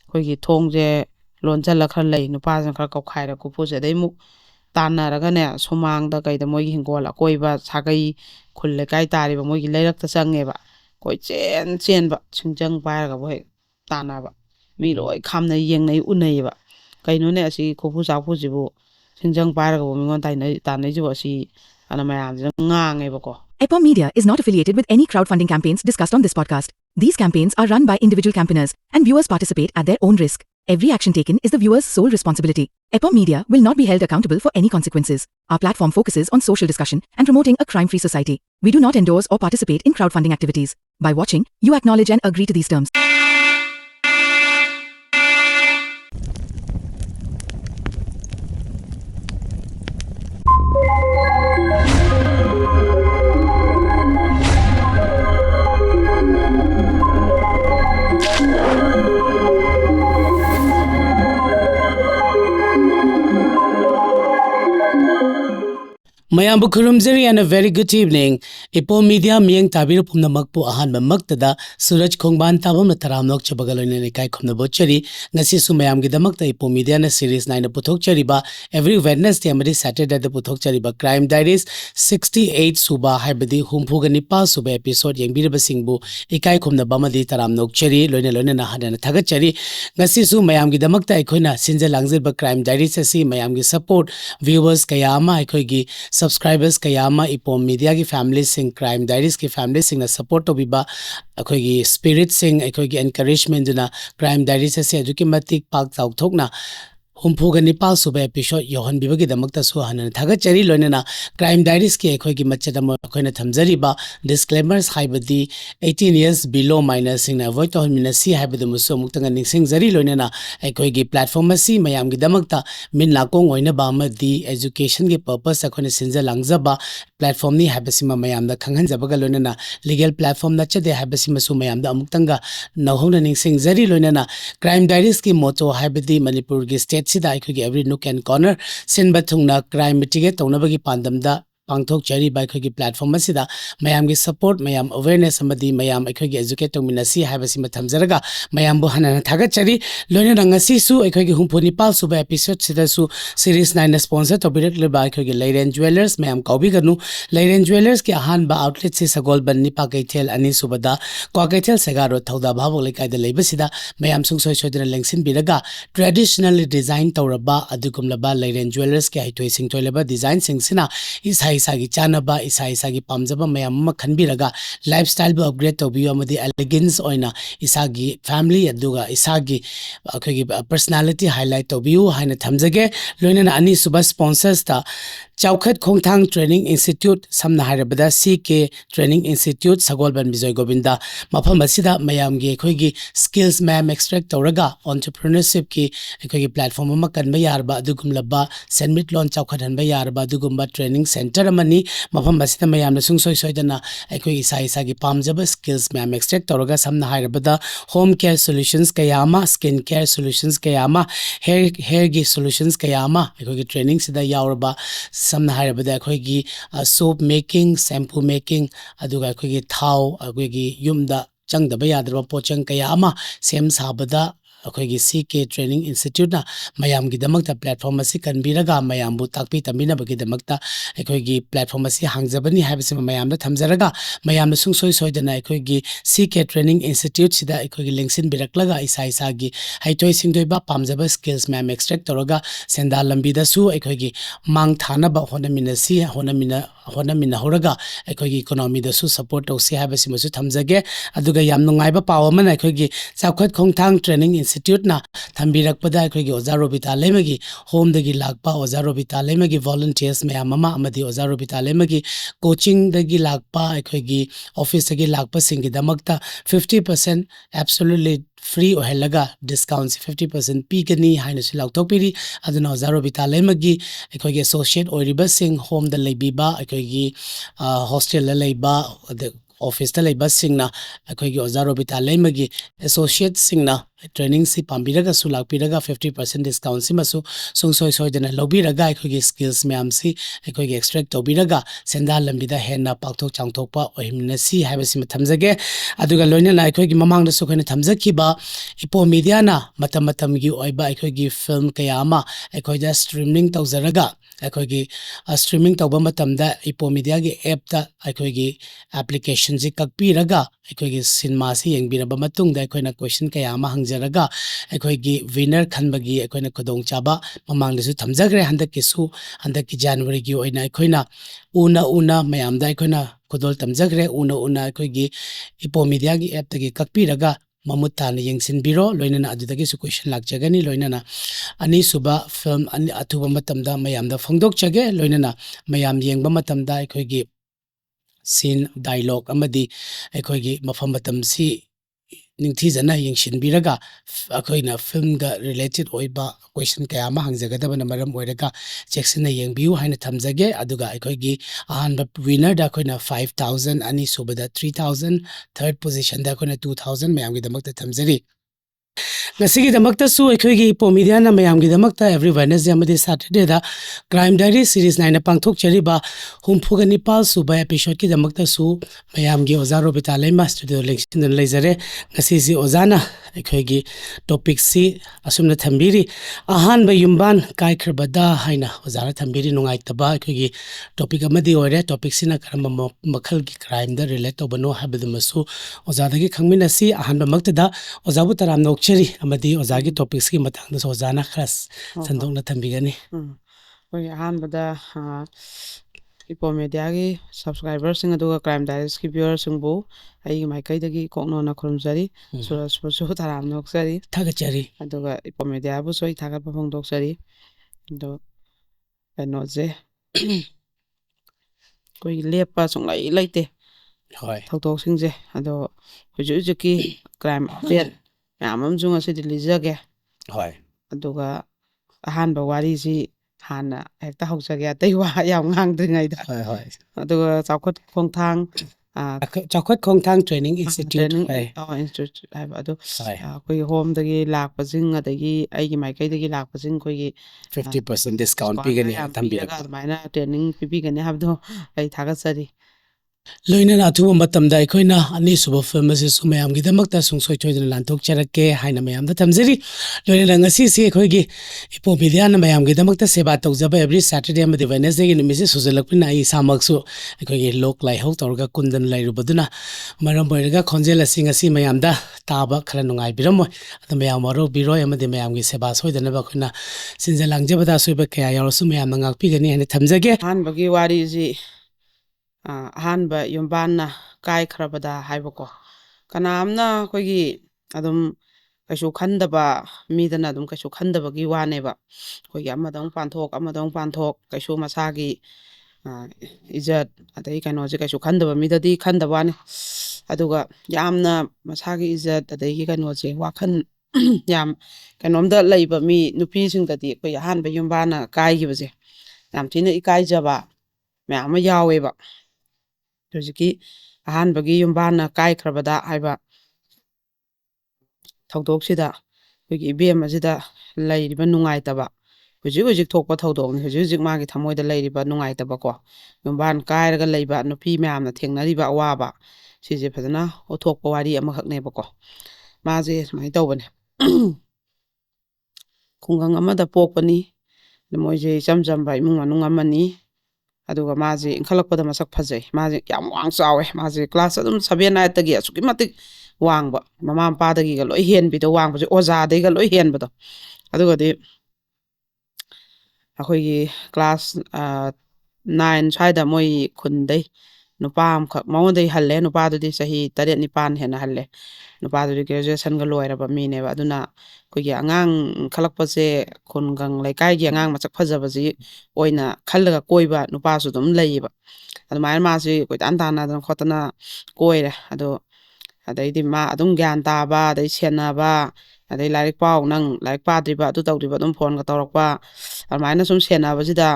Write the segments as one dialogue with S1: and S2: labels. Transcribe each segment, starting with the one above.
S1: ꯑꯩꯈꯣꯏꯒꯤ ꯊꯣꯡꯁꯦ ꯂꯣꯟꯁꯤꯜꯂ ꯈꯔ ꯂꯩ ꯅꯨꯄꯥꯁꯤꯅ ꯈꯔ ꯀꯧꯈꯥꯏꯔ ꯀꯨꯞꯄꯨꯁꯦ ꯑꯗꯩ ꯑꯃꯨꯛ ꯇꯥꯟꯅꯔꯒꯅꯦ ꯁꯨꯃꯥꯡꯗ ꯀꯩꯗ ꯃꯣꯏꯒꯤ ꯍꯤꯡꯒꯣꯜ ꯑꯀꯣꯏꯕ ꯁꯥꯒꯩ ꯈꯨꯜ ꯂꯩꯀꯥꯏ ꯇꯥꯔꯤꯕ ꯃꯣꯏꯒꯤ ꯂꯩꯔꯛꯇ ꯆꯪꯉꯦꯕ ꯑꯩꯈꯣꯏ ꯆꯦꯟꯕ ꯁꯤꯡꯖꯪ ꯄꯥꯏꯔꯒꯕꯨ ꯍꯦꯛ ꯇꯥꯟꯅꯕ ꯃꯤ ꯂꯣꯏ ꯈꯥꯝꯅꯩ ꯌꯦꯡꯅꯩ ꯎꯅꯩꯌꯦꯕ ꯀꯩꯅꯣꯅꯦ ꯑꯁꯤ ꯈꯨꯐꯨ ꯆꯥꯛꯐꯨꯁꯤꯕꯨ ꯁꯤꯡꯖꯪ ꯄꯥꯏꯔꯒꯕꯨ ꯃꯤꯉꯣꯟ ꯇꯥꯟꯅꯩꯁꯤꯕꯨ ꯑꯁꯤ ꯑꯅ ꯃꯌꯥꯝꯁꯤꯅ ꯉꯥꯡꯉꯦꯕꯀꯣ.
S2: EPOM Media is not affiliated with any crowdfunding campaigns discussed on this podcast. These campaigns are run by individual campaigners, and viewers participate at their own risk. Every action taken is the viewer's sole responsibility. EPOM Media will not be held accountable for any consequences. Our platform focuses on social discussion and promoting a crime-free society. We do not endorse or participate in crowdfunding activities. By watching, you acknowledge and agree to these terms.
S3: Mayambu Kurumzeri and a very good evening. EPOM Media Miang Tabir Pumnamakpu Ahan Maktada, Suraj Kongban Tabam Taramnok Chabagalon and Kai Kumna Bocheri, Nasisu Mayam Gidamakta EPOM Media and a series 9 Putok Chariba, every Wednesday and Saturday at the Putok Chariba Crime Diaries, 68 Suba Hybidi Humpuganipa Suba episode Yambira Singbu, Ikai Kumna Bamadi Taramnok Cheri, Lona Nahan and Tagachari, Nasisu Mayam Gidamakta Ikona, Sinza Langzilba Crime Diaries, Asi Mayamgi support, viewers Kayama, Ikogi. Subscribers kayama EPOM Media ki family sing Crime Diaries ki family sing na support to biba akoigi spirit sing akoigi encouragement duna Crime Diaries se ajuki matik pak tauk thok na Humpuga Nepal Suba episode Yohan Bibagi the Makta Suhan Tagachari Lonena Crime Diaries ki Ekogi Machadamo Koina Tamzariba disclaimers Hybidi 18 years below minors in avoid to Minasi Hybidamuso Mutanga Nixing Zari Lonena Ekogi platform si Mayam Gidamakta Min Lakong Oina Bama the education ki purpose Akone Sinza Langzaba platform ni Habasima Mayam the Kangan Zabaga Lonena legal platform nacha de Habasima Sumayam the Amutanga Nahona Nixing Zari Lonena Crime Diaries ki motto Hybidi Manipur ki state Sida Ikogi every nook and corner Sinba Tungna crime mitigate Tonabagi Pandamda Pangthok Cherry by Kogi platform Masida Mayamgi support Mayam awareness Samadi Mayam Ikogi educate Minasi Habasima Tamzaraga Mayam Buhana Tagachari Lona Rangasisu Ikogi Humpuni Pal Suba episode Sidasu series 9 sponsor to be directly by Kogi Leyden Jewelers Mayam Kaubiganu Leyden Jewelers ki Ahanba outlets is a gold banni Pakaitel Ani Subada Kwakaitel Segaro Tauda Babo like the Labasida Mayam Sung Soy Lengsin Biraga traditionally designed Tauraba Adukumlaba Leyden Jewelers ki Haitoi Sing Toilaba design Sing Sina is Isagi Chanaba, Isagi Pamzaba, Mayama Kanbiraga, lifestyle upgrade to be the elegance oina, Isagi family, Aduga, Isagi personality highlight to view, Haina Tamzage, Lunan Ani Suba sponsors the Chaukat Kongtang Training Institute, Samna Harabada, CK Training Institute, Sagolban Bizoy Govinda, Mapamasida, Mayamgi, Kogi, Skills Mam Extract Toraga, Entrepreneurship Ki, Kogi platform Makan Bayarba, Dugumlaba, Senmit Lon Chaukat and Bayarba, Dugumba Training Center. Mani Mapamasita Mayam Sung Soy Soydana, Eko Isagi Pamjaba Skills Mam Extract Toraga Samna Harabada, Home Care Solutions Kayama, Skin Care Solutions Kayama, Hair Gi Solutions Kayama, Eko Training Sida Yauraba, Samna Harabada, Kogi soap making, shampoo making, Aduga Kogi Tau, Aguigi Yumda, Chang the Bayadra Pochang Kayama, Sem Sabada. Akoigi CK Training Institute na Mayam Gidamakta platform asi kanbiraga Mayam bu takpi tamina bagidamakta akoigi platform asi hangjabani habisima Mayam na thamjaraga Mayam sung soy soidana akoigi CK Training Institute sida akoigi linksin biraklaga isa gi haitoi singdoiba pamjaba skills ma'am extract toroga senda lambida su akoigi mang thana ba honamina si honamina horaga akoigi economy da su support tausi habisima su thamjage aduga yam nungaiba pawamana akoigi chakhat khongthang training Institute na Tambirakpada Krigi Ozarobita Lemagi, Home the Gilakpa, Ozarobita Lemagi, volunteers Mayamama, Amadi Ozarobita Lemagi, coaching the Gilakpa, Equigi, office the Gilakpa Singi Damakta, 50% absolutely free or helaga discounts 50% pigani Hainusilak Topiri, Adana Ozarobita Lemagi, Equigi associate or rebusing home the Lebiba, Equigi hostel Leba, the office लेबसिंगना अखोगी ओजा रोबिता लेमगी associate सिंगना training सी पांबिरगा सु लाकपिरगा 50% discount सि मसु सुंगसोय सोयदना लौबिरगा अखोगी skills ma'am सी अखोगी extract तौबिरगा सेंदा लंबिदा हेना पाक्थोक चांगथोकपा ओहिमनसी हाइबसि थमजगे अदुगा लोइनना अखोगी ममांगदा सु खने थमजखिबा Ipoh मीडियाना मतम मतमगी ओइबा अखोगी film कयामा अखोइदा streaming तौजरगा अखोगी streaming तौबा मतमदा इपो मीडिया की ऐप ता अखोगी एप्लीकेशन जी ककपीरगा अखोगी सिनेमा से यंगबिरबा मतुंगदा अखोइना क्वेश्चन कयामा हंगजरगा अखोगी विनर खनबगी अखोइना खुदोंग चाबा ममांगदसु थमजग्रे हंदकी जनवरी की ओइना अखोइना उना मयामदा अखोइना खुदोल तमजग्रे उना अखोगी इपो मीडिया की ऐप तगी ककपीरगा ममुत ताना यंगसिनबिरो लोइनना अदुदगी क्वेश्चन लाक्जगनी लोइनना अनीसुबा फिल्म अथुबा मतमदा मयामदा फोंदोकचगे लोइनना मयाम येंगबा मतमदा अखोगी सीन डायलॉग अमदी अखोगी मफम मतमसी निंगथीजना यंगसिनबिरगा अखोइना फिल्म गा रिलेटेड ओइबा क्वेश्चन कया मा हंगजगदबना मरम ओइरगा चेक्सना यंगबियु हाइना थमजगे अदुगा अखोगी अहानबा विनर दा अखोइना 5000 अनि सुबदा 3000 थर्ड पोजीशन दा अखोइना 2000 मयामगी दमकता थमजरी ngasi damakta su ekhoi po media na mayam gi damakta every Wednesday amadi Saturday da crime diary series 9 na pangthok chari ba humphug nipal su ba episode ki damakta su mayam gi ozaro bitalai ma studio election dan leizare ngasi si ozana ekhoi gi topic si asumna thambiri ahan ba yumban kai khrbada haina ozara thambiri nungai taba ekhoi gi topic amadi ore topic sina karamba makhal gi crime da relate obano habadamasu ozada gi khangmina si ahan ba makta da ozabu taram nok chari amadi ozagi topics ki matang da ozana khas sandong na thambigani
S1: oi ahan bada ipo media gi subscribers sing aduga crime diaries ki viewers sing bo ai mai kai dagi kokno na khurumjari suraj su taram nok sari
S3: thagachari
S1: aduga ipo media bu soi thagat phong dok sari do no je koi lepa sung lai laite
S3: hoi
S1: thautok sing je ado huju ki crime update ma'am जो लीजगे अदुगा अहानबा वारी जी हाना हेक्ता हौजगे अतै वा याम ngang अदुगा
S3: चाखत खोंथांग training institute
S1: institute है अदु कोई home दगी लाकपजिंग अदगी आइगी माइकै दगी लाकपजिंग कोई
S3: 50% discount पीगनी थंबिरगा
S1: अदमाइना training पीबीगनी हाबदो आई थागतसरी
S3: लोइनना अथुब मतमदा अखोइना अनि सुब फिल्म से सुमयाम गी दमकता सुंगसोय चोयदन लांथोक चरके हाइना मयाम दा थमजरी लोइनना ngasi si अखोइगी इपो मीडिया न मयाम गी दमकता सेवा तौजबा एवरी सैटरडे अमदि वेडनेसडे गी निमिसे सुजलकपिना आई सामक्सु अखोइगी लोक लाइहौ तौरगा कुंदन लाइरुबदुना मरम बयरगा खोंजेल असि ngasi मयाम दा ताबा खरा नुंगाइ बिरमोय अद मयाम मरो बिरोय अमदि मयाम गी सेवा सोयदनबा अखोइना सिनजलांगजबदा सोयबा कया यारसु मयाम ngakpigani हने थमजगे
S1: हान बगी वारी जी अहानबा युम्बाना काय खरबदा हाइबको कनामना कोइगी अदुम कैसु खंदबा मीदना अदुम कैसु खंदबगी वानेबा कोइगी अमदंग पांथोक कैसु मसागी इज्जत अदई कैनोजे कैसु खंदबा मीददी खंदबाने अदुगा यामना मसागी इज्जत अदई कैनोजे वाखन याम कैनोमदा लैबा मी नुपीसिंगददी कोइ अहानबा युम्बाना कायगिबजे याम थिना इकाइजबा ma'am यावेबा Jiki ahan bagi yumbana kai krabada aiba thawdok sida koigi ibem asida lairiba nungai taba hujik thokpa thawdok ni hujik magi thamoida lairiba nungai taba ko yumban kai raga leiba nupi myamna thengnariba awaba sije phadana othokpa wari amakhak neba ko maje mai tawbane khungang amada pokpani moije chamjamba imung manung amani aduga maji inkhalakpada masak phajai maji yam wang chawe maji class adum 7 8 tagi asuki matik wangba mama pa dagi ga loi hen bi do wangba oja dei ga loi hen ba do aduga de akhoi gi class 9 saida moi khundai nupa am khak maudai halle nupa du di sahi 8 9 hena halle nupa du graduation ga loira ba mi ne ba aduna koigi angang khalakpa se khungang laikai gi angang machak phajaba ji oina khallaga koiba nupa su dum leiba adumai ma si koi tan tan na khotana koire ado adai di ma adum gyan ta ba adai sena ba adai larik pau nang larik pa dri ba tu tau dri ba dum phone ga tawrak ba adumai na sum sena ba jida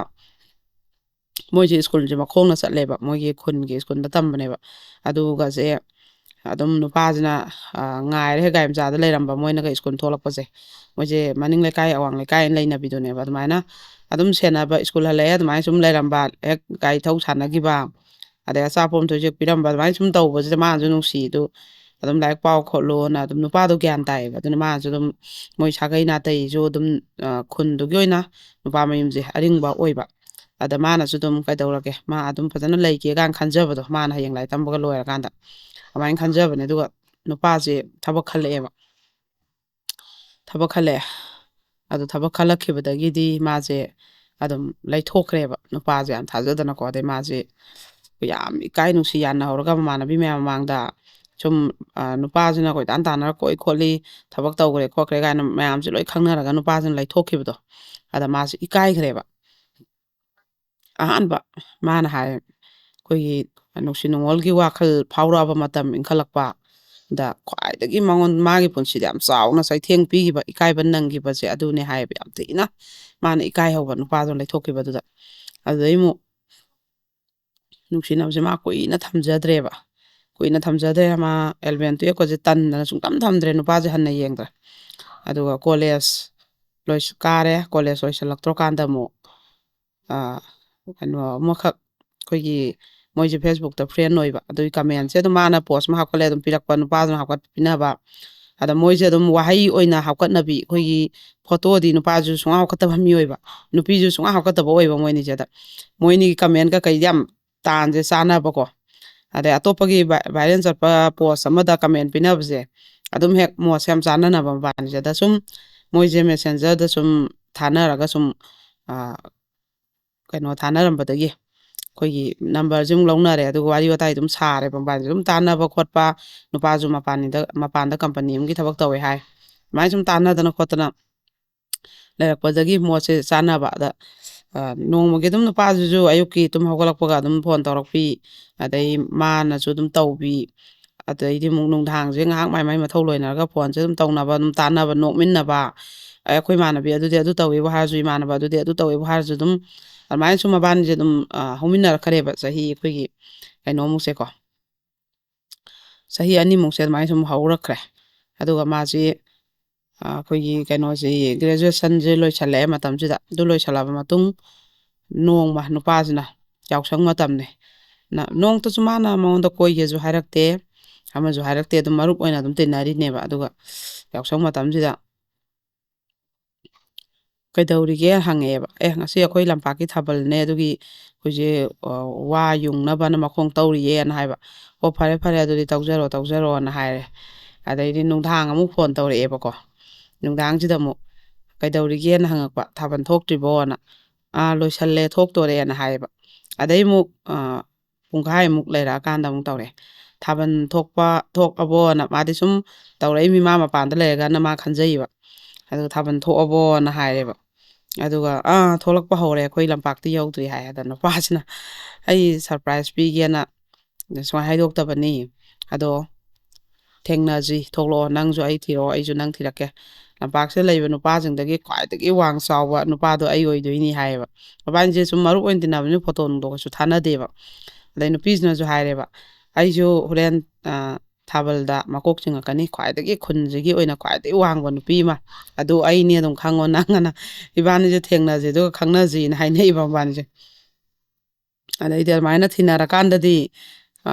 S1: ꯃꯣꯏꯁꯦ ꯁ꯭ꯀꯨꯜꯁꯦ ꯃꯈꯣꯡꯅ ꯆꯠꯂꯦꯕ ꯃꯣꯏꯒꯤ ꯈꯨꯟꯒꯤ ꯁ꯭ꯀꯨꯜꯗ ꯇꯝꯕꯅꯦꯕ ꯑꯗꯨꯒꯁꯦ ꯑꯗꯨꯝ ꯅꯨꯄꯥꯁꯤꯅ ꯉꯥꯏꯔꯦ ꯒꯥꯔꯤ ꯃꯆꯥꯗ ꯂꯩꯔꯝꯕ ꯃꯣꯏꯅꯒ ꯁ꯭ꯀꯨꯜ ꯊꯣꯛꯂꯛꯄꯁꯦ ꯃꯣꯏꯁꯦ ꯃꯅꯤꯡ ꯂꯩꯀꯥꯏ ꯑꯋꯥꯡ ꯂꯩꯀꯥꯏ ꯂꯩꯅꯕꯤꯗꯨꯅꯦꯕ ꯑꯗꯨꯃꯥꯏꯅ ꯑꯗꯨꯝ ꯁꯦꯟꯅꯕ ꯁ꯭ꯀꯨꯜ ꯍꯜꯂꯛꯑꯦ ꯑꯗꯨꯃꯥꯏꯅ ꯁꯨꯝ ꯂꯩꯔꯝꯕ ꯍꯦꯛ ꯒꯥꯔꯤ ꯊꯧ ꯁꯥꯟꯅꯈꯤꯕ ꯑꯗꯩ ꯑꯆꯥꯄꯣꯠ ꯊꯣꯏꯁꯦ ꯄꯤꯔꯝꯕ ꯑꯗꯨꯃꯥꯏꯅ ꯁꯨꯝ ꯇꯧꯕꯁꯤꯗ ꯃꯥꯅꯁꯨ ꯅꯨꯡꯁꯤ ꯑꯗꯨ ꯑꯗꯨꯝ ꯂꯥꯏꯔꯤꯛ ꯄꯥꯎ ꯈꯣꯠꯂꯣꯅ ꯑꯗꯨꯝ ꯅꯨꯄꯥꯗꯣ ꯒ꯭ꯌꯥꯟ ꯇꯥꯏꯌꯦꯕ ꯑꯗꯨꯅ ꯃꯥꯅꯁꯨ ꯑꯗꯨꯝ ꯃꯣꯏ ꯁꯥꯒꯩ ꯅꯥꯇꯩꯁꯨ ꯑꯗꯨꯝ ꯈꯨꯟꯗꯨꯒꯤ ꯑꯣꯏꯅ ꯅꯨꯄꯥ ꯃꯌꯨꯝꯁꯦ ꯑꯔꯤꯡꯕ ꯑꯣꯏꯕ ꯑꯗ ꯃꯥꯅꯁꯨ ꯑꯗꯨꯝ ꯀꯩꯗꯧꯔꯒꯦ ꯃꯥ ꯑꯗꯨꯝ ꯐꯖꯅ ꯂꯩꯒꯦ ꯀꯥꯏꯅ ꯈꯟꯖꯕꯗꯣ ꯃꯥꯅ ꯍꯌꯦꯡ ꯂꯥꯏꯔꯤꯛ ꯇꯝꯕꯒ ꯂꯣꯏꯔꯀꯥꯟꯗ ꯑꯗꯨꯃꯥꯏꯅ ꯈꯟꯖꯕꯅꯦ ꯑꯗꯨꯒ ꯅꯨꯄꯥꯁꯦ ꯊꯕꯛ ꯈꯜꯂꯛꯑꯦꯕ ꯊꯕꯛ ꯈꯜꯂꯛꯑꯦ ꯑꯗꯨ ꯊꯕꯛ ꯈꯜꯂꯛꯈꯤꯕꯗꯒꯤꯗꯤ ꯃꯥꯁꯦ ꯑꯗꯨꯝ ꯂꯩꯊꯣꯛꯈ꯭ꯔꯦꯕ ꯅꯨꯄꯥꯁꯦ ꯌꯥꯝ ꯊꯥꯖꯗꯅꯀꯣ ꯑꯗꯩ ꯃꯥꯁꯦ ꯌꯥꯝ ꯏꯀꯥꯏ ꯅꯨꯡꯁꯤ ꯌꯥꯅꯍꯧꯔꯒ ꯃꯃꯥꯟꯅꯕꯤ ꯃꯌꯥꯝ ꯃꯃꯥꯡꯗ ꯁꯨꯝ ꯅꯨꯄꯥꯁꯤꯅ ꯀꯣꯏꯇꯥꯟ ꯇꯥꯟꯅꯔ ꯀꯣꯏ ꯈꯣꯠꯂꯤ ꯊꯕꯛ ꯇꯧꯈ꯭ꯔꯦ ꯈꯣꯠꯈ꯭ꯔꯦ ꯀꯥꯏꯅ ꯃꯌꯥꯝꯁꯦ ꯂꯣꯏ ꯈꯪꯅꯔꯒ ꯅꯨꯄꯥꯁꯤꯅ ꯂꯩꯊꯣꯛꯈꯤꯕꯗꯣ ꯑꯗ ꯃꯥꯁꯦ ꯏꯀꯥꯏꯈ꯭ꯔꯦꯕ ꯑꯍꯥꯟꯕ ꯃꯥꯅ ꯍꯥꯏ ꯑꯩꯈꯣꯏꯒꯤ ꯅꯨꯡꯁꯤ ꯅꯨꯡꯉꯣꯜꯒꯤ ꯋꯥꯈꯜ ꯐꯥꯎꯔꯛꯑꯕ ꯃꯇꯝ ꯏꯟꯈꯠꯂꯛꯄ ꯗ ꯈ꯭ꯋꯥꯏꯗꯒꯤ ꯃꯥꯒꯤ ꯄꯨꯟꯁꯤꯗ ꯌꯥꯝ ꯆꯥꯎꯅ ꯆꯩꯊꯦꯡ ꯄꯤꯈꯤꯕ ꯏꯀꯥꯏꯕ ꯅꯪꯈꯤꯕꯁꯦ ꯑꯗꯨꯅꯦ ꯍꯥꯏꯌꯦꯕ ꯌꯥꯝ ꯊꯤꯅ ꯃꯥꯅ ꯏꯀꯥꯏꯍꯧꯕ ꯅꯨꯄꯥꯗꯣ ꯂꯩꯊꯣꯛꯈꯤꯕꯗꯨꯗ ꯑꯗꯨꯗꯩ ꯑꯃꯨꯛ ꯅꯨꯡꯁꯤꯅꯕꯁꯦ ꯃꯥ ꯀꯨꯏꯅ ꯊꯝꯖꯗ꯭ꯔꯦꯕ ꯀꯨꯏꯅ ꯊꯝꯖꯗ꯭ꯔꯦ ꯃꯥ 11 12ꯀꯁꯦ ꯇꯟꯗꯅ ꯁꯨꯡꯇꯝ ꯊꯝꯗ꯭ꯔꯦ ꯅꯨꯄꯥꯁꯦ ꯍꯟꯅ ꯌꯦꯡꯗ꯭ꯔꯦ ꯑꯗꯨꯒ ꯀꯣꯂꯦꯖ ꯀꯥꯔꯦ ꯀꯣꯂꯦꯖ ꯂꯣꯏꯁꯤꯜꯂꯛꯇ꯭ꯔꯀꯥꯟꯗ ꯑꯃꯨꯛ ꯀꯩꯅꯣ ꯑꯃꯈꯛ ꯑꯩꯈꯣꯏꯒꯤ ꯃꯣꯏꯁꯦ ꯐꯦꯁꯕꯨꯛꯇ ꯐ꯭ꯔꯦꯟ ꯑꯣꯏꯕ ꯑꯗꯨꯒꯤ ꯀꯃꯦꯟꯁꯦ ꯑꯗꯨꯝ ꯃꯥꯅ ꯄꯣꯁ ꯑꯃ ꯍꯥꯞꯀꯠꯂꯦ ꯑꯗꯨꯝ ꯄꯤꯔꯛꯄ ꯅꯨꯄꯥꯗꯨꯅ ꯍꯥꯞꯀꯠꯄꯤꯅꯕ ꯑꯗ ꯃꯣꯏꯁꯦ ꯑꯗꯨꯝ ꯋꯥꯍꯩ ꯑꯣꯏꯅ ꯍꯥꯞꯀꯠꯅꯕꯤ ꯑꯩꯈꯣꯏꯒꯤ ꯐꯣꯇꯣꯗꯤ ꯅꯨꯄꯥꯁꯨ ꯁꯨꯡꯍꯥꯞ ꯍꯥꯞꯀꯠꯇꯕ ꯃꯤꯑꯣꯏꯕ ꯅꯨꯄꯤꯁꯨ ꯁꯨꯡꯍꯥꯞ ꯍꯥꯞꯀꯠꯇꯕ ꯑꯣꯏꯕ ꯃꯣꯏꯅꯤꯁꯦꯗ ꯃꯣꯏꯅꯤꯒꯤ ꯀꯃꯦꯟꯒ ꯀꯩꯗꯤ ꯌꯥꯝ ꯇꯥꯟꯁꯦ ꯆꯥꯟꯅꯕꯀꯣ ꯑꯗꯩ ꯑꯇꯣꯞꯄꯒꯤ ꯚꯥꯏꯔꯦꯜ ꯆꯠꯄ ꯄꯣꯁ ꯑꯃꯗ ꯀꯃꯦꯟ ꯄꯤꯅꯕꯁꯦ ꯑꯗꯨꯝ ꯍꯦꯛ ꯃꯣꯠꯁꯦ ꯌꯥꯝ ꯆꯥꯟꯅꯅꯕ ꯃꯕꯥꯅꯤꯁꯤꯗ ꯁꯨꯝ ꯃꯣꯏꯁꯦ ꯃꯦꯁꯦꯟꯖꯔꯗ ꯁꯨꯝ ꯊꯥꯅꯔꯒ ꯁꯨꯝ ꯀꯩꯅꯣ ꯊꯥꯅꯔꯝꯕꯗꯒꯤ ꯑꯩꯈꯣꯏꯒꯤ ꯅꯝꯕꯔꯁꯤ ꯑꯃꯨꯛ ꯂꯧꯅꯔꯦ ꯑꯗꯨꯒ ꯋꯥꯔꯤ ꯋꯥꯇꯥꯏ ꯑꯗꯨꯝ ꯁꯥꯔꯦꯕ ꯃꯕꯥꯅꯤꯁꯦ ꯑꯗꯨꯝ ꯇꯥꯟꯅꯕ ꯈꯣꯠꯄ ꯅꯨꯄꯥꯁꯨ ꯃꯄꯥꯟꯗ ꯀꯝꯄꯅꯤ ꯑꯃꯒꯤ ꯊꯕꯛ ꯇꯧꯋꯦ ꯍꯥꯏ ꯑꯗꯨꯃꯥꯏꯅ ꯁꯨꯝ ꯇꯥꯟꯅꯗꯅ ꯈꯣꯠꯇꯅ ꯂꯩꯔꯛꯄꯗꯒꯤ ꯃꯣꯠꯁꯦ ꯆꯥꯟꯅꯕ ꯑꯗ ꯅꯣꯡꯃꯒꯤ ꯑꯗꯨꯝ ꯅꯨꯄꯥꯁꯤꯁꯨ ꯑꯌꯨꯛꯀꯤ ꯇꯨꯝ ꯍꯧꯒꯠꯂꯛꯄꯒ ꯑꯗꯨꯝ ꯐꯣꯟ ꯇꯧꯔꯛꯄꯤ ꯑꯗꯩ ꯃꯥꯅꯁꯨ ꯑꯗꯨꯝ ꯇꯧꯕꯤ ꯑꯗꯩꯗꯤ ꯑꯃꯨꯛ ꯅꯨꯡꯗꯥꯡꯁꯦ ꯉꯥꯏꯍꯥꯛ ꯃꯥꯏ ꯃꯊꯧ ꯂꯣꯏꯅꯔꯒ ꯐꯣꯟꯁꯦ ꯑꯗꯨꯝ ꯇꯧꯅꯕ ꯑꯗꯨꯝ ꯇꯥꯟꯅꯕ ꯅꯣꯛꯃꯤꯟꯅꯕ ꯑꯩꯈꯣꯏ ꯏꯃꯥꯟꯅꯕꯤ ꯑꯗꯨꯗꯤ ꯑꯗꯨ ꯇꯧꯋꯦꯕꯨ ꯍꯥꯏꯔꯁꯨ ꯏꯃꯥꯟꯅꯕ ꯑꯗꯨꯗꯤ ꯑꯗꯨ ꯇꯧꯋꯦꯕꯨ ꯍꯥꯏꯔꯁꯨ ꯑꯗꯨꯝ ꯑꯗꯨꯃꯥꯏꯅ ꯁꯨꯝ ꯃꯕꯥꯅꯤꯁꯦ ꯑꯗꯨꯝ ꯍꯧꯃꯤꯟꯅꯔꯛꯈ꯭ꯔꯦꯕ ꯆꯍꯤ ꯑꯩꯈꯣꯏꯒꯤ ꯀꯩꯅꯣꯃꯨꯛꯁꯦꯀꯣ ꯆꯍꯤ 2 ꯃꯨꯛꯁꯦ ꯑꯗꯨꯃꯥꯏꯅ ꯁꯨꯝ ꯍꯧꯔꯛꯈ꯭ꯔꯦ ꯑꯗꯨꯒ ꯃꯥꯁꯤ ꯑꯩꯈꯣꯏꯒꯤ ꯀꯩꯅꯣꯁꯤ ꯒ꯭ꯔꯦꯖꯨꯑꯦꯁꯟꯁꯦ ꯂꯣꯏꯁꯜꯂꯛꯑꯦ ꯃꯇꯝꯁꯤꯗ ꯑꯗꯨ ꯂꯣꯏꯁꯜꯂꯛꯑꯕ ꯃꯇꯨꯡ ꯅꯣꯡꯃ ꯅꯨꯄꯥꯁꯤꯅ ꯌꯥꯎꯁꯪ ꯃꯇꯝꯅꯦ ꯅꯣꯡꯇꯁꯨ ꯃꯥꯅ ꯃꯉꯣꯟꯗ ꯀꯣꯏꯒꯦꯁꯨ ꯍꯥꯏꯔꯛꯇꯦ ꯑꯃꯁꯨ ꯍꯥꯏꯔꯛꯇꯦ ꯑꯗꯨꯝ ꯃꯔꯨꯞ ꯑꯣꯏꯅ ꯑꯗꯨꯝ ꯇꯤꯟꯅꯔꯤꯅꯦꯕ ꯑꯗꯨꯒ ꯌꯥꯎꯁꯪ ꯃꯇꯝꯁꯤꯗ ꯀꯩꯗꯧꯔꯤꯒꯦ ꯍꯪꯉꯛꯑꯦꯕ ꯉꯁꯤ ꯑꯩꯈꯣꯏ ꯂꯝꯄꯥꯛꯀꯤ ꯊꯥꯕꯜꯅꯦ ꯑꯗꯨꯒꯤ ꯑꯩꯈꯣꯏꯁꯦ ꯋꯥ ꯌꯨꯡꯅꯕꯅ ꯃꯈꯣꯡ ꯇꯧꯔꯤꯌꯦꯅ ꯍꯥꯏꯕ ꯑꯣ ꯐꯔꯦ ꯐꯔꯦ ꯑꯗꯨꯗꯤ ꯇꯧꯖꯔꯣꯅ ꯍꯥꯏꯔꯦ ꯑꯗꯩꯗꯤ ꯅꯨꯡꯗꯥꯡ ꯑꯃꯨꯛ ꯐꯣꯟ ꯇꯧꯔꯛꯑꯦꯕꯀꯣ ꯅꯨꯡꯗꯥꯡꯁꯤꯗ ꯑꯃꯨꯛ ꯀꯩꯗꯧꯔꯤꯒꯦꯅ ꯍꯪꯉꯛꯄ ꯊꯥꯕꯜ ꯊꯣꯛꯇ꯭ꯔꯤꯕꯣꯅ ꯂꯣꯏꯁꯜꯂꯦ ꯊꯣꯛꯇꯣꯔꯦꯅ ꯍꯥꯏꯌꯦꯕ ꯑꯗꯩ ꯑꯃꯨꯛ ꯄꯨꯡꯈꯥꯏꯃꯨꯛ ꯂꯩꯔꯛꯑꯀꯥꯟꯗ ꯑꯃꯨꯛ ꯇꯧꯔꯛꯑꯦ ꯊꯥꯕꯜ ꯊꯣꯛꯑꯕꯣꯅ ꯃꯥꯗꯤ ꯁꯨꯝ ꯇꯧꯔꯛꯏ ꯃꯤꯃꯥ ꯃꯄꯥꯟꯗ ꯂꯩꯔꯒꯅ ꯃꯥ ꯈꯟꯖꯩꯕ ꯑꯗꯨꯒ ꯊꯥꯕꯜ ꯊꯣꯛꯑꯕꯣꯅ ꯍꯥꯏꯔꯦꯕ ꯑꯗꯨꯒ ꯊꯣꯛꯂꯛꯄ ꯍꯧꯔꯦ ꯑꯩꯈꯣꯏ ꯂꯝꯄꯥꯛꯇ ꯌꯧꯗ꯭ꯔꯤ ꯍꯥꯏ ꯑꯗ ꯅꯨꯄꯥꯁꯤꯅ ꯑꯩ ꯁꯔꯄ꯭ꯔꯥꯏꯖ ꯄꯤꯒꯦꯅ ꯁꯨꯃꯥꯏꯅ ꯍꯥꯏꯗꯣꯛꯇꯕꯅꯤ ꯑꯗꯣ ꯊꯦꯡꯅꯁꯤ ꯊꯣꯛꯂꯛꯑꯣ ꯅꯪꯁꯨ ꯑꯩ ꯊꯤꯔꯛꯑꯣ ꯑꯩꯁꯨ ꯅꯪ ꯊꯤꯔꯛꯀꯦ ꯂꯝꯄꯥꯛꯁꯤꯗ ꯂꯩꯕ ꯅꯨꯄꯥꯁꯤꯡꯗꯒꯤ ꯈ꯭ꯋꯥꯏꯗꯒꯤ ꯋꯥꯡ ꯆꯥꯎꯕ ꯅꯨꯄꯥꯗꯣ ꯑꯩ ꯑꯣꯏꯗꯣꯏꯅꯤ ꯍꯥꯏꯌꯦꯕ ꯃꯕꯥꯅꯤꯁꯦ ꯁꯨꯝ ꯃꯔꯨꯞ ꯑꯣꯏꯅ ꯇꯤꯟꯅꯕꯅꯤꯅ ꯐꯣꯇꯣ ꯅꯨꯡꯗꯣ ꯀꯩꯁꯨ ꯊꯥꯅꯗꯦꯕ ꯑꯗꯩ ꯅꯨꯄꯤꯁꯤꯅꯁꯨ ꯍꯥꯏꯔꯦꯕ ꯑꯩꯁꯨ ꯍꯣꯔꯦꯟ ꯊꯥꯕꯜꯗ ꯃꯀꯣꯛ ꯆꯤꯡꯉꯛꯀꯅꯤ ꯈ꯭ꯋꯥꯏꯗꯒꯤ ꯈꯨꯟꯁꯤꯒꯤ ꯑꯣꯏꯅ ꯈ꯭ꯋꯥꯏꯗꯒꯤ ꯋꯥꯡꯕ ꯅꯨꯄꯤ ꯑꯃ ꯑꯗꯨ ꯑꯩꯅꯦ ꯑꯗꯨꯝ ꯈꯪꯉꯣ ꯅꯪ ꯏꯕꯥꯅꯤꯁꯦ ꯊꯦꯡꯅꯁꯦ ꯑꯗꯨꯒ ꯈꯪꯅꯁꯤꯅ ꯍꯥꯏꯅꯩꯕ ꯃꯕꯥꯅꯤꯁꯦ ꯑꯗꯩꯗꯤ ꯑꯗꯨꯃꯥꯏꯅ ꯊꯤꯅꯔꯀꯥꯟꯗꯗꯤ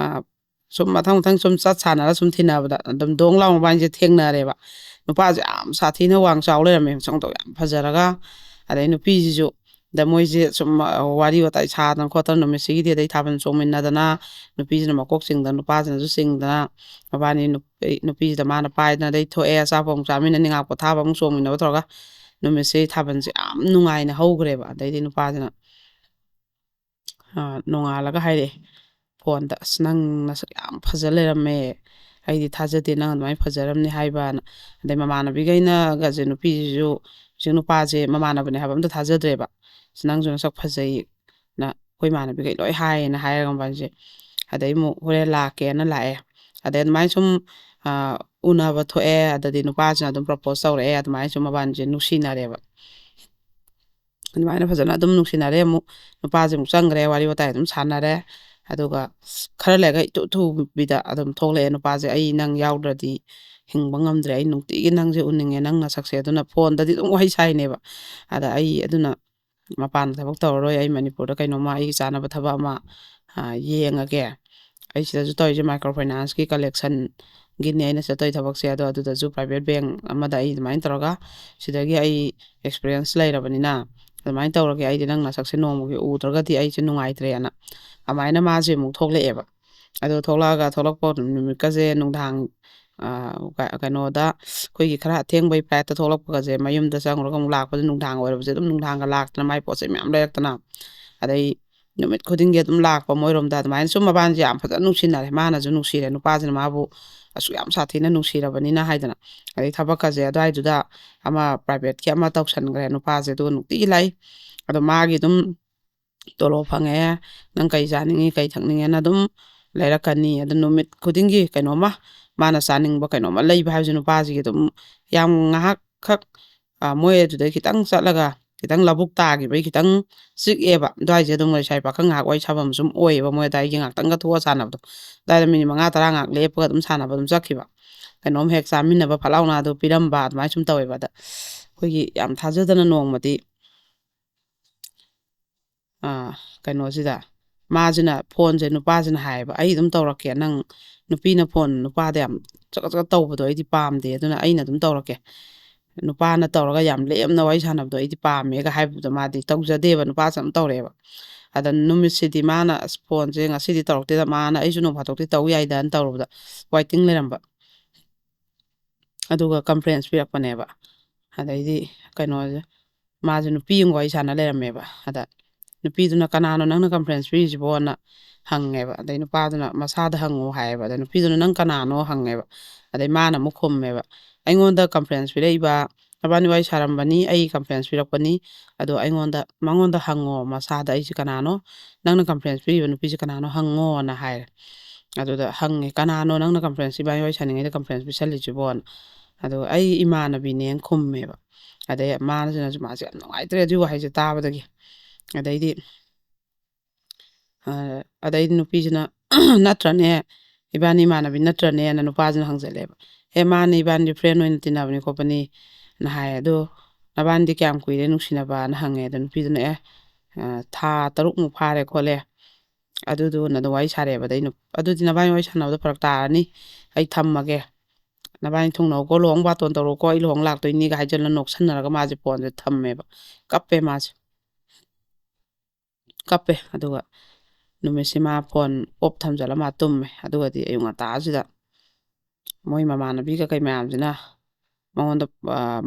S1: ꯁꯨꯝ ꯃꯊꯪ ꯁꯨꯝ ꯆꯠ ꯁꯥꯟꯅꯔ ꯁꯨꯝ ꯊꯤꯅꯕꯗ ꯑꯗꯨꯝ ꯗꯣꯡ ꯂꯥꯎ ꯃꯕꯥꯅꯤꯁꯦ ꯊꯦꯡꯅꯔꯦꯕ ꯅꯨꯄꯥꯁꯦ ꯌꯥꯝ ꯁꯥꯊꯤꯅ ꯋꯥꯡ ꯆꯥꯎ ꯂꯩꯔꯝꯃꯦ ꯃꯁꯛꯇꯣ ꯌꯥꯝ ꯐꯖꯔꯒ ꯑꯗꯩ ꯅꯨꯄꯤꯁꯤꯁꯨ ꯗ ꯃꯣꯏꯁꯦ ꯁꯨꯝ ꯋꯥꯔꯤ ꯋꯥꯇꯥꯏ ꯁꯥꯗꯅ ꯈꯣꯠꯇꯅ ꯅꯨꯃꯤꯠꯁꯤꯒꯤꯗꯤ ꯑꯗꯩ ꯊꯥꯕꯜ ꯆꯣꯡꯃꯤꯟꯅꯗꯅ ꯅꯨꯄꯤꯁꯤꯅ ꯃꯀꯣꯛ ꯆꯤꯡꯗꯅ ꯅꯨꯄꯥꯁꯤꯅꯁꯨ ꯆꯤꯡꯗꯅ ꯃꯕꯥꯅꯤ ꯅꯨꯄꯤꯁꯤꯗ ꯃꯥꯅ ꯄꯥꯏꯗꯅ ꯑꯗꯩ ꯊꯣꯛꯑꯦ ꯑꯆꯥꯄꯣꯠ ꯑꯃꯨꯛ ꯆꯥꯃꯤꯟꯅ ꯉꯥꯏꯍꯥꯛ ꯄꯣꯊꯥꯕ ꯑꯃꯨꯛ ꯆꯣꯡꯃꯤꯟꯅꯕ ꯇꯧꯔꯒ ꯅꯨꯃꯤꯠꯁꯦ ꯊꯥꯕꯜꯁꯦ ꯌꯥꯝ ꯅꯨꯡꯉꯥꯏꯅ ꯍꯧꯈ꯭ꯔꯦꯕ ꯑꯗꯩꯗꯤ ꯅꯨꯄꯥꯁꯤꯅ ꯅꯣꯡꯉꯥꯜꯂꯒ ꯍꯥꯏꯔꯛꯑꯦ ꯐꯣꯟꯗ ꯑꯁ ꯅꯪ ꯅꯁꯛ ꯌꯥꯝ ꯐꯖ ꯂꯩꯔꯝꯃꯦ ꯑꯩꯗꯤ ꯊꯥꯖꯗꯦ ꯅꯪ ꯑꯗꯨꯃꯥꯏꯅ ꯐꯖꯔꯝꯅꯤ ꯍꯥꯏꯕꯅ ꯑꯗꯩ ꯃꯃꯥꯟꯅꯕꯤꯈꯩꯅꯒꯁꯦ ꯅꯨꯄꯤꯁꯤꯁꯨ ꯍꯧꯖꯤꯛ ꯅꯨꯄꯥꯁꯦ ꯃꯃꯥꯟꯅꯕꯅꯦ ꯍꯥꯏꯕ ꯑꯝꯇ ꯊꯥꯖꯗ꯭ꯔꯦꯕ ꯅꯪꯁꯨ ꯅꯁꯛ ꯐꯖꯩꯅ ꯑꯩꯈꯣꯏ ꯏꯃꯥꯟꯅꯕꯤꯈꯩ ꯂꯣꯏ ꯍꯥꯏꯌꯦꯅ ꯍꯥꯏꯔꯒ ꯃꯕꯥꯅꯤꯁꯦ ꯑꯗꯩ ꯑꯃꯨꯛ ꯍꯣꯔꯦꯟ ꯂꯥꯛꯀꯦꯅ ꯂꯥꯛꯑꯦ ꯑꯗꯩ ꯑꯗꯨꯃꯥꯏꯅ ꯁꯨꯝ ꯎꯅꯕ ꯊꯣꯛꯑꯦ ꯑꯗꯗꯤ ꯅꯨꯄꯥꯁꯤꯅ ꯑꯗꯨꯝ ꯄ꯭ꯔꯄꯣꯁ ꯇꯧꯔꯛꯑꯦ ꯑꯗꯨꯃꯥꯏꯅ ꯁꯨꯝ ꯃꯕꯥꯅꯤꯁꯦ ꯅꯨꯡꯁꯤꯅꯔꯦꯕ ꯑꯗꯨꯃꯥꯏꯅ ꯐꯖꯅ ꯑꯗꯨꯝ ꯅꯨꯡꯁꯤꯅꯔꯦ ꯑꯃꯨꯛ ꯅꯨꯄꯥꯁꯦ ꯑꯃꯨꯛ ꯆꯪꯈ꯭ꯔꯦ ꯋꯥꯔꯤ ꯋꯥꯇꯥꯏ ꯑꯗꯨꯝ ꯁꯥꯟꯅꯔꯦ ꯑꯗꯨꯒ ꯈꯔ ꯂꯩꯔꯒ ꯏꯇꯨ ꯊꯨꯕꯤꯗ ꯑꯗꯨꯝ ꯊꯣꯛꯂꯛꯑꯦ ꯅꯨꯄꯥꯁꯦ ꯑꯩ ꯅꯪ ꯌꯥꯎꯗ꯭ꯔꯗꯤ ꯍꯤꯡꯕ ꯉꯝꯗ꯭ꯔꯦ ꯑꯩ ꯅꯨꯡꯇꯤꯒꯤ ꯅꯪꯁꯦ ꯎꯅꯤꯡꯉꯦ ꯅꯪ ꯅꯁꯛꯁꯦ ꯑꯗꯨꯅ ꯐꯣꯟꯗꯗꯤ ꯑꯗꯨꯝ ꯋꯥꯔꯤ ꯁꯥꯏꯅꯦꯕ ꯑꯗ ꯑꯩ ꯑꯗꯨꯅ ꯃꯄꯥꯟꯗ ꯊꯕꯛ ꯇꯧꯔꯔꯣꯏ ꯑꯩ ꯃꯅꯤꯄꯨꯔꯗ ꯀꯩꯅꯣꯝꯃ ꯑꯩꯒꯤ ꯆꯥꯅꯕ ꯊꯕꯛ ꯑꯃ ꯌꯦꯡꯉꯒꯦ ꯑꯩ ꯁꯤꯗꯁꯨ ꯇꯧꯔꯤꯁꯦ ꯃꯥꯏꯀ꯭ꯔꯣ ꯐꯥꯏꯅꯥꯟꯁꯀꯤ ꯀꯂꯦꯛꯁꯟꯒꯤꯅꯤ ꯑꯩꯅ ꯆꯠꯇꯣꯏ ꯊꯕꯛꯁꯦ ꯑꯗꯣ ꯑꯗꯨꯗꯁꯨ ꯄ꯭ꯔꯥꯏꯚꯦꯠ ꯕꯦꯡ ꯑꯃꯗ ꯑꯩ ꯑꯗꯨꯃꯥꯏꯅ ꯇꯧꯔꯒ ꯁꯤꯗꯒꯤ ꯑꯩ ꯑꯦꯛꯁꯄꯤꯔꯤꯌꯦꯟꯁ ꯂꯩꯔꯕꯅꯤꯅ ꯑꯗꯨꯃꯥꯏꯅ ꯇꯧꯔꯒꯦ ꯑꯩꯗꯤ ꯅꯪ ꯅꯁꯛꯁꯦ ꯅꯣꯡꯃꯒꯤ ꯎꯗ꯭ꯔꯒꯗꯤ ꯑꯩꯁꯦ ꯅꯨꯡꯉꯥꯏꯇ꯭ꯔꯦꯅ ꯑꯗꯨꯃꯥꯏꯅ ꯃꯥꯁꯦ ꯑꯃꯨꯛ ꯊꯣꯛꯂꯛꯑꯦꯕ ꯑꯗꯣ ꯊꯣꯛꯂꯛꯄ ꯅꯨꯃꯤꯠꯀꯁꯦ ꯅꯨꯡꯗꯥꯡ ꯀꯩꯅꯣꯗ ꯑꯩꯈꯣꯏꯒꯤ ꯈꯔ ꯑꯊꯦꯡꯕꯩ ꯐ꯭ꯂꯥꯏꯠꯇ ꯊꯣꯛꯂꯛꯄꯒꯁꯦ ꯃꯌꯨꯝꯗ ꯆꯪꯉꯨꯔꯒ ꯑꯃꯨꯛ ꯂꯥꯛꯄꯁꯦ ꯅꯨꯡꯗꯥꯡ ꯑꯣꯏꯔꯕꯁꯦ ꯑꯗꯨꯝ ꯅꯨꯡꯗꯥꯡꯒ ꯂꯥꯛꯇꯅ ꯃꯥꯏ ꯄꯣꯠ ꯆꯩ ꯃꯌꯥꯝ ꯂꯩꯔꯛꯇꯅ ꯑꯗꯩ ꯅꯨꯃꯤꯠ ꯈꯨꯗꯤꯡꯒꯤ ꯑꯗꯨꯝ ꯂꯥꯛꯄ ꯃꯣꯏꯔꯣꯝꯗ ꯑꯗꯨꯃꯥꯏꯅ ꯁꯨꯝ ꯃꯕꯥꯅꯤꯁꯦ ꯌꯥꯝ ꯐꯖꯅ ꯅꯨꯡꯁꯤꯅꯔꯦ ꯃꯥꯅꯁꯨ ꯅꯨꯡꯁꯤꯔꯦ ꯅꯨꯄꯥꯁꯤꯅ ꯃꯥꯕꯨ ꯑꯁꯨꯛ ꯌꯥꯝ ꯁꯥꯊꯤꯅ ꯅꯨꯡꯁꯤꯔꯕꯅꯤꯅ ꯍꯥꯏꯗꯅ ꯑꯗꯩ ꯊꯕꯛꯀꯁꯦ ꯑꯗꯨꯋꯥꯏꯗꯨꯗ ꯑꯃ ꯄ꯭ꯔꯥꯏꯚꯦꯠꯀꯤ ꯑꯃ ꯇꯧꯁꯟꯈ꯭ꯔꯦ ꯅꯨꯄꯥꯁꯦ ꯑꯗꯨꯒ ꯅꯨꯡꯇꯤꯒꯤ ꯂꯥꯛꯏ ꯑꯗꯣ ꯃꯥꯒꯤ ꯑꯗꯨꯝ ꯇꯣꯂꯣꯞ ꯐꯪꯉꯛꯑꯦ ꯅꯪ ꯀꯩ ꯆꯥꯅꯤꯡꯉꯤ ꯀꯩ ꯊꯛꯅꯤꯡꯉꯦꯅ ꯑꯗꯨꯝ ꯂꯩꯔꯛꯀꯅꯤ ꯑꯗꯨ ꯅꯨꯃꯤꯠ ꯈꯨꯗꯤꯡꯒꯤ ꯀꯩꯅꯣꯝꯃ ꯃꯥꯅ ꯆꯥꯅꯤꯡꯕ ꯀꯩꯅꯣꯝꯃ ꯂꯩꯕ ꯍꯥꯏꯕꯁꯦ ꯅꯨꯄꯥꯁꯤꯒꯤ ꯑꯗꯨꯝ ꯌꯥꯝ ꯉꯥꯏꯍꯥꯛꯈꯛ ꯃꯣꯏ ꯑꯗꯨꯗꯩ ꯈꯤꯇꯪ ꯆꯠꯂꯒ ꯈꯤꯇꯪ ꯂꯧꯕꯨꯛ ꯇꯥꯈꯤꯕꯩ ꯈꯤꯇꯪ ꯆꯤꯛꯑꯦꯕ ꯑꯗꯨꯋꯥꯏꯁꯦ ꯑꯗꯨꯝ ꯂꯩꯁꯥꯕꯤ ꯄꯥꯈꯪ ꯉꯥꯏꯍꯥꯛ ꯋꯥꯔꯤ ꯁꯥꯐꯝ ꯁꯨꯝ ꯑꯣꯏꯌꯦꯕ ꯃꯣꯏ ꯑꯗꯥꯏꯒꯤ ꯉꯥꯛꯇꯪꯒ ꯊꯣꯛꯑ ꯁꯥꯟꯅꯕꯗꯣ ꯑꯗꯨꯋꯥꯏꯗ ꯃꯤꯅꯤꯠ 5-10 ꯉꯥꯏꯍꯥꯛ ꯂꯦꯞꯄꯒ ꯑꯗꯨꯝ ꯁꯥꯟꯅꯕ ꯑꯗꯨꯝ ꯆꯠꯈꯤꯕ ꯀꯩꯅꯣꯝ ꯍꯦꯛ ꯆꯥꯃꯤꯟꯅꯕ ꯐꯠꯂꯥꯎꯅ ꯑꯗꯨ ꯄꯤꯔꯝꯕ ꯑꯗꯨꯃꯥꯏꯅ ꯁꯨꯝ ꯇꯧꯋꯦꯕ ꯑꯗ ꯑꯩꯈꯣꯏꯒꯤ ꯌꯥꯝ ꯊꯥꯖꯗꯅ ꯅꯣꯡꯃꯗꯤ ꯀꯩꯅꯣꯁꯤꯗ ꯃꯥꯁꯤꯅ ꯐꯣꯟꯁꯦ ꯅꯨꯄꯥꯁꯤꯅ ꯍꯥꯏꯌꯦꯕ ꯑꯩ ꯑꯗꯨꯝ ꯇꯧꯔꯛꯀꯦ ꯅꯪ ꯅꯨꯄꯤꯅ ꯐꯣꯟ ꯅꯨꯄꯥꯗ ꯌꯥꯝ ꯆꯒꯠ ꯆꯒꯠ ꯇꯧꯕꯗꯣ ꯑꯩꯗꯤ ꯄꯥꯝꯗꯦ ꯑꯗꯨꯅ ꯑꯩꯅ ꯑꯗꯨꯝ ꯇꯧꯔꯛꯀꯦ ꯅꯨꯄꯥꯅ ꯇꯧꯔꯒ ꯌꯥꯝ ꯂꯦꯝꯅ ꯋꯥꯔꯤ ꯁꯥꯟꯅꯕꯗꯣ ꯑꯩꯗꯤ ꯄꯥꯝꯃꯦꯒ ꯍꯥꯏꯕꯗꯨꯗ ꯃꯥꯗꯤ ꯇꯧꯖꯗꯦꯕ ꯅꯨꯄꯥꯁꯨ ꯑꯗꯨꯝ ꯇꯧꯔꯛꯑꯦꯕ ꯑꯗ ꯅꯨꯃꯤꯠꯁꯤꯗꯤ ꯃꯥꯅ ꯑꯁ ꯐꯣꯟꯁꯦ ꯉꯁꯤꯗꯤ ꯇꯧꯔꯛꯇꯦꯗ ꯃꯥꯅ ꯑꯩꯁꯨ ꯅꯣꯡ ꯐꯥꯗꯣꯛꯇꯤ ꯇꯧ ꯌꯥꯏꯗꯅ ꯇꯧꯔꯨꯕꯗ ꯋꯥꯏꯇꯤꯡ ꯂꯩꯔꯝꯕ ꯑꯗꯨꯒ ꯀꯟꯐ꯭ꯔꯦꯟꯁ ꯄꯤꯔꯛꯄꯅꯦꯕ ꯑꯗꯩꯗꯤ ꯀꯩꯅꯣꯁꯦ ꯃꯥꯁꯦ ꯅꯨꯄꯤ ꯑꯃꯒ ꯋꯥꯔꯤ ꯁꯥꯟꯅ ꯂꯩꯔꯝꯃꯦꯕ ꯑꯗ ꯅꯨꯄꯤꯗꯨꯅ ꯀꯅꯥꯅꯣ ꯅꯪꯅ ꯀꯟꯐ꯭ꯔꯦꯟꯁ ꯄꯤꯔꯤꯁꯤꯕꯣꯅ ꯍꯪꯉꯦꯕ ꯑꯗꯩ ꯅꯨꯄꯥꯗꯨꯅ ꯃꯁꯥꯗ ꯍꯪꯉꯨ ꯍꯥꯏꯌꯦꯕ ꯑꯗꯩ ꯅꯨꯄꯤꯗꯨꯅ ꯅꯪ ꯀꯅꯥꯅꯣ ꯍꯪꯉꯦꯕ ꯑꯗꯩ ꯃꯥꯅ ꯑꯃꯨꯛ ꯈꯨꯝꯃꯦꯕ ꯑꯩꯉꯣꯟꯗ ꯀꯟꯐ꯭ꯔꯦꯟꯁ ꯄꯤꯔꯛꯏꯕ ꯅꯕꯥꯅꯤ ꯋꯥꯔꯤ ꯁꯥꯔꯝꯕꯅꯤ ꯑꯩ ꯀꯟꯐ꯭ꯔꯦꯟꯁ ꯄꯤꯔꯛꯄꯅꯤ ꯑꯗꯣ ꯃꯉꯣꯟꯗ ꯍꯪꯉꯣ ꯃꯁꯥꯗ ꯑꯩꯁꯦ ꯀꯅꯥꯅꯣ ꯅꯪꯅ ꯀꯟꯐ꯭ꯔꯦꯟꯁ ꯄꯤꯔꯤꯕ ꯅꯨꯄꯤꯁꯦ ꯀꯅꯥꯅꯣ ꯍꯪꯉꯣꯅ ꯍꯥꯏꯔꯦ ꯑꯗꯨꯗ ꯍꯪꯉꯦ ꯀꯅꯥꯅꯣ ꯅꯪꯅ ꯀꯟꯐ꯭ꯔꯦꯟꯁ ꯏꯕꯥꯅꯤ ꯋꯥꯔꯤ ꯁꯥꯅꯤꯡꯉꯩꯗ ꯀꯟꯐ꯭ꯔꯦꯟꯁ ꯄꯤꯁꯜꯂꯤꯁꯤꯕꯣꯅ ꯑꯗꯣ ꯑꯩ ꯏꯃꯥꯟꯅꯕꯤꯅꯦꯅ ꯈꯨꯝꯃꯦꯕ ꯑꯗꯩ ꯃꯥꯁꯤꯅꯁꯨ ꯃꯥꯁꯦ ꯌꯥꯝ ꯅꯨꯡꯉꯥꯏꯇ꯭ꯔꯦ ꯑꯗꯨꯒꯤ ꯋꯥꯍꯩꯁꯦ ꯇꯥꯕꯗꯒꯤ ꯑꯗꯩꯗꯤ ꯑꯗꯩꯗꯤ ꯅꯨꯄꯤꯁꯤꯅ ꯅꯠꯇ꯭ꯔꯅꯦ ꯏꯕꯥꯅꯤ ꯏꯃꯥꯟꯅꯕꯤ ꯅꯠꯇ꯭ꯔꯅꯦꯅ ꯅꯨꯄꯥꯁꯤꯅ ꯍꯪꯖꯜꯂꯦꯕ ꯑꯦ ꯃꯥꯅꯤ ꯏꯕꯥꯅꯤ ꯐ꯭ꯔꯦꯟ ꯑꯣꯏꯅ ꯇꯤꯟꯅꯕꯅꯤ ꯈꯣꯠꯄꯅꯤ ꯅ ꯍꯥꯏꯌꯦ ꯑꯗꯣ ꯅꯕꯥꯅꯤꯗꯤ ꯀꯌꯥꯝ ꯀꯨꯏꯔꯦ ꯅꯨꯡꯁꯤꯅꯕꯅ ꯍꯪꯉꯦ ꯑꯗꯣ ꯅꯨꯄꯤꯗꯨꯅ ꯊꯥ 3ꯃꯨꯛ ꯐꯥꯔꯦ ꯈꯣꯠꯂꯦ ꯑꯗꯨꯗꯨꯅ ꯑꯗꯨꯝ ꯋꯥꯔꯤ ꯁꯥꯔꯛꯑꯦꯕ ꯑꯗꯨꯗꯤ ꯅꯕꯥꯅꯤ ꯋꯥꯔꯤ ꯁꯥꯟꯅꯕꯗꯣ ꯐꯔꯛ ꯇꯥꯔꯅꯤ ꯑꯩ ꯊꯝꯃꯒꯦ ꯅꯕꯥꯅꯤ ꯊꯨꯡꯅꯧꯀꯣ ꯂꯨꯍꯣꯡ ꯕꯥꯇꯣꯟ ꯇꯧꯔꯣꯀꯣ ꯑꯩ ꯂꯨꯍꯣꯡ ꯂꯥꯛꯇꯣꯏꯅꯤꯒ ꯍꯥꯏꯖꯤꯜꯂ ꯅꯣꯛꯁꯟꯅꯔꯒ ꯃꯥꯁꯦ ꯐꯣꯟꯁꯦ ꯊꯝꯃꯦꯕ ꯀꯞꯄꯦ ꯃꯥꯁꯦ ꯀꯞꯄꯦ ꯑꯗꯨꯒ ꯅꯨꯃꯤꯠꯁꯤ ꯃꯥ ꯐꯣꯟ ꯑꯣꯐ ꯊꯝꯖꯤꯜꯂ ꯃꯥ ꯇꯨꯝꯃꯦ ꯑꯗꯨꯒꯗꯤ ꯑꯌꯨꯛ ꯉꯟꯇꯥꯁꯤꯗ ꯃꯣꯏ ꯃꯃꯥꯟꯅꯕꯤ ꯀꯩ ꯃꯌꯥꯝꯁꯤꯅ ꯃꯉꯣꯟꯗ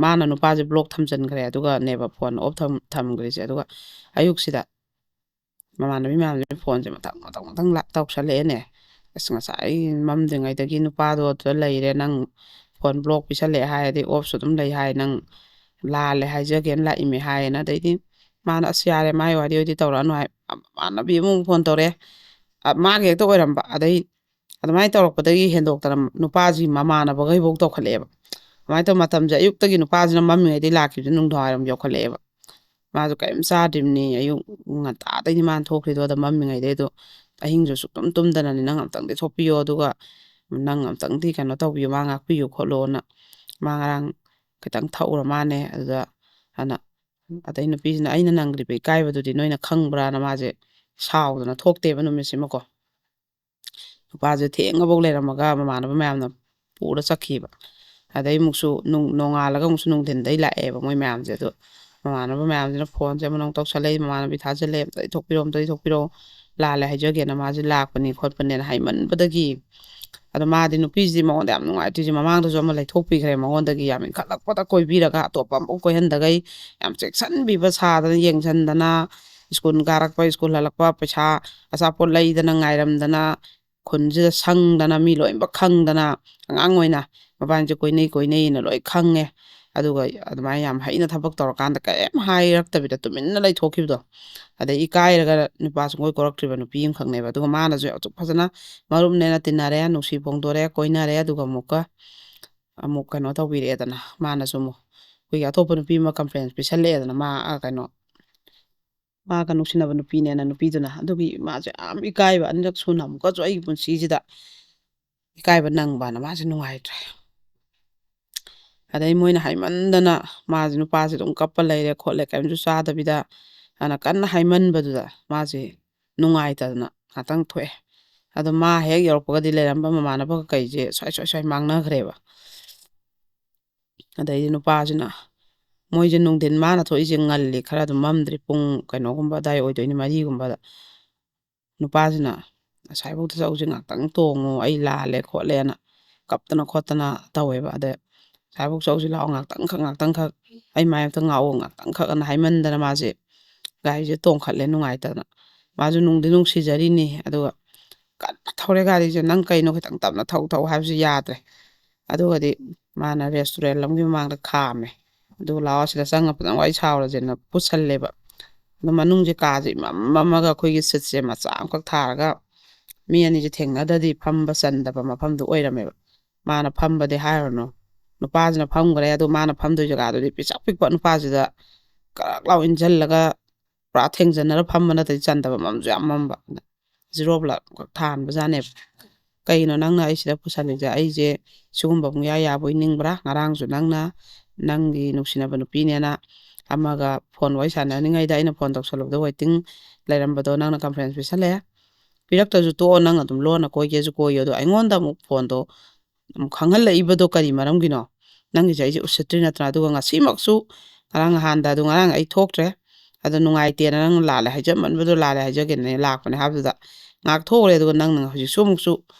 S1: ꯃꯥꯅ ꯅꯨꯄꯥꯁꯦ ꯕ꯭ꯂꯣꯛ ꯊꯝꯖꯤꯟꯈ꯭ꯔꯦ ꯑꯗꯨꯒꯅꯦꯕ ꯐꯣꯟ ꯑꯣꯐ ꯊꯝꯈ꯭ꯔꯤꯁꯦ ꯑꯗꯨꯒ ꯑꯌꯨꯛꯁꯤꯗ ꯃꯃꯥꯟꯅꯕꯤ ꯃꯌꯥꯝꯁꯤꯅ ꯐꯣꯟꯁꯦ ꯃꯊꯪ ꯇꯧꯁꯜꯂꯛꯑꯦꯅꯦ ꯑꯁ ꯉꯁꯥꯏ ꯃꯝꯗ꯭ꯔꯤꯉꯩꯗꯒꯤ ꯅꯨꯄꯥꯗꯣ ꯑꯗꯨꯗ ꯂꯩꯔꯦ ꯅꯪ ꯐꯣꯟ ꯕ꯭ꯂꯣꯛ ꯄꯤꯁꯜꯂꯛꯑꯦ ꯍꯥꯏꯔꯗꯤ ꯑꯣꯐꯁꯨ ꯑꯗꯨꯝ ꯂꯩ ꯍꯥꯏ ꯅꯪ ꯂꯥꯜꯂꯦ ꯍꯥꯏꯖꯒꯦꯅ ꯂꯥꯛꯏꯃꯦ ꯍꯥꯏꯌꯦꯅ ꯑꯗꯩꯗꯤ ꯃꯥꯅ ꯑꯁ ꯌꯥꯔꯦ ꯃꯥꯒꯤ ꯋꯥꯔꯤ ꯑꯣꯏꯗꯤ ꯇꯧꯔꯛꯑꯅꯨ ꯍꯥꯏ ꯃꯃꯥꯟꯅꯕꯤ ꯑꯃꯨꯛ ꯐꯣꯟ ꯇꯧꯔꯛꯑꯦ ꯃꯥꯒꯤ ꯍꯦꯛꯇ ꯑꯣꯏꯔꯝꯕ ꯑꯗꯩ ꯑꯗꯨꯃꯥꯏꯅ ꯇꯧꯔꯛꯄꯗꯒꯤ ꯍꯦꯟꯗꯣꯛꯇꯅ ꯅꯨꯄꯥꯁꯤ ꯃꯃꯥꯟꯅꯕꯈꯩꯐꯥꯎ ꯇꯧꯈꯠꯂꯛꯑꯦꯕ ꯑꯗꯨꯃꯥꯏꯅ ꯇꯧꯕ ꯃꯇꯝꯁꯦ ꯑꯌꯨꯛꯇꯒꯤ ꯅꯨꯄꯥꯁꯤꯅ ꯃꯝꯃꯤꯉꯩꯗꯒꯤ ꯂꯥꯛꯈꯤꯕꯁꯦ ꯅꯨꯡꯗꯥꯡꯋꯥꯏꯔꯝ ꯌꯧꯈꯠꯂꯛꯑꯦꯕ ꯃꯥꯁꯨ ꯀꯔꯤꯝ ꯆꯥꯗ꯭ꯔꯤꯕꯅꯤ ꯑꯌꯨꯛ ꯉꯟꯇꯥꯗꯩꯅꯤ ꯃꯥꯅ ꯊꯣꯛꯈ꯭ꯔꯤꯗꯣ ꯑꯗ ꯃꯝꯃꯤꯉꯩꯗꯩ ꯑꯗꯣ ꯑꯍꯤꯡꯁꯨ ꯁꯨꯛꯇꯨꯝ ꯇꯨꯝꯗꯅꯅꯤ ꯅꯪ ꯑꯝꯇꯪꯗꯤ ꯊꯣꯛꯄꯤꯌꯣ ꯑꯗꯨꯒ ꯅꯪ ꯑꯝꯇꯪꯗꯤ ꯀꯩꯅꯣ ꯇꯧꯕꯤꯌꯨ ꯃꯥ ꯉꯥꯛꯄꯤꯌꯨ ꯈꯣꯠꯂꯣꯅ ꯃꯥ ꯉꯔꯥꯡ ꯈꯤꯇꯪ ꯊꯛꯎꯔ ꯃꯥꯅꯦ ꯑꯗꯨꯗ ꯑꯗꯩ ꯅꯨꯄꯤꯁꯤꯅ ꯑꯩꯅ ꯅꯪꯒ꯭ꯔꯤꯕ ꯏꯀꯥꯏꯕꯗꯨꯗꯤ ꯅꯣꯏꯅ ꯈꯪꯕ꯭ꯔꯥꯅ ꯃꯥꯁꯦ ꯁꯥꯎꯗꯅ ꯊꯣꯛꯇꯦꯕ ꯅꯨꯃꯤꯠꯁꯤꯃꯀꯣ ꯅꯨꯄꯥꯁꯦ ꯊꯦꯡꯉꯐꯧ ꯂꯩꯔꯝꯃꯒ ꯃꯃꯥꯟꯅꯕ ꯃꯌꯥꯝꯅ ꯄꯨꯔ ꯆꯠꯈꯤꯕ ꯑꯗꯩ ꯑꯃꯨꯛꯁꯨ ꯅꯣꯡꯉꯥꯜꯂꯒ ꯑꯃꯨꯛꯁꯨ ꯅꯨꯡꯊꯤꯟꯗꯩ ꯂꯥꯛꯑꯦꯕ ꯃꯣꯏ ꯃꯌꯥꯝꯁꯦ ꯑꯗꯣ ꯃꯃꯥꯟꯅꯕ ꯃꯌꯥꯝꯁꯤꯅ ꯐꯣꯟꯁꯦ ꯑꯃꯃꯨꯛ ꯇꯧꯁꯜꯂꯛꯏ ꯃꯃꯥꯟꯅꯕꯤ ꯊꯥꯖꯤꯜꯂꯦ ꯑꯝꯇ ꯊꯣꯛꯄꯤꯔꯛꯑꯣ ꯂꯥꯜꯂꯦ ꯍꯥꯏꯖꯒꯦꯅ ꯃꯥꯁꯦ ꯂꯥꯛꯄꯅꯤ ꯈꯣꯠꯄꯅꯦꯅ ꯍꯥꯏꯃꯟꯕꯗꯒꯤ ꯑꯗꯣ ꯃꯥꯗꯤ ꯅꯨꯄꯤꯁꯤꯗꯤ ꯃꯉꯣꯟꯗ ꯌꯥꯝ ꯅꯨꯡꯉꯥꯏꯇ꯭ꯔꯤꯁꯦ ꯃꯃꯥꯡꯗꯁꯨ ꯑꯃ ꯂꯩꯊꯣꯛꯄꯤꯈ꯭ꯔꯦ ꯃꯉꯣꯟꯗꯒꯤ ꯌꯥꯝ ꯏꯟꯈꯠꯂꯛꯄꯗ ꯀꯣꯏꯕꯤꯔꯒ ꯑꯇꯣꯞꯄ ꯑꯃꯐꯥꯎ ꯀꯣꯏꯍꯟꯗꯒꯩ ꯌꯥꯝ ꯆꯦꯛꯁꯤꯟꯕꯤꯕ ꯁꯥꯗꯅ ꯌꯦꯡꯁꯤꯟꯗꯅ ꯁ꯭ꯀꯨꯜ ꯀꯥꯔꯛꯄ ꯁ꯭ꯀꯨꯜ ꯍꯜꯂꯛꯄ ꯄꯩꯁꯥ ꯑꯆꯥꯄꯣꯠ ꯂꯩꯗꯅ ꯉꯥꯏꯔꯝꯗꯅ ꯈꯨꯟꯁꯤꯗ ꯁꯪꯗꯅ ꯃꯤ ꯂꯣꯏꯅꯃꯛ ꯈꯪꯗꯅ ꯑꯉꯥꯡ ꯑꯣꯏꯅ ꯃꯕꯥꯅꯤꯁꯦ ꯀꯣꯏꯅꯩꯅ ꯂꯣꯏ ꯈꯪꯉꯦ ꯑꯗꯨꯒ ꯑꯗꯨꯃꯥꯏꯅ ꯌꯥꯝ ꯍꯩꯅ ꯊꯕꯛ ꯇꯧꯔꯀꯥꯟꯗ ꯀꯔꯤꯝ ꯍꯥꯏꯔꯛꯇꯕꯤꯗ ꯇꯨꯃꯤꯟꯅ ꯂꯩꯊꯣꯛꯈꯤꯕꯗꯣ ꯑꯗꯩ ꯏꯀꯥꯏꯔꯒ ꯅꯨꯄꯥ ꯁꯨꯡꯀꯣꯏ ꯀꯣꯏꯔꯛꯇ꯭ꯔꯤꯕ ꯅꯨꯄꯤ ꯑꯃꯈꯛꯅꯦꯕ ꯑꯗꯨꯒ ꯃꯥꯅꯁꯨ ꯐꯖꯅ ꯃꯔꯨꯞꯅꯦꯅ ꯇꯤꯟꯅꯔꯦ ꯅꯨꯡꯁꯤ ꯐꯣꯡꯗꯣꯔꯦ ꯀꯣꯏꯅꯔꯦ ꯑꯗꯨꯒ ꯑꯃꯨꯛ ꯀꯩꯅꯣ ꯇꯧꯕꯤꯔꯛꯑꯦꯗꯅ ꯃꯥꯅꯁꯨ ꯑꯃꯨꯛ ꯑꯩꯈꯣꯏꯒꯤ ꯑꯇꯣꯞꯄ ꯅꯨꯄꯤ ꯑꯃ ꯀꯟꯐ꯭ꯔꯦꯟꯁ ꯄꯤꯁꯜꯂꯛꯑꯦꯗꯅ ꯃꯥ ꯀꯩꯅꯣ ꯃꯥꯒ ꯅꯨꯡꯁꯤꯅꯕ ꯅꯨꯄꯤꯅꯦꯅ ꯅꯨꯄꯤꯗꯨꯅ ꯑꯗꯨꯒꯤ ꯃꯥꯁꯦ ꯌꯥꯝ ꯏꯀꯥꯏꯕ ꯑꯅꯤꯔꯛ ꯁꯨꯅ ꯑꯃꯨꯛꯀꯁꯨ ꯑꯩꯒꯤ ꯄꯨꯟꯁꯤꯁꯤꯗ ꯏꯀꯥꯏꯕ ꯅꯪꯕꯅ ꯃꯥꯁꯦ ꯅꯨꯡꯉꯥꯏꯇ꯭ꯔꯦ ꯑꯗꯩ ꯃꯣꯏꯅ ꯍꯥꯏꯃꯟꯗꯅ ꯃꯥꯁꯦ ꯅꯨꯄꯥꯁꯦ ꯑꯗꯨꯝ ꯀꯞꯄ ꯂꯩꯔꯦ ꯈꯣꯠꯂꯦ ꯀꯔꯤꯝꯁꯨ ꯆꯥꯗꯕꯤꯗ ꯑꯅ ꯀꯟꯅ ꯍꯥꯏꯃꯟꯕꯗꯨꯗ ꯃꯥꯁꯦ ꯅꯨꯡꯉꯥꯏꯇꯗꯅ ꯉꯥꯛꯇꯪ ꯊꯣꯛꯑꯦ ꯑꯗꯣ ꯃꯥ ꯍꯦꯛ ꯌꯧꯔꯛꯄꯒꯗꯤ ꯂꯩꯔꯝꯕ ꯃꯃꯥꯟꯅꯕꯒ ꯀꯩꯁꯦ ꯁ꯭ꯋꯥꯏ ꯃꯥꯡꯅꯈ꯭ꯔꯦꯕ ꯑꯗꯩꯗꯤ ꯅꯨꯄꯥꯁꯤꯅ ꯃꯣꯏꯁꯦ ꯅꯨꯡꯊꯤꯟ ꯃꯥꯅ ꯊꯣꯛꯏꯁꯦ ꯉꯜꯂꯤ ꯈꯔ ꯑꯗꯨꯝ ꯃꯝꯗ꯭ꯔꯤ ꯄꯨꯡ ꯀꯩꯅꯣꯒꯨꯝꯕ ꯑꯗꯥꯏ ꯑꯣꯏꯗꯣꯏꯅꯤ 4 ꯒꯨꯝꯕꯗ ꯅꯨꯄꯥꯁꯤꯅ ꯉꯁꯥꯏꯐꯥꯎꯗ ꯆꯧꯁꯦ ꯉꯥꯛꯇꯪ ꯇꯣꯡꯉꯨ ꯑꯩ ꯂꯥꯜꯂꯦ ꯈꯣꯠꯂꯦꯅ ꯀꯞꯇꯅ ꯈꯣꯠꯇꯅ ꯇꯧꯋꯦꯕ ꯑꯗ ꯉꯁꯥꯏꯐꯥꯎ ꯆꯧꯁꯤ ꯂꯥꯛꯑꯣ ꯉꯥꯛꯇꯪꯈꯛ ꯑꯩ ꯃꯥꯏ ꯑꯝꯇ ꯉꯥꯛꯑꯣ ꯉꯥꯛꯇꯪꯈꯛ ꯑꯅ ꯍꯥꯏꯃꯟꯗꯅ ꯃꯥꯁꯦ ꯒꯥꯔꯤꯁꯦ ꯇꯣꯡꯈꯠꯂꯦ ꯅꯨꯡꯉꯥꯏꯇꯗꯅ ꯃꯥꯁꯨ ꯅꯨꯡꯗꯤ ꯅꯨꯡꯁꯤꯖꯔꯤꯅꯤ ꯑꯗꯨꯒ ꯀꯟꯅ ꯊꯧꯔꯦ ꯒꯥꯔꯤꯁꯦ ꯅꯪ ꯀꯩꯅꯣ ꯈꯤꯇꯪ ꯇꯞꯅ ꯊꯧ ꯍꯥꯏꯕꯁꯨ ꯌꯥꯗ꯭ꯔꯦ ꯑꯗꯨꯒꯗꯤ ꯃꯥꯅ ꯔꯦꯁꯇꯨꯔꯦꯟ ꯑꯃꯒꯤ ꯃꯃꯥꯡꯗ ꯈꯥꯝꯃꯦ ꯑꯗꯨꯒ ꯂꯥꯛꯑꯣ ꯁꯤꯗ ꯆꯪꯉ ꯐꯖꯅ ꯋꯥꯔꯤ ꯁꯥꯎꯔꯁꯦꯅ ꯄꯨꯁꯜꯂꯦꯕ ꯑꯗꯣ ꯃꯅꯨꯡꯁꯦ ꯀꯥꯁꯦ ꯏꯃꯝ ꯑꯃꯒ ꯑꯩꯈꯣꯏꯒꯤ ꯁꯤꯠꯁꯦ ꯃꯆꯥ ꯑꯃꯈꯛ ꯊꯥꯔꯒ ꯃꯤ ꯑꯅꯤꯁꯦ ꯊꯦꯡꯅꯗꯗꯤ ꯐꯝꯕ ꯆꯟꯗꯕ ꯃꯐꯝꯗꯨ ꯑꯣꯏꯔꯝꯃꯦꯕ ꯃꯥꯅ ꯐꯝꯕꯗꯤ ꯍꯥꯏꯔꯨꯅꯨ ꯅꯨꯄꯥꯁꯤꯅ ꯐꯝꯈ꯭ꯔꯦ ꯑꯗꯣ ꯃꯥꯅ ꯐꯝꯗꯣꯏ ꯖꯒꯥꯗꯨꯗꯤ ꯄꯤꯁꯛ ꯄꯤꯛꯄ ꯅꯨꯄꯥꯁꯤꯗ ꯀꯔꯛ ꯂꯥꯎ ꯏꯟꯁꯤꯜꯂꯒ ꯄꯨꯔꯥ ꯊꯦꯡꯖꯟꯅꯔ ꯐꯝꯕ ꯅꯠꯇꯗꯤ ꯆꯟꯗꯕ ꯃꯝꯁꯨ ꯌꯥꯝ ꯃꯝꯕ ꯖꯤꯔꯣ ꯕ꯭ꯂꯛ ꯊꯥꯟꯕꯖꯥꯠꯅꯦꯕ ꯀꯩꯅꯣ ꯅꯪꯅ ꯑꯩ ꯁꯤꯗ ꯄꯨꯁꯜꯂꯤꯁꯦ ꯑꯩꯁꯦ ꯁꯤꯒꯨꯝꯕ ꯄꯨꯡꯌꯥ ꯌꯥꯕꯣꯏ ꯅꯤꯡꯕ꯭ꯔꯥ ꯉꯔꯥꯡꯁꯨ ꯅꯪꯅ ꯅꯪꯒꯤ ꯅꯨꯡꯁꯤꯅꯕ ꯅꯨꯄꯤꯅꯦꯅ ꯑꯃꯒ ꯐꯣꯟ ꯋꯥꯔꯤ ꯁꯥꯟꯅꯔꯤꯉꯩꯗ ꯑꯩꯅ ꯐꯣꯟ ꯇꯧꯁꯜꯂꯨꯕꯗ ꯋꯦꯇꯤꯡ ꯂꯩꯔꯝꯕꯗꯣ ꯅꯪꯅ ꯀꯟꯐꯔꯦꯟꯁ ꯄꯤꯁꯜꯂꯛꯑꯦ ꯄꯤꯔꯛꯇ꯭ꯔꯁꯨ ꯇꯣꯛꯑꯣ ꯅꯪ ꯑꯗꯨꯝ ꯂꯣꯟꯅ ꯀꯣꯏꯒꯦꯁꯨ ꯀꯣꯏꯌꯣ ꯑꯗꯣ ꯑꯩꯉꯣꯟꯗ ꯑꯃꯨꯛ ꯐꯣꯟꯗꯣ ꯑꯃꯨꯛ ꯈꯪꯍꯜꯂꯛꯏꯕꯗꯣ ꯀꯔꯤ ꯃꯔꯝꯒꯤꯅꯣ ꯅꯪꯒꯤꯁꯦ ꯑꯩꯁꯦ ꯎꯁꯤꯠꯇ꯭ꯔꯤ ꯅꯠꯇ꯭ꯔꯥ ꯑꯗꯨꯒ ꯉꯁꯤꯃꯛꯁꯨ ꯉꯔꯥꯡ ꯅꯍꯥꯟꯗ ꯑꯗꯣ ꯉꯔꯥꯡ ꯑꯩ ꯊꯣꯛꯇ꯭ꯔꯦ ꯑꯗꯣ ꯅꯨꯡꯉꯥꯏꯇꯦꯅ ꯅꯪ ꯂꯥꯜꯂꯦ ꯍꯥꯏꯖꯃꯟꯕꯗꯣ ꯂꯥꯜꯂꯦ ꯍꯥꯏꯖꯒꯦꯅꯦ ꯂꯥꯛꯄꯅꯦ ꯍꯥꯏꯕꯗꯨꯗ ꯉꯥꯛ ꯊꯣꯛꯎꯔꯦ ꯑꯗꯨꯒ ꯅꯪꯅ ꯍꯧꯖꯤꯛꯁꯨ ꯑꯃꯨꯛꯁꯨ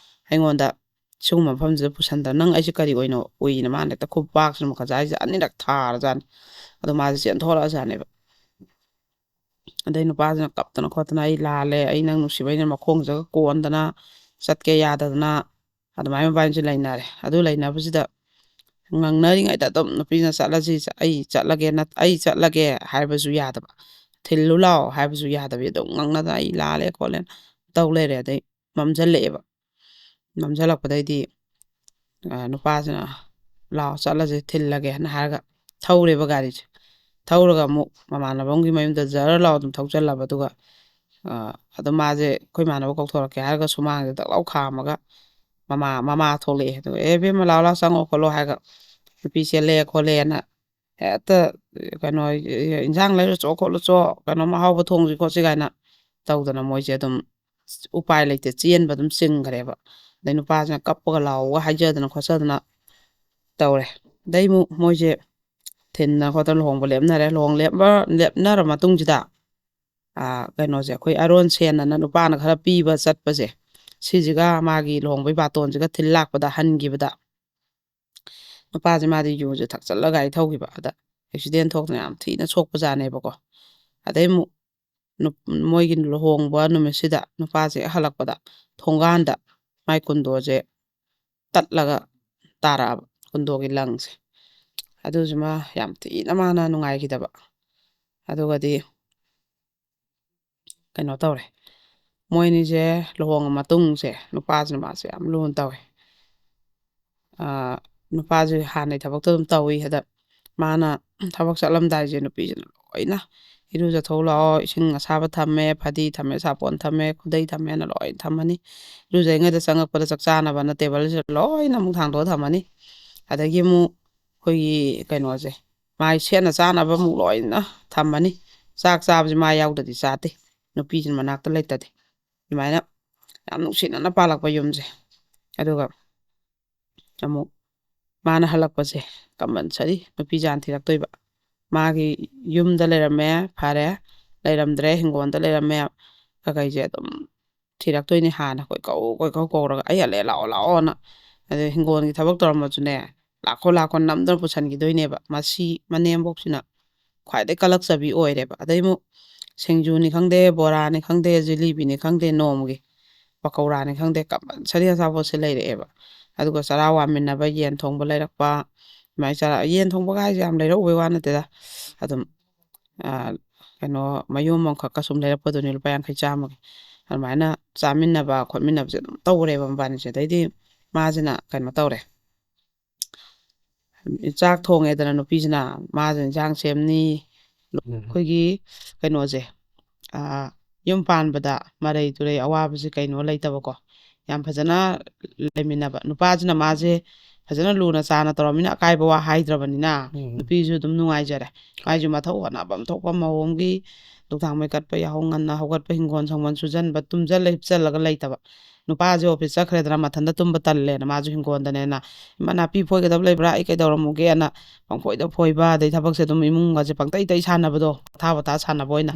S1: ꯑꯩꯉꯣꯟꯗ ꯁꯤꯒꯨꯝꯕ ꯃꯐꯝꯁꯤꯗ ꯄꯨꯁꯟꯗ ꯅꯪ ꯑꯩꯁꯦ ꯀꯔꯤ ꯑꯣꯏꯅ ꯎꯏꯅ ꯃꯥꯅ ꯍꯦꯛꯇ ꯈꯨꯄꯥꯛꯁꯤꯅ ꯃꯈꯖꯥꯏꯁꯦ ꯑꯅꯤꯔꯛ ꯊꯥꯔꯖꯥꯠꯅꯤ ꯑꯗꯣ ꯃꯥꯁꯦ ꯆꯦꯟꯊꯣꯔꯛꯑꯖꯥꯠꯅꯦꯕ ꯑꯗꯩ ꯅꯨꯄꯥꯁꯤꯅ ꯀꯞꯇꯅ ꯈꯣꯠꯇꯅ ꯑꯩ ꯂꯥꯜꯂꯦ ꯑꯩ ꯅꯪ ꯅꯨꯡꯁꯤꯕꯩꯅ ꯃꯈꯣꯡꯁꯤꯒ ꯀꯣꯟꯗꯅ ꯆꯠꯀꯦ ꯌꯥꯗꯗꯅ ꯑꯗꯨꯃꯥꯏꯅ ꯃꯕꯥꯅꯤꯁꯦ ꯂꯩꯅꯔꯦ ꯑꯗꯨ ꯂꯩꯅꯕꯁꯤꯗ ꯉꯪꯅꯔꯤꯉꯩꯗ ꯑꯗꯨꯝ ꯅꯨꯄꯤꯅ ꯆꯠꯂꯁꯤ ꯑꯩ ꯆꯠꯂꯒꯦ ꯍꯥꯏꯕꯁꯨ ꯌꯥꯗꯕ ꯊꯤꯜꯂꯨ ꯂꯥꯛꯑꯣ ꯍꯥꯏꯕꯁꯨ ꯌꯥꯗꯕꯤ ꯑꯗꯨꯝ ꯉꯪꯅꯗꯅ ꯑꯩ ꯂꯥꯜꯂꯦ ꯈꯣꯠꯂꯦꯅ ꯇꯧ ꯂꯩꯔꯦ ꯑꯗꯩ ꯃꯝꯁꯤꯜꯂꯛꯑꯦꯕ ꯃꯝꯁꯤꯜꯂꯛꯄꯗꯩꯗꯤ ꯅꯨꯄꯥꯁꯤꯅ ꯂꯥꯛꯑꯣ ꯆꯠꯂꯁꯦ ꯊꯤꯜꯂꯒꯦꯅ ꯍꯥꯏꯔꯒ ꯊꯧꯔꯦꯕ ꯒꯥꯔꯤꯁꯦ ꯊꯧꯔꯒ ꯑꯃꯨꯛ ꯃꯃꯥꯟꯅꯕꯒꯤ ꯃꯌꯨꯝꯗ ꯖꯔ ꯂꯥꯎ ꯑꯗꯨꯝ ꯊꯧꯆꯜꯂꯕ ꯑꯗꯨꯒ ꯑꯗꯣ ꯃꯥꯁꯦ ꯑꯩꯈꯣꯏ ꯏꯃꯥꯟꯅꯕ ꯀꯧꯊꯣꯔꯛꯀꯦ ꯍꯥꯏꯔꯒ ꯁꯨꯃꯥꯡꯁꯤꯗ ꯗꯛ ꯂꯥꯎ ꯈꯥꯝꯃꯒ ꯃꯃꯥ ꯊꯣꯛꯂꯛꯑꯦ ꯑꯗꯨꯒ ꯏꯕꯦꯝꯃ ꯂꯥꯛꯑꯣ ꯆꯪꯉꯣ ꯈꯣꯠꯂꯣ ꯍꯥꯏꯔꯒ ꯅꯨꯄꯤ ꯆꯦꯜꯂꯛꯑꯦ ꯈꯣꯠꯂꯦꯅ ꯍꯦꯛꯇ ꯀꯩꯅꯣ ꯏꯟꯁꯥꯡ ꯂꯩꯔꯨ ꯆꯣ ꯈꯣꯠꯂꯨ ꯆꯣ ꯀꯩꯅꯣꯝ ꯑꯍꯥꯎꯕ ꯊꯣꯡꯁꯤ ꯈꯣꯠꯁꯤ ꯀꯥꯏꯅ ꯇꯧꯗꯅ ꯃꯣꯏꯁꯦ ꯑꯗꯨꯝ ꯎꯄꯥꯏ ꯂꯩꯇꯦ ꯆꯦꯟꯕ ꯑꯗꯨꯝ ꯆꯤꯡꯈ꯭ꯔꯦꯕ ꯑꯗꯩ ꯅꯨꯄꯥꯁꯤꯅ ꯀꯞꯄꯒ ꯂꯥꯎꯕꯒ ꯍꯥꯏꯖꯗꯅ ꯈꯣꯠꯆꯗꯅ ꯇꯧꯔꯦ ꯑꯗꯩ ꯑꯃꯨꯛ ꯃꯣꯏꯁꯦ ꯊꯤꯟꯅ ꯈꯣꯠꯇꯅ ꯂꯨꯍꯣꯡꯕ ꯂꯦꯞꯅꯔꯦ ꯂꯦꯞꯅꯔ ꯃꯇꯨꯡꯁꯤꯗ ꯀꯩꯅꯣꯁꯦ ꯑꯩꯈꯣই ꯑꯔꯣꯟ ꯁꯦꯟꯅ ꯅꯨꯄꯥꯅ ꯈꯔ ꯄꯤꯕ ꯆꯠꯄꯁꯦ ꯁꯤꯁꯤꯒ ꯃꯥꯒꯤ ꯂꯨꯍꯣꯡꯕꯩ ꯕꯥꯇꯣꯟꯁꯤꯒ ꯊꯤꯜ ꯂꯥꯛꯄꯗ ꯍꯟꯈꯤꯕꯗ ꯅꯨꯄꯥꯁꯦ ꯃꯥꯗꯤ ꯌꯨꯁꯦ ꯊꯛꯆꯜꯂꯒ ꯒꯥꯔꯤ ꯊꯧꯈꯤꯕ ꯑꯗ ꯑꯦꯛꯁꯤꯗꯦꯟ ꯊꯣꯛꯇꯅ ꯌꯥꯝ ꯊꯤꯅ ꯁꯣꯛꯄꯖꯥꯠꯅꯦꯕꯀꯣ ꯑꯗꯩ ꯑꯃꯨꯛ ꯃꯣꯏꯒꯤ ꯂꯨꯍꯣꯡꯕ ꯅꯨꯃꯤꯠꯁꯤꯗ ꯅꯨꯄꯥꯁꯦ ꯍꯜꯂꯛꯄꯗ ꯊꯣꯡꯒꯥꯟꯗ ꯃꯥꯏ ꯀꯨꯟꯗꯣꯁꯦ ꯇꯠꯂꯒ ꯇꯥꯔꯛꯑꯕ ꯀꯨꯟꯗꯣꯒꯤ ꯂꯪꯁꯦ ꯑꯗꯨꯁꯤꯃ ꯌꯥꯝ ꯊꯤꯅ ꯃꯥꯅ ꯅꯨꯡꯉꯥꯏꯈꯤꯗꯕ ꯑꯗꯨꯒꯗꯤ ꯀꯩꯅꯣ ꯇꯧꯔꯦ ꯃꯣꯏꯅꯤꯁꯦ ꯂꯨꯍꯣꯡꯉ ꯃꯇꯨꯡꯁꯦ ꯅꯨꯄꯥꯁꯤꯅ ꯃꯥꯁꯦ ꯌꯥꯝ ꯂꯨꯅ ꯇꯧꯋꯦ ꯅꯨꯄꯥꯁꯦ ꯍꯥꯟꯅꯩ ꯊꯕꯛꯇꯣ ꯑꯗꯨꯝ ꯇꯧꯋꯤ ꯑꯗ ꯃꯥꯅ ꯊꯕꯛ ꯆꯠꯂꯝꯗꯥꯏꯁꯦ ꯅꯨꯄꯤꯁꯤꯅ ꯂꯣꯏꯅ ꯏꯔꯨꯖꯊꯣꯛ ꯂꯥꯛꯑꯣ ꯏꯁꯤꯡ ꯑꯁꯥꯕ ꯊꯝꯃꯦ ꯐꯗꯤ ꯊꯝꯃꯦ ꯁꯥꯄꯣꯟ ꯊꯝꯃꯦ ꯈꯨꯗꯩ ꯊꯝꯃꯦꯅ ꯂꯣꯏ ꯊꯝꯃꯅꯤ ꯏꯔꯨꯖꯩꯉꯩꯗ ꯆꯪꯉꯛꯄꯗ ꯆꯥꯛ ꯆꯥꯅꯕꯅ ꯇꯦꯕꯜꯁꯤꯗ ꯂꯣꯏꯅ ꯑꯃꯨꯛ ꯊꯥꯡꯗꯣꯛꯑ ꯊꯝꯃꯅꯤ ꯑꯗꯒꯤ ꯑꯃꯨꯛ ꯑꯩꯈꯣꯏꯒꯤ ꯀꯩꯅꯣꯁꯦ ꯃꯥꯏ ꯁꯦꯠꯅ ꯆꯥꯅꯕ ꯑꯃꯨꯛ ꯂꯣꯏꯅ ꯊꯝꯃꯅꯤ ꯆꯥꯛ ꯆꯥꯕꯁꯤ ꯃꯥ ꯌꯥꯎꯗꯗꯤ ꯆꯥꯗꯦ ꯅꯨꯄꯤꯁꯤꯅ ꯃꯅꯥꯛꯇ ꯂꯩꯇꯗꯦ ꯑꯗꯨꯃꯥꯏꯅ ꯌꯥꯝ ꯅꯨꯡꯁꯤꯅꯅ ꯄꯥꯜꯂꯛꯄ ꯌꯨꯝꯁꯦ ꯑꯗꯨꯒ ꯑꯃꯨꯛ ꯃꯥꯅ ꯍꯜꯂꯛꯄꯁꯦ ꯀꯝꯄꯜꯁꯔꯤ ꯅꯨꯄꯤ ꯖꯥꯟ ꯊꯤꯔꯛꯇꯣꯏꯕ ꯃꯥꯒꯤ ꯌꯨꯝꯗ ꯂꯩꯔꯝꯃꯦ ꯐꯔꯦ ꯂꯩꯔꯝꯗ꯭ꯔꯦ ꯍꯤꯡꯒꯣꯜꯗ ꯂꯩꯔꯝꯃꯦ ꯀꯀꯩꯁꯦ ꯑꯗꯨꯝ ꯊꯤꯔꯛꯇꯣꯏꯅꯤ ꯍꯥꯟꯅ ꯀꯣꯏꯀꯧ ꯀꯧꯔꯒ ꯑꯩ ꯍꯜꯂꯦ ꯂꯥꯛꯑꯣ ꯂꯥꯛꯑꯣꯅ ꯑꯗꯩ ꯍꯤꯡꯒꯣꯜꯒꯤ ꯊꯕꯛ ꯇꯧꯔꯝꯃꯁꯨꯅꯦ ꯂꯥꯛꯈꯣ ꯅꯝꯗꯅ ꯄꯨꯁꯟꯈꯤꯗꯣꯏꯅꯦꯕ ꯃꯁꯤ ꯃꯅꯦꯝꯕꯣꯛꯁꯤꯅ ꯈ꯭ꯋꯥꯏꯗꯩ ꯀꯜꯂꯛꯆꯕꯤ ꯑꯣꯏꯔꯦꯕ ꯑꯗꯩ ꯑꯃꯨꯛ ꯁꯤꯡꯖꯨꯅꯤ ꯈꯪꯗꯦ ꯕꯣꯔꯥꯅꯤ ꯈꯪꯗꯦ ꯖꯤꯂꯤꯕꯤꯅꯤ ꯈꯪꯗꯦ ꯅꯣꯡꯃꯒꯤ ꯄꯀꯧꯔꯥꯅꯤ ꯈꯪꯗꯦ ꯀꯝꯄꯜꯁꯔꯤ ꯑꯆꯥꯄꯣꯠꯁꯦ ꯂꯩꯔꯛꯑꯦꯕ ꯑꯗꯨꯒ ꯆꯔꯥ ꯋꯥꯟꯃꯤꯟꯅꯕ ꯌꯦꯟ ꯊꯣꯡꯕ ꯂꯩꯔꯛꯄ ꯑꯗꯨꯃꯥꯏꯅ ꯌꯦꯟ ꯊꯣꯡꯕꯒ ꯍꯥꯏꯁꯦ ꯌꯥꯝ ꯂꯩꯔꯛꯎꯕꯩ ꯋꯥ ꯅꯠꯇꯦꯗ ꯑꯗꯨꯝ ꯀꯩꯅꯣ ꯃꯌꯨꯝ ꯑꯃꯈꯛꯀ ꯁꯨꯝ ꯂꯩꯔꯛꯄꯗꯨꯅꯤ ꯂꯨꯄꯥ 50 ꯆꯥꯝꯃꯒꯤ ꯑꯗꯨꯃꯥꯏꯅ ꯆꯥꯃꯤꯟꯅꯕ ꯈꯣꯠꯃꯤꯟꯅꯕꯁꯦ ꯑꯗꯨꯝ ꯇꯧꯔꯦꯕ ꯃꯕꯥꯅꯤꯁꯦ ꯑꯗꯩꯗꯤ ꯃꯥꯁꯤꯅ ꯀꯩꯅꯣ ꯇꯧꯔꯦ ꯆꯥꯛ ꯊꯣꯡꯉꯦꯗꯅ ꯅꯨꯄꯤꯁꯤꯅ ꯃꯥꯁꯤꯅ ꯏꯟꯁꯥꯡ ꯁꯦꯝꯅꯤ ꯑꯩꯈꯣꯏꯒꯤ ꯀꯩꯅꯣꯁꯦ ꯌꯨꯝ ꯄꯥꯟꯕꯗ ꯃꯔꯩ ꯇꯨꯔꯩ ꯑꯋꯥꯕꯁꯤ ꯀꯩꯅꯣ ꯂꯩꯇꯕꯀꯣ ꯌꯥꯝ ꯐꯖꯅ ꯂꯩꯃꯤꯟꯅꯕ ꯅꯨꯄꯥꯁꯤꯅ ꯃꯥꯁꯦ ꯐꯖꯅ ꯂꯨꯅ ꯆꯥꯅ ꯇꯧꯔꯕꯅꯤ나 ꯑꯀꯥꯏꯕ ꯋꯥ ꯍꯥꯏꯗ꯭ꯔꯕꯅꯤꯅ ꯅꯨꯄꯤꯁꯨ ꯑꯗꯨꯝ ꯅꯨꯡꯉꯥꯏꯖꯔꯦ ꯃꯥꯏꯁꯨ ꯃꯊꯧ ꯍꯣꯠꯅꯐꯝ ꯊꯣꯛꯄ ꯃꯑꯣꯡꯒꯤ ꯅꯨꯡꯗꯥꯡ ꯃꯩ ꯀꯠꯄ ꯌꯥꯍꯧ ꯉꯟꯅ ꯍꯧꯒꯠꯄ ꯍꯤꯡꯒꯣꯜ ꯁꯪꯒꯣꯜ ꯁꯨꯖꯟꯕ ꯇꯨꯝꯖꯜꯂ ꯍꯤꯞꯆꯜꯂꯒ ꯂꯩꯇꯕ ꯅꯨꯄꯥꯁꯦ ꯑꯣꯐꯤꯁ ꯆꯠꯈ꯭ꯔꯦꯗꯅ ꯃꯊꯟꯇ ꯇꯨꯝꯕ ꯇꯜꯂꯦꯅ ꯃꯥꯁꯨ ꯍꯤꯡꯒꯣꯜꯗꯅꯦꯅ ꯏꯃꯥ ꯅꯥꯄꯤ ꯐꯣꯏꯒꯗꯕ ꯂꯩꯕ꯭ꯔꯥ ꯑꯩ ꯀꯩꯗꯧꯔꯝꯃꯨꯒꯦꯅ ꯄꯪꯐꯣꯏꯗ ꯐꯣꯏꯕ ꯑꯗꯩ ꯊꯕꯛꯁꯦ ꯑꯗꯨꯝ ꯏꯃꯨꯡꯒꯁꯦ ꯄꯪꯇꯩ ꯇꯩ ꯁꯥꯟꯅꯕꯗꯣ ꯄꯣꯊꯥ ꯁꯥꯟꯅꯕ ꯑꯣꯏꯅ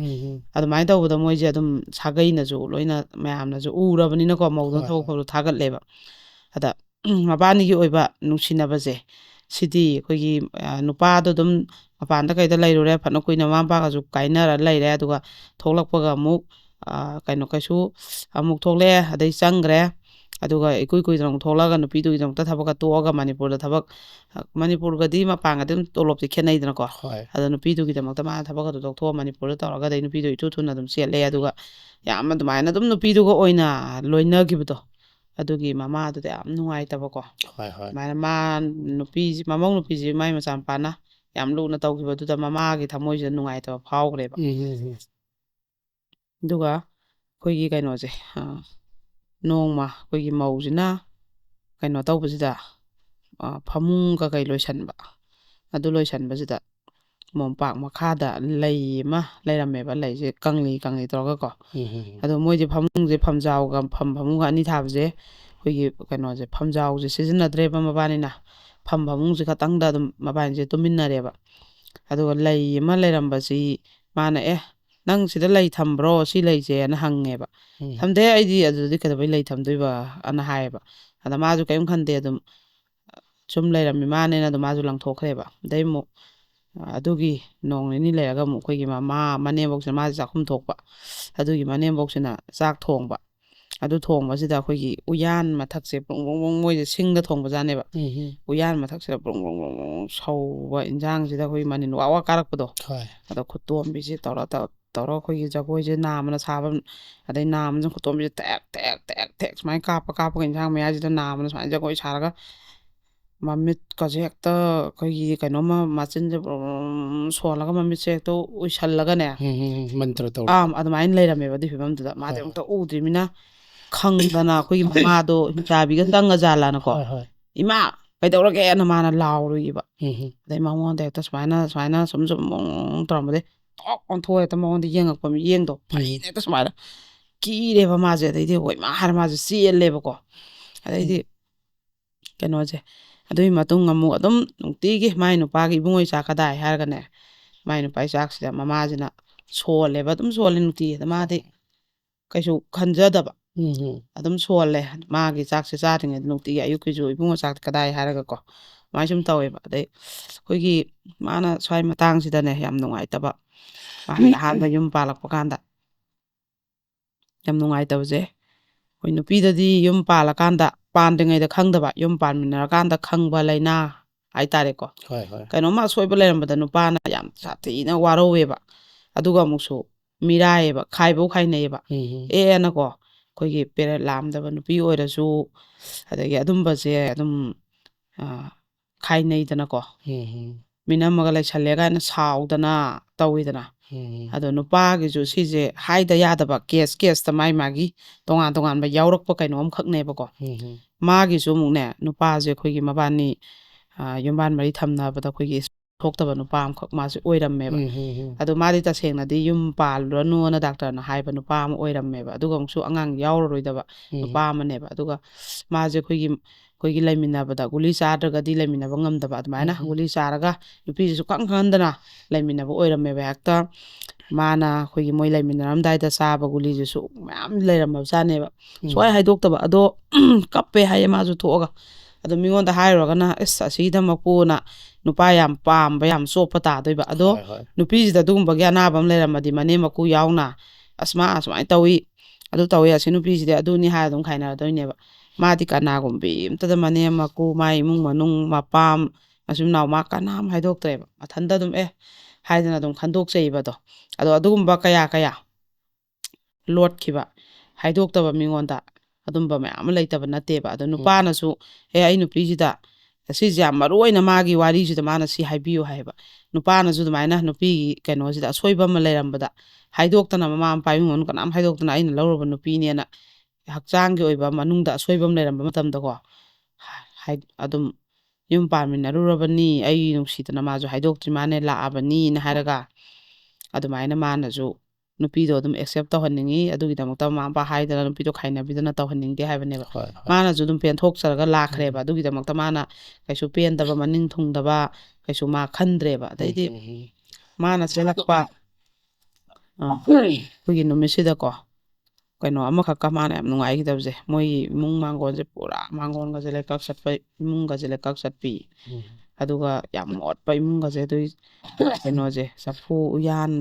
S1: ꯑꯗꯨꯃꯥꯏꯅ ꯇꯧꯕꯗ ꯃꯣꯏꯁꯦ ꯑꯗꯨꯝ ꯁꯥꯒꯩꯅꯁꯨ ꯂꯣꯏꯅ ꯃꯌꯥꯝꯅꯁꯨ ꯎꯔꯕꯅꯤꯅꯀꯣ ꯃꯧꯗꯨꯅ ꯊꯕꯛ ꯐꯕꯗꯣ ꯊꯥꯒꯠꯂꯦꯕ ꯑꯗ ꯃꯕꯥꯅꯤꯒꯤ ꯑꯣꯏꯕ ꯅꯨꯡꯁꯤꯅꯕꯁꯦ ꯁꯤꯗꯤ ꯑꯩꯈꯣꯏꯒꯤ ꯅꯨꯄꯥꯗꯣ ꯑꯗꯨꯝ ꯃꯄꯥꯟꯗ ꯀꯩꯗ ꯂꯩꯔꯨꯔꯦ ꯐꯅ ꯀꯨꯏꯅ ꯃꯃꯥ ꯃꯄꯥꯒꯁꯨ ꯀꯥꯏꯅꯔ ꯂꯩꯔꯦ ꯑꯗꯨꯒ ꯊꯣꯛꯂꯛꯄꯒ ꯑꯃꯨꯛ ꯀꯩꯁꯨ ꯑꯃꯨꯛ ꯊꯣꯛꯂꯛꯑꯦ ꯑꯗꯩ ꯆꯪꯈ꯭ꯔꯦ ꯑꯗꯨꯒ ꯏꯀꯨꯏ ꯀꯨꯏꯗꯅ ꯑꯃꯨꯛ ꯊꯣꯛꯂꯛꯑꯒ ꯅꯨꯄꯤꯗꯨꯒꯤꯗꯃꯛꯇ ꯊꯕꯛꯀ ꯇꯣꯛꯑꯒ ꯃꯅꯤꯄꯨꯔꯗ ꯊꯕꯛ ꯃꯅꯤꯄꯨꯔꯒꯗꯤ ꯃꯄꯥꯟꯒꯗꯤ ꯑꯗꯨꯝ ꯇꯣꯂꯣꯞꯇꯤ ꯈꯦꯠꯅꯩꯗꯅꯀꯣ ꯑꯗꯣ ꯅꯨꯄꯤꯗꯨꯒꯤꯗꯃꯛꯇ ꯃꯥꯅ ꯊꯕꯛ ꯑꯗꯨ ꯇꯧꯊꯣꯛꯑ ꯃꯅꯤꯄꯨꯔꯗ ꯇꯧꯔꯒ ꯑꯗꯩ ꯅꯨꯄꯤꯗꯨ ꯏꯊꯨ ꯊꯨꯅ ꯑꯗꯨꯝ ꯆꯦꯜꯂꯦ ꯑꯗꯨꯒ ꯌꯥꯝ ꯑꯗꯨꯃꯥꯏꯅ ꯑꯗꯨꯝ ꯅꯨꯄꯤꯗꯨꯒ ꯑꯣꯏꯅ ꯂꯣꯏꯅꯈꯤꯕꯗꯣ ꯑꯗꯨꯒꯤ ꯃꯃꯥꯗꯨꯗ ꯌꯥꯝ ꯅꯨꯡꯉꯥꯏꯇꯕꯀꯣ ꯑꯗꯨꯃꯥꯏꯅ ꯅꯨꯄꯤꯁꯤ ꯃꯃꯧ ꯅꯨꯄꯤꯁꯤ ꯃꯥꯏ ꯃꯆꯥꯅꯨꯄꯥꯅ ꯌꯥꯝ ꯂꯨꯅ ꯇꯧꯈꯤꯕꯗꯨꯗ ꯃꯃꯥꯒꯤ ꯊꯃꯣꯏꯁꯤꯗ ꯅꯨꯡꯉꯥꯏꯇꯕ ꯐꯥꯎꯈ꯭ꯔꯦꯕ ꯑꯗꯨꯒ ꯑꯩꯈꯣꯏꯒꯤ ꯀꯩꯅꯣꯁꯦ ꯅꯣꯡꯃ ꯑꯩꯈꯣꯏꯒꯤ ꯃꯧꯁꯤꯅ ꯀꯩꯅꯣ ꯇꯧꯕꯁꯤꯗ ꯐꯃꯨꯡ ꯀꯩ ꯂꯣꯏꯁꯟꯕ ꯑꯗꯨ ꯂꯣꯏꯁꯟꯕꯁꯤꯗ ꯃꯣꯝꯄꯥꯛ ꯃꯈꯥꯗ ꯂꯩ ꯑꯃ ꯂꯩꯔꯝꯃꯦꯕ ꯂꯩꯁꯦ ꯀꯪꯂꯤ ꯇꯧꯔꯒꯀꯣ ꯑꯗꯣ ꯃꯣꯏꯁꯦ ꯐꯃꯨꯡꯁꯦ ꯐꯝꯖꯥꯎꯒ ꯐꯃꯨꯡꯒ ꯑꯅꯤ ꯊꯥꯕꯁꯦ ꯑꯩꯈꯣꯏꯒꯤ ꯀꯩꯅꯣꯁꯦ ꯐꯝꯖꯥꯎꯁꯦ ꯁꯤꯖꯤꯟꯅꯗ꯭ꯔꯦꯕ ꯃꯕꯥꯅꯤꯅ ꯐꯃꯨꯡꯁꯦ ꯈꯛꯇꯪꯗ ꯑꯗꯨꯝ ꯃꯕꯥꯅꯤꯁꯦ ꯇꯨꯃꯤꯟꯅꯔꯦꯕ ꯑꯗꯨꯒ ꯂꯩ ꯑꯃ ꯂꯩꯔꯝꯕꯁꯤ ꯃꯥꯅ ꯅꯪ ꯁꯤꯗ ꯂꯩ ꯊꯝꯕ꯭ꯔꯣ ꯁꯤ ꯂꯩꯁꯦꯅ ꯍꯪꯉꯦꯕ ꯊꯝꯗꯦ ꯑꯩꯗꯤ ꯑꯗꯨꯗꯤ ꯀꯩꯗꯧꯕꯩ ꯂꯩ ꯊꯝꯗꯣꯏꯕ ꯑꯅ ꯍꯥꯏꯌꯦꯕ ꯑꯗ ꯃꯥꯁꯨ ꯀꯔꯤꯝ ꯈꯟꯗꯦ ꯑꯗꯨꯝ ꯁꯨꯝ ꯂꯩꯔꯝꯃꯤ ꯃꯥꯅꯦꯅ ꯑꯗꯨꯝ ꯃꯥꯁꯨ ꯂꯪꯊꯣꯛꯈ꯭ꯔꯦꯕ ꯑꯗꯩ ꯑꯃꯨꯛ ꯑꯗꯨꯒꯤ ꯅꯣꯡ ꯅꯤꯅꯤ ꯂꯩꯔꯒ ꯑꯃꯨꯛ ꯑꯩꯈꯣꯏꯒꯤ ꯃꯅꯦꯝꯕꯣꯛꯁꯤꯅ ꯃꯥꯁꯦ ꯆꯥꯛꯈꯨꯝ ꯊꯣꯛꯄ ꯑꯗꯨꯒꯤ ꯃꯅꯦꯝꯕꯣꯛꯁꯤꯅ ꯆꯥꯛ ꯊꯣꯡꯕ ꯑꯗꯨ ꯊꯣꯡꯕꯁꯤꯗ ꯑꯩꯈꯣꯏꯒꯤ ꯎꯌꯥꯟ ꯃꯊꯛꯁꯦ ꯕ꯭ꯔꯨꯡ ꯕ꯭ꯔꯨꯡ ꯕ꯭ꯔꯨꯡ ꯃꯣꯏꯁꯦ ꯁꯤꯡꯗ ꯊꯣꯡꯕꯖꯥꯠꯅꯦꯕ ꯎꯌꯥꯟ ꯃꯊꯛꯁꯤꯗ ꯕ꯭ꯔꯨꯡ ꯕ꯭ꯔꯨꯡ ꯕ꯭ꯔꯨꯡ ꯕ꯭ꯔꯨꯡ ꯁꯧꯕ ꯏꯟꯖꯥꯡꯁꯤꯗ ꯑꯩꯈꯣꯏ ꯃꯅꯤꯟ ꯋꯥ ꯋꯥ ꯀꯥꯔꯛꯄꯗꯣ ꯑꯗꯣ ꯈꯨꯠꯇꯣꯝꯕꯤꯁꯦ ꯇꯧꯔ ꯑꯩꯈꯣꯏꯒꯤ ꯖꯒꯣꯏꯁꯦ ꯅꯥꯝꯃꯅ ꯁꯥꯕ ꯑꯗꯩ ꯅꯥꯝꯃꯅ ꯈꯨꯠꯇꯣꯝꯕꯤꯁꯦ ꯇꯦꯛ ꯁꯨꯃꯥꯏꯅ ꯀꯥꯞꯄꯒ ꯏꯟꯖꯥꯡ ꯃꯌꯥꯏꯁꯤꯗ ꯅꯥꯝꯃꯅ ꯁꯨꯃꯥꯏꯅ ꯖꯒꯣꯏ ꯁꯥꯔꯒ ꯃꯃꯤꯠꯀꯁꯦ ꯍꯦꯛꯇ ꯑꯩꯈꯣꯏꯒꯤ ꯀꯩꯅꯣꯝꯃ ꯃꯆꯤꯟꯁꯦ ꯁꯣꯜꯂꯒ ꯃꯃꯤꯠꯁꯦ ꯍꯦꯛꯇ ꯎꯏꯁꯜꯂꯒꯅꯦ
S3: ꯃꯟꯇ꯭ꯔ ꯇꯧ
S1: ꯑꯗꯨꯃꯥꯏꯅ ꯂꯩꯔꯝꯃꯦꯕ ꯑꯗꯨꯒꯤ ꯐꯤꯕꯝꯗꯨꯗ ꯃꯥꯗꯤ ꯑꯃꯨꯛꯇ ꯎꯗ꯭ꯔꯤꯕꯅꯤꯅ ꯈꯪꯗꯅ ꯑꯩꯈꯣꯏꯒꯤ ꯃꯃꯥꯗꯣ ꯍꯤꯡꯆꯥꯕꯤꯒ ꯆꯪꯉꯖꯥꯠꯂꯥꯅꯀꯣ ꯏꯃꯥ ꯀꯩꯗꯧꯔꯒꯦꯅ ꯃꯥꯅ ꯂꯥꯎꯔꯨꯏꯕ ꯑꯗꯩ ꯃꯉꯣꯟꯗ ꯍꯦꯛꯇ ꯁꯨꯃꯥꯏꯅ ꯁꯨꯝ ꯇꯧꯔꯝꯕꯗꯩ ꯇꯣꯛ ꯑꯣꯟꯊꯣꯛꯑ ꯍꯦꯛꯇ ꯃꯉꯣꯟꯗ ꯌꯦꯡꯉꯛꯄ ꯃꯤꯠꯌꯦꯡꯗꯣ ꯐꯔꯤꯅ ꯍꯦꯛꯇ ꯁꯨꯃꯥꯏꯅ ꯀꯤꯔꯦꯕ ꯃꯥꯁꯦ ꯑꯗꯩꯗꯤ ꯍꯣꯏ ꯃꯥ ꯍꯥꯏꯔ ꯃꯥꯁꯦ ꯆꯦꯜꯂꯦꯕꯀꯣ ꯑꯗꯩꯗꯤ ꯀꯩꯅꯣꯁꯦ ꯑꯗꯨꯒꯤ ꯃꯇꯨꯡ ꯑꯃꯨꯛ ꯑꯗꯨꯝ ꯅꯨꯡꯇꯤꯒꯤ ꯃꯥꯏ ꯅꯨꯄꯥꯒꯤ ꯏꯕꯨꯡꯉꯣꯏ ꯆꯥꯛ ꯀꯗꯥꯏ ꯍꯥꯏꯔꯒꯅꯦ ꯃꯥꯏ ꯅꯨꯄꯥꯒꯤ ꯆꯥꯛꯁꯤꯗ ꯃꯃꯥꯁꯤꯅ ꯁꯣꯜꯂꯦꯕ ꯑꯗꯨꯝ ꯁꯣꯜꯂꯦ ꯅꯨꯡꯇꯤꯒꯤꯗ ꯃꯥꯗꯤ ꯀꯩꯁꯨ ꯈꯟꯖꯗꯕ ꯑꯗꯨꯝ ꯁꯣꯜꯂꯦ ꯃꯥꯒꯤ ꯆꯥꯛꯁꯦ ꯆꯥꯗ꯭ꯔꯤꯉꯩꯗ ꯅꯨꯡꯇꯤꯒꯤ ꯑꯌꯨꯛꯀꯤꯁꯨ ꯏꯕꯨꯡꯉꯣ ꯆꯥꯛ ꯀꯗꯥꯏ ꯍꯥꯏꯔꯒꯀꯣ ꯑꯗꯨꯃꯥꯏꯅ ꯁꯨꯝ ꯇꯧꯋꯦꯕ ꯑꯗꯩ ꯑꯩꯈꯣꯏꯒꯤ ꯃꯥꯅ ꯁ꯭ꯋꯥꯏ ꯃꯇꯥꯡꯁꯤꯗꯅꯦ ꯌꯥꯝ ꯅꯨꯡꯉꯥꯏꯇꯕ ꯃꯥꯅ ꯑꯍꯥꯟꯕ ꯌꯨꯝ ꯄꯥꯜꯂꯛꯄ ꯀꯥꯟꯗ ꯌꯥꯝ ꯅꯨꯡꯉꯥꯏꯇꯕꯁꯦ ꯑꯩꯈꯣꯏ ꯅꯨꯄꯤꯗꯗꯤ ꯌꯨꯝ ꯄꯥꯜꯂꯀꯥꯟꯗ ꯄꯥꯟꯗ꯭ꯔꯤꯉꯩꯗ ꯈꯪꯗꯕ ꯌꯨꯝ ꯄꯥꯟꯃꯤꯟꯅꯔꯀꯥꯟꯗ ꯈꯪꯕ ꯂꯩꯅꯥ ꯍꯥꯏꯇꯥꯔꯦꯀꯣ ꯀꯩꯅꯣꯝꯃ ꯑꯁꯣꯏꯕ ꯂꯩꯔꯝꯕꯗ ꯅꯨꯄꯥꯅ ꯌꯥꯝ ꯁꯥꯊꯤꯅ ꯋꯥꯔꯧꯋꯦꯕ ꯑꯗꯨꯒ ꯑꯃꯨꯛꯁꯨ ꯃꯤꯔꯥꯏꯌꯦꯕ ꯈꯥꯏꯕꯧ ꯈꯥꯏꯅꯩꯌꯦꯕ ꯅꯀꯣ ꯑꯩꯈꯣꯏꯒꯤ ꯄꯦꯔꯠ ꯂꯥꯝꯗꯕ ꯅꯨꯄꯤ ꯑꯣꯏꯔꯁꯨ ꯑꯗꯒꯤ ꯑꯗꯨꯝꯕꯁꯦ ꯑꯗꯨꯝ ꯈꯥꯏꯅꯩꯗꯅꯀꯣ ꯃꯤꯅꯝꯃꯒ ꯂꯩꯁꯜꯂꯦ ꯀꯥꯏꯅ ꯁꯥꯎꯗꯅ ꯇꯧꯋꯤꯗꯅ ꯑꯗꯣ ꯅꯨꯄꯥꯒꯤꯁꯨ ꯁꯤꯁꯦ ꯍꯥꯏꯗ ꯌꯥꯗꯕ ꯀꯦꯁꯇ ꯃꯥꯒꯤ ꯇꯣꯉꯥꯟ ꯇꯣꯉꯥꯟꯕ ꯌꯥꯎꯔꯛꯄ ꯀꯩꯅꯣꯝꯈꯛꯅꯦꯕꯀꯣ ꯃꯥꯒꯤꯁꯨ ꯑꯃꯨꯛꯅꯦ ꯅꯨꯄꯥꯁꯦ ꯑꯩꯈꯣꯏꯒꯤ ꯃꯕꯥꯅꯤ ꯌꯨꯝꯕꯥꯟ ꯃꯔꯤ ꯊꯝꯅꯕꯗ ꯑꯩꯈꯣꯏꯒꯤ ꯊꯣꯛꯇꯕ ꯅꯨꯄꯥ ꯑꯃꯈꯛ ꯃꯥꯁꯦ ꯑꯣꯏꯔꯝꯃꯦꯕ ꯑꯗꯣ ꯃꯥꯗꯤ ꯇꯁꯦꯡꯅꯗꯤ ꯌꯨꯝ ꯄꯥꯜꯂꯨꯔꯅꯨꯅ ꯗꯥꯛꯇꯔꯅ ꯍꯥꯏꯕ ꯅꯨꯄꯥ ꯑꯃ ꯑꯣꯏꯔꯝꯃꯦꯕ ꯑꯗꯨꯒ ꯑꯃꯨꯛꯁꯨ ꯑꯉꯥꯡ ꯌꯥꯎꯔꯔꯣꯏꯗꯕ ꯅꯨꯄꯥ ꯑꯃꯅꯦꯕ ꯑꯗꯨꯒ ꯃꯥꯁꯦ ꯑꯩꯈꯣꯏꯒꯤ ꯂꯩꯃꯤꯟꯅꯕꯗ ꯒꯨꯂꯤ ꯆꯥꯗ꯭ꯔꯒꯗꯤ ꯂꯩꯃꯤꯟꯅꯕ ꯉꯝꯗꯕ ꯑꯗꯨꯃꯥꯏꯅ ꯒꯨꯂꯤ ꯆꯥꯔꯒ ꯅꯨꯄꯤꯁꯤꯁꯨ ꯈꯪꯍꯟꯗꯅ ꯂꯩꯃꯤꯟꯅꯕ ꯑꯣꯏꯔꯝꯃꯦꯕ ꯍꯦꯛꯇ ꯃꯥꯅ ꯑꯩꯈꯣꯏꯒꯤ ꯃꯣꯏ ꯂꯩꯃꯤꯟꯅꯔꯝꯗꯥꯏꯗ ꯆꯥꯕ ꯒꯨꯂꯤꯁꯤꯁꯨ ꯃꯌꯥꯝ ꯂꯩꯔꯝꯃꯕꯖꯥꯠꯅꯦꯕ ꯁꯨꯡꯍꯥꯏ ꯍꯥꯏꯗꯣꯛꯇꯕ ꯑꯗꯣ ꯀꯞꯄꯦ ꯍꯥꯏꯌꯦ ꯃꯥꯁꯨ ꯊꯣꯛꯑꯒ ꯑꯗꯣ ꯃꯤꯉꯣꯟꯗ ꯍꯥꯏꯔꯨꯔꯒꯅ ꯑꯁꯤꯒꯤꯗꯃꯛꯄꯨꯅ ꯅꯨꯄꯥ ꯌꯥꯝ ꯄꯥꯝꯕ ꯌꯥꯝ ꯆꯣꯞꯄ ꯇꯥꯗꯣꯏꯕ ꯑꯗꯣ ꯅꯨꯄꯤꯁꯤꯗ ꯑꯗꯨꯒꯨꯝꯕꯒꯤ ꯑꯅꯥꯕ ꯑꯃ ꯂꯩꯔꯝꯃꯗꯤ ꯃꯅꯦꯝ ꯃꯀꯨ ꯌꯥꯎꯅ ꯑꯁ ꯃꯥ ꯁꯨꯃꯥꯏꯅ ꯇꯧꯏ ꯑꯗꯨ ꯇꯧꯏ ꯑꯁꯤ ꯅꯨꯄꯤꯁꯤꯗꯤ ꯑꯗꯨꯅꯤ ꯍꯥꯏꯔ ꯑꯗꯨꯝ ꯈꯥꯏꯅꯔꯗꯣꯏꯅꯦꯕ ꯃꯥꯗꯤ ꯀꯅꯥꯒꯨꯝꯕꯤ ꯑꯝꯇꯗ ꯃꯅꯦꯝ ꯃꯀꯨ ꯃꯥ ꯏꯃꯨꯡ ꯃꯅꯨꯡ ꯃꯄꯥꯝ ꯃꯆꯤꯟ ꯃꯅꯥꯎ ꯃꯥ ꯀꯅꯥꯝ ꯍꯥꯏꯗꯣꯛꯇ꯭ꯔꯦꯕ ꯃꯊꯟꯇ ꯑꯗꯨꯝ ꯍꯥꯏꯗꯅ ꯑꯗꯨꯝ ꯈꯟꯗꯣꯛꯆꯩꯕꯗꯣ ꯑꯗꯣ ꯑꯗꯨꯒꯨꯝꯕꯀꯌꯥ ꯂꯣꯠꯈꯤꯕ ꯍꯥꯏꯗꯣꯛꯇꯕ ꯃꯤꯉꯣꯟꯗ ꯑꯗꯨꯝꯕ ꯃꯌꯥꯝ ꯑꯃ ꯂꯩꯇꯕ ꯅꯠꯇꯦꯕ ꯑꯗꯣ ꯅꯨꯄꯥꯅꯁꯨ ꯑꯩ ꯅꯨꯄꯤꯁꯤꯗ ꯑꯁꯤꯁꯦ ꯌꯥꯝ ꯃꯔꯨ ꯑꯣꯏꯅ ꯃꯥꯒꯤ ꯋꯥꯔꯤꯁꯤꯗ ꯃꯥꯅ ꯁꯤ ꯍꯥꯏꯕꯤꯌꯨ ꯍꯥꯏꯕ ꯅꯨꯄꯥꯅꯁꯨ ꯑꯗꯨꯃꯥꯏꯅ ꯅꯨꯄꯤꯒꯤ ꯀꯩꯅꯣꯁꯤꯗ ꯑꯁꯣꯏꯕ ꯑꯃ ꯂꯩꯔꯝꯕꯗ ꯍꯥꯏꯗꯣꯛꯇꯅ ꯃꯃꯥ ꯃꯄꯥ ꯏꯃꯨꯡ ꯃꯅꯨꯡ ꯀꯅꯥꯝ ꯍꯥꯏꯗꯣꯛꯇꯅ ꯑꯩꯅ ꯂꯧꯔꯨꯕ ꯅꯨꯄꯤꯅꯦꯅ ꯍꯛꯆꯥꯡꯒꯤ ꯑꯣꯏꯕ ꯃꯅꯨꯡꯗ ꯑꯁꯣꯏꯕ ꯑꯃ ꯂꯩꯔꯝꯕ ꯃꯇꯝꯗꯀꯣ ꯑꯗꯨꯝ ꯌꯨꯝ ꯄꯥꯟꯃꯤꯟꯅꯔꯨꯔꯕꯅꯤ ꯑꯩ ꯅꯨꯡꯁꯤꯗꯅ ꯃꯥꯁꯨ ꯍꯥꯏꯗꯣꯛꯇ꯭ꯔꯤ ꯃꯥꯅꯦ ꯂꯥꯛꯑꯕꯅꯤꯅ ꯍꯥꯏꯔꯒ ꯑꯗꯨꯃꯥꯏꯅ ꯃꯥꯅꯁꯨ ꯅꯨꯄꯤꯗꯣ ꯑꯗꯨꯝ ꯑꯦꯛꯁꯦꯞ ꯇꯧꯍꯟꯅꯤꯡꯉꯤ ꯑꯗꯨꯒꯤꯗꯃꯛꯇ ꯃꯃꯥ ꯃꯄꯥ ꯍꯥꯏꯗꯅ ꯅꯨꯄꯤꯗꯣ ꯈꯥꯏꯅꯕꯤꯗꯅ ꯇꯧꯍꯟꯅꯤꯡꯗꯦ ꯍꯥꯏꯕꯅꯦꯕ
S3: ꯍꯣꯏ ꯍꯣꯏ
S1: ꯃꯥꯅꯁꯨ ꯑꯗꯨꯝ ꯄꯦꯟꯊꯣꯛꯆꯔꯒ ꯂꯥꯛꯈ꯭ꯔꯦꯕ ꯑꯗꯨꯒꯤꯗꯃꯛꯇ ꯃꯥꯅ ꯀꯩꯁꯨ ꯄꯦꯟꯗꯕ ꯃꯅꯤꯡ ꯊꯨꯡꯗꯕ ꯀꯩꯁꯨ ꯃꯥ ꯈꯟꯗ꯭ꯔꯦꯕ ꯑꯗꯩꯗꯤ ꯃꯥꯅ ꯆꯦꯜꯂꯛꯄ ꯑꯩꯈꯣꯏꯒꯤ ꯅꯨꯃꯤꯠꯁꯤꯗꯀꯣ ꯀꯩꯅꯣ ꯑꯃꯈꯛꯀ ꯃꯥꯅ ꯌꯥꯝ ꯅꯨꯡꯉꯥꯏꯈꯤꯗꯕꯁꯦ ꯃꯣꯏꯒꯤ ꯏꯃꯨꯡ ꯃꯥꯡꯒꯣꯟꯁꯦ ꯄꯨꯔꯥ ꯃꯥꯡꯒꯣꯟꯒꯁꯦ ꯂꯩꯀꯛ ꯆꯠꯄ ꯏꯃꯨꯡꯒꯁꯦ ꯂꯩꯀꯛ ꯆꯠꯄꯤ ꯑꯗꯨꯒ ꯌꯥꯝ ꯃꯣꯠꯄ ꯏꯃꯨꯡꯒꯁꯦ ꯑꯗꯨꯒꯤ ꯀꯩꯅꯣꯁꯦ ꯆꯐꯨ ꯎꯌꯥꯟ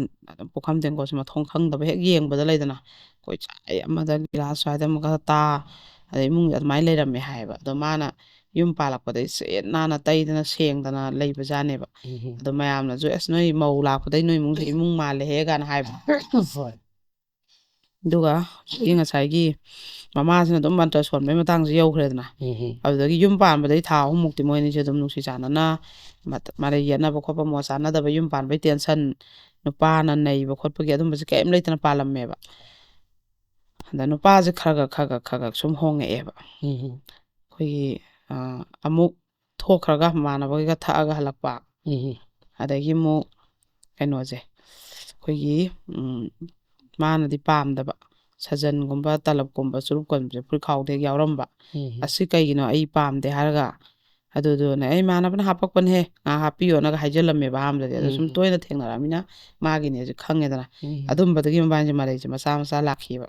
S1: ꯄꯨꯈꯝ ꯇꯦꯡꯀꯣꯠꯁꯦ ꯃꯊꯣꯡ ꯈꯪꯗꯕ ꯍꯦꯛ ꯌꯦꯡꯕꯗ ꯂꯩꯗꯅ ꯑꯩꯈꯣꯏ ꯆꯥꯏ ꯑꯃꯗ ꯒꯤꯂꯥꯁ ꯁ꯭ꯋꯥꯏꯗ ꯑꯃꯨꯛꯀ ꯇꯥ ꯑꯗꯩ ꯏꯃꯨꯡꯁꯦ ꯑꯗꯨꯃꯥꯏꯅ ꯂꯩꯔꯝꯃꯦ ꯍꯥꯏꯌꯦꯕ ꯑꯗꯣ ꯃꯥꯅ ꯌꯨꯝ ꯄꯥꯜꯂꯛꯄꯗꯩ ꯁꯦꯠ ꯅꯥꯟꯅ ꯇꯩꯗꯅ ꯁꯦꯡꯗꯅ ꯂꯩꯕꯖꯥꯠꯅꯦꯕ ꯑꯗꯣ ꯃꯌꯥꯝꯅꯁꯨ ꯑꯁ ꯅꯣꯏ ꯃꯧ ꯂꯥꯛꯄꯗꯩ ꯅꯣꯏ ꯏꯃꯨꯡꯁꯦ ꯏꯃꯨꯡ ꯃꯥꯜꯂꯦꯍꯦ ꯀꯥꯏꯅ ꯍꯥꯏꯕ ꯑꯗꯨꯒ ꯉꯁꯥꯏꯒꯤ ꯃꯃꯥꯁꯤꯅ ꯑꯗꯨꯝ ꯃꯟꯇ꯭ꯔ ꯁꯣꯟꯕꯩ ꯃꯇꯥꯡꯁꯦ ꯌꯧꯈ꯭ꯔꯦꯗꯅ ꯑꯗꯨꯗꯒꯤ ꯌꯨꯝ ꯄꯥꯟꯕꯗꯩ ꯊꯥ 3 ꯃꯨꯛꯇꯤ ꯃꯣꯏꯅꯤꯁꯦ ꯑꯗꯨꯝ ꯅꯨꯡꯁꯤ ꯆꯥꯟꯅꯅ ꯃꯔꯩ ꯌꯦꯠꯅꯕ ꯈꯣꯠꯄ ꯃꯣꯠ ꯆꯥꯟꯅꯗꯕ ꯌꯨꯝ ꯄꯥꯟꯕꯩ ꯇꯦꯟꯁꯟ ꯅꯨꯄꯥꯅ ꯅꯩꯕ ꯈꯣꯠꯄꯒꯤ ꯑꯗꯨꯝꯕꯁꯦ ꯀꯔꯤꯝ ꯂꯩꯇꯅ ꯄꯥꯜꯂꯝꯃꯦꯕ ꯑꯗ ꯅꯨꯄꯥꯁꯦ ꯈꯔ ꯁꯨꯝ ꯍꯣꯡꯉꯛꯑꯦꯕ ꯑꯩꯈꯣꯏꯒꯤ ꯑꯃꯨꯛ ꯊꯣꯛꯈ꯭ꯔꯒ ꯃꯃꯥꯟꯅꯕꯒꯤꯒ ꯊꯛꯑꯒ ꯍꯜꯂꯛꯄ ꯑꯗꯒꯤ ꯑꯃꯨꯛ ꯀꯩꯅꯣꯁꯦ ꯑꯩꯈꯣꯏꯒꯤ ꯃꯥꯅꯗꯤ ꯄꯥꯝꯗꯕ ꯁꯖꯟꯒꯨꯝꯕ ꯇꯂꯞꯀꯨꯝꯕ ꯆꯨꯔꯨꯞꯀꯨꯝꯕꯁꯦ ꯐꯨꯔꯤꯠꯈꯥꯎꯗ ꯍꯦꯛ ꯌꯥꯎꯔꯝꯕ ꯑꯁꯤ ꯀꯩꯒꯤꯅꯣ ꯑꯩ ꯄꯥꯝꯗꯦ ꯍꯥꯏꯔꯒ ꯑꯗꯨꯗꯨꯅꯦ ꯑꯩ ꯏꯃꯥꯟꯅꯕꯅ ꯍꯥꯞꯄꯛꯄꯅꯦꯍꯦ ꯉꯥꯏꯍꯥꯛ ꯍꯥꯞꯄꯤꯌꯣꯅꯒ ꯍꯥꯏꯖꯤꯜꯂꯝꯃꯦꯕ ꯑꯍꯥꯟꯕꯗꯗꯤ ꯑꯗꯣ ꯁꯨꯝ ꯇꯣꯏꯅ ꯊꯦꯡꯅꯔꯛꯑꯃꯤꯅ ꯃꯥꯒꯤꯅꯦꯁꯨ ꯈꯪꯉꯦꯗꯅ ꯑꯗꯨꯝꯕꯗꯒꯤ ꯃꯕꯥꯅꯤꯁꯦ ꯃꯔꯩꯁꯦ ꯃꯆꯥ ꯂꯥꯛꯈꯤꯕ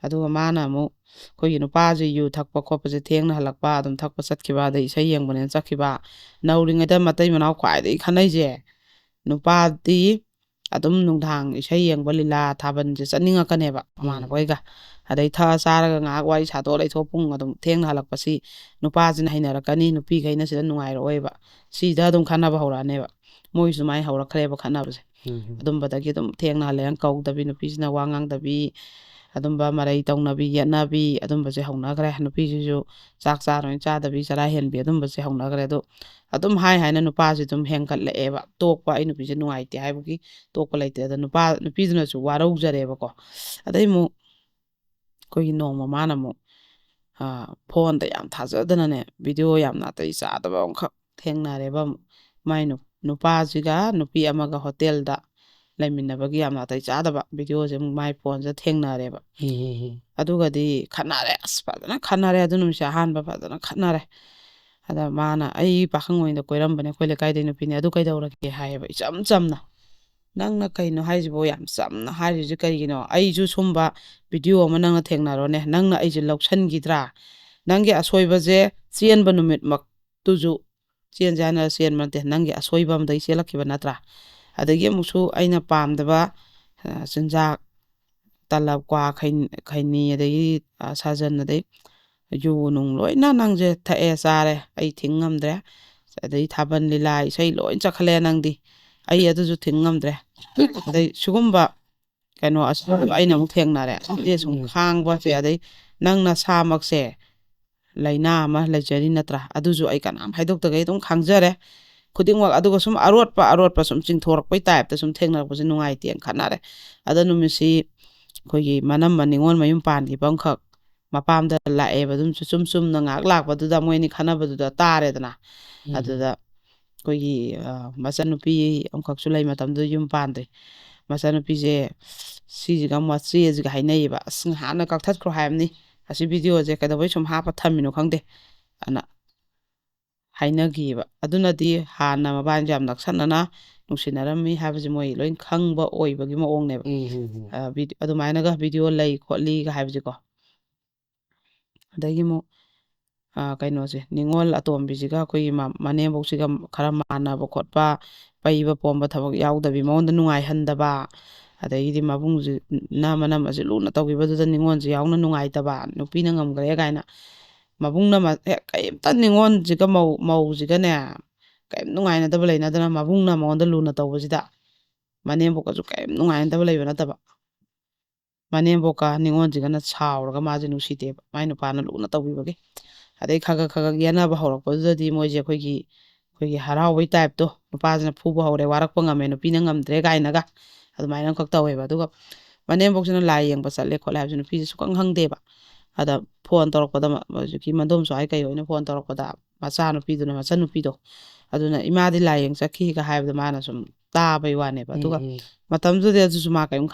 S1: ꯑꯗꯨꯒ ꯃꯥꯅ ꯑꯃꯨꯛ ꯑꯩꯈꯣꯏꯒꯤ ꯅꯨꯄꯥꯁꯦ ꯌꯨ ꯊꯛꯄ ꯈꯣꯠꯄꯁꯦ ꯊꯦꯡꯅ ꯍꯜꯂꯛꯄ ꯑꯗꯨꯝ ꯊꯛꯄ ꯆꯠꯈꯤꯕ ꯑꯗꯩ ꯏꯁꯩ ꯌꯦꯡꯕꯅꯦꯅ ꯆꯠꯈꯤꯕ ꯅꯧꯔꯤꯉꯩꯗ ꯃꯇꯩ ꯃꯅꯥꯎ ꯈ꯭ꯋꯥꯏꯗꯒꯤ ꯈꯟꯅꯩꯁꯦ ꯅꯨꯄꯥꯗꯤ ꯑꯗꯨꯝ ꯅꯨꯡꯗꯥꯡ ꯏꯁꯩ ꯌꯦꯡꯕ ꯂꯤꯂꯥ ꯊꯥꯕꯜꯁꯦ ꯆꯠꯅꯤꯡꯉꯛꯀꯅꯦꯕ ꯃꯃꯥꯟꯅꯕꯒꯩꯒ ꯑꯗꯩ ꯊꯛꯑ ꯆꯥꯔꯒ ꯉꯥꯏꯍꯥꯛ ꯋꯥꯔꯤ ꯁꯥꯗꯣꯛ ꯂꯩꯊꯣꯛ ꯄꯨꯡ ꯑꯗꯨꯝ ꯊꯦꯡꯅ ꯍꯜꯂꯛꯄꯁꯤ ꯅꯨꯄꯥꯁꯤꯅ ꯍꯩꯅꯔꯛꯀꯅꯤ ꯅꯨꯄꯤꯈꯩꯅ ꯁꯤꯗ ꯅꯨꯡꯉꯥꯏꯔꯛꯑꯣꯏꯕ ꯁꯤꯗ ꯑꯗꯨꯝ ꯈꯟꯅꯕ ꯍꯧꯔꯛꯑꯅꯦꯕ ꯃꯣꯏꯁꯨ ꯑꯗꯨꯃꯥꯏꯅ ꯍꯧꯔꯛꯈ꯭ꯔꯦꯕ ꯈꯠꯅꯕꯁꯦ ꯑꯗꯨꯝꯕꯗꯒꯤ ꯑꯗꯨꯝ ꯊꯦꯡꯅ ꯍꯜꯂꯦꯅ ꯀꯧꯗꯕꯤ ꯅꯨꯄꯤꯁꯤꯅ ꯋꯥ ꯉꯥꯡꯗꯕꯤ ꯑꯗꯨꯝꯕ ꯃꯔꯩ ꯇꯧꯅꯕꯤ ꯌꯦꯠꯅꯕꯤ ꯑꯗꯨꯝꯕꯁꯦ ꯍꯧꯅꯈ꯭ꯔꯦ ꯅꯨꯄꯤꯁꯤꯁꯨ ꯆꯥꯛ ꯆꯥꯔꯣꯏꯅ ꯆꯥꯗꯕꯤ ꯆꯔꯥ ꯍꯦꯟꯕꯤ ꯑꯗꯨꯝꯕꯁꯦ ꯍꯧꯅꯈ꯭ꯔꯦ ꯑꯗꯣ ꯑꯗꯨꯝ ꯍꯥꯏꯅ ꯅꯨꯄꯥꯁꯦ ꯑꯗꯨꯝ ꯍꯦꯟꯒꯠꯂꯛꯑꯦꯕ ꯇꯣꯛꯄ ꯑꯩ ꯅꯨꯄꯤꯁꯦ ꯅꯨꯡꯉꯥꯏꯇꯦ ꯍꯥꯏꯕꯒꯤ ꯇꯣꯛꯄ ꯂꯩꯇꯦ ꯑꯗ ꯅꯨꯄꯤꯗꯨꯅꯁꯨ ꯋꯥꯔꯧꯖꯔꯦꯕꯀꯣ ꯑꯗꯩ ꯑꯃꯨꯛ ꯑꯩꯈꯣꯏꯒꯤ ꯅꯣꯡꯃ ꯃꯥꯅ ꯑꯃꯨꯛ ꯐꯣꯟꯗ ꯌꯥꯝ ꯊꯥꯖꯗꯅꯅꯦ ꯚꯤꯗꯤꯑꯣ ꯌꯥꯝ ꯅꯥꯇꯩ ꯆꯥꯗꯕ ꯑꯃꯈꯛ ꯊꯦꯡꯅꯔꯦꯕ ꯑꯃꯨꯛ ꯃꯥꯏ ꯅꯨꯄꯥꯁꯤꯒ ꯅꯨꯄꯤ ꯑꯃꯒ ꯍꯣꯇꯦꯜꯗ ꯂꯩꯃꯤꯟꯅꯕꯒꯤ ꯌꯥꯝ ꯅꯥꯇꯩ ꯆꯥꯗꯕ ꯚꯤꯗꯤꯑꯣꯁꯦ ꯑꯃꯨꯛ ꯃꯥꯏ ꯐꯣꯟꯁꯦ ꯊꯦꯡꯅꯔꯦꯕ ꯑꯗꯨꯒꯗꯤ ꯈꯠꯅꯔꯦ ꯑꯁ ꯐꯖꯅ ꯈꯠꯅꯔꯦ ꯑꯗꯨ ꯅꯨꯃꯤꯠꯁꯦ ꯑꯍꯥꯟꯕ ꯐꯖꯅ ꯈꯠꯅꯔꯦ ꯑꯗ ꯃꯥꯅ ꯑꯩ ꯄꯥꯈꯪ ꯑꯣꯏꯅ ꯀꯣꯏꯔꯝꯕꯅꯦ ꯑꯩꯈꯣꯏ ꯂꯩꯀꯥꯏꯗꯩ ꯅꯨꯄꯤꯅꯦ ꯑꯗꯨ ꯀꯩꯗꯧꯔꯒꯦ ꯍꯥꯏꯌꯦꯕ ꯏꯆꯝ ꯆꯝꯅ ꯅꯪꯅ ꯀꯩꯅꯣ ꯍꯥꯏꯁꯤꯕꯣ ꯌꯥꯝ ꯆꯝꯅ ꯍꯥꯏꯔꯤꯁꯤ ꯀꯩꯒꯤꯅೋ ꯑꯩꯁꯨ ꯁꯨꯝꯕ ꯚꯤꯗꯤꯑꯣ ꯑꯃ ꯅꯪꯅ ꯊꯦꯡꯅꯔꯣꯅꯦ ꯅꯪꯅ ꯑꯩꯁꯦ ꯂꯧꯁꯟꯈꯤꯗ꯭ꯔꯥ ꯅꯪꯒꯤ ꯑꯁꯣꯏꯕꯁꯦ ꯆꯦꯟꯕ ꯅꯨꯃꯤꯠꯃꯛꯇꯨꯁꯨ ꯆꯦꯟꯁꯦ ꯍꯥꯏꯅ ꯆꯦꯟꯕ ꯅꯠꯇꯦ ꯅꯪꯒꯤ ꯑꯁꯣꯏꯕ ꯑꯃꯗꯒꯤ ꯆꯦꯜꯂꯛꯈꯤꯕ ꯅꯠꯇ꯭ꯔꯥ ꯑꯗꯒꯤ ꯑꯃꯨꯛꯁꯨ ꯑꯩꯅ ꯄꯥꯝꯗꯕ ꯆꯤꯟꯖꯥꯛ ꯇꯂꯞ ꯀ꯭ꯋꯥ ꯈꯩꯅꯤ ꯑꯗꯒꯤ ꯁꯥꯖꯟ ꯑꯗꯩ ꯌꯨ ꯅꯨꯡ ꯂꯣꯏꯅ ꯅꯪꯁꯦ ꯊꯛꯑꯦ ꯆꯥꯔꯦ ꯑꯩ ꯊꯤꯡꯉꯝꯗ꯭ꯔꯦ ꯑꯗꯩ ꯊꯥꯕꯜ ꯂꯤꯂꯥ ꯏꯁꯩ ꯂꯣꯏ ꯆꯠꯈꯠꯂꯦ ꯅꯪꯗꯤ ꯑꯩ ꯑꯗꯨꯁꯨ ꯊꯤꯡꯉꯝꯗ꯭ꯔꯦ ꯑꯗꯩ ꯁꯤꯒꯨꯝꯕ ꯀꯩꯅꯣ ꯑꯩꯅ ꯑꯃꯨꯛ ꯊꯦꯡꯅꯔꯦ ꯑꯁꯤꯁꯦ ꯁꯨꯝ ꯈꯥꯡꯕꯁꯦ ꯑꯗꯩ ꯅꯪ ꯅꯁꯥꯃꯛꯁꯦ ꯂꯥꯏꯅꯥ ꯑꯃ ꯂꯩꯖꯔꯤ ꯅꯠꯇ꯭ꯔꯥ ꯑꯗꯨꯁꯨ ꯑꯩ ꯀꯅꯥꯝ ꯍꯥꯏꯗꯣꯛꯇꯒꯩ ꯑꯗꯨꯝ ꯈꯪꯖꯔꯦ ꯈꯨꯗꯤꯡꯃꯛ ꯑꯗꯨꯒ ꯁꯨꯝ ꯑꯔꯣꯠꯄ ꯁꯨꯝ ꯆꯤꯡꯊꯣꯔꯛꯄꯩ ꯇꯥꯏꯞꯇ ꯁꯨꯝ ꯊꯦꯡꯅꯔꯛꯄꯁꯦ ꯅꯨꯡꯉꯥꯏꯇꯦꯅ ꯈꯠꯅꯔꯦ ꯑꯗ ꯅꯨꯃꯤꯠꯁꯤ ꯑꯩꯈꯣꯏꯒꯤ ꯃꯅꯝꯃ ꯅꯤꯉꯣꯜ ꯃꯌꯨꯝ ꯄꯥꯟꯈꯤꯕ ꯑꯃꯈꯛ ꯃꯄꯥꯝꯗ ꯂꯥꯛꯑꯦꯕ ꯑꯗꯨꯝ ꯆꯨꯝꯅ ꯉꯥꯏꯍꯥꯛ ꯂꯥꯛꯄꯗꯨꯗ ꯃꯣꯏꯅꯤ ꯈꯟꯅꯕꯗꯨꯗ ꯇꯥꯔꯦꯗꯅ ꯑꯗꯨꯗ ꯑꯩꯈꯣꯏꯒꯤ ꯃꯆꯟꯅꯨꯄꯤ ꯑꯃꯈꯛꯁꯨ ꯂꯩ ꯃꯇꯝꯗꯨꯗ ꯌꯨꯝ ꯄꯥꯟꯗ꯭ꯔꯤ ꯃꯆꯥꯅꯨꯄꯤꯁꯦ ꯁꯤꯁꯤꯒ ꯃꯆꯦꯁꯤꯒ ꯍꯥꯏꯅꯩꯌꯦꯕ ꯑꯁ ꯉꯍꯥꯟꯅ ꯀꯛꯊꯠꯈ꯭ꯔꯣ ꯍꯥꯏꯕꯅꯤ ꯑꯁꯤ ꯚꯤꯗꯤꯑꯣꯁꯦ ꯀꯩꯗꯧꯕꯩ ꯁꯨꯝ ꯍꯥꯞꯄ ꯊꯝꯃꯤꯅꯣ ꯈꯪꯗꯦ ꯑꯅ ꯍꯥꯏꯅꯈꯤꯕ ꯑꯗꯨꯅꯗꯤ ꯍꯥꯟꯅ ꯃꯕꯥꯅꯤꯁꯦ ꯌꯥꯝ ꯅꯛꯁꯟꯅꯅ ꯅꯨꯡꯁꯤꯅꯔꯝꯃꯤ ꯍꯥꯏꯕꯁꯦ ꯃꯣꯏ ꯂꯣꯏ ꯈꯪꯕ ꯑꯣꯏꯕꯒꯤ ꯃꯑꯣꯡꯅꯦꯕ ꯑꯗꯨꯃꯥꯏꯅꯒ ꯚꯤꯗꯤꯑꯣ ꯂꯩ ꯈꯣꯠꯂꯤꯒ ꯍꯥꯏꯕꯁꯦꯀꯣ ꯑꯗꯒꯤ ꯑꯃꯨꯛ ꯀꯩꯅꯣꯁꯦ ꯅꯤꯉꯣꯜ ꯑꯇꯣꯝꯕꯤꯁꯤꯒ ꯑꯩꯈꯣꯏꯒꯤ ꯃꯅꯦꯝꯕꯣꯛꯁꯤꯒ ꯈꯔ ꯃꯥꯟꯅꯕ ꯈꯣꯠꯄ ꯄꯩꯕ ꯄꯣꯝꯕ ꯊꯕꯛ ꯌꯥꯎꯗꯕꯤ ꯃꯉꯣꯟꯗ ꯅꯨꯡꯉꯥꯏꯍꯟꯗꯕ ꯑꯗꯒꯤꯗꯤ ꯃꯕꯨꯡꯁꯤꯅ ꯃꯅꯝ ꯑꯁꯤ ꯂꯨꯅ ꯇꯧꯈꯤꯕꯗꯨꯗ ꯅꯤꯉꯣꯜꯁꯦ ꯌꯥꯎꯅ ꯅꯨꯡꯉꯥꯏꯇꯕ ꯅꯨꯄꯤꯅ ꯉꯝꯈ꯭ꯔꯦ ꯀꯥꯏꯅ ꯃꯕꯨꯡꯅ ꯍꯦꯛ ꯀꯩꯝꯇ ꯅꯤꯉꯣꯜꯁꯤꯒ ꯃꯧꯁꯤꯒꯅꯦ ꯀꯩꯝ ꯅꯨꯡꯉꯥꯏꯅꯗꯕ ꯂꯩꯅꯗꯅ ꯃꯕꯨꯡꯅ ꯃꯉꯣꯟꯗ ꯂꯨꯅ ꯇꯧꯕꯁꯤꯗ ꯃꯅꯦꯝꯕꯣꯛꯀꯁꯨ ꯀꯩꯝ ꯅꯨꯡꯉꯥꯏꯅꯗꯕ ꯂꯩꯕ ꯅꯠꯇꯕ ꯃꯅꯦꯝꯕꯣꯛꯀ ꯅꯤꯉꯣꯜꯁꯤꯒꯅ ꯁꯥꯎꯔꯒ ꯃꯥꯁꯦ ꯅꯨꯡꯁꯤꯗꯦꯕ ꯃꯥꯏ ꯅꯨꯄꯥꯅ ꯂꯨꯅ ꯇꯧꯕꯤꯕꯒꯤ ꯑꯗꯩ ꯈꯒ ꯌꯦꯟꯅꯕ ꯍꯧꯔꯛꯄꯗꯨꯗꯗꯤ ꯃꯣꯏꯁꯦ ꯑꯩꯈꯣꯏꯒꯤ ꯍꯔꯥꯎꯕꯩ ꯇꯥꯏꯞꯇꯣ ꯅꯨꯄꯥꯁꯤꯅ ꯐꯨꯕ ꯍꯧꯔꯦ ꯋꯥꯔꯛꯄ ꯉꯝꯃꯦ ꯅꯨꯄꯤꯅ ꯉꯝꯗ꯭ꯔꯦ ꯀꯥꯏꯅꯒ ꯑꯗꯨꯃꯥꯏꯅ ꯑꯃꯈꯛ ꯇꯧꯋꯦꯕ ꯑꯗꯨꯒ ꯃꯅꯦꯝꯕꯣꯛꯁꯤꯅ ꯂꯥꯏ ꯌꯦꯡꯕ ꯆꯠꯂꯦ ꯈꯣꯠꯂꯦ ꯍꯥꯏꯕꯁꯤ ꯅꯨꯄꯤꯁꯦ ꯁꯨꯈꯪ ꯈꯪꯗꯦꯕ ꯑꯗ ꯐꯣꯟ ꯇꯧꯔꯛꯄꯗ ꯍꯧꯖꯤꯛꯀꯤ ꯃꯗꯣꯝꯁꯨ ꯑꯩ ꯀꯩ ꯑꯣꯏꯅ ꯐꯣꯟ ꯇꯧꯔꯛꯄꯗ ꯃꯆꯥꯅꯨꯄꯤꯗꯨꯅ ꯃꯆꯟꯅꯨꯄꯤꯗꯣ ꯑꯗꯨꯅ ꯏꯃꯥꯗꯤ ꯂꯥꯏꯌꯦꯡ ꯆꯠꯈꯤꯒ ꯍꯥꯏꯕꯗ ꯃꯥꯅ ꯁꯨꯝ ꯇꯥꯕꯩ ꯋꯥꯅꯦꯕ ꯑꯗꯨꯒ ꯃꯇꯝꯗꯨꯗꯤ ꯑꯗꯨꯁꯨ ꯃꯥ ꯀꯔꯤꯝ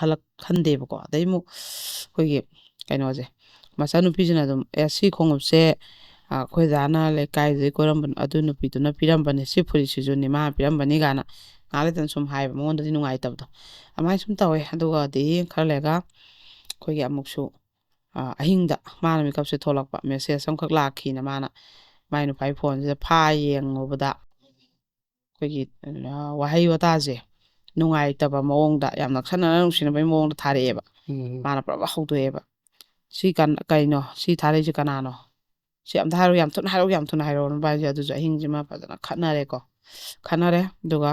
S1: ꯈꯟꯗꯦꯕꯀꯣ ꯑꯗꯩ ꯑꯃꯨꯛ ꯑꯩꯈꯣꯏꯒꯤ ꯀꯩꯅꯣꯁꯦ ꯃꯆꯥꯅꯨꯄꯤꯁꯤꯅ ꯑꯗꯨꯝ ꯁꯤ ꯈꯣꯡꯎꯞꯁꯦ ꯑꯩꯈꯣꯏꯗꯥꯅ ꯂꯩꯀꯥꯏꯗꯒꯤ ꯀꯣꯏꯔꯝꯕ ꯑꯗꯨ ꯅꯨꯄꯤꯗꯨꯅ ꯄꯤꯔꯝꯕꯅꯤ ꯁꯤ ꯐꯨꯔꯤꯠꯁꯤꯁꯨꯅꯦ ꯃꯥꯅ ꯄꯤꯔꯝꯕꯅꯤ ꯀꯥꯏꯅ ꯉꯥꯏꯍꯥꯛ ꯂꯩꯇꯅ ꯁꯨꯝ ꯍꯥꯏꯕ ꯃꯉꯣꯟꯗꯗꯤ ꯅꯨꯡꯉꯥꯏꯇꯕꯗꯣ ꯑꯗꯨꯃꯥꯏꯅ ꯁꯨꯝ ꯇꯧꯋꯦ ꯑꯗꯨꯒꯗꯤ ꯈꯔ ꯂꯩꯔꯒ ꯑꯩꯈꯣꯏꯒꯤ ꯑꯃꯨꯛꯁꯨ ꯑꯍꯤꯡꯗ ꯃꯥꯅ ꯃꯤꯀꯞꯁꯦ ꯊꯣꯛꯂꯛꯄ ꯃꯦꯁꯦꯖ ꯑꯃꯈꯛ ꯂꯥꯛꯈꯤꯅ ꯃꯥꯅ ꯃꯥꯏ ꯅꯨꯄꯥꯒꯤ ꯐꯣꯟꯁꯤꯗ ꯌꯦꯡꯉꯨꯕꯗ ꯑꯩꯈꯣꯏꯒꯤ ꯋꯥꯍꯩ ꯋꯥꯇꯥꯁꯦ ꯅꯨꯡꯉꯥꯏꯇꯕ ꯃꯑꯣꯡꯗ ꯌꯥꯝ ꯅꯛꯁꯟꯅꯅ ꯅꯨꯡꯁꯤꯅꯕꯒꯤ ꯃꯑꯣꯡꯗ ꯊꯥꯔꯛꯑꯦꯕ ꯃꯥꯅ ꯄꯨꯔꯥ ꯍꯧꯗꯣꯛꯑꯦꯕ ꯁꯤ ꯀꯩꯅꯣ ꯁꯤ ꯊꯥꯔꯛꯏꯁꯦ ꯀꯅꯥꯅꯣ ꯁꯤ ꯑꯝꯇ ꯍꯥꯏꯔꯛꯎ ꯌꯥꯝ ꯊꯨꯅ ꯍꯥꯏꯔꯛꯎ ꯌꯥꯝ ꯊꯨꯅ ꯍꯥꯏꯔꯛꯑꯣ ꯅꯨꯄꯥꯁꯦ ꯑꯗꯨꯁꯨ ꯑꯍꯤꯡꯁꯤꯃ ꯐꯖꯅ ꯈꯠꯅꯔꯦ ꯑꯗꯨꯒ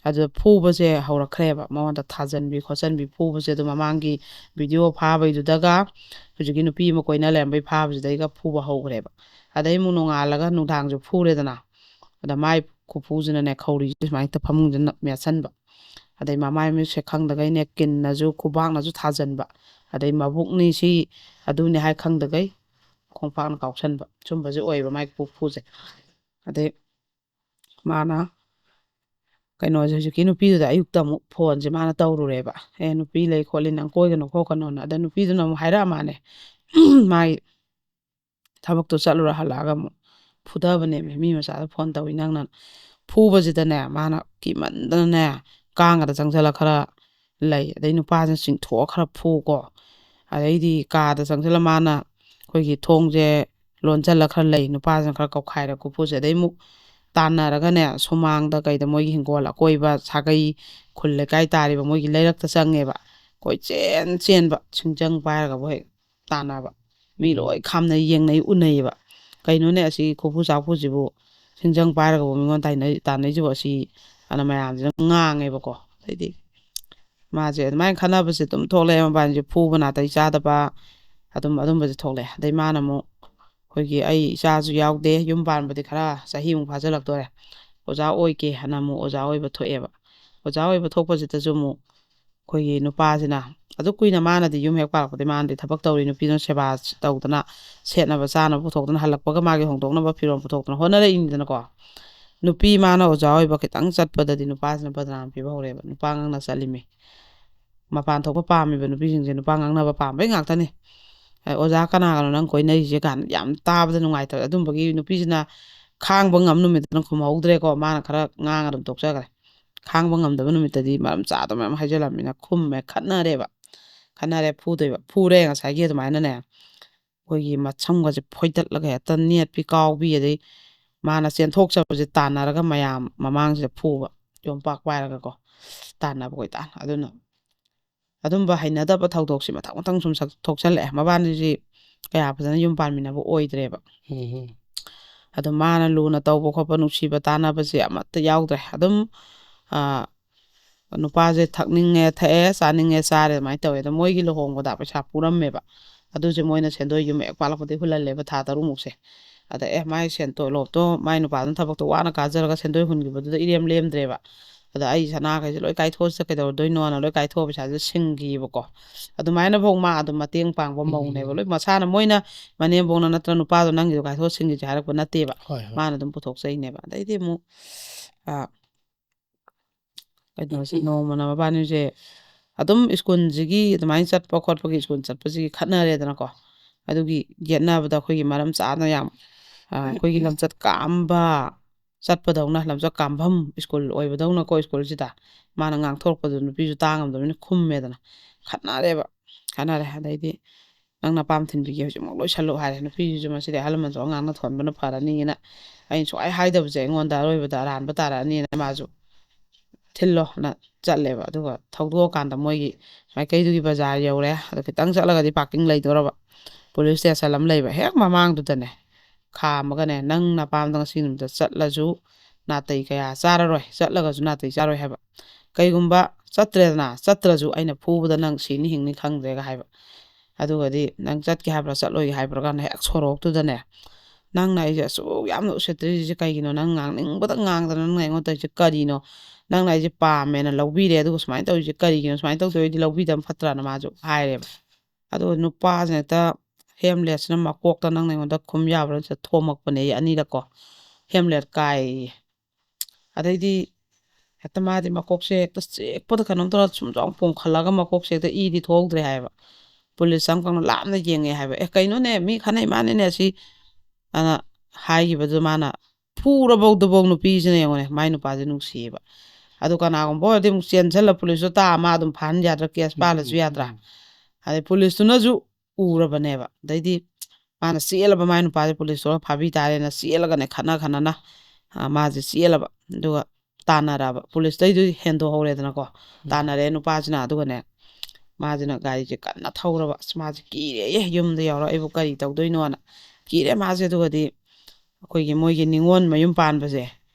S1: ꯑꯗꯨꯗ ꯐꯨꯕꯁꯦ ꯍꯧꯔꯛꯈ꯭ꯔꯦꯕ ꯃꯉꯣꯟꯗ ꯊꯥꯖꯟꯕꯤ ꯈꯣꯠꯆꯟꯕꯤ ꯐꯨꯕꯁꯦ ꯑꯗꯨ ꯃꯃꯥꯡꯒꯤ ꯚꯤꯗꯤꯑꯣ ꯐꯥꯕꯩꯗꯨꯗꯒ ꯍꯧꯖꯤꯛꯀꯤ ꯅꯨꯄꯤ ꯑꯃ ꯀꯣꯏꯅ ꯂꯩꯔꯝꯕꯩ ꯐꯥꯕꯁꯤꯗꯩꯒ ꯐꯨꯕ ꯍꯧꯈ꯭ꯔꯦꯕ ꯑꯗꯩ ꯑꯃꯨꯛ ꯅꯣꯡꯉꯥꯜꯂꯒ ꯅꯨꯡꯗꯥꯡꯁꯨ ꯐꯨꯔꯦꯗꯅ ꯑꯗ ꯃꯥꯏ ꯈꯨꯐꯨꯁꯤꯅꯅꯦ ꯈꯧꯔꯤꯁꯦ ꯁꯨꯃꯥꯏꯅ ꯐꯃꯨꯡꯁꯦ ꯃꯦꯠꯁꯟꯕ ꯑꯗꯩ ꯃꯃꯥꯏ ꯃꯤꯠꯁꯦ ꯈꯪꯗꯒꯩꯅꯦ ꯀꯤꯟꯅꯁꯨ ꯈꯨꯕꯥꯛꯅꯁꯨ ꯊꯥꯖꯟꯕ ꯑꯗꯩ ꯃꯕꯨꯛꯅꯤ ꯁꯤ ꯑꯗꯨꯅꯤ ꯍꯥꯏ ꯈꯪꯗꯒꯩ ꯈꯣꯡꯄꯥꯛꯅ ꯀꯥꯎꯁꯟꯕ ꯁꯨꯝꯕꯁꯦ ꯑꯣꯏꯕ ꯃꯥꯏ ꯈꯨꯐꯨꯁꯦ ꯑꯗꯩ ꯃꯥꯅ ꯀꯩꯅꯣꯁꯦ ꯍꯧꯖꯤꯛꯀꯤ ꯅꯨꯄꯤꯗꯨꯗ ꯑꯌꯨꯛꯇ ꯑꯃꯨꯛ ꯐꯣꯟꯁꯦ ꯃꯥꯅ ꯇꯧꯔꯨꯔꯦꯕ ꯅꯨꯄꯤ ꯂꯩ ꯈꯣꯠꯂꯤ ꯅꯪ ꯀꯣꯏꯒꯅꯨ ꯈꯣꯠꯀꯅꯣꯅ ꯑꯗ ꯅꯨꯄꯤꯗꯨꯅ ꯑꯃꯨꯛ ꯍꯥꯏꯔꯛꯑ ꯃꯥꯅꯦ ꯃꯥꯒꯤ ꯊꯕꯛꯇꯣ ꯆꯠꯂꯨꯔ ꯍꯜꯂꯛꯑꯒ ꯑꯃꯨꯛ ꯐꯨꯊꯕꯅꯦꯃꯤ ꯃꯤ ꯃꯆꯥꯗ ꯐꯣꯟ ꯇꯧꯋꯤ ꯅꯪꯅ ꯐꯨꯕꯁꯤꯗꯅꯦ ꯃꯥꯅ ꯀꯤꯃꯟꯗꯅꯅꯦ ꯀꯥꯡꯒꯗ ꯆꯪꯁꯤꯜꯂ ꯈꯔ ꯂꯩ ꯑꯗꯩ ꯅꯨꯄꯥꯁꯤꯅ ꯆꯤꯡꯊꯣꯛꯑ ꯈꯔ ꯐꯨꯀꯣ ꯑꯗꯩꯗꯤ ꯀꯥꯗ ꯆꯪꯁꯤꯜꯂ ꯃꯥꯅ ꯑꯩꯈꯣꯏꯒꯤ ꯊꯣꯡꯁꯦ ꯂꯣꯟꯁꯤꯜꯂ ꯈꯔ ꯂꯩ ꯅꯨꯄꯥꯁꯤꯅ ꯈꯔ ꯀꯧꯈꯥꯏꯔ ꯈꯨꯐꯨꯁꯦ ꯑꯗꯩ ꯑꯃꯨꯛ ꯇꯥꯟꯅꯔꯒꯅꯦ ꯁꯨꯃꯥꯡꯗ ꯀꯩꯗ ꯃꯣꯏꯒꯤ ꯍꯤꯡꯒꯣꯜ ꯑꯀꯣꯏꯕ ꯁꯥꯒꯩ ꯈꯨꯜ ꯂꯩꯀꯥꯏ ꯇꯥꯔꯤꯕ ꯃꯣꯏꯒꯤ ꯂꯩꯔꯛꯇ ꯆꯪꯉꯦꯕ ꯀꯣꯏ ꯆꯦꯟꯕ ꯁꯤꯡꯖꯪ ꯄꯥꯏꯔꯒꯕꯨ ꯍꯦꯛ ꯇꯥꯟꯅꯕ ꯃꯤ ꯂꯣꯏ ꯈꯥꯝꯅꯩ ꯌꯦꯡꯅꯩ ꯎꯅꯩꯌꯦꯕ ꯀꯩꯅꯣꯅꯦ ꯑꯁꯤ ꯈꯨꯐꯨ ꯆꯥꯛꯐꯨꯁꯤꯕꯨ ꯁꯤꯡꯖꯪ ꯄꯥꯏꯔꯒꯕꯨ ꯃꯤꯉꯣꯟ ꯇꯥꯟꯅꯩꯁꯤꯕꯨ ꯑꯁꯤ ꯑꯅ ꯃꯌꯥꯝꯁꯤꯅ ꯉꯥꯡꯉꯦꯕꯀꯣ ꯑꯗꯩꯗꯤ ꯃꯥꯁꯦ ꯑꯗꯨꯃꯥꯏꯅ ꯈꯟꯅꯕꯁꯦ ꯑꯗꯨꯝ ꯊꯣꯛꯂꯛꯑꯦ ꯃꯕꯥꯅꯤꯁꯦ ꯐꯨꯕ ꯅꯥꯇꯩ ꯆꯥꯗꯕ ꯑꯗꯨꯝꯕꯁꯦ ꯊꯣꯛꯂꯛꯑꯦ ꯑꯗꯩ ꯃꯥꯅ ꯑꯃꯨꯛ ꯑꯩꯈꯣꯏꯒꯤ ꯑꯩ ꯏꯆꯥꯁꯨ ꯌꯥꯎꯗꯦ ꯌꯨꯝ ꯄꯥꯟꯕꯗꯤ ꯈꯔ ꯆꯍꯤꯃꯨꯛ ꯐꯥꯖꯤꯜꯂꯛꯇꯣꯔꯦ ꯑꯣꯖꯥ ꯑꯣꯏꯒꯦ ꯍꯥꯏꯅ ꯑꯃꯨꯛ ꯑꯣꯖꯥ ꯑꯣꯏꯕ ꯊꯣꯛꯑꯦꯕ ꯑꯣꯖꯥ ꯑꯣꯏꯕ ꯊꯣꯛꯄꯁꯤꯗꯁꯨ ꯑꯃꯨꯛ ꯑꯩꯈꯣꯏꯒꯤ ꯅꯨꯄꯥꯁꯤꯅ ꯑꯗꯨ ꯀꯨꯏꯅ ꯃꯥꯅꯗꯤ ꯌꯨꯝ ꯍꯦꯛ ꯄꯥꯜꯂꯛꯄꯗꯤ ꯃꯥꯅꯗꯤ ꯊꯕꯛ ꯇꯧꯔꯤ ꯅꯨꯄꯤꯗꯨꯅ ꯁꯦꯕꯥ ꯇꯧꯗꯅ ꯁꯦꯠꯅꯕ ꯆꯥꯅꯕ ꯄꯨꯊꯣꯛꯇꯅ ꯍꯜꯂꯛꯄꯒ ꯃꯥꯒꯤ ꯍꯣꯡꯗꯣꯛꯅꯕ ꯐꯤꯔꯣꯜ ꯄꯨꯊꯣꯛꯇꯅ ꯍꯣꯠꯅꯔꯛꯏꯅꯤꯗꯅꯀோ ꯅꯨꯄꯤ ꯃꯥꯅ ꯑꯣꯖꯥ ꯑꯣꯏꯕ ꯈꯤꯇꯪ ꯆꯠꯄꯗꯗꯤ ꯅꯨꯄꯥꯁꯤꯅ ꯕꯗꯅꯥꯝ ꯄꯤꯕ ꯍꯧꯔꯦꯕ ꯅꯨꯄꯥ ꯉꯥꯡꯅ ꯆꯠꯂꯤꯃꯤ ꯃꯄꯥꯟ ꯊꯣꯛꯄ ꯄꯥꯝꯃꯤꯕ ꯅꯨꯄꯤꯁꯤꯡꯁꯦ ꯅꯨꯄꯥ ꯉꯥꯡꯅꯕ ꯄꯥꯝꯕꯩ ꯉꯥꯛꯇꯅꯤ ꯑꯣꯖꯥ ꯀꯅꯥꯒꯅꯣ ꯅꯪ ꯀꯣꯏꯅꯔꯤꯁꯦ ꯀꯥꯟꯗ ꯌꯥꯝ ꯇꯥꯕꯗ ꯅꯨꯡꯉꯥꯏꯇꯕ ꯑꯗꯨꯝꯕꯒꯤ ꯅꯨꯄꯤꯁꯤꯅ ꯈꯥꯡꯕ ꯉꯝ ꯅꯨꯃꯤꯠꯇꯅ ꯈꯨꯝꯍꯧꯗ꯭ꯔꯦꯀꯣ ꯃꯥꯅ ꯈꯔ ꯉꯥꯡꯉ ꯑꯗꯨꯝ ꯇꯣꯛꯆꯈ꯭ꯔꯦ ꯈꯥꯡꯕ ꯉꯝꯗꯕ ꯅꯨꯃꯤꯠꯇꯗꯤ ꯃꯔꯝ ꯆꯥꯗꯕ ꯃꯌꯥꯝ ꯍꯥꯏꯖꯤꯜꯂꯝꯃꯤꯅ ꯈꯨꯝꯃꯦ ꯈꯠꯅꯔꯦ ꯐꯨꯔꯦ ꯉꯁꯥꯏꯒꯤ ꯑꯗꯨꯃꯥꯏꯅꯅꯦ ꯑꯩꯈꯣꯏꯒꯤ ꯃꯁꯝꯒꯁꯦ ꯐꯣꯏꯗꯠꯂꯒ ꯍꯦꯛꯇ ꯅꯦꯠꯄꯤ ꯀꯥꯎꯕꯤ ꯑꯗꯩ ꯃꯥꯅ ꯆꯦꯟꯊꯣꯛꯆꯕꯁꯦ ꯇꯥꯟꯅꯔꯒ ꯃꯌꯥꯝ ꯃꯃꯥꯡꯁꯤꯗ ꯐꯨꯕ ꯌꯣꯝꯄꯥꯛ ꯄꯥꯏꯔꯒꯀꯣ ꯇꯥꯟꯅꯕ ꯀꯣꯏꯇꯥꯟ ꯑꯗꯨꯅ ꯑꯗꯨꯝꯕ ꯍꯩꯅꯗꯕ ꯊꯧꯗꯣꯛꯁꯤ ꯃꯊꯪ ꯃꯊꯪ ꯁꯨꯝ ꯊꯣꯛꯆꯜꯂꯛꯑꯦ ꯃꯕꯥꯅꯤꯁꯤ ꯀꯌꯥ ꯐꯖꯅ ꯌꯨꯝ ꯄꯥꯟꯃꯤꯟꯅꯕ ꯑꯣꯏꯗ꯭ꯔꯦꯕ ꯑꯗꯣ ꯃꯥꯅ ꯂꯨꯅ ꯇꯧꯕ ꯈꯣꯠꯄ ꯅꯨꯡꯁꯤꯕ ꯇꯥꯟꯅꯕꯁꯦ ꯑꯃꯠꯇ ꯌꯥꯎꯗ꯭ꯔꯦ ꯑꯗꯨꯝ ꯅꯨꯄꯥꯁꯦ ꯊꯛꯅꯤꯡꯉꯦ ꯊꯛꯑꯦ ꯆꯥꯅꯤꯡꯉꯦ ꯆꯥꯔꯦ ꯑꯗꯨꯃꯥꯏꯅ ꯇꯧꯋꯦ ꯑꯗꯣ ꯃꯣꯏꯒꯤ ꯂꯨꯍꯣꯡꯕꯗ ꯄꯩꯁా ꯄꯨꯔꯝꯃꯦꯕ ꯑꯗꯨꯁꯦ ꯃꯣꯏꯅ ꯁꯦꯟꯗꯣꯏ ꯌꯨꯝ ꯍꯦꯛ ꯄꯥꯜꯂꯛꯄꯗꯒꯤ ꯍꯨꯜꯍꯜꯂꯦꯕ ꯊꯥ 3 ꯑꯗ ꯃꯥꯏ ꯇꯣꯂꯣꯞꯇꯣ ꯃꯥꯏ ꯅꯨꯄꯥꯗꯨꯅ ꯊꯕꯛꯇꯣ ꯋꯥꯅ ꯀꯥꯖꯔꯒ ꯁꯦꯟꯗꯣꯏ ꯍꯨꯟꯈꯤꯕꯗꯨꯗ ꯏꯔꯦꯝ ꯂꯦꯝꯗ꯭ꯔꯦꯕ ꯑꯗ ꯑꯩ ꯁꯅꯥꯈꯩꯁꯦ ꯂꯣꯏ ꯀꯥꯏꯊꯣꯛꯑ ꯀꯩꯗꯧꯗꯣꯏꯅꯣꯅ ꯂꯣꯏ ꯀꯥꯏꯊꯣꯛꯑ ꯄꯩꯁꯥꯁꯦ ꯁꯤꯡꯈꯤꯕꯀꯣ ꯑꯗꯨꯃꯥꯏꯅꯐꯧ ꯃꯥ ꯑꯗꯨꯝ ꯃꯇꯦꯡ ꯄꯥꯡꯕ ꯃꯧꯅꯦꯕ ꯂꯣꯏ ꯃꯁꯥꯅ ꯃꯣꯏꯅ ꯃꯅꯦꯝꯕꯣꯡꯅ ꯅꯠꯇ꯭ꯔꯒ ꯅꯨꯄꯥꯗꯣ ꯅꯪꯒꯤꯗꯣ ꯀꯥꯏꯊꯣꯛꯑ ꯁꯤꯡꯒꯤꯁꯦ ꯍꯥꯏꯔꯛꯄ ꯅꯠꯇꯦꯕ ꯃꯥꯅ ꯑꯗꯨꯝ ꯄꯨꯊꯣꯛꯆꯩꯅꯦꯕ ꯑꯗꯩꯗꯤ ꯑꯃꯨꯛ ꯀꯩꯅꯣꯁꯤ ꯅꯣꯡꯃꯅ ꯃꯕꯥꯅꯤꯁꯦ ꯑꯗꯨꯝ ꯁ꯭ꯀꯨꯜꯁꯤꯒꯤ ꯑꯗꯨꯃꯥꯏꯅ ꯆꯠꯄ ꯈꯣꯠꯄꯒꯤ ꯁ꯭ꯀꯨꯜ ꯆꯠꯄꯁꯤꯒꯤ ꯈꯠꯅꯔꯦꯗꯅꯀꯣ ꯑꯗꯨꯒꯤ ꯌꯦꯠꯅꯕꯗ ꯑꯩꯈꯣꯏꯒꯤ ꯃꯔꯝ ꯆꯥꯅ ꯌꯥꯝ ꯑꯩꯈꯣꯏꯒꯤ ꯂꯝꯆꯠ ꯀꯥꯝꯕ ꯆꯠꯄꯗꯧꯅ ꯂꯝꯆꯠ ꯀꯥꯝꯐꯝ ꯁ꯭ꯀꯨꯜ ꯑꯣꯏꯕꯗꯧꯅꯀꯣ ꯁ꯭ꯀꯨꯜꯁꯤꯗ ꯃꯥꯅ ꯉꯥꯡꯊꯣꯔꯛꯄꯗꯨ ꯅꯨꯄꯤꯁꯨ ꯇꯥꯉꯝꯗꯕꯅꯤꯅ ꯈꯨꯝꯃꯦꯗꯅ ꯈꯠꯅꯔꯦ ꯑꯗꯩꯗꯤ ꯅꯪ ꯅꯄꯥꯝ ꯊꯤꯟꯕꯤꯒꯦ ꯍꯧꯖꯤꯛꯃꯛ ꯂꯣꯏꯁꯜꯂꯨ ꯍꯥꯏꯔꯦ ꯅꯨꯄꯤꯁꯤꯁꯨ ꯃꯁꯤꯗꯤ ꯑꯍꯜ ꯂꯃꯟꯁꯨ ꯑꯉꯥꯡꯅ ꯊꯣꯟꯕꯅ ꯐꯔꯅꯤꯅ ꯑꯩꯅ ꯁꯨꯡꯍꯥꯏ ꯍꯥꯏꯗꯕꯁꯦ ꯑꯩꯉꯣꯟꯗ ꯑꯔꯣꯏꯕꯗ ꯑꯔꯥꯟꯕ ꯇꯥꯔꯛꯑꯅꯤꯅ ꯃꯥꯁꯨ ꯊꯤꯜꯂꯣꯅ ꯆꯠꯂꯦꯕ ꯑꯗꯨꯒ ꯊꯧꯗꯣꯛꯑꯀꯥꯟꯗ ꯃꯣꯏꯒꯤ ꯃꯥꯏꯀꯩꯗꯨꯒꯤ ꯕꯖꯥꯔ ꯌꯧꯔꯦ ꯑꯗꯣ ꯈꯤꯇꯪ ꯆꯠꯂꯒꯗꯤ ꯄꯥꯔꯀꯤꯡ ꯂꯩꯗꯣꯔꯕ ꯄꯨꯂꯤꯁ ꯏꯁꯇꯦꯁꯟ ꯑꯃ ꯂꯩꯕ ꯍꯦꯛ ꯃꯃꯥꯡꯗꯨꯗꯅꯦ ꯈꯥꯝꯃꯒꯅꯦ ꯅꯪ ꯅꯄꯥꯝꯗ ꯉꯁꯤ ꯅꯨꯃꯤꯠꯇ ꯆꯠꯂꯁꯨ ꯅꯥꯇꯩ ꯀꯌꯥ ꯆꯥꯔꯔꯣꯏ ꯆꯠꯂꯒꯁꯨ ꯅꯥꯇꯩ ꯆꯥꯔꯣꯏ ꯍꯥꯏꯕ ꯀꯩꯒꯨꯝꯕ ꯆꯠꯇ꯭ꯔꯁꯨ ꯑꯩꯅ ꯐꯨꯕꯗ ꯅꯪ ꯁꯤꯅꯤ ꯍꯤꯡꯅꯤ ꯈꯪꯗ꯭ꯔꯦꯒ ꯍꯥꯏꯕ ꯑꯗꯨꯒꯗꯤ ꯅꯪ ꯆꯠꯀꯦ ꯍꯥꯏꯕ꯭ꯔꯥ ꯆꯠꯂꯣꯏꯒꯦ ꯍꯥꯏꯕ꯭ꯔꯥ ꯀꯥꯟꯗ ꯍꯦꯛ ꯁꯣꯔꯣꯛꯇꯨꯗꯅꯦ ꯅꯪꯅ ꯑꯩꯁꯦ ꯑꯁꯨꯛ ꯌꯥꯝꯅ ꯎꯁꯤꯠꯇ꯭ꯔꯤꯁꯦ ꯀꯩꯒꯤꯅꯣ ꯅꯪ ꯉꯥꯡꯅꯤꯡꯕꯗ ꯉꯥꯡꯗꯅ ꯅꯪꯅ ꯑꯩꯉꯣꯟꯗ ꯇꯧꯔꯤꯁꯦ ꯀꯔꯤꯅꯣ ꯅꯪꯅ ꯑꯩꯁꯦ ꯄꯥꯝꯃꯦꯅ ꯂꯧꯕꯤꯔꯦ ꯑꯗꯨꯒ ꯁꯨꯃꯥꯏꯅ ꯇꯧꯔꯤꯁꯦ ꯀꯔꯤꯒꯤꯅꯣ ꯁꯨꯃꯥꯏꯅ ꯇꯧꯗꯣꯏꯗꯤ ꯂꯧꯕꯤꯗꯕ ꯐꯠꯇ꯭ꯔꯥꯅ ꯃꯥꯁꯨ ꯍꯥꯏꯔꯦꯕ ꯑꯗꯣ ꯅꯨꯄꯥꯁꯤꯅ ꯍꯦꯛꯇ ꯍꯦꯝꯂꯦꯠꯁꯤꯅ ꯃꯀꯣꯛꯇ ꯅꯪꯅ ꯑꯩꯉꯣꯟꯗ ꯈꯨꯝ ꯌꯥꯕ꯭ꯔꯥ ꯊꯣꯝꯃꯛꯄꯅꯦ ꯑꯅꯤꯔꯛꯀꯣ ꯍꯦꯝꯂꯦꯠ ꯀꯥꯏꯌꯦ ꯑꯗꯩꯗꯤ ꯍꯦꯛꯇ ꯃꯥꯗꯤ ꯃꯀꯣꯛꯁꯦ ꯍꯦꯛꯇ ꯆꯤꯛꯄꯗ ꯀꯩꯅꯣꯝ ꯇꯧꯔ ꯁꯨꯝ ꯄꯣꯡꯈꯠꯂꯒ ꯃꯀꯣꯛꯁꯦ ꯍꯦꯛꯇ ꯏꯗꯤ ꯊꯣꯛꯍꯧꯗ꯭ꯔꯦ ꯍꯥꯏꯕ ꯄꯨꯂꯤꯁ ꯑꯃꯈꯛꯅ ꯂꯥꯞꯅ ꯌꯦꯡꯉꯦ ꯍꯥꯏꯕ ꯀꯩꯅꯣꯅꯦ ꯃꯤ ꯈꯟꯅꯩ ꯃꯥꯅꯤꯅꯦ ꯁꯤ ꯑꯅ ꯍꯥꯏꯈꯤꯕꯗꯨ ꯃꯥꯅ ꯐꯨꯔꯕꯧꯗꯐꯧ ꯅꯨꯄꯤꯁꯤꯅ ꯌꯦꯡꯉꯣꯅꯦ ꯃꯥꯏ ꯅꯨꯄꯥꯁꯦ ꯅꯨꯡꯁꯤꯌꯦꯕ ꯑꯗꯨ ꯀꯅꯥꯒꯨꯝꯕ ꯑꯣꯏꯔꯗꯤ ꯑꯃꯨꯛ ꯆꯦꯟꯁꯤꯜꯂ ꯄꯨꯂꯤꯁꯇꯣ ꯇꯥ ꯃꯥ ꯑꯗꯨꯝ ꯐꯥꯍꯟ ꯌꯥꯗ꯭ꯔꯥ ꯀꯦꯁ ꯄꯥꯜꯂꯁꯨ ꯌꯥꯗ꯭ꯔꯥ ꯑꯗꯩ ꯄꯨꯂꯤꯁꯇꯨꯅꯁꯨ ꯎꯔꯕꯅꯦꯕ ꯑꯗꯩꯗꯤ ꯃꯥꯅ ꯆꯦꯜꯂꯕ ꯃꯥꯏ ꯅꯨꯄꯥꯁꯦ ꯄꯨꯂꯤꯁꯇꯨꯅ ꯐꯥꯕꯤ ꯇꯥꯔꯦꯅ ꯆꯦꯜꯂꯒꯅꯦ ꯈꯠꯅ ꯃꯥꯁꯦ ꯆꯦꯜꯂꯕ ꯑꯗꯨꯒ ꯇꯥꯟꯅꯔꯕ ꯄꯨꯂꯤꯁꯇꯩꯗꯨ ꯍꯦꯟꯗꯣꯛꯍꯧꯔꯦꯗꯅꯀꯣ ꯇꯥꯟꯅꯔꯦ ꯅꯨꯄꯥꯁꯤꯅ ꯑꯗꯨꯒꯅꯦ ꯃꯥꯁꯤꯅ ꯒꯥꯔꯤꯁꯦ ꯀꯟꯅ ꯊꯧꯔꯕ ꯑꯁ ꯃꯥꯁꯦ ꯀꯤꯔꯦꯌꯦ ꯌꯨꯝꯗ ꯌꯧꯔꯒ ꯑꯩꯕꯨ ꯀꯔꯤ ꯇꯧꯗꯣꯏꯅꯣꯅ ꯀꯤꯔꯦ ꯃꯥꯁꯦ ꯑꯗꯨꯒꯗꯤ ꯑꯩꯈꯣꯏꯒꯤ ꯃꯣꯏꯒꯤ ꯅꯤꯉꯣꯜ ꯃꯌꯨꯝ ꯄꯥꯟꯕꯁꯦ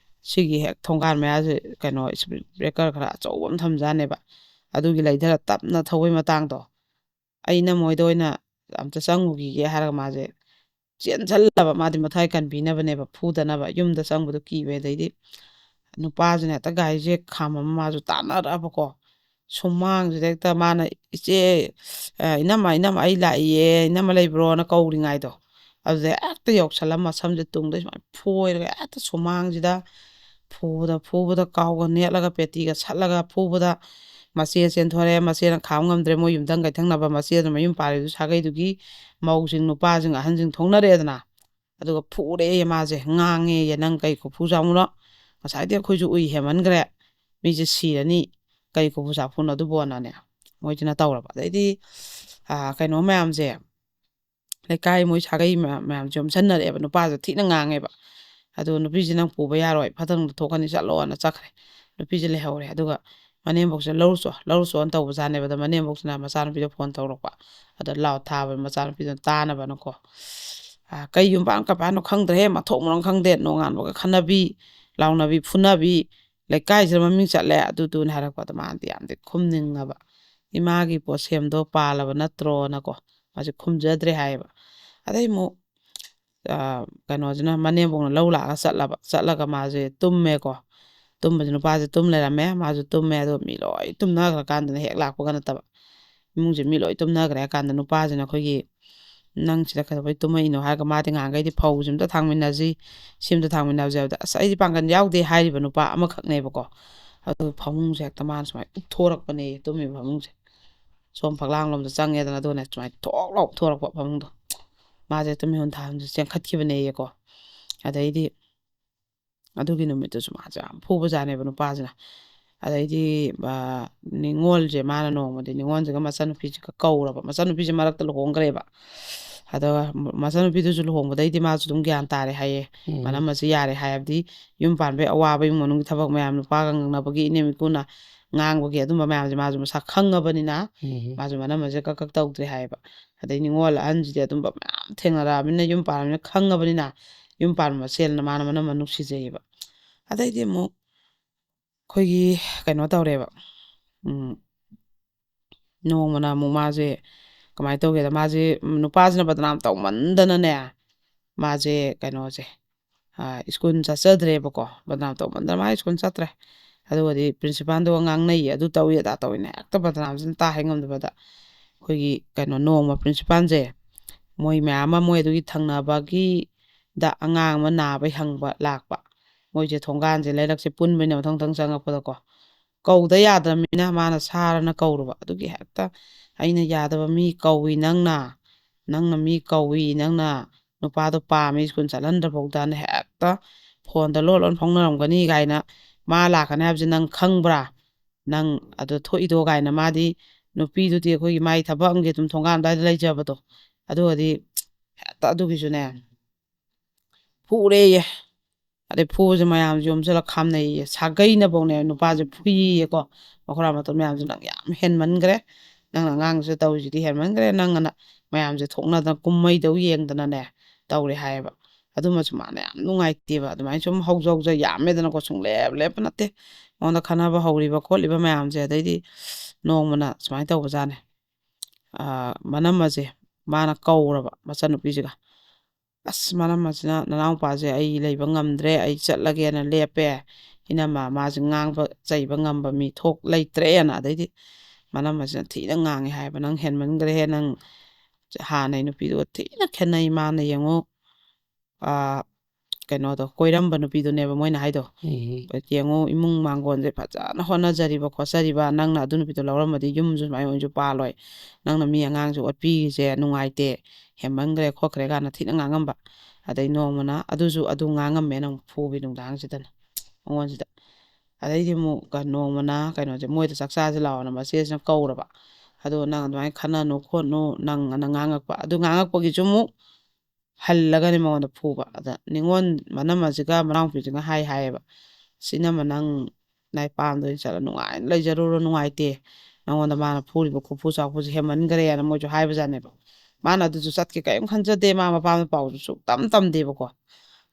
S1: ꯁꯤꯒꯤ ꯍꯦꯛ ꯊꯣꯡꯒꯥꯟ ꯃꯌꯥꯁꯦ ꯀꯩꯅꯣ ꯏꯁꯄꯤꯠ ꯕ꯭ꯔꯦꯀꯔ ꯈꯔ ꯑꯆꯧꯕ ꯑꯃ ꯊꯝꯖꯥꯅꯦꯕ ꯑꯗꯨꯒꯤ ꯂꯩꯊꯔ ꯇꯞꯅ ꯊꯧꯕꯩ ꯃꯇꯥꯡꯗꯣ ꯑꯩꯅ ꯃꯣꯏꯗ ꯑꯣꯏꯅ ꯑꯝꯇ ꯆꯪꯉꯨꯈꯤꯒꯦ ꯍꯥꯏꯔꯒ ꯃꯥꯁꯦ ꯆꯦꯟꯁꯤꯜꯂꯕ ꯃꯥꯗꯤ ꯃꯊ꯭ꯋꯥꯏ ꯀꯟꯕꯤꯅꯕꯅꯦꯕ ꯐꯨꯗꯅꯕ ꯌꯨꯝꯗ ꯆꯪꯕꯗꯣ ꯀꯤꯕꯩ ꯑꯗꯩꯗꯤ ꯅꯨꯄꯥꯁꯤꯅ ꯍꯦꯛꯇ ꯒꯥꯔꯤꯁꯦ ꯈꯥꯝꯃꯝꯃ ꯃꯥꯁꯨ ꯇꯥꯟꯅꯔꯛꯑꯕꯀꯣ ꯁꯨꯃꯥꯡꯁꯤꯗ ꯍꯦꯛꯇ ꯃꯥꯅ ꯏꯆꯦ ꯏꯅꯝꯃ ꯑꯩ ꯂꯥꯛꯏꯌꯦ ꯏꯅꯝꯃ ꯂꯩꯕ꯭ꯔꯣꯅ ꯀꯧꯔꯤꯉꯩꯗꯣ ꯑꯗꯨꯗ ꯍꯦꯛꯇ ꯌꯧꯁꯜꯂꯝꯃ ꯁꯝꯁꯦ ꯇꯨꯡꯗ ꯁꯨꯃꯥꯏꯅ ꯐꯣꯏꯔꯒ ꯍꯦꯛꯇ ꯁꯨꯃꯥꯡꯁꯤꯗ ꯐꯨꯕꯗ ꯀꯥꯎꯒ ꯅꯦꯠꯂꯒ ꯄꯦꯇꯤꯒ ꯁꯠꯂꯒ ꯐꯨꯕꯗ ꯃꯆꯦ ꯆꯦꯟꯊꯣꯔꯛꯑꯦ ꯃꯆꯦꯅ ꯈꯥꯝ ꯉꯝꯗ꯭ꯔꯦ ꯃꯣꯏ ꯌꯨꯝꯊꯪ ꯀꯩꯊꯪꯅꯕ ꯃꯆꯦꯗꯨꯅ ꯃꯌꯨꯝ ꯄꯥꯜꯂꯤꯗꯨ ꯁꯥꯒꯩꯗꯨꯒꯤ ꯃꯧꯁꯤꯡ ꯅꯨꯄꯥꯁꯤꯡ ꯑꯍꯟꯁꯤꯡ ꯊꯣꯡꯅꯔꯛꯑꯦꯗꯅ ꯑꯗꯨꯒ ꯐꯨꯔꯦꯌꯦ ꯃꯥꯁꯦ ꯉꯥꯡꯉꯦꯌꯦ ꯅꯪ ꯀꯩ ꯈꯨꯐꯨ ꯆꯥꯃꯨꯅꯣ ꯉꯁꯥꯏꯗꯤ ꯑꯩꯈꯣꯏꯁꯨ ꯎꯏ ꯍꯦꯃꯟꯈ꯭ꯔꯦ ꯃꯤꯁꯦ ꯁꯤꯔꯅꯤ ꯀꯩ ꯈꯨꯐꯨ ꯆꯥꯐꯨꯅꯣ ꯑꯗꯨꯕꯣꯅꯅꯦ ꯃꯣꯏꯁꯤꯅ ꯇꯧꯔꯕ ꯑꯗꯩꯗꯤ ꯀꯩꯅꯣ ꯃꯌꯥꯝꯁꯦ ꯂꯩꯀꯥꯏ ꯃꯣꯏ ꯁꯥꯒꯩ ꯃꯌꯥꯝꯁꯦ ꯌꯣꯝꯁꯟꯅꯔꯛꯑꯦꯕ ꯅꯨꯄꯥꯁꯨ ꯊꯤꯅ ꯉꯥꯡꯉꯦꯕ ꯑꯗꯨ ꯅꯨꯄꯤꯁꯤ ꯅꯪ ꯄꯨꯕ ꯌꯥꯔꯣꯏ ꯐꯊꯪꯗ ꯊꯣꯛꯀꯅꯤ ꯆꯠꯂꯣꯅ ꯆꯠꯈ꯭ꯔꯦ ꯅꯨꯄꯤꯁꯦ ꯂꯩꯍꯧꯔꯦ ꯑꯗꯨꯒ ꯃꯅꯦꯝꯕꯣꯛꯁꯦ ꯂꯧꯔꯨꯆꯣꯅ ꯇꯧꯕꯖꯥꯠꯅꯦꯕ ꯑꯗ ꯃꯅꯦꯝꯕꯣꯛꯁꯤꯅ ꯃꯆꯥꯅꯨꯄꯤꯗ ꯐꯣꯟ ꯇꯧꯔꯛꯄ ꯑꯗ ꯂꯥꯎꯠ ꯊꯥꯕ ꯃꯆꯥꯅꯨꯄꯤꯗꯨꯅ ꯇꯥꯅꯕꯅꯀꯣ ꯀꯩ ꯌꯨꯝꯄꯥꯟ ꯀꯄꯥꯟꯅꯣ ꯈꯪꯗ꯭ꯔꯦ ꯃꯊꯣꯡ ꯃꯔꯝ ꯈꯪꯗꯦ ꯅꯣꯡꯉꯥꯟꯕꯒ ꯈꯟꯅꯕꯤ ꯂꯥꯎꯅꯕꯤ ꯐꯨꯅꯕꯤ ꯂꯩꯀꯥꯏꯁꯤꯗ ꯃꯃꯤꯡ ꯆꯠꯂꯦ ꯑꯗꯨꯗꯨꯅ ꯍꯥꯏꯔꯛꯄꯗ ꯃꯥꯗꯤ ꯌꯥꯝꯗꯤ ꯈꯨꯝꯅꯤꯡꯉꯕ ꯏꯃꯥꯒꯤ ꯄꯣꯠꯁꯦꯝꯗꯣ ꯄꯥꯜꯂꯕ ꯅꯠꯇ꯭ꯔꯣꯅꯀꯣ ꯃꯥꯁꯦ ꯈꯨꯝꯖꯗ꯭ꯔꯦ ꯍꯥꯏꯌꯦꯕ ꯑꯗꯩ ꯑꯃꯨꯛ ꯀꯩꯅꯣꯁꯤꯅ ꯃꯅꯦꯝꯕꯣꯛꯅ ꯂꯧ ꯂꯥꯛꯑꯒ ꯆꯠꯂꯒ ꯃꯥꯁꯦ ꯇꯨꯝꯃꯦꯀꯣ ꯇꯨꯝꯕꯁꯤ ꯅꯨꯄꯥꯁꯦ ꯇꯨꯝ ꯂꯩꯔꯝꯃꯦ ꯃꯥꯁꯨ ꯇꯨꯝꯃꯦ ꯑꯗꯣ ꯃꯤ ꯂꯣꯏ ꯇꯨꯝꯅꯈ꯭ꯔꯀꯥꯟꯗꯅ ꯍꯦꯛ ꯂꯥꯛꯄꯒ ꯅꯠꯇꯕ ꯏꯃꯨꯡꯁꯦ ꯃꯤ ꯂꯣꯏ ꯇꯨꯝꯅꯈ꯭ꯔꯦ ꯍꯥꯏ ꯀꯥꯟꯗ ꯅꯨꯄꯥꯁꯤꯅ ꯑꯩꯈꯣꯏꯒꯤ ꯅꯪ ꯁꯤꯗ ꯀꯩꯗꯧꯕꯩ ꯇꯨꯝꯃꯛꯏꯅꯣ ꯍꯥꯏꯔꯒ ꯃꯥꯗꯤ ꯉꯍꯥꯟꯈꯩꯗꯤ ꯐꯧꯁꯤ ꯑꯝꯇ ꯊꯥꯡꯃꯤꯟꯅꯁꯤ ꯁꯤꯝꯇ ꯊꯥꯡꯃꯤꯟꯅꯁꯤ ꯍꯥꯏꯕꯗ ꯑꯁ ꯑꯩꯗꯤ ꯄꯥꯡꯒꯜ ꯌꯥꯎꯗꯦ ꯍꯥꯏꯔꯤꯕ ꯅꯨꯄꯥ ꯑꯃꯈꯛꯅꯦꯕꯀꯣ ꯑꯗꯨ ꯐꯃꯨꯡꯁꯦ ꯍꯦꯛꯇ ꯃꯥꯅ ꯁꯨꯃꯥꯏꯅ ꯎꯠꯊꯣꯔꯛꯄꯅꯦ ꯇꯨꯝꯃꯤꯕ ꯐꯃꯨꯡꯁꯦ ꯁꯣꯝ ꯐꯛꯂꯥꯡꯂꯣꯝꯗ ꯆꯪꯉꯦꯗꯅ ꯑꯗꯨꯅꯦ ꯁꯨꯃꯥꯏꯅ ꯊꯣꯛ ꯂꯥꯎ ꯊꯣꯔꯛꯄ ꯐꯃꯨꯡꯗꯣ ꯃꯥꯁꯦ ꯇꯨꯝꯃꯤꯍꯨꯟ ꯊꯥꯍꯨꯟꯁꯨ ꯆꯦꯟꯈꯠꯈꯤꯕꯅꯦꯌꯦꯀꯣ ꯑꯗꯩꯗꯤ ꯑꯗꯨꯒꯤ ꯅꯨꯃꯤꯠꯇꯨꯁꯨ ꯃꯥꯁꯦ ꯌꯥꯝ ꯐꯨꯕꯖꯥꯠꯅꯦꯕ ꯅꯨꯄꯥꯁꯤꯅ ꯑꯗꯩꯗꯤ ꯅꯤꯉꯣꯜꯁꯦ ꯃꯥꯅ ꯅꯣꯡꯃꯗꯤ ꯅꯤꯉꯣꯜꯁꯤꯒ ꯃꯆꯟꯅꯨꯄꯤꯁꯤꯒ ꯀꯧꯔꯕ ꯃꯆꯟꯅꯨꯄꯤꯁꯦ ꯃꯔꯛꯇ ꯂꯨꯍꯣꯡꯈ꯭ꯔꯦꯕ ꯑꯗꯨꯒ ꯃꯆꯟꯅꯨꯄꯤꯗꯨꯁꯨ ꯂꯨꯍꯣꯡꯕꯗꯩꯗꯤ ꯃꯥꯁꯨ ꯑꯗꯨꯝ ꯒ꯭ꯌꯥꯟ ꯇꯥꯔꯦ ꯍꯥꯏꯌꯦ ꯃꯅꯝꯃꯁꯤ ꯌꯥꯔꯦ ꯍꯥꯏꯕꯗꯤ ꯌꯨꯝ ꯄꯥꯟꯕꯩ ꯑꯋꯥꯕ ꯏꯃꯨꯡ ꯃꯅꯨꯡꯒꯤ ꯊꯕꯛ ꯃꯌꯥꯝ ꯅꯨꯄꯥꯒ ꯉꯪꯅꯕꯒꯤ ꯏꯅꯦꯝ ꯏꯀꯨꯅ ꯉꯥꯡꯕꯒꯤ ꯑꯗꯨꯝꯕ ꯃꯌꯥꯝꯁꯦ ꯃꯥꯁꯨ ꯃꯁꯥ ꯈꯪꯉꯕꯅꯤꯅ ꯃꯥꯁꯨ ꯃꯅꯝꯃꯁꯦ ꯀꯛ ꯇꯧꯗ꯭ꯔꯦ ꯍꯥꯏꯌꯦꯕ ꯑꯗꯩ ꯅꯤꯉꯣꯜ ꯑꯍꯟꯁꯤꯗꯤ ꯑꯗꯨꯝꯕ ꯃꯌꯥꯝ ꯊꯦꯡꯅꯔꯛꯑꯕꯅꯤꯅ ꯌꯨꯝ ꯄꯥꯟꯕꯅꯤꯅ ꯈꯪꯉꯕꯅꯤꯅ ꯌꯨꯝ ꯄꯥꯟꯕ ꯃꯁꯦꯜꯅ ꯃꯥꯅ ꯃꯅꯝꯃ ꯅꯨꯡꯁꯤꯖꯩꯌꯦꯕ ꯑꯗꯩꯗꯤ ꯑꯃꯨꯛ ꯑꯩꯈꯣꯏꯒꯤ ꯀꯩꯅꯣ ꯇꯧꯔꯦꯕ ꯅꯣꯡꯃꯅ ꯑꯃꯨꯛ ꯃꯥꯁꯦ ꯀꯃꯥꯏꯅ ꯇꯧꯒꯦꯗ ꯃꯥꯁꯦ ꯅꯨꯄꯥꯁꯤꯅ ꯕꯗꯅꯥꯝ ꯇꯧꯃꯟꯗꯅꯅꯦ ꯃꯥꯁꯦ ꯀꯩꯅꯣꯁꯦ ꯁ꯭ꯀꯨꯜ ꯆꯠꯆꯗ꯭ꯔꯦꯕꯀꯣ ꯕꯗꯅꯥꯝ ꯇꯧꯃꯟꯗꯅ ꯃꯥ ꯁ꯭ꯀꯨꯜ ꯆꯠꯇ꯭ꯔꯦ ꯑꯗꯨꯒꯗꯤ ꯄ꯭ꯔꯤꯟꯁꯤꯄꯥꯜꯗꯨꯒ ꯉꯥꯡꯅꯩꯌꯦ ꯑꯗꯨ ꯇꯧꯏ ꯑꯗꯥ ꯇꯧꯏꯅꯦ ꯍꯦꯛꯇ ꯕꯗꯅꯥꯝꯁꯤꯅ ꯇꯥ ꯉꯝꯗꯕꯗ ꯑꯩꯈꯣꯏꯒꯤ ꯀꯩꯅꯣ ꯅꯣꯡꯃ ꯄ꯭ꯔꯤꯟꯁꯤꯄꯥꯜꯁꯦ ꯃꯣꯏ ꯃꯌꯥꯝ ꯑꯃ ꯃꯣꯏ ꯑꯗꯨꯒꯤ ꯊꯪꯅꯕꯒꯤꯗ ꯑꯉꯥꯡ ꯑꯃ ꯅꯥꯕꯩ ꯍꯪꯕ ꯂꯥꯛꯄ ꯃꯣꯏꯁꯦ ꯊꯣꯡꯒꯥꯟꯁꯦ ꯂꯩꯔꯛꯁꯦ ꯄꯨꯟꯕꯅꯤꯅ ꯃꯊꯪ ꯆꯪꯉꯛꯄꯗꯀꯣ ꯀꯧꯗ ꯌꯥꯗ꯭ꯔꯕꯅꯤꯅ ꯃꯥꯅ ꯁꯥꯔꯅ ꯀꯧꯔꯨꯕ ꯑꯗꯨꯒꯤ ꯍꯦꯛꯇ ꯑꯩꯅ ꯌꯥꯗꯕ ꯃꯤ ꯀꯧꯏ ꯅꯪꯅ ꯃꯤ ꯀꯧꯏ ꯅꯪꯅ ꯅꯨꯄꯥꯗꯣ ꯄꯥꯝꯃꯤ ꯁ꯭ꯀꯨꯜ ꯆꯠꯍꯟꯗ꯭ꯔꯐꯥꯎꯗꯅ ꯍꯦꯛꯇ ꯐꯣꯟꯗ ꯂꯣꯟ ꯐꯥꯎꯅꯔꯝꯒꯅꯤ ꯀꯥꯏꯅ ꯃꯥ ꯂꯥꯛꯀꯅꯤ ꯍꯥꯏꯕꯁꯦ ꯅꯪ ꯈꯪꯕ꯭ꯔꯥ ꯅꯪ ꯑꯗꯨ ꯊꯣꯛꯏꯗꯣ ꯀꯥꯏꯅ ꯃꯥꯗꯤ ꯅꯨꯄꯤꯗꯨꯗꯤ ꯑꯩꯈꯣꯏꯒꯤ ꯃꯥꯒꯤ ꯊꯕꯛ ꯑꯃꯒꯤ ꯑꯗꯨꯝ ꯊꯣꯡꯒꯥꯟ ꯑꯗꯨꯋꯥꯏꯗ ꯂꯩꯖꯕꯗꯣ ꯑꯗꯨꯒꯗꯤ ꯍꯦꯛꯇ ꯑꯗꯨꯒꯤꯁꯨꯅꯦ ꯐꯨꯔꯦꯌꯦ ꯑꯗꯩ ꯐꯨꯕꯁꯦ ꯃꯌꯥꯝꯁꯦ ꯌꯣꯝꯁꯤꯜꯂꯒ ꯈꯥꯝꯅꯩꯌꯦ ꯁꯥꯒꯩꯅꯐꯧꯅꯦ ꯅꯨꯄꯥꯁꯦ ꯐꯨꯏꯌꯦꯀꯣ ꯃꯈꯨꯔꯥ ꯃꯇꯣꯟ ꯃꯌꯥꯝꯁꯦ ꯅꯪ ꯌꯥꯝ ꯍꯦꯟꯃꯟꯈ꯭ರೆ ꯅꯪꯅ ꯑꯉꯥꯡꯁꯦ ꯇꯧꯔꯤꯁꯤꯗꯤ ꯍꯦꯟꯃꯟꯈ꯭ꯔꯦ ꯅꯪꯅ ꯃꯌꯥꯝꯁꯦ ꯊꯣꯛꯅꯗꯅ ꯀꯨꯝꯍꯩꯗꯧ ꯌꯦꯡꯗꯅꯅꯦ ꯇꯧꯔꯦ ꯍꯥꯏꯌꯦꯕ ꯑꯗꯨꯃꯁꯨ ꯃꯥꯅ ꯌꯥꯝ ꯅꯨꯡꯉꯥꯏꯇꯦꯕ ꯑꯗꯨꯃꯥꯏꯅ ꯁꯨꯝ ꯍꯧꯖ ꯌꯥꯝꯃꯦꯗꯅꯀꯣ ꯁꯨꯡꯂꯦꯞ ꯅꯠꯇꯦ ꯃꯉꯣꯟꯗ ꯈꯟꯅꯕ ꯍꯧꯔꯤꯕ ꯈꯣꯠꯂꯤꯕ ꯃꯌꯥꯝꯁꯦ ꯑꯗꯩꯗꯤ ꯅꯣꯡꯃꯅ ꯁꯨꯃꯥꯏꯅ ꯇꯧꯕꯖꯥꯠꯅꯦ ꯃꯅꯝꯃꯁꯦ ꯃꯥꯅ ꯀꯧꯔꯕ ꯃꯆꯟꯅꯨꯄꯤꯁꯤꯒ ꯑꯁ ꯃꯔꯝ ꯑꯁꯤꯅ ꯅꯅꯥꯎꯄꯥꯁꯦ ꯑꯩ ꯂꯩꯕ ꯉꯝꯗ꯭ꯔꯦ ꯑꯩ ꯆꯠꯂꯒꯦꯅ ꯂꯦꯞꯄꯦ ꯏꯅꯝꯃ ꯃꯥꯁꯦ ꯉꯥꯡꯕ ꯆꯩꯕ ꯉꯝꯕ ꯃꯤ ꯂꯩꯇ꯭ꯔꯦꯅ ꯑꯗꯩꯗꯤ ꯃꯔꯝ ꯑꯁꯤꯅ ꯊꯤꯅ ꯉꯥꯡꯉꯦ ꯍꯥꯏꯕ ꯅꯪ ꯍꯦꯟꯃꯟꯈ꯭ꯔꯦꯍꯦ ꯅꯪ ꯍꯥꯟꯅꯩ ꯅꯨꯄꯤꯗꯨꯒ ꯊꯤꯅ ꯈꯦꯠꯅꯩ ꯃꯥꯅ ꯌꯦꯡꯉꯨ ꯀꯩꯅꯣꯗꯣ ꯀꯣꯏꯔꯝꯕ ꯅꯨꯄꯤꯗꯨꯅꯦꯕ ꯃꯣꯏꯅ ꯍꯥꯏꯗꯣ ꯌꯦꯡꯉꯨ ꯏꯃꯨꯡ ꯃꯥꯡꯒꯣꯟꯁꯦ ꯐꯖꯅ ꯍꯣꯠꯅꯖꯔꯤꯕ ꯈꯣꯠꯆꯔꯤꯕ ꯅꯪꯅ ꯑꯗꯨ ꯅꯨꯄꯤꯗꯣ ꯂꯧꯔꯝꯃꯗꯤ ꯌꯨꯝꯁꯨ ꯁꯨꯃꯥꯏꯅ ꯑꯣꯏꯅꯁꯨ ꯄꯥꯜꯂꯣꯏ ꯅꯪꯅ ꯃꯤ ꯑꯉꯥꯡꯁꯨ ꯑꯣꯠꯄꯤꯔꯤꯁꯦ ꯅꯨꯡꯉꯥꯏꯇꯦ ꯍꯦꯟꯃꯟꯈ꯭ꯔꯦ ꯈꯣꯠꯈ꯭ꯔꯦ ꯀꯥꯟꯅ ꯊꯤꯅ ꯉꯥꯡꯉꯝꯕ ꯑꯗꯩ ꯅꯣꯡꯃꯅ ꯑꯗꯨ ꯉꯥꯡꯉꯝꯃꯦꯅ ꯑꯃꯨꯛ ꯐꯨꯕꯤ ꯅꯨꯡꯗꯥꯡꯁꯤꯗꯅ ꯃꯉꯣꯟꯁꯤꯗ ꯑꯗꯩꯗꯤ ꯑꯃꯨꯛ ꯅꯣꯡꯃꯅ ꯀꯩꯅꯣꯁꯦ ꯃꯣꯏꯗ ꯆꯥꯛꯆꯥꯁꯦ ꯂꯥꯛꯑꯣꯅ ꯃꯆꯦꯁꯤꯅ ꯀꯧꯔꯕ ꯑꯗꯣ ꯅꯪ ꯑꯗꯨꯃꯥꯏꯅ ꯈꯟꯅꯅꯨ ꯈꯣꯠꯅꯨ ꯅꯪ ꯑꯅ ꯉꯥꯡꯉꯛꯄ ꯑꯗꯨ ꯉꯥꯡꯉꯛꯄꯒꯤꯁꯨ ꯑꯃꯨꯛ ꯍꯜꯂꯒꯅꯦ ꯃꯉꯣꯟꯗ ꯐꯨꯕ ꯑꯗ ꯅꯤꯉꯣꯟ ꯃꯅꯝꯃꯁꯤꯒ ꯃꯅꯥꯎꯄꯤꯁꯤꯒ ꯍꯥꯏꯌꯦꯕ ꯁꯤꯅꯃ ꯅꯪ ꯄꯥꯝꯗꯣꯏ ꯆꯠꯂ ꯅꯨꯡꯉꯥꯏꯅ ꯂꯩꯖꯔꯨꯔꯣ ꯅꯨꯡꯉꯥꯏꯇꯦ ꯅꯪꯉꯣꯟꯗ ꯃꯥꯅ ꯐꯨꯔꯤꯕ ꯈꯨꯐꯨ ꯆꯥꯛꯐꯨꯁꯦ ꯍꯦꯟꯃꯟꯈ꯭ꯔꯦꯅ ꯃꯣꯏꯁꯨ ꯍꯥꯏꯕꯖꯥꯠꯅꯦꯕ ꯃꯥꯅ ꯑꯗꯨꯁꯨ ꯆꯠꯀꯦ ꯀꯔꯤꯝ ꯈꯟꯖꯗꯦ ꯃꯥ ꯃꯄꯥꯝꯗ ꯄꯥꯎꯁꯨ ꯁꯨꯛꯇꯝ ꯇꯝꯗꯦꯕꯀꯣ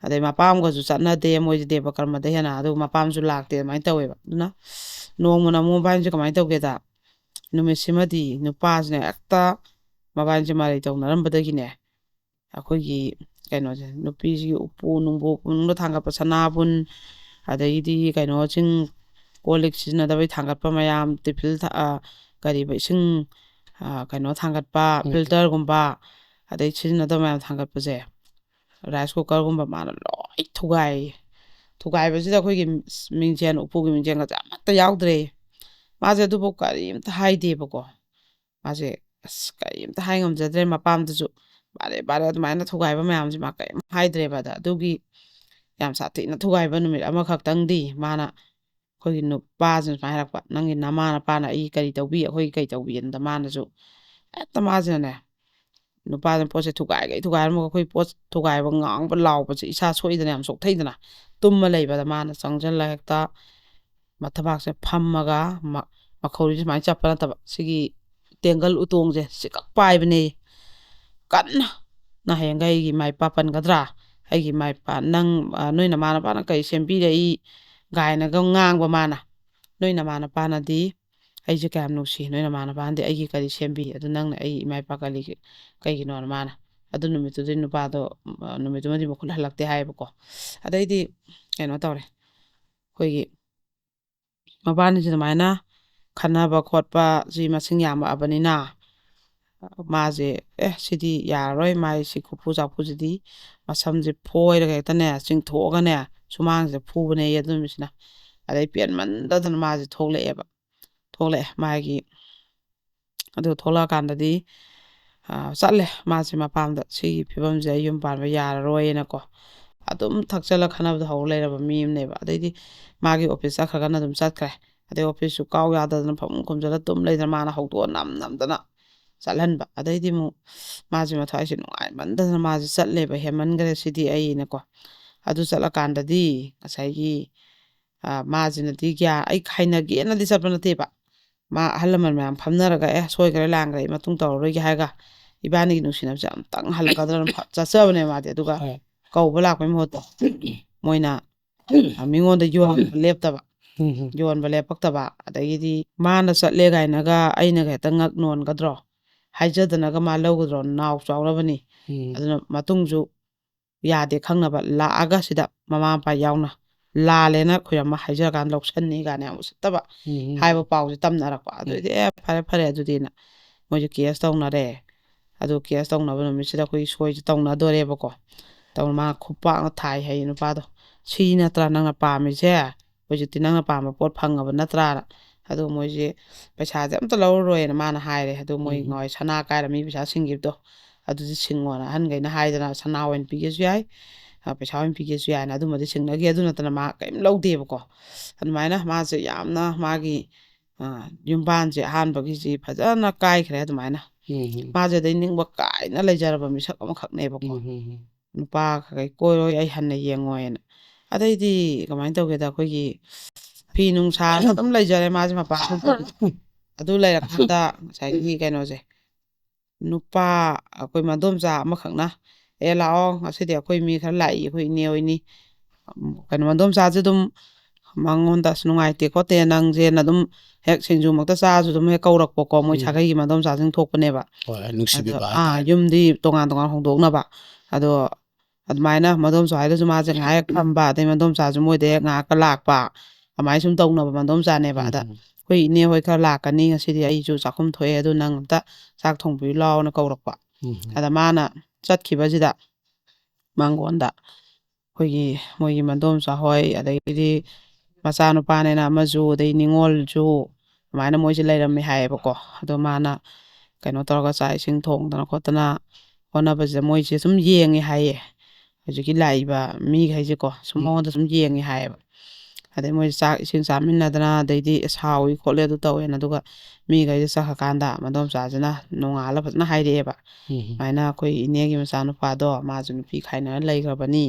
S1: ꯑꯗꯩ ꯃꯄꯥꯝꯒꯁꯨ ꯆꯠꯅꯗꯦ ꯃꯣꯏꯁꯦ ꯗꯦꯕ ꯀꯔꯃꯗ ꯍꯦꯟꯅ ꯑꯗꯨꯒ ꯃꯄꯥꯝꯁꯨ ꯂꯥꯛꯇꯦ ꯑꯗꯨꯃꯥꯏꯅ ꯇꯧꯋꯦꯕ ꯑꯗꯨꯅ ꯅꯣꯡꯃꯅ ꯑꯃꯨꯛ ꯃꯕꯥꯏꯅꯁꯦ ꯀꯃꯥꯏꯅ ꯇꯧꯒꯦꯗ ꯅꯨꯃꯤꯠꯁꯤꯃꯗꯤ ꯅꯨꯄꯥꯁꯤꯅ ꯍꯦꯛꯇ ꯃꯕꯥꯏꯅꯁꯦ ꯃꯔꯩ ꯇꯧꯅꯔꯝꯕꯗꯒꯤꯅꯦ ꯑꯩꯈꯣꯏꯒꯤ ꯀꯩꯅꯣꯁꯦ ꯅꯨꯄꯤꯁꯤꯒꯤ ꯎꯄꯨ ꯅꯨꯡꯕꯨ ꯎꯄꯨꯗ ꯊꯥꯡꯒꯠꯄ ꯁꯅꯥꯕꯨꯟ ꯑꯗꯒꯤꯗꯤ ꯀꯩꯅꯣꯁꯤꯡ ꯀꯣꯜ ꯂꯤꯛ ꯁꯤꯖꯤꯟꯅꯗꯕꯩ ꯊꯥꯡꯒꯠꯄ ꯃꯌꯥꯝ ꯇꯤꯐꯤꯜ ꯀꯔꯤꯕ ꯏꯁꯤꯡ ꯀꯩꯅꯣ ꯊꯥꯡꯒꯠꯄ ꯐꯤꯜꯇꯔꯒꯨꯝꯕ ꯑꯗꯩ ꯁꯤꯖꯤꯟꯅꯗꯕ ꯃꯌꯥꯝ ꯊꯥꯡꯒꯠꯄꯁꯦ ꯔꯥꯏꯁ ꯀꯨꯀꯔꯒꯨꯝꯕ ꯃꯥꯅ ꯂꯣꯏ ꯊꯨꯒꯥꯏꯕꯁꯤꯗ ꯑꯩꯈꯣꯏꯒꯤ ꯃꯤꯡꯖꯦꯜ ꯎꯄꯨꯒꯤ ꯃꯤꯡꯖꯦꯜꯒꯁꯦ ꯑꯃꯠꯇ ꯌꯥꯎꯗ꯭ꯔꯦ ꯃꯥꯁꯦ ꯑꯗꯨꯕꯨ ꯀꯔꯤꯝꯇ ꯍꯥꯏꯗꯦꯕꯀோ ꯃꯥꯁꯦ ꯑꯁ ꯀꯔꯤꯝꯇ ꯍꯥꯏ ꯉꯝꯖꯗ꯭ꯔꯦ ꯃꯄꯥꯝꯗꯁꯨ ꯕꯥꯔꯦ ꯑꯗꯨꯃꯥꯏꯅ ꯊꯨꯒꯥꯏꯕ ꯃꯌꯥꯝꯁꯦ ꯃꯥ ꯀꯔꯤꯝ ꯍꯥꯏꯗ꯭ꯔꯦꯕ ꯑꯗ ꯑꯗꯨꯒꯤ ꯌꯥꯝ ꯁꯥꯊꯤꯅ ꯊꯨꯒꯥꯏꯕ ꯅꯨꯃꯤꯠ ꯑꯃꯈꯛꯇꯪꯗꯤ ꯃꯥꯅ ꯑꯩꯈꯣꯏꯒꯤ ꯅꯨꯄꯥꯁꯤꯅ ꯁꯨꯃꯥꯏꯅ ꯍꯥꯏꯔꯛꯄ ꯅꯪꯒꯤ ꯅꯃꯥ ꯅꯄꯥꯅ ꯑꯩ ꯀꯔꯤ ꯇꯧꯕꯤ ꯑꯩꯈꯣꯏꯒꯤ ꯀꯔꯤ ꯇꯧꯕꯤꯗ ꯃꯥꯅꯁꯨ ꯍꯦꯛꯇ ꯃꯥꯁꯤꯅꯅꯦ ꯅꯨꯄꯥꯗꯨꯅ ꯄꯣꯠꯁꯦ ꯊꯨꯒꯥꯏꯔꯝꯃꯒ ꯑꯩꯈꯣꯏ ꯄꯣꯠ ꯊꯨꯒꯥꯏꯕ ꯉꯥꯡꯕ ꯂꯥꯎꯕꯁꯦ ꯏꯁꯥ ꯁꯣꯛꯏꯗꯅ ꯌꯥꯝ ꯁꯣꯛꯊꯩꯗꯅ ꯇꯨꯝꯃ ꯂꯩꯕꯗ ꯃꯥꯅ ꯆꯪꯁꯤꯜꯂ ꯍꯦꯛꯇ ꯃꯊꯕꯥꯛꯁꯦ ꯐꯝꯃꯒ ꯃꯈꯧꯔꯤꯁꯦ ꯁꯨꯃꯥꯏꯅ ꯆꯠꯄ ꯅꯠꯇꯕ ꯁꯤꯒꯤ ꯇꯦꯡꯒꯜ ꯎꯇꯣꯡꯁꯦ ꯁꯤꯀꯛ ꯄꯥꯏꯕꯅꯦ ꯀꯟꯅ ꯍꯌꯦꯡꯒꯩ ꯑꯩꯒꯤ ꯏꯃꯥ ꯏꯄꯥ ꯄꯟꯒꯗ꯭ꯔꯥ ꯑꯩꯒꯤ ꯏꯃꯥ ꯏꯄꯥ ꯅꯪ ꯅꯣꯏ ꯅꯃꯥ ꯅꯄꯥꯅ ꯀꯔꯤ ꯁꯦꯝꯕꯤꯔꯛꯏ ꯒꯥꯏꯅꯒ ꯉꯥꯡꯕ ꯃꯥꯅ ꯅꯣꯏ ꯅꯃꯥ ꯅꯄꯥꯅꯗꯤ ꯑꯩꯁꯦ ꯀꯌꯥꯝ ꯅꯨꯡꯁꯤ ꯅꯣꯏ ꯅꯃꯥ ꯅꯄꯥꯅꯗꯤ ꯑꯩꯒꯤ ꯀꯔꯤ ꯁꯦꯝꯕꯤ ꯑꯗꯨ ꯅꯪꯅ ꯑꯩ ꯏꯃꯥ ꯏꯄꯥ ꯀꯩꯒꯤꯅꯣꯅ ꯃꯥꯅ ꯑꯗꯨ ꯅꯨꯃꯤꯠꯇꯨꯗꯤ ꯅꯨꯄꯥꯗꯣ ꯅꯨꯃꯤꯠꯇꯨꯃꯗꯤ ꯃꯈꯨꯠ ꯍꯜꯂꯛꯇꯦ ꯍꯥꯏꯌꯦꯕꯀꯣ ꯑꯗꯩꯗꯤ ꯀꯩꯅꯣ ꯇꯧꯔꯦ ꯑꯩꯈꯣꯏꯒꯤ ꯃꯕꯥꯅꯤꯁꯤ ꯑꯗꯨꯃꯥꯏꯅ ꯈꯟꯅꯕ ꯈꯣꯠꯄ ꯁꯤ ꯃꯁꯤꯡ ꯌꯥꯝꯃꯛꯑꯕꯅꯤꯅ ꯃꯥꯁꯦ ꯁꯤꯗꯤ ꯌꯥꯔꯔꯣꯏ ꯁꯤ ꯈꯨꯐꯨ ꯆꯥꯛꯐꯨꯁꯤꯗꯤ ꯃꯁꯝꯁꯦ ꯐꯣꯏꯔꯒ ꯍꯦꯛꯇꯅꯦ ꯆꯤꯡꯊꯣꯛꯑꯒꯅꯦ ꯁꯨꯃꯥꯡꯁꯦ ꯐꯨꯕꯅꯦ ꯑꯗꯨ ꯅꯨꯃꯤꯠꯁꯤꯅ ꯑꯗꯩ ꯄꯦꯟꯃꯟꯗꯗꯅ ꯃꯥꯁꯦ ꯊꯣꯛꯂꯛꯑꯦ ꯃꯥꯒꯤ ꯑꯗꯨ ꯊꯣꯛꯂꯛꯑꯀꯥꯟꯗꯗꯤ ꯆꯠꯂꯦ ꯃꯥꯁꯦ ꯃꯄꯥꯝꯗ ꯁꯤꯒꯤ ꯐꯤꯕꯝꯁꯦ ꯑꯩ ꯌꯨꯝ ꯄꯥꯟꯕ ꯌꯥꯔꯔꯣꯏꯅꯀꯣ ꯑꯗꯨꯝ ꯊꯛꯆꯜꯂ ꯈꯟꯅꯕꯗ ꯍꯧꯔ ꯂꯩꯔꯕ ꯃꯤ ꯑꯃꯅꯦꯕ ꯑꯗꯩꯗꯤ ꯃꯥꯒꯤ ꯑꯣꯐꯤꯁ ꯆꯠꯈ꯭ꯔꯒꯅ ꯑꯗꯨꯝ ꯆꯠꯈ꯭ꯔꯦ ꯑꯗꯩ ꯑꯣꯐꯤꯁꯁꯨ ꯀꯥꯎ ꯌꯥꯗꯗꯅ ꯐꯃꯨꯡ ꯈꯨꯝꯖꯤꯜꯂ ꯇꯨꯝ ꯂꯩꯗꯅ ꯃꯥꯅ ꯍꯧꯗꯣꯛꯑ ꯅꯝꯗꯅ ꯆꯠꯍꯟꯕ ꯑꯗꯩꯗꯤ ꯑꯃꯨꯛ ꯃꯥꯁꯦ ꯃꯊ꯭ꯋꯥꯏꯁꯦ ꯅꯨꯡꯉꯥꯏꯃꯟꯗꯗꯅ ꯃꯥꯁꯦ ꯆꯠꯂꯦꯕ ꯍꯦꯟꯃꯟꯈ꯭ꯔꯦ ꯁꯤꯗꯤ ꯑꯩꯅꯀꯣ ꯑꯗꯨ ꯆꯠꯂꯀꯥꯟꯗꯗꯤ ꯉꯁꯥꯏꯒꯤ ꯃꯥꯁꯤꯅꯗꯤ ꯑꯩ ꯈꯥꯏꯅꯒꯦꯅꯗꯤ ꯆꯠꯄ ꯅꯠꯇꯦꯕ ꯃꯥ ꯑꯍꯜ ꯂꯃꯟ ꯃꯌꯥꯝ ꯐꯝꯅꯔꯒ ꯁꯣꯏꯈ꯭ꯔꯦ ꯂꯥꯟꯈ꯭ꯔꯦ ꯑꯩ ꯃꯇꯨꯡ ꯇꯧꯔꯔꯣꯏꯒꯦ ꯍꯥꯏꯔꯒ ꯏꯕꯥꯅꯤꯒꯤ ꯅꯨꯡꯁꯤꯅꯕꯁꯦ ꯑꯃꯨꯛꯇꯪ ꯍꯜꯂꯛꯀꯗ꯭ꯔꯅ ꯆꯠꯆꯕꯅꯦ ꯃꯥꯗꯤ ꯑꯗꯨꯒ ꯀꯧꯕ ꯂꯥꯛꯄꯩ ꯃꯍꯨꯠꯇ ꯃꯣꯏꯅ ꯃꯤꯉꯣꯟꯗ ꯌꯣꯟꯕ ꯂꯦꯞꯄꯛꯇꯕ ꯑꯗꯒꯤꯗꯤ ꯃꯥꯅ ꯆꯠꯂꯦ ꯀꯥꯏꯅꯒ ꯑꯩꯅꯒ ꯍꯦꯛꯇ ꯉꯛ ꯅꯣꯟꯒꯗ꯭ꯔꯣ ꯍꯥꯏꯖꯗꯅꯒ ꯃꯥ ꯂꯧꯒꯗ꯭ꯔꯣ ꯅꯥꯎ ꯆꯥꯎꯔꯕꯅꯤ ꯑꯗꯨꯅ ꯃꯇꯨꯡꯁꯨ ꯌꯥꯗꯦ ꯈꯪꯅꯕ ꯂꯥꯛꯑꯒ ꯁꯤꯗ ꯃꯃꯥ ꯃꯄꯥ ꯌꯥꯎꯅ ꯂꯥꯜꯂꯦꯅ ꯈꯣꯏꯔꯝꯕ ꯍꯥꯏꯖꯔꯀꯥꯟꯗ ꯂꯧꯁꯟꯅꯤ ꯀꯥꯏꯅ ꯌꯥꯝ ꯎꯁꯤꯠꯇꯕ ꯍꯥꯏꯕ ꯄꯥꯎꯁꯦ ꯇꯝꯅꯔꯛꯄ ꯑꯗꯨꯏꯗꯤ ꯐꯔꯦ ꯑꯗꯨꯗꯤꯅ ꯃꯣꯏꯁꯦ ꯀꯦꯁ ꯇꯧꯅꯔꯦ ꯑꯗꯨ ꯀꯦꯁ ꯇꯧꯅꯕ ꯅꯨꯃꯤꯠꯁꯤꯗ ꯑꯩꯈꯣꯏꯒꯤ ꯁꯣꯏꯁꯦ ꯇꯧꯅꯗꯣꯔꯦꯕꯀꯣ ꯃꯥ ꯈꯨꯄꯥꯛꯅ ꯊꯥꯏ ꯍꯥꯏꯌꯦ ꯅꯨꯄꯥꯗꯣ ꯁꯤ ꯅꯠꯇ꯭ꯔꯥ ꯅꯪꯅ ꯄꯥꯝꯃꯤꯁꯦ ꯍꯧꯖꯤꯛꯇꯤ ꯅꯪꯅ ꯄꯥꯝꯕ ꯄꯣꯠ ꯐꯪꯉꯕ ꯅꯠꯇ꯭ꯔꯥꯅ ꯑꯗꯨ ꯃꯣꯏꯁꯦ ꯄꯩꯁꯥꯁꯦ ꯑꯝꯇ ꯂꯧꯔꯔꯣꯏꯅ ꯃꯥꯅ ꯍꯥꯏꯔꯦ ꯑꯗꯨ ꯃꯣꯏ ꯉꯥꯎꯋꯦ ꯁꯅꯥ ꯀꯥꯏꯔ ꯃꯤ ꯄꯩꯁꯥ ꯁꯤꯡꯈꯤꯕꯗꯣ ꯑꯗꯨꯗꯤ ꯁꯤꯡꯉꯣꯅ ꯑꯍꯟꯈꯩꯅ ꯍꯥꯏꯗꯅ ꯁꯅꯥ ꯑꯣꯏꯅ ꯄꯤꯒꯦꯁꯨ ꯌꯥꯏ ꯄꯩꯁꯥ ꯑꯣꯏꯅ ꯄꯤꯒꯦꯁꯨ ꯌꯥꯏꯅ ꯑꯗꯨꯃꯗꯤ ꯁꯤꯡꯅꯒꯤ ꯑꯗꯨ ꯅꯠꯇꯅ ꯃꯥ ꯀꯔꯤꯝ ꯂꯧꯗꯦꯕꯀꯣ ꯑꯗꯨꯃꯥꯏꯅ ꯃꯥꯁꯦ ꯌꯥꯝꯅ ꯃꯥꯒꯤ ꯌꯨꯝꯕꯥꯟꯁꯦ ꯑꯍꯥꯟꯕꯒꯤꯁꯤ ꯐꯖꯅ ꯀꯥꯏꯈ꯭ꯔꯦ ꯑꯗꯨꯃꯥꯏꯅ ꯃꯥꯁꯦ ꯑꯗꯩ ꯅꯤꯡꯕ ꯀꯥꯏꯅ ꯂꯩꯖꯔꯕ ꯃꯤꯁꯛ ꯑꯃꯈꯛꯅꯦꯕꯀꯣ ꯅꯨꯄꯥ ꯀꯩ ꯀꯣꯏꯔꯣꯏ ꯑꯩ ꯍꯟꯅ ꯌꯦꯡꯉꯣꯏꯅ ꯑꯗꯩꯗꯤ ꯀꯃꯥꯏꯅ ꯇꯧꯒꯦꯗ ꯑꯩꯈꯣꯏꯒꯤ ꯐꯤ ꯅꯨꯡꯁꯥꯅ ꯑꯗꯨꯝ ꯂꯩꯖꯔꯦ ꯃꯥꯁꯦ ꯃꯄꯥꯟ ꯑꯗꯨ ꯂꯩꯔꯀꯥꯟꯗ ꯉꯁꯥꯏꯒꯤ ꯀꯩꯅꯣꯁꯦ ꯅꯨꯄꯥ ꯑꯩꯈꯣই ꯃꯗꯣꯝꯆꯥ ꯑꯃꯈꯛꯅ ꯂꯥꯛꯑꯣ ꯉꯁꯤꯗꯤ ꯑꯩꯈꯣꯏ ꯃꯤ ꯈꯔ ꯂꯥꯛꯏ ꯑꯩꯈꯣꯏ ꯏꯅꯦ ꯍꯣꯏꯅꯤ ꯀꯩꯅꯣ ꯃꯗꯣꯝꯆꯥꯁꯦ ꯑꯗꯨꯝ ꯃꯉꯣꯟꯗ ꯑꯁ ꯅꯨꯡꯉꯥꯏꯇꯦ ꯈꯣꯠꯇꯦ ꯅꯪꯁꯦꯅ ꯑꯗꯨꯝ ꯍꯦꯛ ꯁꯤꯡꯖꯨꯃꯛꯇ ꯆꯥꯔꯁꯨ ꯑꯗꯨꯝ ꯍꯦꯛ ꯀꯧꯔꯛꯄꯀꯣ ꯃꯣꯏ ꯁꯥꯒꯩꯒꯤ ꯃꯗꯣꯝꯆꯥꯁꯤꯡ ꯊꯣꯛꯄꯅꯦꯕ
S3: ꯍꯣꯏ
S1: ꯑꯗꯣ
S3: ꯅꯨꯡꯁꯤꯕꯤꯕ ꯍꯥꯏꯇꯥꯔꯦ
S1: ꯌꯨꯝꯗꯤ ꯇꯣꯉꯥꯟ ꯍꯣꯡꯗꯣꯛꯅꯕ ꯑꯗꯣ ꯑꯗꯨꯃꯥꯏꯅ ꯃꯗꯣꯝꯆꯥ ꯍꯥꯏꯗꯁꯨ ꯃꯥꯁꯦ ꯉꯥꯏꯍꯥꯛ ꯐꯝꯕ ꯑꯗꯩ ꯃꯗꯣꯝꯆꯥꯁꯨ ꯃꯣꯏꯗ ꯍꯦꯛ ꯉꯥꯏꯍꯥꯛꯀ ꯂꯥꯛꯄ ꯑꯗꯨꯃꯥꯏꯅ ꯁꯨꯝ ꯇꯧꯅꯕ ꯃꯗꯣꯝꯆꯥꯅꯦꯕ ꯑꯗ ꯑꯩꯈꯣꯏ ꯏꯅꯦ ꯍꯣꯏ ꯈꯔ ꯂꯥꯛꯀꯅꯤ ꯉꯁꯤꯗꯤ ꯑꯩꯁꯨ ꯆꯥꯛꯈꯨꯝ ꯊꯣꯛꯑꯦ ꯑꯗꯨ ꯅꯪ ꯑꯝꯇ ꯆꯥꯛ ꯊꯣꯡꯕꯤꯌꯨ ꯂꯥꯎꯅ ꯀꯧꯔꯛꯄ ꯑꯗ ꯃꯥꯅ ꯆꯠꯈꯤꯕꯁꯤꯗ ꯃꯥꯡꯒꯣꯟꯗ ꯑꯩꯈꯣꯏꯒꯤ ꯃꯣꯏꯒꯤ ꯃꯗꯣꯝꯆꯥ ꯍꯣꯏ ꯑꯗꯒꯤꯗꯤ ꯃꯆꯥꯅꯨꯄꯥꯅꯦꯅ ꯑꯃꯁꯨ ꯑꯗꯩ ꯅꯤꯉꯣꯜꯁꯨ ꯑꯗꯨꯃꯥꯏꯅ ꯃꯣꯏꯁꯦ ꯂꯩꯔꯝꯃꯦ ꯍꯥꯏꯌꯦꯕꯀꯣ ꯑꯗꯣ ꯃꯥꯅ ꯀꯩꯅꯣ ꯇꯧꯔꯒ ꯆꯥꯛ ꯏꯁꯤꯡ ꯊꯣꯡꯗꯅ ꯈꯣꯠꯇꯅ ꯍꯣꯠꯅꯕꯁꯤꯗ ꯃꯣꯏꯁꯦ ꯁꯨꯝ ꯌꯦꯡꯉꯦ ꯍꯥꯏꯌꯦ ꯍꯧꯖꯤꯛꯀꯤ ꯂꯥꯛꯏꯕ ꯃꯤꯈꯩꯁꯦꯀꯣ ꯁꯨꯝ ꯃꯉꯣꯟꯗ ꯁꯨꯝ ꯌꯦꯡꯉꯦ ꯍꯥꯏꯌꯦꯕ ꯑꯗꯩ ꯃꯣꯏꯁꯦ ꯆꯥꯛ ꯏꯁꯤꯡ ꯆꯥꯃꯤꯟꯅꯗꯅ ꯑꯗꯩꯗꯤ ꯁꯥꯎꯏ ꯈꯣꯠꯂꯦ ꯑꯗꯨ ꯇꯧꯋꯦꯅ ꯑꯗꯨꯒ ꯃꯤꯈꯩꯁꯦ ꯆꯠꯈ꯭ꯔꯀꯥꯟꯗ ꯃꯗꯣꯝꯆꯥꯁꯤꯅ ꯅꯣꯡꯉꯥꯜꯂ ꯐꯖꯅ ꯍꯥꯏꯔꯛꯑꯦꯕ ꯁꯨꯃꯥꯏꯅ ꯑꯩꯈꯣꯏ ꯏꯅꯦꯒꯤ ꯃꯆꯥꯅꯨꯄꯥꯗꯣ ꯃꯥꯁꯨ ꯅꯨꯄꯤ ꯈꯥꯏꯅꯔ ꯂꯩꯈ꯭ꯔꯕꯅꯤ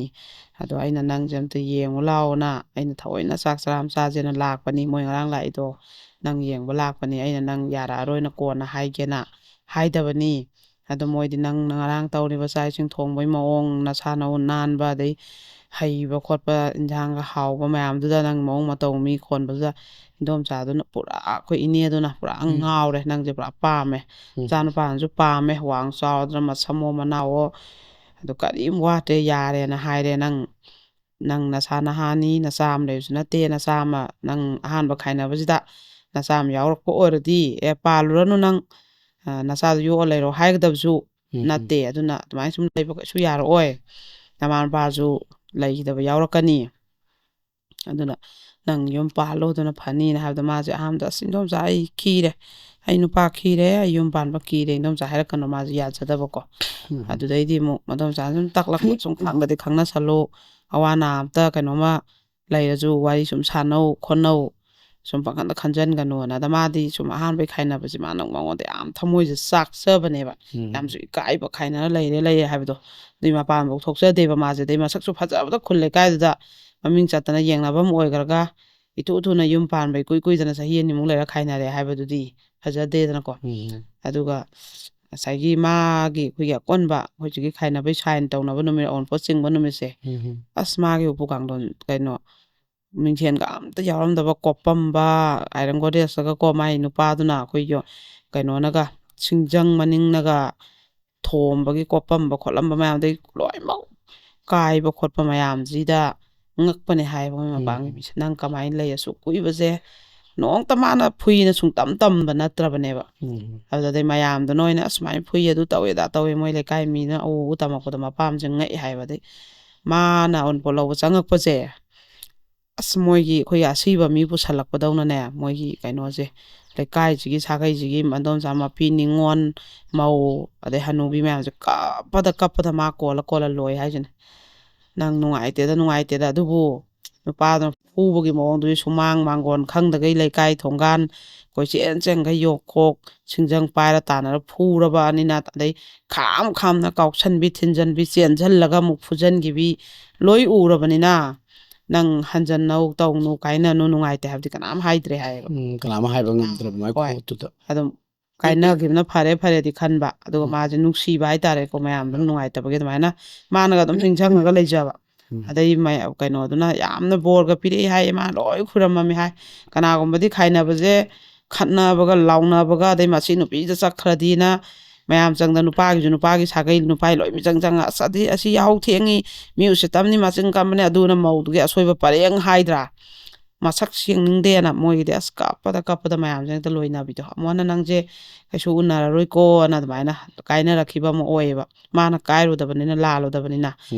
S1: ꯑꯗꯣ ꯑꯩꯅ ꯅꯪꯁꯦ ꯑꯝꯇ ꯌꯦꯡꯉꯨ ꯂꯥꯛꯑꯣꯅ ꯑꯩꯅ ꯊꯑꯣꯏꯅ ꯆꯥꯛ ꯆꯔꯥ ꯑꯃ ꯆꯥꯁꯦꯅ ꯂꯥꯛꯄꯅꯤ ꯃꯣꯏ ꯉꯔꯥꯡ ꯂꯥꯛꯏꯗꯣ ꯅꯪ ꯌꯦꯡꯕ ꯂꯥꯛꯄꯅꯤ ꯑꯩꯅ ꯅꯪ ꯌꯥꯔꯛꯑꯔꯣꯏꯅ ꯀꯣꯟꯅ ꯍꯥꯏꯒꯦꯅ ꯍꯥꯏꯗꯕꯅꯤ ꯑꯗꯣ ꯃꯣꯏꯗꯤ ꯅꯪꯅ ꯉꯔꯥꯡ ꯇꯧꯔꯤꯕ ꯆꯥꯛ ꯏꯁꯤꯡ ꯊꯣꯡꯕꯒꯤ ꯃꯑꯣꯡ ꯅꯁꯥ ꯅꯎ ꯅꯥꯟꯕ ꯑꯗꯩ ꯍꯩꯕ ꯈꯣꯠꯄ ꯏꯟꯖꯥꯡꯒ ꯍꯥꯎꯕ ꯃꯌꯥꯝꯗꯨꯗ ꯅꯪ ꯃꯑꯣꯡ ꯃꯇꯧ ꯃꯤ ꯈꯣꯟꯕꯗꯨꯗ ꯏꯟꯗꯣꯝꯆꯥꯗꯨꯅ ꯄꯨꯔꯥ ꯑꯩꯈꯣꯏ ꯏꯅꯦꯗꯨꯅ ꯄꯨꯔꯥ ꯉꯥꯎꯔꯦ ꯅꯪꯁꯦ ꯄꯨꯔꯥ ꯄꯥꯝꯃꯦ ꯃꯆꯥꯅꯨꯄꯥꯅꯁꯨ ꯄꯥꯝꯃꯦ ꯋꯥꯡ ꯆꯥꯎꯗꯅ ꯃꯁꯝꯃꯣ ꯃꯅꯥꯋꯣ ꯑꯗꯨ ꯀꯔꯤꯝ ꯋꯥꯠꯇꯦ ꯌꯥꯔꯦꯅ ꯍꯥꯏꯔꯦ ꯅꯪ ꯅꯁꯥ ꯅꯍꯥꯅꯤ ꯅꯆꯥ ꯑꯃ ꯂꯩꯕꯁꯨ ꯅꯠꯇꯦ ꯅꯆꯥ ꯑꯃ ꯅꯪ ꯑꯍꯥꯟꯕ ꯈꯥꯏꯅꯕꯁꯤꯗ ꯅꯆꯥ ꯑꯃ ꯌꯥꯎꯔꯛꯄ ꯑꯣꯏꯔꯗꯤ ꯄꯥꯜꯂꯨꯔꯅꯨ ꯅꯪ ꯅꯆꯥꯗꯨ ꯌꯣꯛꯑ ꯂꯩꯔꯣ ꯍꯥꯏꯒꯗꯕꯁꯨ ꯅꯠꯇꯦ ꯑꯗꯨꯅ ꯑꯗꯨꯃꯥꯏꯅ ꯁꯨꯝ ꯂꯩꯕ ꯀꯩꯁꯨ ꯌꯥꯔꯛꯑꯣꯏ ꯅꯃꯥ ꯅꯄꯥꯁꯨ ꯂꯩꯈꯤꯗꯕ ꯌꯥꯎꯔꯛꯀꯅꯤ ꯑꯗꯨꯅ ꯅꯪ ꯌꯨꯝ ꯄꯥꯜꯂꯣꯗꯨꯅ ꯐꯅꯤꯅ ꯍꯥꯏꯕꯗ ꯃꯥꯁꯦ ꯑꯍꯥꯟꯕꯗ ꯑꯁ ꯏꯟꯗꯣꯝꯆꯥ ꯑꯩ ꯈꯤꯔꯦ ꯑꯩ ꯅꯨꯄꯥ ꯈꯤꯔꯦ ꯑꯩ ꯌꯨꯝ ꯄꯥꯟꯕ ꯀꯤꯔꯦ ꯏꯟꯗꯣꯝꯆꯥ ꯍꯥꯏꯔꯛꯀꯅꯣ ꯃꯥꯁꯦ ꯌꯥꯖꯗꯕꯀꯣ ꯑꯗꯨꯗꯩꯗꯤ ꯑꯃꯨꯛ ꯃꯗꯣꯝꯆꯥ ꯁꯨꯝ ꯇꯥꯛꯂꯛꯄ ꯁꯨꯝ ꯈꯪꯕꯗꯤ ꯈꯪꯅꯁꯜꯂꯨ ꯑꯋꯥ ꯑꯅꯥ ꯑꯝꯇ ꯀꯩꯅꯣꯝꯃ ꯂꯩꯔꯁꯨ ꯋꯥꯔꯤ ꯁꯨꯝ ꯁꯥꯟꯅꯧ ꯈꯣꯠꯅꯧ ꯁꯨꯝ ꯄꯥꯈꯟꯗ ꯈꯟꯖꯟꯒꯅꯨꯅ ꯑꯗ ꯃꯥꯗꯤ ꯁꯨꯝ ꯑꯍꯥꯟꯕꯩ ꯈꯥꯏꯅꯕꯁꯦ ꯃꯥꯅ ꯃꯉꯣꯟꯗ ꯌꯥꯝ ꯊꯃꯣꯏꯁꯦ ꯆꯥꯛꯆꯕꯅꯦꯕ ꯌꯥꯝꯁꯨ ꯏꯀꯥꯏꯕ ꯈꯥꯏꯅꯔ ꯂꯩꯔꯦ ꯍꯥꯏꯕꯗꯣ ꯑꯗꯨꯏ ꯃꯄꯥꯟꯐꯥꯎ ꯊꯣꯛꯆꯗꯦꯕ ꯃꯥꯁꯦ ꯑꯗꯩ ꯃꯁꯛꯁꯨ ꯐꯖꯕꯗ ꯈꯨꯜ ꯂꯩꯀꯥꯏꯗꯨꯗ ꯃꯃꯤꯡ ꯆꯠꯇꯅ ꯌꯦꯡꯅꯕꯝ ꯑꯣꯏꯈ꯭ꯔꯒ ꯏꯇꯨ ꯊꯨꯅ ꯌꯨꯝ ꯄꯥꯟꯕ ꯏꯀꯨꯏ ꯀꯨꯏꯗꯅ ꯆꯍꯤ ꯑꯅꯤꯃꯨꯛ ꯂꯩꯔ ꯈꯥꯏꯅꯔꯦ ꯍꯥꯏꯕꯗꯨꯗꯤ ꯐꯖꯗꯦꯗꯅꯀꯣ ꯑꯗꯨꯒ ꯉꯁꯥꯏꯒꯤ ꯃꯥꯒꯤ ꯑꯩꯈꯣꯏꯒꯤ ꯑꯀꯣꯟꯕ ꯍꯧꯖꯤꯛꯀꯤ ꯈꯥꯏꯅꯕꯩ ꯁꯥꯏꯟ ꯇꯧꯅꯕ ꯅꯨꯃꯤꯠ ꯑꯎꯟꯄꯣꯠ ꯆꯤꯡꯕ ꯅꯨꯃꯤꯠꯁꯦ ꯑꯁ ꯃꯥꯒꯤ ꯎꯄꯨ ꯀꯥꯡꯊꯣꯟ ꯀꯩꯅꯣ ꯃꯤꯡꯁꯦꯟꯒ ꯑꯝꯇ ꯌꯥꯎꯔꯝꯗꯕ ꯀꯣꯞꯄꯝꯕ ꯑꯥꯏꯔꯟ ꯒꯣꯗ꯭ꯔꯦꯖꯇꯒꯀꯣ ꯃꯥꯏ ꯅꯨꯄꯥꯗꯨꯅ ꯑꯩꯈꯣꯏꯒꯤ ꯀꯩꯅꯣꯅꯒ ꯁꯤꯡꯖꯪ ꯃꯅꯤꯡꯅꯒ ꯊꯣꯝꯕꯒꯤ ꯀꯣꯞꯄꯝꯕ ꯈꯣꯠꯂꯝꯕ ꯃꯌꯥꯝꯗꯩ ꯂꯣꯏꯅꯃꯛ ꯀꯥꯏꯕ ꯈꯣꯠꯄ ꯃꯌꯥꯝꯁꯤꯗ ꯉꯛꯄꯅꯦ ꯍꯥꯏꯌꯦꯕ ꯃꯣꯏ ꯃꯄꯥꯡꯒꯤ ꯃꯤꯁꯦ ꯅꯪ ꯀꯃꯥꯏꯅ ꯂꯩ ꯑꯁꯨꯛ ꯀꯨꯏꯕꯁꯦ ꯅꯣꯡꯇ ꯃꯥꯅ ꯐꯨꯏꯅ ꯁꯨꯡꯇꯝ ꯇꯝꯕ ꯅꯠꯇ꯭ꯔꯕꯅꯦꯕ ꯑꯗꯨꯗꯩ ꯃꯌꯥꯝꯗꯨꯅ ꯑꯣꯏꯅ ꯑꯁꯨꯃꯥꯏꯅ ꯐꯨꯏ ꯑꯗꯨ ꯇꯧꯋꯦ ꯑꯗꯥ ꯇꯧꯋꯦ ꯃꯣꯏ ꯂꯩꯀꯥꯏ ꯃꯤꯅ ꯑꯎ ꯇꯝꯃꯛꯄꯗ ꯃꯄꯥꯝꯁꯦ ꯉꯛꯑꯦ ꯍꯥꯏꯕ ꯑꯗꯩ ꯃꯥꯅ ꯑꯎꯟꯄꯣꯠ ꯂꯧꯕ ꯆꯪꯉꯛꯄꯁꯦ ꯑꯁ ꯃꯣꯏꯒꯤ ꯑꯩꯈꯣꯏꯒꯤ ꯑꯁꯤꯕ ꯃꯤ ꯄꯨꯁꯜꯂꯛꯄꯗꯧꯅꯅꯦ ꯃꯣꯏꯒꯤ ꯀꯩꯅꯣꯁꯦ ꯂꯩꯀꯥꯏꯁꯤꯒꯤ ꯁꯥꯒꯩꯁꯤꯒꯤ ꯃꯗꯣꯝꯆꯥ ꯃꯄꯤ ꯅꯤꯉꯣꯟ ꯃꯧ ꯑꯗꯩ ꯍꯅꯨꯕꯤ ꯃꯌꯥꯝꯁꯦ ꯀꯞꯄꯗ ꯃꯥ ꯀꯣꯜꯂ ꯂꯣꯏ ꯍꯥꯏꯁꯤꯅꯦ ꯅꯪ ꯅꯨꯡꯉꯥꯏꯇꯦꯗ ꯑꯗꯨꯕꯨ ꯅꯨꯄꯥꯗꯨꯅ ꯐꯨꯕꯒꯤ ꯃꯑꯣꯡꯗꯨꯗꯤ ꯁꯨꯃꯥꯡ ꯃꯥꯡꯒꯣꯟ ꯈꯪꯗꯒꯩ ꯂꯩꯀꯥꯏ ꯊꯣꯡꯒꯥꯟ ꯀꯣꯏꯆꯦꯟ ꯆꯦꯟꯈꯩ ꯌꯣꯛꯈꯣꯛ ꯁꯤꯡꯖꯪ ꯄꯥꯏꯔ ꯇꯥꯟꯅꯔ ꯐꯨꯔꯕꯅꯤꯅ ꯑꯗꯩ ꯈꯥꯝꯅ ꯀꯥꯎꯁꯟꯕꯤ ꯊꯤꯟꯖꯟꯕꯤ ꯆꯦꯟꯁꯤꯜꯂꯒ ꯑꯃꯨꯛ ꯐꯨꯖꯟꯈꯤꯕꯤ ꯂꯣꯏ ꯎꯔꯕꯅꯤꯅ ꯅꯪ ꯍꯟꯖꯟꯅꯧ ꯇꯧꯅꯨ ꯀꯥꯏꯅꯅꯨ ꯅꯨꯡꯉꯥꯏꯇꯦ ꯍꯥꯏꯕꯗꯤ ꯀꯅꯥꯝ ꯍꯥꯏꯗ꯭ꯔꯦ ꯍꯥꯏꯌꯦꯕ
S3: ꯀꯅꯥꯝ ꯍꯥꯏꯕ ꯉꯝꯗ꯭ꯔꯕ ꯃꯥꯏ
S1: ꯍꯣꯏ
S3: ꯈꯨꯠꯇꯨꯗ
S1: ꯑꯗꯨꯝ ꯀꯥꯏꯅꯈꯤꯕꯅ ꯐꯔꯦꯗꯤ ꯈꯟꯕ ꯑꯗꯨꯒ ꯃꯥꯁꯦ ꯅꯨꯡꯁꯤꯕ ꯍꯥꯏꯇꯥꯔꯦꯀꯣ ꯃꯌꯥꯝꯗꯨꯝ ꯅꯨꯡꯉꯥꯏꯇꯕꯒꯤ ꯑꯗꯨꯃꯥꯏꯅ ꯃꯥꯅꯒ ꯑꯗꯨꯝ ꯅꯤꯡꯁꯤꯡꯉꯒ ꯂꯩꯖꯕ ꯑꯗꯩ ꯀꯩꯅꯣꯗꯨꯅ ꯌꯥꯝꯅ ꯕꯣꯔꯒ ꯄꯤꯔꯛꯏ ꯍꯥꯏꯌꯦ ꯃꯥ ꯂꯣꯏ ꯈꯨꯔꯝꯃꯝꯃꯤ ꯍꯥꯏ ꯀꯅꯥꯒꯨꯝꯕꯗꯤ ꯈꯥꯏꯅꯕꯁꯦ ꯈꯠꯅꯕꯒ ꯂꯥꯎꯅꯕꯒ ꯑꯗꯩ ꯃꯁꯤ ꯅꯨꯄꯤꯗ ꯆꯠꯈ꯭ꯔꯗꯤꯅ ꯃꯌꯥꯝ ꯆꯪꯗ ꯅꯨꯄꯥꯒꯤꯁꯨ ꯅꯨꯄꯥꯒꯤ ꯁꯥꯒꯩ ꯅꯨꯄꯥ ꯂꯣꯏ ꯃꯤꯆꯪ ꯆꯪꯉ ꯑꯁ ꯑꯁꯤ ꯌꯥꯍꯧ ꯊꯦꯡꯉꯤ ꯃꯤ ꯎꯁꯤꯠꯇꯕꯅꯤ ꯃꯆꯤꯟ ꯀꯟꯕꯅꯤ ꯑꯗꯨꯅ ꯃꯧꯗꯨꯒꯤ ꯑꯁꯣꯏꯕ ꯄꯔꯦꯡ ꯍꯥꯏꯗ꯭ꯔꯥ ꯃꯁꯛ ꯌꯦꯡꯅꯤꯡꯗꯦꯅ ꯃꯣꯏꯒꯤꯗꯤ ꯑꯁ ꯀꯞꯄꯗ ꯃꯌꯥꯝꯁꯦ ꯍꯦꯛꯇ ꯂꯣꯏꯅꯕꯤꯗꯣ ꯑꯃꯨꯛ ꯅꯪꯁꯦ ꯀꯩꯁꯨ ꯎꯅꯔꯔꯣꯏꯀꯣꯅ ꯑꯗꯨꯃꯥꯏꯅ ꯀꯥꯏꯅꯔꯛꯈꯤꯕ ꯑꯃ ꯑꯣꯏꯌꯦꯕ ꯃꯥꯅ ꯀꯥꯏꯔꯨꯗꯕꯅꯤꯅ ꯂꯥꯜꯂꯨꯗꯕꯅꯤꯅ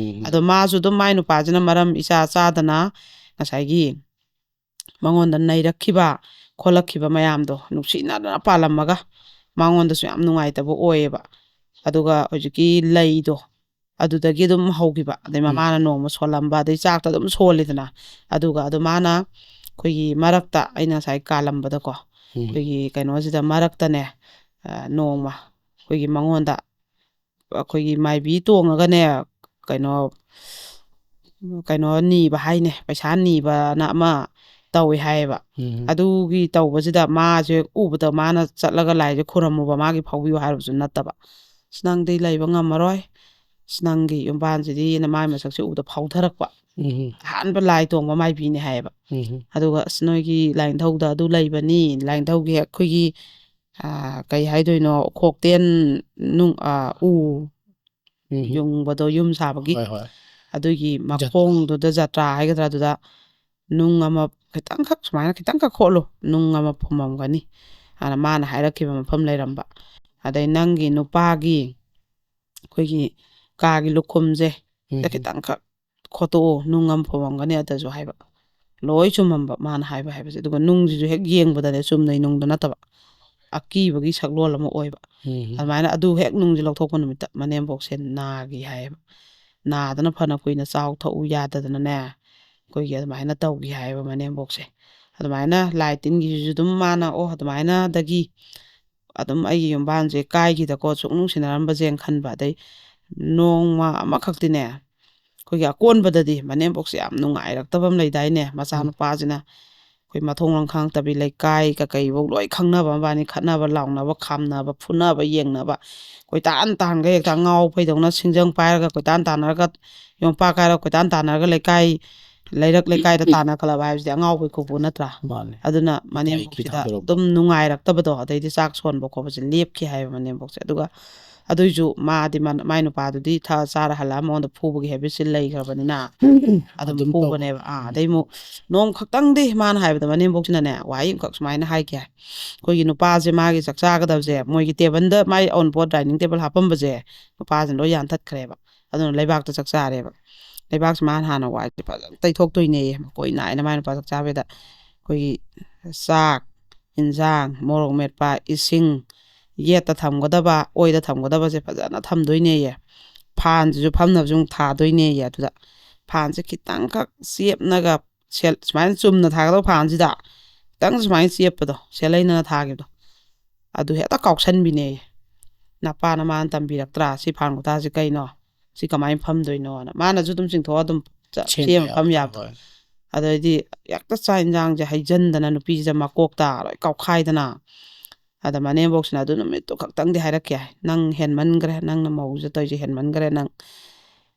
S1: ꯑꯗꯣ ꯃꯥꯁꯨ ꯑꯗꯨꯝ ꯃꯥꯏ ꯅꯨꯄꯥꯁꯤꯅ ꯃꯔꯝ ꯏꯆꯥ ꯆꯥꯗꯅ ꯉꯁꯥꯏꯒꯤ ꯃꯉꯣꯟꯗ ꯅꯩꯔꯛꯈꯤꯕ ꯈꯣꯠꯂꯛꯈꯤꯕ ꯃꯌꯥꯝꯗꯣ ꯅꯨꯡꯁꯤꯅꯗꯅ ꯄꯥꯜꯂꯝꯃꯒ ꯃꯉꯣꯟꯗꯁꯨ ꯌꯥꯝ ꯅꯨꯡꯉꯥꯏꯇꯕ ꯑꯣꯏꯌꯦꯕ ꯑꯗꯨꯒ ꯍꯧꯖꯤꯛꯀꯤ ꯂꯩꯗꯣ ꯑꯗꯨꯗꯒꯤ ꯑꯗꯨꯝ ꯍꯧꯈꯤꯕ ꯑꯗꯩ ꯃꯃꯥꯅ ꯅꯣꯡꯃ ꯁꯣꯜꯂꯝꯕ ꯑꯗꯩ ꯆꯥꯛꯇ ꯑꯗꯨꯝ ꯁꯣꯜꯂꯤꯗꯅ ꯑꯗꯨꯒ ꯑꯗꯨ ꯃꯥꯅ ꯑꯩꯈꯣꯏꯒꯤ ꯃꯔꯛꯇ ꯑꯩꯅ ꯉꯁꯥꯏ ꯀꯥꯜꯂꯝꯕꯗꯀꯣ ꯑꯩꯈꯣꯏꯒꯤ ꯀꯩꯅꯣꯁꯤꯗ ꯃꯔꯛꯇꯅꯦ ꯅꯣꯡꯃ ꯑꯩꯈꯣꯏꯒꯤ ꯃꯉꯣꯟꯗ ꯑꯩꯈꯣꯏꯒꯤ ꯃꯥꯏꯕꯤ ꯇꯣꯡꯉꯒꯅꯦ ꯀꯩꯅꯣ ꯅꯤꯕ ꯍꯥꯏꯅꯦ ꯄꯩꯁꯥ ꯅꯤꯕꯅ ꯑꯃ ꯇꯧꯋꯦ ꯍꯥꯏꯌꯦꯕ ꯑꯗꯨꯒꯤ ꯇꯧꯕꯁꯤꯗ ꯃꯥꯁꯦ ꯎꯕꯗ ꯃꯥꯅ ꯆꯠꯂꯒ ꯂꯥꯏꯁꯦ ꯈꯨꯔꯝꯃꯨꯕ ꯃꯥꯒꯤ ꯐꯥꯎꯕꯤꯌꯨ ꯍꯥꯏꯔꯕꯁꯨ ꯅꯠꯇꯕ ꯅꯪꯗꯤ ꯂꯩꯕ ꯉꯝꯃꯔꯣꯏ ꯅꯪꯒꯤ ꯌꯨꯝꯕꯥꯟꯁꯤꯗꯤ ꯃꯥꯏ ꯃꯁꯛꯁꯦ ꯎꯕꯗ ꯐꯥꯎꯊꯔꯛꯄ ꯑꯍꯥꯟꯕ ꯂꯥꯏ ꯇꯣꯡꯕ ꯃꯥꯏꯕꯤꯅꯦ ꯍꯥꯏꯌꯦꯕ ꯑꯗꯨꯒ ꯅꯣꯏꯒꯤ ꯂꯥꯏꯅꯤꯡꯊꯧꯗ ꯑꯗꯨ ꯂꯩꯕꯅꯤ ꯂꯥꯏꯅꯤꯡꯊꯧꯒꯤ ꯑꯩꯈꯣꯏꯒꯤ ꯀꯩ ꯍꯥꯏꯗꯣꯏꯅꯣ ꯈꯣꯛꯇꯦꯟ ꯎ ꯌꯨꯡꯕꯗꯣ ꯌꯨꯝ ꯁꯥꯕꯒꯤ
S3: ꯍꯣꯏ ꯍꯣꯏ
S1: ꯑꯗꯨꯒꯤ ꯃꯈꯣꯡꯗꯨꯗ ꯖꯇ꯭ꯔꯥ ꯍꯥꯏꯒꯗ꯭ꯔꯥ ꯑꯗꯨꯗ ꯅꯨꯡ ꯑꯃ ꯈꯤꯇꯪꯈꯛ ꯁꯨꯃꯥꯏꯅ ꯈꯤꯇꯪꯈꯛ ꯈꯣꯠꯂꯨ ꯅꯨꯡ ꯑꯃ ꯐꯨꯝꯃꯝꯒꯅꯤ ꯍꯥꯟꯅ ꯃꯥꯅ ꯍꯥꯏꯔꯛꯈꯤꯕ ꯃꯐꯝ ꯂꯩꯔꯝꯕ ꯑꯗꯩ ꯅꯪꯒꯤ ꯅꯨꯄꯥꯒꯤ ꯑꯩꯈꯣꯏꯒꯤ ꯀꯥꯒꯤ ꯂꯨꯈꯨꯝꯁꯦ ꯈꯤꯇꯪꯈꯛ ꯈꯣꯠꯇꯣꯛꯑꯣ ꯅꯨꯡ ꯑꯃ ꯐꯨꯝꯃꯝꯒꯅꯤ ꯑꯗꯨꯁꯨ ꯍꯥꯏꯕ ꯂꯣꯏ ꯆꯨꯝꯃꯝꯕ ꯃꯥꯅ ꯍꯥꯏꯕꯁꯦ ꯑꯗꯨꯒ ꯅꯨꯡꯁꯤꯁꯨ ꯍꯦꯛ ꯌꯦꯡꯕꯗꯅꯦ ꯆꯨꯝꯅꯩ ꯅꯨꯡꯗꯣ ꯅꯠꯇꯕ ꯑꯀꯤꯕꯒꯤ ꯁꯛꯂꯣꯟ ꯑꯃ ꯑꯣꯏꯕ ꯑꯗꯨꯃꯥꯏꯅ ꯑꯗꯨ ꯍꯦꯛ ꯅꯨꯡꯁꯦ ꯂꯧꯊꯣꯛꯄ ꯅꯨꯃꯤꯠꯇ ꯃꯅꯦꯝꯕꯣꯛꯁꯦ ꯅꯥꯒꯤ ꯍꯥꯏꯌꯦꯕ ꯅꯥꯗꯅ ꯐꯅ ꯀꯨꯏꯅ ꯆꯥꯎ ꯊꯛꯎ ꯌꯥꯗꯗꯅꯅꯦ ꯑꯩꯈꯣꯏꯒꯤ ꯑꯗꯨꯃꯥꯏꯅ ꯇꯧꯈꯤ ꯍꯥꯏꯌꯦꯕ ꯃꯅꯦꯝꯕꯣꯛꯁꯦ ꯑꯗꯨꯃꯥꯏꯅ ꯂꯥꯏ ꯇꯤꯟꯒꯤꯁꯤꯁꯨ ꯑꯗꯨꯝ ꯃꯥꯅ ꯑꯗꯨꯃꯥꯏꯅꯗꯒꯤ ꯑꯗꯨꯝ ꯑꯩꯒꯤ ꯌꯨꯝꯕꯥꯟꯁꯦ ꯀꯥꯏꯈꯤꯗꯀꯣ ꯁꯨꯛ ꯅꯨꯡꯁꯤꯅꯔꯝꯕꯁꯦꯅ ꯈꯟꯕ ꯑꯗꯩ ꯅꯣꯡꯃ ꯑꯃꯈꯛꯇꯤꯅꯦ ꯑꯩꯈꯣꯏꯒꯤ ꯑꯀꯣꯟꯕꯗꯗꯤ ꯃꯅꯦꯝꯕꯣꯛꯁꯦ ꯌꯥꯝ ꯅꯨꯡꯉꯥꯏꯔꯛꯇꯕ ꯑꯃ ꯂꯩꯗꯥꯏꯅꯦ ꯃꯆꯥꯅꯨꯄꯥꯁꯤꯅ ꯑꯩꯈꯣꯏ ꯃꯊꯣꯡ ꯃꯔꯝ ꯈꯪꯉꯛꯇꯕꯤ ꯂꯩꯀꯥꯏ ꯀꯩꯐꯧ ꯂꯣꯏ ꯈꯪꯅꯕ ꯃꯕꯥꯅꯤ ꯈꯠꯅꯕ ꯂꯥꯎꯅꯕ ꯈꯥꯝꯅꯕ ꯐꯨꯅꯕ ꯌꯦꯡꯅꯕ ꯀꯣꯏꯇꯥꯟ ꯇꯥꯟꯒ ꯍꯦꯛꯇ ꯑꯉꯥꯎ ꯐꯩꯗꯧꯅ ꯁꯤꯡꯖꯪ ꯄꯥꯏꯔꯒ ꯀꯣꯏꯇꯥꯟ ꯇꯥꯟꯅꯔꯒ ꯌꯣꯝꯄꯥꯛ ꯀꯥꯏꯔꯒ ꯀꯣꯏꯇꯥꯟ ꯇꯥꯟꯅꯔꯒ ꯂꯩꯔꯛ ꯂꯩꯀꯥꯏꯗ ꯇꯥꯟꯅꯈꯠꯂꯕ ꯍꯥꯏꯕꯁꯤꯗꯤ ꯑꯉꯥꯎꯕꯩ ꯈꯨꯄꯨ ꯅꯠꯇ꯭ꯔꯥ ꯑꯗꯨꯅ ꯃꯅꯦꯝꯕꯣꯛꯁꯤꯗ ꯑꯗꯨꯝ ꯅꯨꯡꯉꯥꯏꯔꯛꯇꯕꯗꯣ ꯑꯗꯩꯗꯤ ꯆꯥꯛ ꯁꯣꯟꯕ ꯈꯣꯠꯄꯁꯦ ꯂꯦꯞꯈꯤ ꯍꯥꯏꯕ ꯃꯅꯦꯝꯕꯣꯛꯁꯦ ꯑꯗꯨꯒ ꯑꯗꯨꯏꯁꯨ ꯃꯥꯗꯤ ꯃꯥꯏ ꯅꯨꯄꯥꯗꯨꯗꯤ ꯊꯛꯑ ꯆꯥꯔ ꯍꯜꯂꯛꯑ ꯃꯉꯣꯟꯗ ꯐꯨꯕꯒꯤ ꯍꯦꯕꯤꯠꯁꯤ ꯂꯩꯈ꯭ꯔꯕꯅꯤꯅ ꯑꯗꯨꯝ ꯐꯨꯕꯅꯦꯕ ꯑꯗꯩ ꯑꯃꯨꯛ ꯅꯣꯡ ꯈꯛꯇꯪꯗꯤ ꯃꯥꯅ ꯍꯥꯏꯕꯗ ꯃꯅꯦꯝꯕꯣꯛꯁꯤꯅꯅꯦ ꯋꯥꯍꯩ ꯑꯃꯈꯛ ꯁꯨꯃꯥꯏꯅ ꯍꯥꯏꯈꯤ ꯍꯥꯏ ꯑꯩꯈꯣꯏꯒꯤ ꯅꯨꯄꯥꯁꯦ ꯃꯥꯒꯤ ꯆꯥꯛ ꯆꯥꯒꯗꯕꯁꯦ ꯃꯣꯏꯒꯤ ꯇꯦꯕꯜꯗ ꯃꯥꯏ ꯑꯎꯟꯄꯣꯠ ꯗꯥꯏꯅꯤꯡ ꯇꯦꯕꯜ ꯍꯥꯞꯄꯝꯕꯁꯦ ꯅꯨꯄꯥꯁꯤꯅ ꯂꯣꯏ ꯌꯥꯟꯊꯠꯈ꯭ꯔꯦꯕ ꯑꯗꯨꯅ ꯂꯩꯕꯥꯛꯇ ꯆꯥꯛ ꯆꯥꯔꯦꯕ ꯂꯩꯕꯥꯛꯁꯤ ꯃꯥꯅ ꯍꯥꯟꯅ ꯋꯥꯏꯁꯦ ꯐꯖꯅ ꯇꯩꯊꯣꯛꯇꯣꯏꯅꯦꯌꯦ ꯃꯈꯣꯏ ꯅꯥꯏꯅ ꯃꯥꯏ ꯅꯨꯄꯥ ꯆꯥꯛ ꯆꯥꯕꯗ ꯑꯩꯈꯣꯏꯒꯤ ꯆꯥꯛ ꯏꯟꯖꯥꯡ ꯃꯣꯔꯣꯛ ꯃꯦꯠꯄ ꯏꯁꯤꯡ ꯌꯦꯠꯇ ꯊꯝꯒꯗꯕ ꯑꯣꯏꯗ ꯊꯝꯒꯗꯕꯁꯦ ꯐꯖꯅ ꯊꯝꯗꯣꯏꯅꯦꯌꯦ ꯐꯥꯟꯁꯤꯁꯨ ꯐꯝꯅꯕꯁꯨ ꯑꯃꯨꯛ ꯊꯥꯗꯣꯏꯅꯦꯌꯦ ꯑꯗꯨꯗ ꯐꯥꯟꯁꯦ ꯈꯤꯇꯪꯈꯛ ꯆꯦꯞꯅꯒ ꯁꯨꯃꯥꯏꯅ ꯆꯨꯝꯅ ꯊꯥꯒꯗꯕ ꯐꯥꯟꯁꯤꯗ ꯈꯤꯇꯪ ꯁꯨꯃꯥꯏꯅ ꯆꯦꯞꯄꯗꯣ ꯁꯦꯂꯩꯅꯅ ꯊꯥꯈꯤꯕꯗꯣ ꯑꯗꯨ ꯍꯦꯛꯇ ꯀꯥꯎꯁꯟꯕꯤꯅꯦꯌꯦ ꯅꯄꯥꯅ ꯃꯥꯅ ꯇꯝꯕꯤꯔꯛꯇ꯭ꯔꯥ ꯁꯤ ꯐꯥꯟ ꯈꯨꯊꯥꯁꯤ ꯀꯩꯅꯣ ꯁꯤ ꯀꯃꯥꯏꯅ ꯐꯝꯗꯣꯏꯅꯣꯅ ꯃꯥꯅꯁꯨ ꯑꯗꯨꯝ ꯆꯤꯡꯊꯣꯛꯑ ꯑꯗꯨꯝ ꯁꯦꯝꯃ ꯐꯝ ꯌꯥꯕꯗꯣ ꯑꯗꯩꯗꯤ ꯍꯦꯛꯇ ꯆꯥꯛ ꯌꯦꯟꯁꯥꯡꯁꯦ ꯍꯩꯖꯤꯟꯗꯅ ꯅꯨꯄꯤꯁꯦ ꯃꯀꯣꯛꯇ ꯂꯣꯏ ꯀꯥꯎꯈꯥꯏꯗꯅ ꯑꯗ ꯃꯅꯦꯝꯕꯣꯛꯁꯤꯅ ꯑꯗꯨ ꯅꯨꯃꯤꯠꯇꯨ ꯈꯛꯇꯪꯗꯤ ꯍꯥꯏꯔꯛꯀꯦ ꯅꯪ ꯍꯦꯟꯃꯟꯈ꯭ꯔꯦ ꯅꯪꯅ ꯃꯧꯁꯦ ꯇꯧꯔꯤꯁꯦ ꯍꯦꯟꯃꯟꯈ꯭ꯔꯦ ꯅꯪ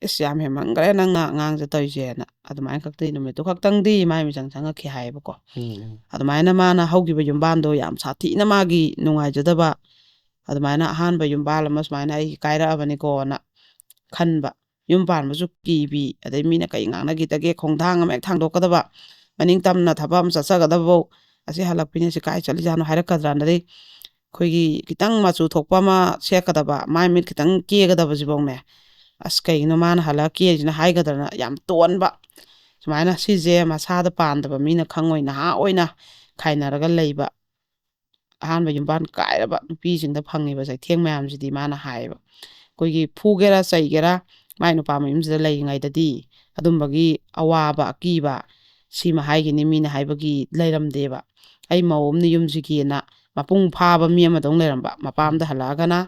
S1: ꯏꯁ ꯌꯥꯝ ꯍꯦꯟꯃꯟꯈ꯭ꯔꯦ ꯅꯪꯅ ꯑꯉꯥꯡꯁꯦ ꯇꯧꯔꯤꯁꯦꯅ ꯑꯗꯨꯃꯥꯏꯅ ꯈꯛꯇꯤ ꯅꯨꯃꯤꯠꯇꯨ ꯈꯛꯇꯪꯗꯤ ꯃꯥꯏ ꯃꯤꯆꯪ ꯆꯪꯉꯛꯈꯤ ꯍꯥꯏꯌꯦꯕꯀோ ꯑꯗꯨꯃꯥꯏꯅ ꯃꯥꯅ ꯍꯧꯈꯤꯕ ꯌꯨꯝꯕꯥꯟꯗꯣ ꯌꯥꯝ ꯁꯥꯊꯤꯅ ꯃꯥꯒꯤ ꯅꯨꯡꯉꯥꯏꯖꯗꯕ ꯑꯗꯨꯃꯥꯏꯅ ꯑꯍꯥꯟꯕ ꯌꯨꯝꯕꯥꯜ ꯑꯃ ꯁꯨꯃꯥꯏꯅ ꯑꯩ ꯀꯥꯏꯔꯛꯑꯕꯅꯤꯀꯣꯅ ꯈꯟꯕ ꯌꯨꯝ ꯄꯥꯟꯕꯁꯨ ꯀꯤꯕꯤ ꯑꯗꯩ ꯃꯤꯅ ꯀꯩ ꯉꯥꯡꯅꯈꯤꯗꯒꯦ ꯈꯣꯡꯊꯥꯡ ꯑꯃ ꯍꯦꯛ ꯊꯥꯡꯗꯣꯛꯀꯗꯕ ꯃꯅꯤꯡ ꯇꯝꯅ ꯊꯕꯛ ꯑꯃ ꯆꯠꯆꯒꯗꯕꯐꯥꯎ ꯑꯁꯤ ꯍꯜꯂꯛꯄꯤꯅꯦ ꯁꯤ ꯀꯥꯏ ꯆꯠꯂꯤꯖꯥꯠꯅꯣ ꯍꯥꯏꯔꯛꯀꯗ꯭ꯔꯥꯅꯗꯤ ꯑꯩꯈꯣꯏꯒꯤ ꯈꯤꯇꯪ ꯃꯆꯨ ꯊꯣꯛꯄ ꯑꯃ ꯁꯦꯠꯀꯗꯕ ꯃꯥꯏ ꯃꯤꯠ ꯈꯤꯇꯪ ꯀꯦꯒꯗꯕꯁꯤꯐꯧꯅꯦ ꯑꯁ ꯀꯩꯒꯤꯅꯣ ꯃꯥꯅ ꯍꯜꯂꯛ ꯀꯦꯁꯤꯅ ꯍꯥꯏꯒꯗ꯭ꯔꯅ ꯌꯥꯝ ꯇꯣꯟꯕ ꯁꯨꯃꯥꯏꯅ ꯁꯤꯁꯦ ꯃꯁꯥꯗ ꯄꯥꯟꯗꯕ ꯃꯤꯅ ꯈꯪꯉꯣꯏ ꯅꯍꯥ ꯑꯣꯏꯅ ꯈꯥꯏꯅꯔꯒ ꯂꯩꯕ ꯑꯍꯥꯟꯕ ꯌꯨꯝꯕꯥꯟ ꯀꯥꯏꯔꯕ ꯅꯨꯄꯤꯁꯤꯡꯗ ꯐꯪꯉꯤꯕ ꯆꯩꯊꯦꯡ ꯃꯌꯥꯝꯁꯤꯗꯤ ꯃꯥꯅ ꯍꯥꯏꯌꯦꯕ ꯑꯩꯈꯣꯏꯒꯤ ꯐꯨꯒꯦꯔꯥ ꯆꯩꯒꯦꯔꯥ ꯃꯥꯏ ꯅꯨꯄꯥ ꯃꯌꯨꯝꯁꯤꯗ ꯂꯩꯔꯤꯉꯩꯗꯗꯤ ꯑꯗꯨꯝꯕꯒꯤ ꯑꯋꯥꯕ ꯑꯀꯤꯕ ꯁꯤꯃ ꯍꯥꯏꯒꯅꯤ ꯃꯤꯅ ꯍꯥꯏꯕꯒꯤ ꯂꯩꯔꯝꯗꯦꯕ ꯑꯩ ꯃꯧ ꯑꯃꯅ ꯌꯨꯝꯁꯤꯒꯤꯅ ꯃꯄꯨꯡ ꯐꯥꯕ ꯃꯤ ꯑꯃꯗꯧ ꯂꯩꯔꯝꯕ ꯃꯄꯥꯝꯗ ꯍꯜꯂꯛꯑꯒꯅ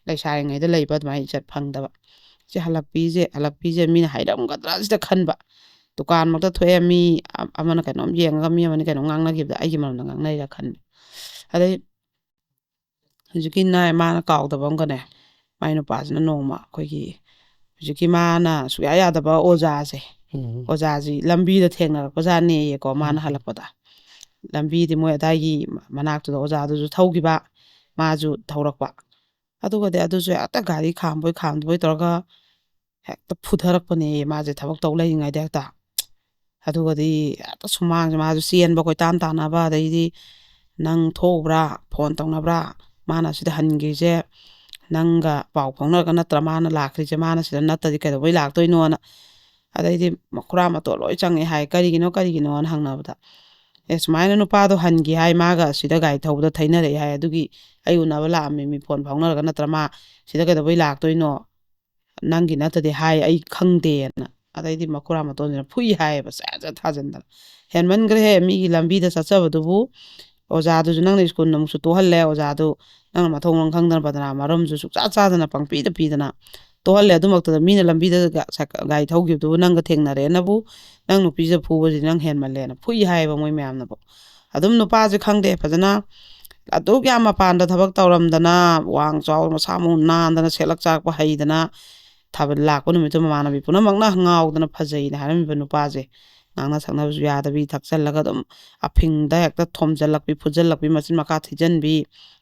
S1: ꯂꯩꯁꯥꯔꯤꯉꯩꯗ ꯂꯩꯕ ꯑꯗꯨꯃꯥꯏꯅ ꯏꯖꯠ ꯐꯪꯗꯕ ꯁꯤ ꯍꯜꯂꯛꯄꯤꯁꯦ ꯃꯤꯅ ꯍꯥꯏꯔꯝꯒꯗ꯭ꯔꯥ ꯁꯤꯗ ꯈꯟꯕ ꯗꯨꯀꯥꯟꯃꯛꯇ ꯊꯣꯛꯑꯦ ꯃꯤ ꯑꯃꯅ ꯀꯩꯅꯣꯝ ꯌꯦꯡꯉꯒ ꯃꯤ ꯑꯃꯅ ꯀꯩꯅꯣꯝ ꯉꯥꯡꯅꯈꯤꯕꯗ ꯑꯩꯒꯤ ꯃꯔꯝꯗ ꯉꯥꯡꯅꯩꯔꯥ ꯈꯟꯕ ꯑꯗꯩ ꯍꯧꯖꯤꯛꯀꯤ ꯃꯥꯅ ꯀꯥꯎꯗꯕ ꯑꯃꯒꯅꯦ ꯃꯥꯏ ꯅꯨꯄꯥꯁꯤꯅ ꯅꯣꯡꯃ ꯑꯩꯈꯣꯏꯒꯤ ꯍꯧꯖꯤꯛꯀꯤ ꯃꯥꯅ ꯁꯨꯡꯌꯥ ꯌꯥꯗꯕ ꯑꯣꯖꯥꯁꯦ ꯑꯣꯖꯥꯁꯤ ꯂꯝꯕꯤꯗ ꯊꯦꯡꯅꯔꯛꯄꯖꯥꯠꯅꯦꯌꯦꯀꯣ ꯃꯥꯅ ꯍꯜꯂꯛꯄꯗ ꯂꯝꯕꯤꯗꯤ ꯃꯣꯏ ꯑꯗꯥꯏꯒꯤ ꯃꯅꯥꯛꯇꯨꯗ ꯑꯣꯖꯥꯗꯨꯁꯨ ꯊꯧꯈꯤꯕ ꯃꯥꯁꯨ ꯊꯧꯔꯛꯄ ꯑꯗꯨꯒꯗꯤ ꯑꯗꯨꯁꯨ ꯍꯦꯛꯇ ꯒꯥꯔꯤ ꯈꯥꯝꯕꯣꯏ ꯇꯧꯔꯒ ꯍꯦꯛꯇ ꯐꯨꯊꯔꯛꯄꯅꯦꯌꯦ ꯃꯥꯁꯦ ꯊꯕꯛ ꯇꯧ ꯂꯩꯔꯤꯉꯩꯗ ꯍꯦꯛꯇ ꯑꯗꯨꯒꯗꯤ ꯍꯦꯛꯇ ꯁꯨꯃꯥꯡꯁꯦ ꯃꯥꯁꯨ ꯆꯦꯟꯕ ꯀꯣꯏꯇꯥꯟ ꯇꯥꯟꯅꯕ ꯑꯗꯩꯗꯤ ꯅꯪ ꯊꯣꯛꯎꯕ꯭ꯔꯥ ꯐꯣꯟ ꯇꯧꯅꯕ꯭ꯔꯥ ꯃꯥꯅ ꯁꯤꯗ ꯍꯟꯈ꯭ꯔꯤꯁꯦ ꯅꯪꯒ ꯄꯥꯎ ꯐꯥꯎꯅꯔꯒ ꯅꯠꯇ꯭ꯔ ꯃꯥꯅ ꯂꯥꯛꯈ꯭ꯔꯤꯁꯦ ꯃꯥꯅ ꯁꯤꯗ ꯅꯠꯇꯗꯤ ꯀꯩꯗꯧꯕꯩ ꯂꯥꯛꯇꯣꯏꯅꯣꯅ ꯑꯗꯩꯗꯤ ꯃꯈꯨꯔꯥ ꯃꯇꯣꯟ ꯂꯣꯏ ꯆꯪꯉꯦ ꯍꯥꯏ ꯀꯔꯤꯒꯤꯅꯣꯅ ꯍꯪꯅꯕꯗ ꯁꯨꯃꯥꯏꯅ ꯅꯨꯄꯥꯗꯣ ꯍꯟꯈꯤ ꯍꯥꯏ ꯃꯥꯒ ꯁꯤꯗ ꯒꯥꯔꯤ ꯊꯧꯕꯗ ꯊꯩꯅꯔꯛꯑꯦ ꯍꯥꯏ ꯑꯗꯨꯒꯤ ꯑꯩ ꯎꯅꯕ ꯂꯥꯛꯑꯝꯃꯤ ꯃꯤ ꯐꯣꯟ ꯐꯥꯎꯅꯔꯒ ꯅꯠꯇ꯭ꯔ ꯃꯥ ꯁꯤꯗ ꯀꯩꯗꯧꯕꯩ ꯂꯥꯛꯇꯣꯏꯅꯣ ꯅꯪꯒꯤ ꯅꯠꯇꯗꯤ ꯍꯥꯏ ꯑꯩ ꯈꯪꯗꯦꯅ ꯑꯗꯩꯗꯤ ꯃꯈꯨꯔꯥ ꯃꯇꯣꯟꯁꯤꯅ ꯐꯨꯏ ꯍꯥꯏꯌꯦꯕ ꯁꯦꯠ ꯊꯥꯖꯤꯟꯗꯅ ꯍꯦꯟꯃꯟꯈ꯭ꯔꯦꯍꯦ ꯃꯤꯒꯤ ꯂꯝꯕꯤꯗ ꯆꯠꯆꯕꯗꯨꯕꯨ ꯑꯣꯖꯥꯗꯨꯁꯨ ꯅꯪꯅ ꯁ꯭ꯀꯨꯜ ꯑꯃꯨꯛꯁꯨ ꯇꯣꯛꯍꯜꯂꯦ ꯑꯣꯖꯥꯗꯨ ꯅꯪꯅ ꯃꯊꯣꯡ ꯃꯔꯝ ꯈꯪꯗꯅ ꯕꯗꯅꯥ ꯃꯔꯝꯁꯨ ꯁꯨꯡꯆꯥ ꯆꯥꯗꯅ ꯄꯪꯄꯤꯗ ꯄꯤꯗꯅ ꯇꯣꯛꯍꯜꯂꯦ ꯑꯗꯨꯃꯛꯇꯗ ꯃꯤꯅ ꯂꯝꯕꯤꯗ ꯒꯥꯔꯤ ꯊꯧꯈꯤꯕꯗꯨꯕꯨ ꯅꯪꯒ ꯊꯦꯡꯅꯔꯦꯅꯕꯨ ꯅꯪ ꯅꯨꯄꯤꯁꯦ ꯐꯨꯕꯁꯤ ꯅꯪ ꯍꯦꯟꯃꯜꯂꯦꯅ ꯐꯨꯏ ꯍꯥꯏꯌꯦꯕ ꯃꯣꯏ ꯃꯌꯥꯝꯅꯕꯨ ꯑꯗꯨꯝ ꯅꯨꯄꯥꯁꯦ ꯈꯪꯗꯦ ꯐꯖꯅ ꯑꯗꯨꯛ ꯌꯥꯝ ꯃꯄꯥꯟꯗ ꯊꯕꯛ ꯇꯧꯔꯝꯗꯅ ꯋꯥꯡ ꯆꯥꯎ ꯃꯁꯥ ꯃꯎ ꯅꯥꯟꯗꯅ ꯁꯦꯠꯂꯛ ꯆꯥꯔꯛꯄ ꯍꯩꯗꯅ ꯊꯥꯕꯜ ꯂꯥꯛꯄ ꯅꯨꯃꯤꯠꯇꯨ ꯃꯃꯥꯟꯅꯕꯤ ꯄꯨꯝꯅꯃꯛꯅ ꯉꯥꯎꯗꯅ ꯐꯖꯩꯅ ꯍꯥꯏꯔꯝꯃꯤꯕ ꯅꯨꯄꯥꯁꯦ ꯉꯥꯡꯅ ꯁꯛꯅꯕꯁꯨ ꯌꯥꯗꯕꯤ ꯊꯛꯆꯜꯂꯒ ꯑꯗꯨꯝ ꯑꯐꯤꯡꯗ ꯍꯦꯛꯇ ꯊꯣꯝꯖꯤꯜꯂꯛꯄꯤ ꯐꯨꯖꯜꯂꯛꯄꯤ ꯃꯆꯤꯟ ꯃꯈꯥ ꯊꯤꯖꯤꯟꯕꯤ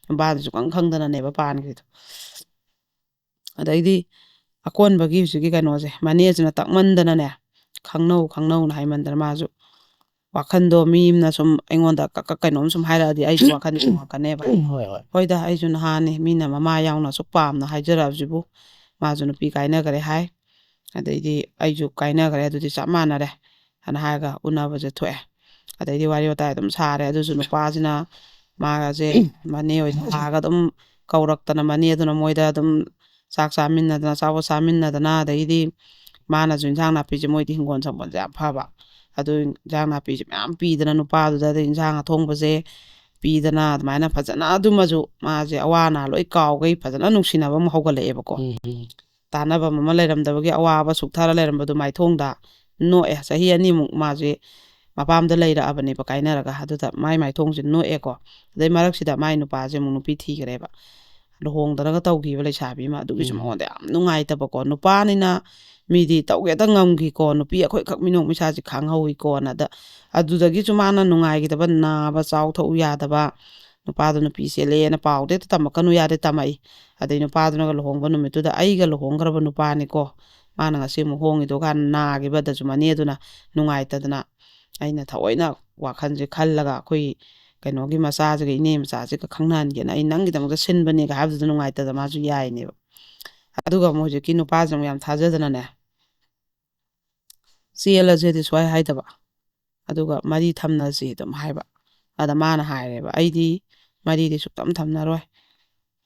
S1: ꯅꯨꯄꯥꯗꯨꯁꯨ ꯈꯪꯗꯅꯅꯦꯕ ꯄꯥꯟꯈ꯭ꯔꯤꯗꯣ ꯑꯗꯩꯗꯤ ꯑꯀꯣꯟꯕꯒꯤ ꯍꯧꯖꯤꯛꯀꯤ ꯀꯩꯅꯣꯁꯦ ꯃꯅꯦꯁꯤꯅ ꯇꯛꯃꯟꯗꯅꯅꯦ ꯈꯪꯅꯧꯅ ꯍꯥꯏꯃꯟꯗꯅ ꯃꯥꯁꯨ ꯋꯥꯈꯟꯗꯣ ꯃꯤ ꯑꯃꯅ ꯁꯨꯝ ꯑꯩꯉꯣꯟꯗ ꯀꯩꯅꯣꯝ ꯁꯨꯝ ꯍꯥꯏꯔꯛꯑꯗꯤ ꯑꯩꯁꯨ ꯋꯥꯈꯟ ꯍꯣꯡꯉꯛꯀꯅꯦꯕ
S3: ꯍꯣꯏ ꯍꯣꯏ
S1: ꯍꯣꯏꯗ ꯑꯩꯁꯨ ꯅꯍꯥꯟꯅꯦ ꯃꯤꯅ ꯃꯃꯥ ꯌꯥꯎꯅ ꯑꯁꯨꯛ ꯄꯥꯝꯅ ꯍꯥꯏꯖꯔꯛꯑꯕꯁꯤꯕꯨ ꯃꯥꯁꯨ ꯅꯨꯄꯤ ꯀꯥꯏꯅꯈ꯭ꯔꯦ ꯍꯥꯏ ꯑꯗꯩꯗꯤ ꯑꯩꯁꯨ ꯀꯥꯏꯅꯈ꯭ꯔꯦ ꯑꯗꯨꯗꯤ ꯆꯞ ꯃꯥꯟꯅꯔꯦ ꯍꯥꯏꯅ ꯍꯥꯏꯔꯒ ꯎꯅꯕꯁꯦ ꯊꯣꯛꯑꯦ ꯑꯗꯩꯗꯤ ꯋꯥꯔꯤ ꯋꯥꯇꯥꯏ ꯑꯗꯨꯝ ꯁꯥꯔꯦ ꯑꯗꯨꯁꯨ ꯅꯨꯄꯥꯁꯤꯅ ꯃꯥꯒꯁꯦ ꯃꯅꯦ ꯑꯣꯏꯅ ꯂꯥꯛꯑꯒ ꯑꯗꯨꯝ ꯀꯧꯔꯛꯇꯅ ꯃꯅꯦꯗꯨꯅ ꯃꯣꯏꯗ ꯑꯗꯨꯝ ꯆꯥꯛ ꯆꯥꯃꯤꯟꯅꯗꯅ ꯑꯆꯥꯄꯣꯠ ꯆꯥꯃꯤꯟꯅꯗꯅ ꯑꯗꯩꯗꯤ ꯃꯥꯅꯁꯨ ꯏꯟꯖꯥꯡ ꯅꯥꯄꯤꯁꯦ ꯃꯣꯏꯗꯤ ꯍꯤꯡꯒꯣꯜ ꯁꯝꯕꯜꯁꯦ ꯌꯥꯝ ꯐꯕ ꯑꯗꯨ ꯏꯟꯖꯥꯡ ꯅꯥꯄꯤꯁꯦ ꯃꯌꯥꯝ ꯄꯤꯗꯅ ꯅꯨꯄꯥꯗꯨꯗ ꯑꯗꯩ ꯏꯟꯖꯥꯡ ꯑꯊꯣꯡꯕꯁꯦ ꯄꯤꯗꯅ ꯑꯗꯨꯃꯥꯏꯅ ꯐꯖꯅ ꯑꯗꯨꯃꯁꯨ ꯃꯥꯁꯦ ꯑꯋꯥ ꯑꯅꯥ ꯂꯣꯏ ꯀꯥꯎꯈꯩ ꯐꯖꯅ ꯅꯨꯡꯁꯤꯅꯕ ꯑꯃ ꯍꯧꯒꯠꯂꯛꯑꯦꯕꯀꯣ ꯇꯥꯟꯅꯕꯝ ꯑꯃ ꯂꯩꯔꯝꯗꯕꯒꯤ ꯑꯋꯥꯕ ꯁꯨꯛꯊꯔ ꯂꯩꯔꯝꯕꯗꯨ ꯃꯥꯏꯊꯣꯡꯗ ꯅꯣꯛꯑꯦ ꯆꯍꯤ 2 ꯃꯥꯁꯦ ꯃꯄꯥꯝꯗ ꯂꯩꯔꯛꯑꯕꯅꯦꯕ ꯀꯥꯏꯅꯔꯒ ꯑꯗꯨꯗ ꯃꯥꯏꯊꯣꯡꯁꯦ ꯅꯣꯛꯑꯦꯀꯣ ꯑꯗꯩ ꯃꯔꯛꯁꯤꯗ ꯃꯥꯏ ꯅꯨꯄꯥꯁꯦ ꯑꯃꯨꯛ ꯅꯨꯄꯤ ꯊꯤꯈ꯭ꯔꯦꯕ ꯂꯨꯍꯣꯡꯗꯅꯒ ꯇꯧꯈꯤꯕ ꯂꯩꯁꯥꯕꯤ ꯑꯃ ꯑꯗꯨꯒꯤꯁꯨ ꯃꯉꯣꯟꯗ ꯌꯥꯝ ꯅꯨꯡꯉꯥꯏꯇꯕꯀꯣ ꯅꯨꯄꯥꯅꯤ나 ꯃꯤꯗꯤ ꯇꯧꯒꯦꯇ ꯉꯝꯈꯤꯀꯣ ꯅꯨꯄꯤ ꯑꯩꯈꯣꯏꯈꯛ ꯃꯤꯅꯣꯛ ꯃꯩꯁꯥꯁꯤ ꯈꯥꯡꯍꯧꯋꯤꯀꯣꯅ ꯑꯗꯨꯗꯒꯤꯁꯨ ꯃꯥꯅ ꯅꯨꯡꯉꯥꯏꯈꯤꯗꯕ ꯅꯥꯕ ꯆꯥꯎ ꯊꯛꯎ ꯌꯥꯗꯕ ꯅꯨꯄꯥꯗꯣ ꯅꯨꯄꯤ ꯆꯦꯜꯂꯦꯅ ꯄꯥꯎꯗ ꯍꯦꯛꯇ ꯇꯝꯃꯛꯀꯅꯨ ꯌꯥꯗꯦ ꯇꯝꯃꯛꯏ ꯑꯗꯩ ꯅꯨꯄꯥꯗꯨꯅꯒ ꯂꯨꯍꯣꯡꯕ ꯅꯨꯃꯤꯠꯇꯨꯗ ꯑꯩꯒ ꯂꯨꯍꯣꯡꯈ꯭ꯔꯕ ꯅꯨꯄꯥꯅꯤꯀꯣ ꯃꯥꯅ ꯉꯁꯤ ꯑꯃꯨꯛ ꯍꯣꯡꯉꯤꯗꯣ ꯀꯥꯟꯗ ꯅꯥꯈꯤꯕꯗꯁꯨ ꯃꯅꯦꯗꯨꯅ ꯅꯨꯡꯉꯥꯏꯇꯗꯅ ꯑꯩꯅ ꯊꯑꯣꯏꯅ ꯋꯥꯈꯜꯁꯦ ꯈꯜꯂꯒ ꯑꯩꯈꯣꯏ ꯀꯩꯅꯣꯒꯤ ꯃꯆꯥꯁꯤꯒ ꯏꯅꯦ ꯃꯆꯥꯁꯤꯒ ꯈꯪꯅꯍꯟꯒꯦꯅ ꯑꯩ ꯅꯪꯒꯤꯗꯃꯛꯇ ꯁꯤꯟꯕꯅꯦꯒ ꯍꯥꯏꯕꯗꯨꯗ ꯅꯨꯡꯉꯥꯏꯇꯗꯅ ꯃꯥꯁꯨ ꯌꯥꯏꯅꯦꯕ ꯑꯗꯨꯒ ꯑꯃꯨꯛ ꯍꯧꯖꯤꯛꯀꯤ ꯅꯨꯄꯥꯁꯤ ꯑꯃꯨꯛ ꯌꯥꯝ ꯊꯥꯖꯗꯅꯅꯦ ꯆꯦꯜꯂꯁꯦꯗꯤ ꯁꯨꯡꯍꯥꯏ ꯍꯥꯏꯗꯕ ꯑꯗꯨꯒ ꯃꯔꯤ ꯊꯝꯅꯁꯤ ꯑꯗꯨꯝ ꯍꯥꯏꯕ ꯑꯗ ꯃꯥꯅ ꯍꯥꯏꯔꯦꯕ ꯑꯩꯗꯤ ꯃꯔꯤꯗꯤ ꯁꯨꯛꯇꯝ ꯊꯝꯅꯔꯣꯏ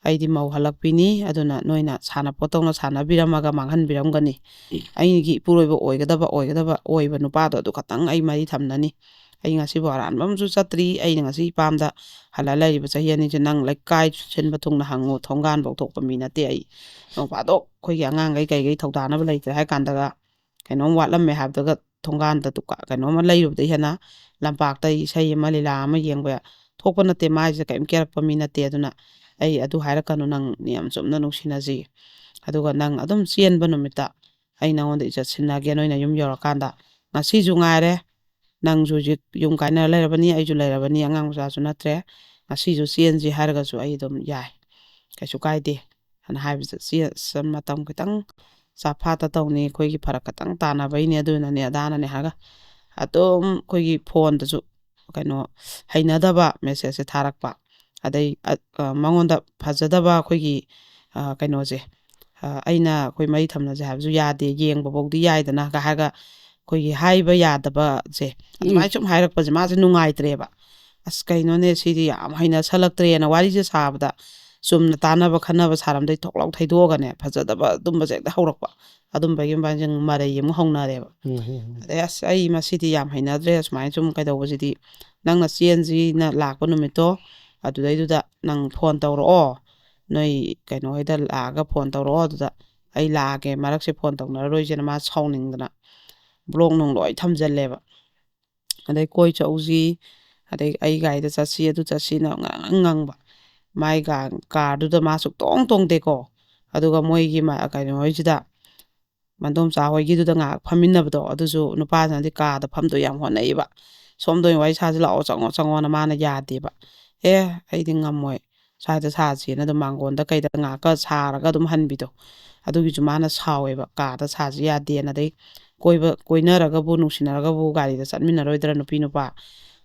S1: ꯑꯩꯗꯤ ꯃꯧ ꯍꯜꯂꯛꯄꯤꯅꯤ ꯑꯗꯨꯅ ꯅꯣꯏꯅ ꯁꯥꯟꯅꯄꯣꯠꯇꯧꯅ ꯁꯥꯟꯅꯕꯤꯔꯝꯃꯒ ꯃꯥꯡꯍꯟꯕꯤꯔꯝꯒꯅꯤ ꯑꯩꯒꯤ ꯏꯄꯨꯔꯣꯏꯕ ꯑꯣꯏꯕ ꯅꯨꯄꯥꯗꯣ ꯑꯗꯨ ꯈꯛꯇꯪ ꯑꯩ ꯃꯔꯤ ꯊꯝꯅꯅꯤ ꯑꯩ ꯉꯁꯤꯐꯥꯎ ꯑꯔꯥꯟꯕ ꯑꯃꯁꯨ ꯆꯠꯇ꯭ꯔꯤ ꯑꯩꯅ ꯉꯁꯤ ꯏꯄꯥꯝꯗ ꯍꯜꯂ ꯂꯩꯔꯤꯕ ꯆꯍꯤ 2ꯁꯦ ꯅꯪ ꯂꯩꯀꯥꯏ ꯁꯤꯟꯕ ꯊꯨꯡꯅ ꯍꯪꯉꯨ ꯊꯣꯡꯒꯥꯟꯐꯧ ꯊꯣꯛꯄ ꯃꯤ ꯅꯠꯇꯦ ꯑꯩ ꯅꯣꯡꯐꯥꯗꯣꯛ ꯑꯩꯈꯣꯏꯒꯤ ꯑꯉꯥꯡꯈꯩ ꯀꯩꯀꯩ ꯊꯧꯗꯥꯅꯕ ꯂꯩꯇ꯭ꯔꯦ ꯍꯥꯏ ꯀꯥꯟꯗꯒ ꯀꯩꯅꯣꯝ ꯋꯥꯠꯂꯝꯃꯦ ꯍꯥꯏꯕꯗꯒ ꯊꯣꯡꯒꯥꯟꯗ ꯀꯩꯅꯣꯝꯃ ꯂꯩꯔꯨꯕꯗꯩ ꯍꯦꯟꯅ ꯂꯝꯄꯥꯛꯇ ꯏꯁꯩ ꯑꯃ ꯂꯤꯂꯥ ꯑꯃ ꯌꯦꯡꯕ ꯊꯣꯛꯄ ꯅꯠꯇꯦ ꯃꯥꯏꯁꯦ ꯀꯔꯤꯝ ꯀꯦꯔꯛꯄ ꯃꯤ ꯅꯠꯇꯦ ꯑꯗꯨꯅ ꯑꯩ ꯑꯗꯨ ꯍꯥꯏꯔꯛꯀꯅꯨ ꯅꯪ ꯌꯥꯝ ꯆꯨꯝꯅ ꯅꯨꯡꯁꯤꯅꯁꯤ ꯑꯗꯨꯒ ꯅꯪ ꯑꯗꯨꯝ ꯆꯦꯟꯕ ꯅꯨꯃꯤꯠꯇ ꯑꯩ ꯅꯉꯣꯟꯗ ꯏꯖꯠ ꯁꯤꯟꯅꯒꯦ ꯅꯣꯏꯅ ꯌꯨꯝ ꯌꯧꯔꯀꯥꯟꯗ ꯉꯁꯤꯁꯨ ꯉꯥꯏꯔꯦ ꯅꯪꯁꯨ ꯍꯧꯖꯤꯛ ꯌꯨꯝ ꯀꯥꯏꯅꯔ ꯂꯩꯔꯕꯅꯤ ꯑꯩꯁꯨ ꯂꯩꯔꯕꯅꯤ ꯑꯉꯥꯡ ꯃꯆꯥꯁꯨ ꯅꯠꯇ꯭ꯔꯦ ꯉꯁꯤꯁꯨ ꯆꯦꯟꯁꯤ ꯍꯥꯏꯔꯒꯁꯨ ꯑꯩ ꯑꯗꯨꯝ ꯌꯥꯏ ꯀꯩꯁꯨ ꯀꯥꯏꯗꯦ ꯍꯥꯏꯅ ꯍꯥꯏꯕꯁꯦ ꯃꯇꯝ ꯈꯤꯇꯪ ꯆꯥꯐꯥꯠꯇ ꯇꯧꯅꯤ ꯑꯩꯈꯣꯏꯒꯤ ꯐꯔꯛ ꯈꯤꯇꯪ ꯇꯥꯟꯅꯕꯩꯅꯦ ꯑꯗꯨꯅꯅꯦ ꯑꯗꯥꯅꯅꯦ ꯍꯥꯏꯔꯒ ꯑꯗꯨꯝ ꯑꯩꯈꯣꯏꯒꯤ ꯐꯣꯟꯗꯁꯨ ꯀꯩꯅꯣ ꯍꯩꯅꯗꯕ ꯃꯦꯁꯦꯖꯁꯦ ꯊꯥꯔꯛꯄ ꯑꯗꯩ ꯃꯉꯣꯟꯗ ꯐꯖꯗꯕ ꯑꯩꯈꯣꯏꯒꯤ ꯀꯩꯅꯣꯁꯦ ꯑꯩꯅ ꯑꯩꯈꯣꯏ ꯃꯔꯤ ꯊꯝꯅꯁꯦ ꯍꯥꯏꯕꯁꯨ ꯌꯥꯗꯦ ꯌꯦꯡꯕ ꯐꯥꯎꯗꯤ ꯌꯥꯏꯗꯅ ꯍꯥꯏꯔꯒ ꯑꯩꯈꯣꯏꯒꯤ ꯍꯥꯏꯕ ꯌꯥꯗꯕꯁꯦ ꯑꯗꯨꯃꯥꯏꯅ ꯁꯨꯝ ꯍꯥꯏꯔꯛꯄꯁꯦ ꯃꯥꯁꯦ ꯅꯨꯡꯉꯥꯏꯇ꯭ꯔꯦꯕ ꯑꯁ ꯀꯩꯅꯣꯅꯦ ꯁꯤꯗꯤ ꯌꯥꯝ ꯍꯩꯅꯁꯜꯂꯛꯇ꯭ꯔꯦꯅ ꯋꯥꯔꯤꯁꯦ ꯁꯥꯕꯗ ꯆꯨꯝꯅ ꯇꯥꯟꯅꯕ ꯈꯟꯅꯕ ꯁꯥꯔꯝꯗꯩ ꯊꯣꯛꯂꯥꯎ ꯊꯩꯗꯣꯛꯑꯒꯅꯦ ꯐꯖꯗꯕ ꯑꯗꯨꯝꯕꯁꯦ ꯍꯦꯛꯇ ꯍꯧꯔꯛꯄ ꯑꯗꯨꯝꯕꯒꯤ ꯃꯕꯥꯅꯤꯁꯦ ꯃꯔꯩ ꯑꯃꯨꯛ ꯍꯧꯅꯔꯦꯕ ꯑꯗꯩ ꯑꯁ ꯑꯩ ꯃꯁꯤꯗꯤ ꯌꯥꯝ ꯍꯩꯅꯗ꯭ꯔꯦ ꯁꯨꯃꯥꯏꯅ ꯁꯨꯝ ꯀꯩꯗꯧꯕꯁꯤꯗꯤ ꯅꯪꯅ ꯆꯦꯟꯁꯤꯅ ꯂꯥꯛꯄ ꯅꯨꯃꯤꯠꯇꯣ ꯑꯗꯨꯗꯩꯗꯨꯗ ꯅꯪ ꯐꯣꯟ ꯇꯧꯔꯛꯑꯣ ꯅꯣꯏ ꯀꯩꯅꯣꯍꯣꯏꯗ ꯂꯥꯛꯑꯒ ꯐꯣꯟ ꯇꯧꯔꯛꯑꯣ ꯑꯗꯨꯗ ꯑꯩ ꯂꯥꯛꯑꯒꯦ ꯃꯔꯛꯁꯦ ꯐꯣꯟ ꯇꯧꯅꯔꯔꯣꯏꯁꯦꯅ ꯃꯥ ꯁꯥꯎꯅꯤꯡꯗꯅ ꯕ꯭ꯂꯣꯛ ꯅꯨꯡ ꯂꯣꯏ ꯊꯝꯖꯤꯜꯂꯦꯕ ꯑꯗꯩ ꯀꯣꯏ ꯆꯠꯎꯁꯤ ꯑꯗꯩ ꯑꯩ ꯒꯥꯔꯤꯗ ꯆꯠꯁꯤ ꯑꯗꯨ ꯆꯠꯁꯤꯅ ꯉꯪꯕ ꯃꯥꯏ ꯀꯥꯔꯗꯨꯗ ꯃꯥ ꯁꯨꯛꯇꯣꯡ ꯇꯣꯡꯗꯦꯀꯣ ꯑꯗꯨꯒ ꯃꯣꯏꯒꯤ ꯀꯩꯅꯣꯍꯣꯏꯁꯤꯗ ꯃꯟꯗꯣꯝꯆꯥ ꯍꯣꯏꯒꯤꯗꯨꯗ ꯉꯥꯏꯍꯥꯛ ꯐꯝꯃꯤꯟꯅꯕꯗꯣ ꯑꯗꯨꯁꯨ ꯅꯨꯄꯥꯁꯤꯅꯗꯤ ꯀꯥꯗ ꯐꯝꯗꯣꯏ ꯌꯥꯝ ꯍꯣꯠꯅꯩꯕ ꯁꯣꯝꯗ ꯑꯣꯏꯅ ꯋꯥꯔꯤ ꯁꯥꯁꯤ ꯂꯥꯛꯑꯣ ꯆꯪꯉꯣꯅ ꯃꯥꯅ ꯌꯥꯗꯦꯕ ꯑꯩꯗꯤ ꯉꯝꯃꯣꯏ ꯁ꯭ꯋꯥꯏꯗ ꯁꯥꯁꯤꯅ ꯑꯗꯨꯝ ꯃꯥꯡꯒꯣꯟꯗ ꯀꯩꯗ ꯉꯥꯏꯍꯥꯛꯀ ꯁꯥꯔꯒ ꯑꯗꯨꯝ ꯍꯟꯕꯤꯗꯣ ꯑꯗꯨꯒꯤꯁꯨ ꯃꯥꯅ ꯁꯥꯎꯋꯦꯕ ꯀꯥꯗ ꯁꯥꯁꯤ ꯌꯥꯗꯦꯅ ꯑꯗꯩ ꯀꯣꯏꯅꯔꯒꯕꯨ ꯅꯨꯡꯁꯤꯅꯔꯒꯕꯨ ꯒꯥꯔꯤꯗ ꯆꯠꯃꯤꯟꯅꯔꯣꯏꯗ꯭ꯔꯥ ꯅꯨꯄꯤ ꯅꯨꯄꯥ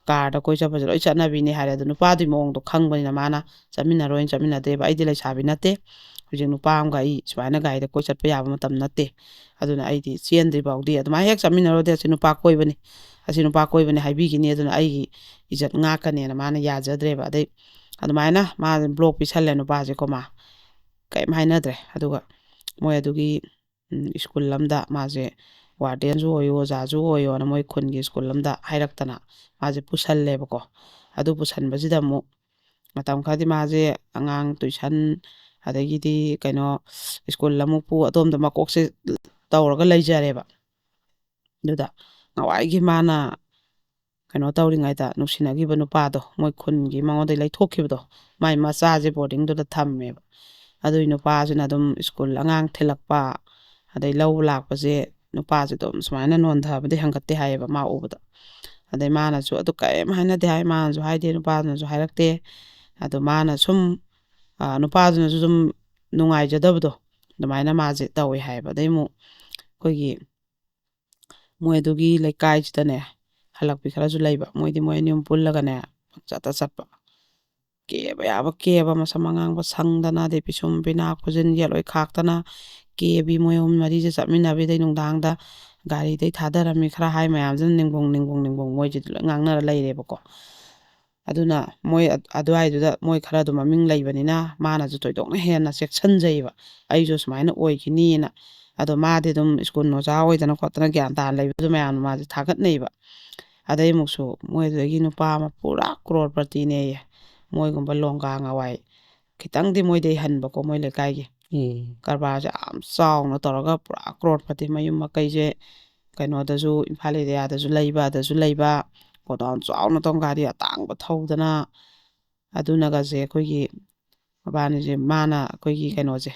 S1: ꯀꯥꯔꯗ ꯀꯣꯏ ꯆꯠꯄꯁꯦ ꯂꯣꯏ ꯆꯠꯅꯕꯤꯅꯤ ꯍꯥꯏꯔꯦ ꯑꯗꯣ ꯅꯨꯄꯥꯗꯨꯒꯤ ꯃꯑꯣꯡꯗꯣ ꯈꯪꯕꯅꯤꯅ ꯃꯥꯅ ꯆꯠꯃꯤꯟꯅꯗꯦꯕ ꯑꯩꯗꯤ ꯂꯩꯁꯥꯕꯤ ꯅꯠꯇꯦ ꯍꯧꯖꯤꯛ ꯅꯨꯄꯥ ꯑꯃꯒ ꯑꯩ ꯁꯨꯃꯥꯏꯅ ꯒꯥꯔꯤꯗ ꯀꯣꯏ ꯆꯠꯄ ꯌꯥꯕ ꯃꯇꯝ ꯅꯠꯇꯦ ꯑꯗꯨꯅ ꯑꯩꯗꯤ ꯆꯦꯟꯗ꯭ꯔꯤ ꯐꯥꯎꯗꯤ ꯑꯗꯨꯃꯥꯏꯅ ꯍꯦꯛ ꯆꯠꯃꯤꯟꯅꯔꯣꯗꯤ ꯑꯁꯤ ꯅꯨꯄꯥ ꯀꯣꯏꯕꯅꯤ ꯍꯥꯏꯕꯤꯈꯤꯅꯤ ꯑꯗꯨꯅ ꯑꯩꯒꯤ ꯏꯖꯠ ꯉꯥꯛꯀꯅꯦꯅ ꯃꯥꯅ ꯌꯥꯖꯗ꯭ꯔꯦꯕ ꯑꯗꯩ ꯑꯗꯨꯃꯥꯏꯅ ꯃꯥꯁꯦ ꯕ꯭ꯂꯣꯛ ꯄꯤꯁꯜꯂꯦ ꯅꯨꯄꯥꯁꯦꯀꯣ ꯃꯥ ꯀꯔꯤꯝ ꯍꯥꯏꯅꯗ꯭ꯔꯦ ꯑꯗꯨꯒ ꯃꯣꯏ ꯑꯗꯨꯒꯤ ꯁ꯭ꯀꯨꯜ ꯑꯃꯗ ꯃꯥꯁꯦ ꯋꯥꯔꯗꯦꯟꯁꯨ ꯑꯣꯏꯌꯣ ꯑꯣꯖꯥꯁꯨ ꯑꯣꯏꯌꯣꯅ ꯃꯣꯏ ꯈꯨꯟꯒꯤ ꯁ꯭ꯀꯨꯜ ꯑꯃꯗ ꯍꯥꯏꯔꯛꯇꯅ ꯃꯥꯁꯦ ꯄꯨꯁꯜꯂꯦꯕꯀꯣ ꯑꯗꯨ ꯄꯨꯁꯟꯕꯁꯤꯗ ꯑꯃꯨꯛ ꯃꯇꯝ ꯈꯔꯗꯤ ꯃꯥꯁꯦ ꯑꯉꯥꯡ ꯇꯨꯏꯁꯟ ꯑꯗꯒꯤꯗꯤ ꯀꯩꯅꯣ ꯁ꯭ꯀꯨꯜ ꯑꯃꯨꯛꯄꯨ ꯑꯗꯣꯝꯗ ꯃꯀꯣꯛꯁꯦ ꯇꯧꯔꯒ ꯂꯩꯖꯔꯦꯕ ꯑꯗꯨꯗ ꯅꯍꯥꯟꯋꯥꯏꯒꯤ ꯃꯥꯅ ꯀꯩꯅꯣ ꯇꯧꯔꯤꯉꯩꯗ ꯅꯨꯡꯁꯤꯅꯈꯤꯕ ꯅꯨꯄꯥꯗꯣ ꯃꯣꯏ ꯈꯨꯟꯒꯤ ꯃꯉꯣꯟꯗꯩ ꯂꯩꯊꯣꯛꯈꯤꯕꯗꯣ ꯃꯥꯏ ꯃꯆꯥꯁꯦ ꯕꯣꯔꯗꯤꯡꯗꯨꯗ ꯊꯝꯃꯦꯕ ꯑꯗꯨꯏ ꯅꯨꯄꯥꯁꯤꯅ ꯑꯗꯨꯝ ꯁ꯭ꯀꯨꯜ ꯑꯉꯥꯡ ꯊꯤꯜꯂꯛꯄ ꯑꯗꯩ ꯂꯧꯕ ꯂꯥꯛꯄꯁꯦ ꯅꯨꯄꯥꯁꯦ ꯑꯗꯨꯝ ꯁꯨꯃꯥꯏꯅ ꯅꯣꯟꯊꯕꯗꯤ ꯍꯪꯒꯠꯇꯦ ꯍꯥꯏꯌꯦꯕ ꯃꯥ ꯎꯕꯗ ꯑꯗꯩ ꯃꯥꯅꯁꯨ ꯑꯗꯨ ꯀꯔꯤꯝ ꯍꯥꯏꯅꯗꯦ ꯍꯥꯏ ꯃꯥꯅꯁꯨ ꯍꯥꯏꯗꯦ ꯅꯨꯄꯥꯗꯨꯅꯁꯨ ꯍꯥꯏꯔꯛꯇꯦ ꯑꯗꯣ ꯃꯥꯅ ꯁꯨꯝ ꯅꯨꯄꯥꯗꯨꯅꯁꯨ ꯁꯨꯝ ꯅꯨꯡꯉꯥꯏꯖꯗꯕꯗꯣ ꯑꯗꯨꯃꯥꯏꯅ ꯃꯥꯁꯦ ꯇꯧꯋꯦ ꯍꯥꯏꯌꯦꯕ ꯑꯗꯩ ꯑꯃꯨꯛ ꯑꯩꯈꯣꯏꯒꯤ ꯃꯣꯏ ꯑꯗꯨꯒꯤ ꯂꯩꯀꯥꯏꯁꯤꯗꯅꯦ ꯍꯜꯂꯛꯄꯤ ꯈꯔꯁꯨ ꯂꯩꯕ ꯃꯣꯏꯗꯤ ꯃꯣꯏ ꯑꯅꯤ ꯑꯍꯨꯝ ꯄꯨꯜꯂꯒꯅꯦ ꯆꯠꯄ ꯀꯦꯕ ꯌꯥꯕ ꯀꯦꯕ ꯃꯁꯝ ꯑꯉꯥꯡꯕ ꯁꯪꯗꯅ ꯑꯗꯩ ꯄꯤꯁꯨꯝ ꯄꯤꯅꯥ ꯈꯨꯖꯤꯟ ꯌꯦꯠꯂꯣꯏ ꯈꯥꯛꯇꯅ ꯀꯦꯕꯤ ꯃꯣꯏ ꯑꯍꯨꯝ ꯃꯔꯤꯁꯦ ꯆꯠꯃꯤꯟꯅꯕꯤꯗꯩ ꯅꯨꯡꯗꯥꯡꯗ ꯒꯥꯔꯤꯗꯩ ꯊꯥꯗꯔꯝꯃꯤ ꯈꯔ ꯍꯥꯏ ꯃꯌꯥꯝꯁꯤꯅ ꯅꯤꯡꯕꯣꯡ ꯃꯣꯏꯁꯤꯗꯤ ꯂꯣꯏ ꯉꯥꯡꯅꯔ ꯂꯩꯔꯦꯕꯀꯣ ꯑꯗꯨꯅ ꯃꯣꯏ ꯑꯗꯨꯋꯥꯏꯗꯨꯗ ꯃꯣꯏ ꯈꯔꯗꯣ ꯃꯃꯤꯡ ꯂꯩꯕꯅꯤꯅ ꯃꯥꯅꯁꯨ ꯊꯣꯏꯗꯣꯛꯅ ꯍꯦꯟꯅ ꯆꯦꯛꯁꯤꯟꯖꯩꯕ ꯑꯩꯁꯨ ꯁꯨꯃꯥꯏꯅ ꯑꯣꯏꯈꯤꯅꯤꯅ ꯑꯗꯣ ꯃꯥꯗꯤ ꯑꯗꯨꯝ ꯁ꯭ꯀꯨꯜ ꯑꯣꯖꯥ ꯑꯣꯏꯗꯅ ꯈꯣꯠꯇꯅ ꯒ꯭ꯌꯥꯟ ꯇꯥꯅ ꯂꯩꯕꯗꯨ ꯃꯌꯥꯝꯅ ꯃꯥꯁꯦ ꯊꯥꯒꯠꯅꯩꯕ ꯑꯗꯩ ꯑꯃꯨꯛꯁꯨ ꯃꯣꯏꯗꯨꯗꯒꯤ ꯅꯨꯄꯥ ꯑꯃ ꯄꯨꯔꯥ ꯀ꯭ꯔꯣꯔꯄꯇꯤꯅꯦꯌꯦ ꯃꯣꯏꯒꯨꯝꯕ ꯂꯣꯡꯒꯥ ꯉꯋꯥꯏ ꯈꯤꯇꯪꯗꯤ ꯃꯣꯏꯗꯩ ꯍꯟꯕꯀꯣ ꯃꯣꯏ ꯂꯩꯀꯥꯏꯒꯤ ꯀꯔꯕꯥꯔꯁꯦ ꯌꯥꯝ ꯆꯥꯎꯅ ꯇꯧꯔꯒ ꯄꯨꯔꯥ ꯀ꯭ꯔꯣꯔꯄꯇꯤ ꯃꯌꯨꯝ ꯃꯀꯩꯁꯦ ꯀꯩꯅꯣꯗꯁꯨ ꯏꯝꯐꯥꯜ ꯑꯦꯔꯤꯌꯥꯗꯁꯨ ꯂꯩꯕ ꯑꯗꯁꯨ ꯂꯩꯕ ꯒꯣꯗꯥꯎꯟ ꯆꯥꯎꯅ ꯇꯧ ꯒꯥꯔꯤ ꯑꯇꯥꯡꯕ ꯊꯧꯗꯅ ꯑꯗꯨꯅꯒꯁꯦ ꯑꯩꯈꯣꯏꯒꯤ ꯃꯕꯥꯅꯤꯁꯦ ꯃꯥꯅ ꯑꯩꯈꯣꯏꯒꯤ ꯀꯩꯅꯣꯁꯦ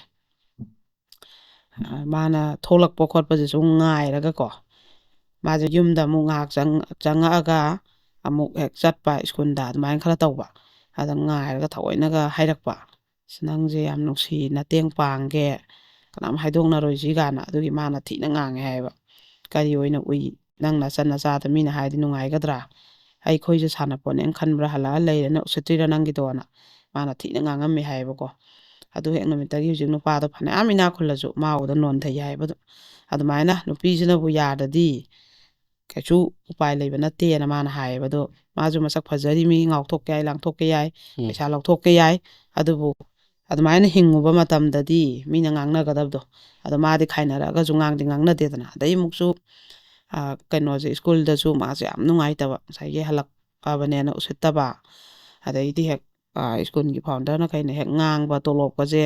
S1: ꯃꯥꯅ ꯊꯣꯛꯂꯛꯄ ꯈꯣꯠꯄꯁꯤꯁꯨ ꯉꯥꯏꯔꯒꯀꯣ ꯃꯥꯁꯦ ꯌꯨꯝꯗ ꯑꯃꯨꯛ ꯉꯥꯏꯍꯥꯛ ꯆꯪꯉꯛꯑꯒ ꯑꯃꯨꯛ ꯍꯦꯛ ꯆꯠꯄ ꯁ꯭ꯀꯨꯜꯗ ꯑꯗꯨꯃꯥꯏꯅ ꯈꯔ ꯇꯧꯕ ꯑꯗ ꯉꯥꯏꯔꯒ ꯊꯑꯣꯏꯅꯒ ꯍꯥꯏꯔꯛꯄ ꯅꯪꯁꯦ ꯌꯥꯝ ꯅꯨꯡꯁꯤ ꯃꯇꯦꯡ ꯄꯥꯡꯒꯦ ꯀꯅꯥꯝ ꯍꯥꯏꯗꯣꯛꯅꯔꯣꯏꯁꯤ ꯀꯥꯏꯅ ꯑꯗꯨꯒꯤ ꯃꯥꯅ ꯊꯤꯅ ꯉꯥꯡꯉꯦ ꯍꯥꯏꯌꯦꯕ ꯀꯔꯤ ꯑꯣꯏꯅ ꯎꯏ ꯅꯪ ꯅꯆꯥꯗ ꯃꯤꯅ ꯍꯥꯏꯔꯗꯤ ꯅꯨꯡꯉꯥꯏꯒꯗ꯭ꯔꯥ ꯑꯩꯈꯣꯏꯁꯦ ꯁꯥꯟꯅꯄꯣꯠꯅꯦꯅ ꯈꯟꯕ꯭ꯔꯥ ꯍꯜꯂꯛꯑ ꯂꯩꯔꯦꯅ ꯎꯁꯤꯠꯇ꯭ꯔꯤꯔꯥ ꯅꯪꯒꯤꯗꯣꯅ ꯃꯥꯅ ꯊꯤꯅ ꯉꯥꯡꯉꯝꯃꯦ ꯍꯥꯏꯌꯦꯕꯀꯣ ꯑꯗꯨ ꯍꯦꯛ ꯅꯨꯃꯤꯠꯇꯒꯤ ꯍꯧꯖꯤꯛ ꯅꯨꯄꯥꯗꯣ ꯐꯅꯌꯥꯝ ꯏꯅꯥꯛ ꯈꯨꯜꯂꯁꯨ ꯃꯥꯕꯨꯗ ꯅꯣꯟꯊꯩ ꯍꯥꯏꯕꯗꯣ ꯑꯗꯨꯃꯥꯏꯅ ꯅꯨꯄꯤꯁꯤꯅꯕꯨ ꯌꯥꯔꯗꯤ ꯀꯩꯁꯨ ꯎꯄꯥꯏ ꯂꯩꯕ ꯅꯠꯇꯦꯅ ꯃꯥꯅ ꯍꯥꯏꯌꯦꯕ ꯑꯗꯣ ꯃꯥꯁꯨ ꯃꯁꯛ ꯐꯖꯔꯤ ꯃꯤ ꯉꯥꯎꯊꯣꯛꯀꯦ ꯌꯥꯏ ꯂꯥꯡꯊꯣꯛꯀꯦ ꯌꯥꯏ ꯄꯩꯁా ꯂꯧꯊꯣꯛꯀꯦ ꯌꯥꯏ ꯑꯗꯨꯕꯨ ꯑꯗꯨꯃꯥꯏꯅ ꯍꯤꯡꯉꯨꯕ ꯃꯇꯝꯗꯗꯤ ꯃꯤꯅ ꯉꯥꯡꯅꯒꯗꯕꯗꯣ ꯑꯗꯣ ꯃꯥꯗꯤ ꯈꯥꯏꯅꯔꯛꯑꯒꯁꯨ ꯉꯥꯡꯅꯗꯦꯗꯅ ꯑꯗꯩ ꯑꯃꯨꯛꯁꯨ ꯀꯩꯅꯣꯁꯦ ꯁ꯭ꯀꯨꯜꯗꯁꯨ ꯃꯥꯁꯦ ꯌꯥꯝ ꯅꯨꯡꯉꯥꯏꯇꯕ ꯉꯁꯥꯏꯒꯤ ꯍꯜꯂꯛꯑꯕꯅꯦꯅ ꯎꯁꯤꯠꯇꯕ ꯑꯗꯩꯗꯤ ꯍꯦꯛ ꯁ꯭ꯀꯨꯜꯒꯤ ꯐꯥꯎꯟꯗꯔꯅ ꯀꯩꯅ ꯍꯦꯛ ꯉꯥꯡꯕ ꯇꯣꯂꯣꯞꯀꯁꯦ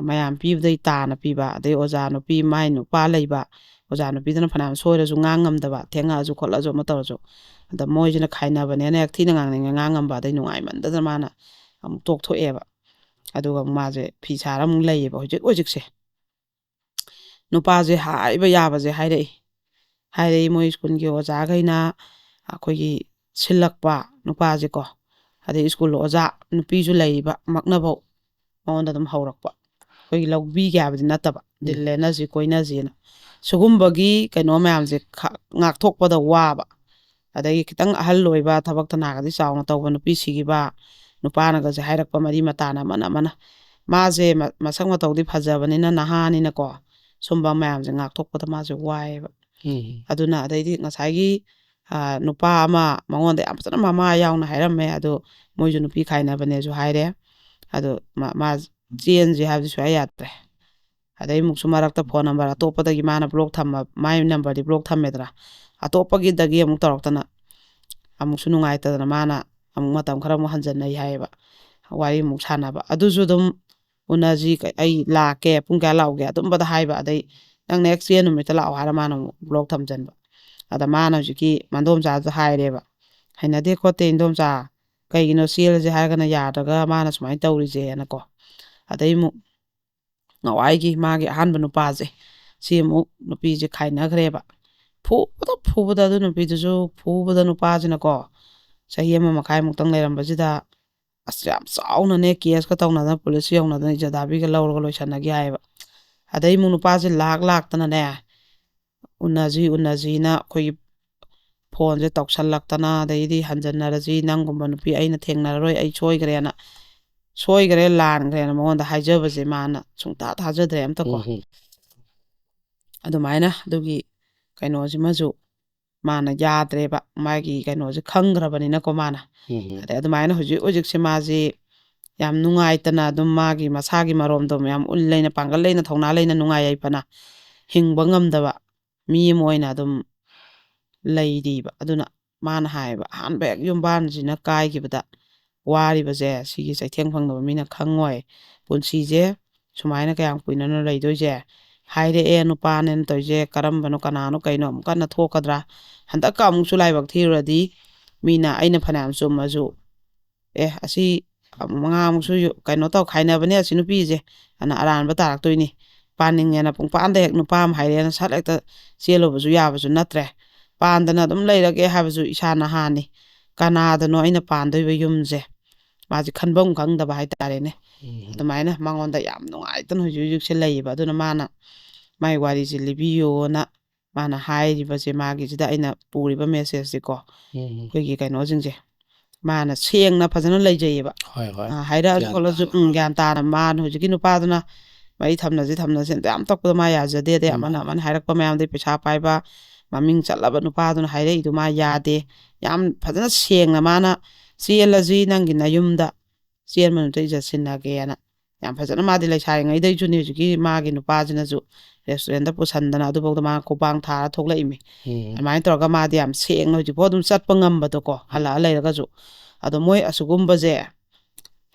S1: ꯃꯌꯥꯝ ꯄꯤꯕꯗꯩ ꯇꯥꯅ ꯄꯤꯕ ꯑꯗꯩ ꯑꯣꯖꯥ ꯅꯨꯄꯤ ꯃꯥꯏ ꯅꯨꯄꯥ ꯂꯩꯕ ꯑꯣꯖꯥ ꯅꯨꯄꯤꯗꯨꯅ ꯐꯅꯌꯥꯝ ꯁꯣꯏꯔꯁꯨ ꯉꯥꯡꯉꯝꯗꯕ ꯊꯦꯡꯉꯛꯑꯁꯨ ꯈꯣꯠꯂꯁꯨ ꯑꯃ ꯇꯧꯔꯁꯨ ꯑꯗ ꯃꯣꯏꯁꯤꯅ ꯈꯥꯏꯅꯕꯅꯦꯅ ꯍꯦꯛ ꯊꯤꯅ ꯉꯥꯡꯉꯝꯕ ꯑꯗꯩ ꯅꯨꯡꯉꯥꯏꯃꯟꯗꯗꯅ ꯃꯥꯅ ꯑꯃꯨꯛ ꯇꯣꯛꯊꯣꯛꯑꯦꯕ ꯑꯗꯨꯒ ꯃꯥꯁꯦ ꯐꯤ ꯁꯥꯔ ꯑꯃꯨꯛ ꯂꯩꯌꯦꯕ ꯍꯧꯖꯤꯛꯁꯦ ꯅꯨꯄꯥꯁꯦ ꯍꯥꯏꯕ ꯌꯥꯕꯁꯦ ꯍꯥꯏꯔꯛꯏ ꯃꯣꯏ ꯁ꯭ꯀꯨꯜꯒꯤ ꯑꯣꯖꯥꯈꯩꯅ ꯑꯩꯈꯣꯏꯒꯤ ꯁꯤꯜꯂꯛꯄ ꯅꯨꯄꯥꯁꯦꯀꯣ ꯑꯗꯩ ꯁ꯭ꯀꯨꯜ ꯑꯣꯖꯥ ꯅꯨꯄꯤꯁꯨ ꯂꯩꯔꯤꯕ ꯃꯛꯅꯐꯧ ꯃꯉꯣꯟꯗ ꯑꯗꯨꯝ ꯍꯧꯔꯛꯄ ꯑꯩꯈꯣꯏꯒꯤ ꯂꯧꯕꯤꯒꯦ ꯍꯥꯏꯕꯗꯤ ꯅꯠꯇꯕ ꯗꯤꯜ ꯂꯦꯟꯅꯁꯤ ꯀꯣꯏꯅꯁꯤꯅ ꯁꯤꯒꯨꯝꯕꯒꯤ ꯀꯩꯅꯣ ꯃꯌꯥꯝꯁꯦ ꯉꯥꯛꯊꯣꯛꯄꯗ ꯋꯥꯕ ꯑꯗꯒꯤ ꯈꯤꯇꯪ ꯑꯍꯜ ꯑꯣꯏꯕ ꯊꯕꯛ ꯊꯅꯥꯒꯗꯤ ꯆꯥꯎꯅ ꯇꯧꯕ ꯅꯨꯄꯤ ꯁꯤꯈꯤꯕ ꯅꯨꯄꯥꯅꯒꯁꯦ ꯍꯥꯏꯔꯛꯄ ꯃꯔꯤ ꯃꯇꯥꯅ ꯑꯃꯅ ꯃꯥꯁꯦ ꯃꯁꯛ ꯃꯇꯧꯗꯤ ꯐꯖꯕꯅꯤꯅ ꯅꯍꯥꯅꯤꯅꯀꯣ ꯁꯨꯝꯕ ꯃꯌꯥꯝꯁꯦ ꯉꯥꯛꯊꯣꯛꯄꯗ ꯃꯥꯁꯦ ꯋꯥꯏꯑꯦꯕ ꯑꯗꯨꯅ ꯑꯗꯩꯗꯤ ꯉꯁꯥꯏꯒꯤ ꯅꯨꯄꯥ ꯑꯃ ꯃꯉꯣꯟꯗ ꯌꯥꯝ ꯐꯖꯅ ꯃꯃꯥ ꯌꯥꯎꯅ ꯍꯥꯏꯔꯝꯃꯦ ꯑꯗꯣ ꯃꯣꯏꯁꯨ ꯅꯨꯄꯤ ꯈꯥꯏꯅꯕꯅꯦꯁꯨ ꯍꯥꯏꯔꯦ ꯑꯗꯣ ꯃꯥ ꯆꯦꯟꯁꯦ ꯍꯥꯏꯕꯗꯤ ꯁꯨꯡꯌꯥ ꯌꯥꯗ꯭ꯔꯦ ꯑꯗꯩ ꯑꯃꯨꯛꯁꯨ ꯃꯔꯛꯇ ꯐꯣꯟ ꯅꯝꯕꯔ ꯑꯇꯣꯞꯄꯗꯒꯤ ꯃꯥꯅ ꯃꯥꯏ ꯅꯝꯕꯔꯗꯤ ꯕ꯭ꯂꯣꯛ ꯊꯝꯃꯦꯗꯅ ꯑꯇꯣꯞꯄꯒꯤꯗꯒꯤ ꯑꯃꯨꯛ ꯇꯧꯔꯛꯇꯅ ꯑꯃꯨꯛꯁꯨ ꯅꯨꯡꯉꯥꯏꯇꯗꯅ ꯃꯥꯅ ꯑꯃꯨꯛ ꯃꯇꯝ ꯈꯔ ꯑꯃꯨꯛ ꯍꯟꯖꯤꯟꯅꯩ ꯍꯥꯏꯌꯦꯕ ꯋꯥꯔꯤ ꯑꯃꯨꯛ ꯁꯥꯟꯅꯕ ꯑꯗꯨꯁꯨ ꯑꯗꯨꯝ ꯎꯅꯁꯤ ꯑꯩ ꯂꯥꯛꯀꯦ ꯄꯨꯡ ꯀꯌꯥ ꯂꯥꯛꯎꯒꯦ ꯑꯗꯨꯝꯕꯗ ꯍꯥꯏꯕ ꯑꯗꯩ ꯅꯪ ꯅꯦꯛꯁ ꯆꯦꯟ ꯅꯨꯃꯤꯠꯇ ꯂꯥꯛꯑꯣ ꯍꯥꯏꯔ ꯃꯥꯅ ꯑꯃꯨꯛ ꯕ꯭ꯂꯣꯛ ꯊꯝꯖꯤꯟꯕ ꯑꯗ ꯃꯥꯅ ꯍꯧꯖꯤꯛꯀꯤ ꯃꯟꯗꯣꯝꯆꯥꯗꯨ ꯍꯥꯏꯔꯦꯕ ꯍꯩꯅꯗꯦ ꯈꯣꯠꯇꯦ ꯏꯟꯗꯣꯝꯆꯥ ꯀꯩꯒꯤꯅꯣ ꯆꯦꯜꯂꯁꯦ ꯍꯥꯏꯔꯒꯅ ꯌꯥꯗ꯭ꯔꯒ ꯃꯥꯅ ꯁꯨꯃꯥꯏꯅ ꯇꯧꯔꯤꯁꯦꯅꯀꯣ ꯑꯗꯩ ꯑꯃꯨꯛ ꯅꯋꯥꯏꯒꯤ ꯃꯥꯒꯤ ꯑꯍꯥꯟꯕ ꯅꯨꯄꯥꯁꯦ ꯁꯤ ꯑꯃꯨꯛ ꯅꯨꯄꯤꯁꯦ ꯈꯥꯏꯅꯈ꯭ꯔꯦꯕ ꯐꯨꯕꯗ ꯑꯗꯨ ꯅꯨꯄꯤꯗꯨꯁꯨ ꯐꯨꯕꯗ ꯅꯨꯄꯥꯁꯤꯅꯀꯣ ꯆꯍꯤ 1.5 ꯂꯩꯔꯝꯕꯁꯤꯗ ꯑꯁ ꯌꯥꯝ ꯆꯥꯎꯅꯅꯦ ꯀꯦꯁꯀ ꯇꯧꯅꯗꯅ ꯄꯨꯂꯤꯁ ꯌꯧꯅꯗꯅ ꯏꯖꯗꯥꯕꯤꯒ ꯂꯧꯔꯒ ꯂꯣꯏꯁꯟꯅꯒꯦ ꯍꯥꯏꯌꯦꯕ ꯑꯗꯩ ꯑꯃꯨꯛ ꯅꯨꯄꯥꯁꯦ ꯂꯥꯛꯇꯅꯅꯦ ꯎꯅꯁꯤꯅ ꯑꯩꯈꯣꯏꯒꯤ ꯐꯣꯟꯁꯦ ꯇꯧꯁꯜꯂꯛꯇꯅ ꯑꯗꯩꯗꯤ ꯍꯟꯖꯟꯅꯔꯁꯤ ꯅꯪꯒꯨꯝꯕ ꯅꯨꯄꯤ ꯑꯩꯅ ꯊꯦꯡꯅꯔꯔꯣꯏ ꯑꯩ ꯁꯣꯏꯈ꯭ꯔꯦ ꯂꯥꯟꯈ꯭ꯔꯦꯅ ꯃꯉꯣꯟꯗ ꯍꯥꯏꯖꯕꯁꯦ ꯃꯥꯅ ꯁꯨꯡꯊꯥ ꯊꯥꯖꯗ꯭ꯔꯦ ꯑꯝꯇꯀꯣ ꯑꯗꯨꯃꯥꯏꯅ ꯑꯗꯨꯒꯤ ꯀꯩꯅꯣꯁꯤꯃꯁꯨ ꯃꯥꯅ ꯌꯥꯗ꯭ꯔꯦꯕ ꯃꯥꯒꯤ ꯀꯩꯅꯣꯁꯦ ꯈꯪꯈ꯭ꯔꯕꯅꯤꯅꯀꯣ ꯃꯥꯅ ꯑꯗꯩ ꯑꯗꯨꯃꯥꯏꯅ ꯍꯧꯖꯤꯛꯁꯦ ꯃꯥꯁꯤ ꯌꯥꯝ ꯅꯨꯡꯉꯥꯏꯇꯅ ꯑꯗꯨꯝ ꯃꯥꯒꯤ ꯃꯁꯥꯒꯤ ꯃꯔꯣꯝꯗꯣ ꯌꯥꯝ ꯎꯜ ꯂꯩꯅ ꯄꯥꯡꯒꯜ ꯂꯩꯅ ꯊꯧꯅꯥ ꯂꯩꯅ ꯅꯨꯡꯉꯥꯏ ꯌꯥꯏꯐꯅ ꯍꯤꯡꯕ ꯉꯝꯗꯕ ꯃꯤ ꯑꯃ ꯑꯣꯏꯅ ꯑꯗꯨꯝ ꯂꯩꯔꯤꯕ ꯑꯗꯨꯅ ꯃꯥꯅ ꯍꯥꯏꯌꯦꯕ ꯑꯍꯥꯟꯕ ꯍꯦꯛ ꯌꯨꯝꯕꯥꯟꯁꯤꯅ ꯀꯥꯏꯈꯤꯕꯗ ꯋꯥꯔꯤꯕꯁꯦ ꯁꯤꯒꯤ ꯆꯩꯊꯦꯡ ꯐꯪꯗꯕ ꯃꯤꯅ ꯈꯪꯉꯣꯏ ꯄꯨꯟꯁꯤꯁꯦ ꯁꯨꯃꯥꯏꯅ ꯀꯌꯥꯝ ꯀꯨꯏꯅꯅꯣ ꯂꯩꯗꯣꯏꯁꯦ ꯍꯥꯏꯔꯛꯑꯦ ꯅꯨꯄꯥꯅꯦꯅ ꯇꯧꯔꯤꯁꯦ ꯀꯔꯝꯕꯅꯣ ꯀꯅꯥꯅꯣ ꯀꯩꯅꯣ ꯑꯃꯨꯛ ꯀꯟꯅ ꯊꯣꯛꯀꯗ꯭ꯔꯥ ꯍꯟꯗꯛꯀ ꯑꯃꯨꯛꯁꯨ ꯂꯥꯏꯕꯛ ꯊꯤꯔꯨꯔꯗꯤ ꯃꯤꯅ ꯑꯩꯅ ꯐꯅꯌꯥꯝ ꯆꯨꯝꯃꯁꯨ ꯑꯁꯤ ꯃꯉꯥꯃꯨꯛꯁꯨ ꯀꯩꯅꯣ ꯈꯥꯏꯅꯕꯅꯦ ꯑꯁꯤ ꯅꯨꯄꯤꯁꯦ ꯑꯅ ꯑꯔꯥꯟꯕ ꯇꯥꯔꯛꯇꯣꯏꯅꯤ ꯄꯥꯅꯤꯡꯉꯦꯅ ꯄꯨꯡꯄꯥꯟꯗ ꯍꯦꯛ ꯅꯨꯄꯥ ꯑꯃ ꯍꯥꯏꯔꯦꯅ ꯁꯠ ꯍꯦꯛꯇ ꯆꯦꯜꯂꯨꯕꯁꯨ ꯌꯥꯕꯁꯨ ꯅꯠꯇ꯭ꯔꯦ ꯄꯥꯟꯗꯅ ꯑꯗꯨꯝ ꯂꯩꯔꯒꯦ ꯍꯥꯏꯕꯁꯨ ꯏꯁꯥ ꯅꯍꯥꯅꯤ ꯀꯅꯥꯗꯅꯣ ꯑꯩꯅ ꯄꯥꯟꯗꯣꯏꯕ ꯌꯨꯝꯁꯦ ꯃꯥꯁꯤ ꯈꯟꯐꯝ ꯈꯪꯗꯕ ꯍꯥꯏꯇꯥꯔꯦꯅꯦ ꯑꯗꯨꯃꯥꯏꯅ ꯃꯉꯣꯟꯗ ꯌꯥꯝ ꯅꯨꯡꯉꯥꯏꯇꯅ ꯍꯧꯖꯤꯛ ꯍꯧꯖꯤꯛꯁꯦ ꯂꯩꯌꯦꯕ ꯑꯗꯨꯅ ꯃꯥꯅ ꯃꯥꯏ ꯋꯥꯔꯤꯁꯦ ꯂꯤꯕꯤꯌꯣꯅ ꯃꯥꯅ ꯍꯥꯏꯔꯤꯕꯁꯦ ꯃꯥꯒꯤꯁꯤꯗ ꯑꯩꯅ ꯄꯨꯔꯤꯕ ꯃꯦꯁꯦꯖꯁꯦꯀꯣ ꯑꯩꯈꯣꯏꯒꯤ ꯀꯩꯅꯣꯁꯤꯡꯁꯦ ꯃꯥꯅ ꯁꯦꯡꯅ ꯐꯖꯅ ꯂꯩꯖꯩꯌꯦꯕ ꯍꯥꯏꯔꯛꯑꯁꯨ ꯈꯣꯠꯂꯁꯨ ꯒ꯭ꯌꯥꯟ ꯇꯥꯅ ꯃꯥꯅ ꯍꯧꯖꯤꯛꯀꯤ ꯅꯨꯄꯥꯗꯨꯅ ꯃꯔꯤ ꯊꯝꯅꯁꯦ ꯌꯥꯝ ꯇꯛꯄꯗ ꯃꯥ ꯌꯥꯖꯗꯦ ꯑꯗꯩ ꯑꯃꯅ ꯍꯥꯏꯔꯛꯄ ꯃꯌꯥꯝꯗꯩ ꯄꯩꯁꯥ ꯄꯥꯏꯕ ꯃꯃꯤꯡ ꯆꯠꯂꯕ ꯅꯨꯄꯥꯗꯨꯅ ꯍꯥꯏꯔꯛꯏꯗꯨ ꯃꯥ ꯌꯥꯗꯦ ꯌꯥꯝ ꯐꯖꯅ ꯁꯦꯡꯅ ꯃꯥꯅ ꯆꯦꯜꯂꯁꯤ ꯅꯪꯒꯤ ꯅꯌꯨꯝꯗ ꯆꯦꯟꯕ ꯅꯨꯃꯤꯠꯇ ꯏꯖꯠ ꯁꯤꯟꯅꯒꯦꯅ ꯌꯥꯝ ꯐꯖꯅ ꯃꯥꯗꯤ ꯂꯩꯁꯥꯔꯤꯉꯩꯗꯩꯁꯨꯅꯤ ꯍꯧꯖꯤꯛꯀꯤ ꯃꯥꯒꯤ ꯅꯨꯄꯥꯁꯤꯅꯁꯨ ꯔꯦꯁꯇꯨꯔꯦꯟꯗ ꯄꯨꯁꯟꯗꯅ ꯑꯗꯨꯐꯥꯎꯗ ꯃꯥ ꯈꯨꯄꯥꯡ ꯊꯥꯔ ꯊꯣꯛꯂꯛꯏꯃꯤ ꯑꯗꯨꯃꯥꯏꯅ ꯇꯧꯔꯒ ꯃꯥꯗꯤ ꯌꯥꯝ ꯁꯦꯡꯅ ꯍꯧꯖꯤꯛꯐꯥꯎ ꯑꯗꯨꯝ ꯆꯠꯄ ꯉꯝꯕꯗꯣꯀꯣ ꯍꯜꯂꯛꯑ ꯂꯩꯔꯒꯁꯨ ꯑꯗꯣ ꯃꯣꯏ ꯑꯁꯤꯒꯨꯝꯕꯁꯦ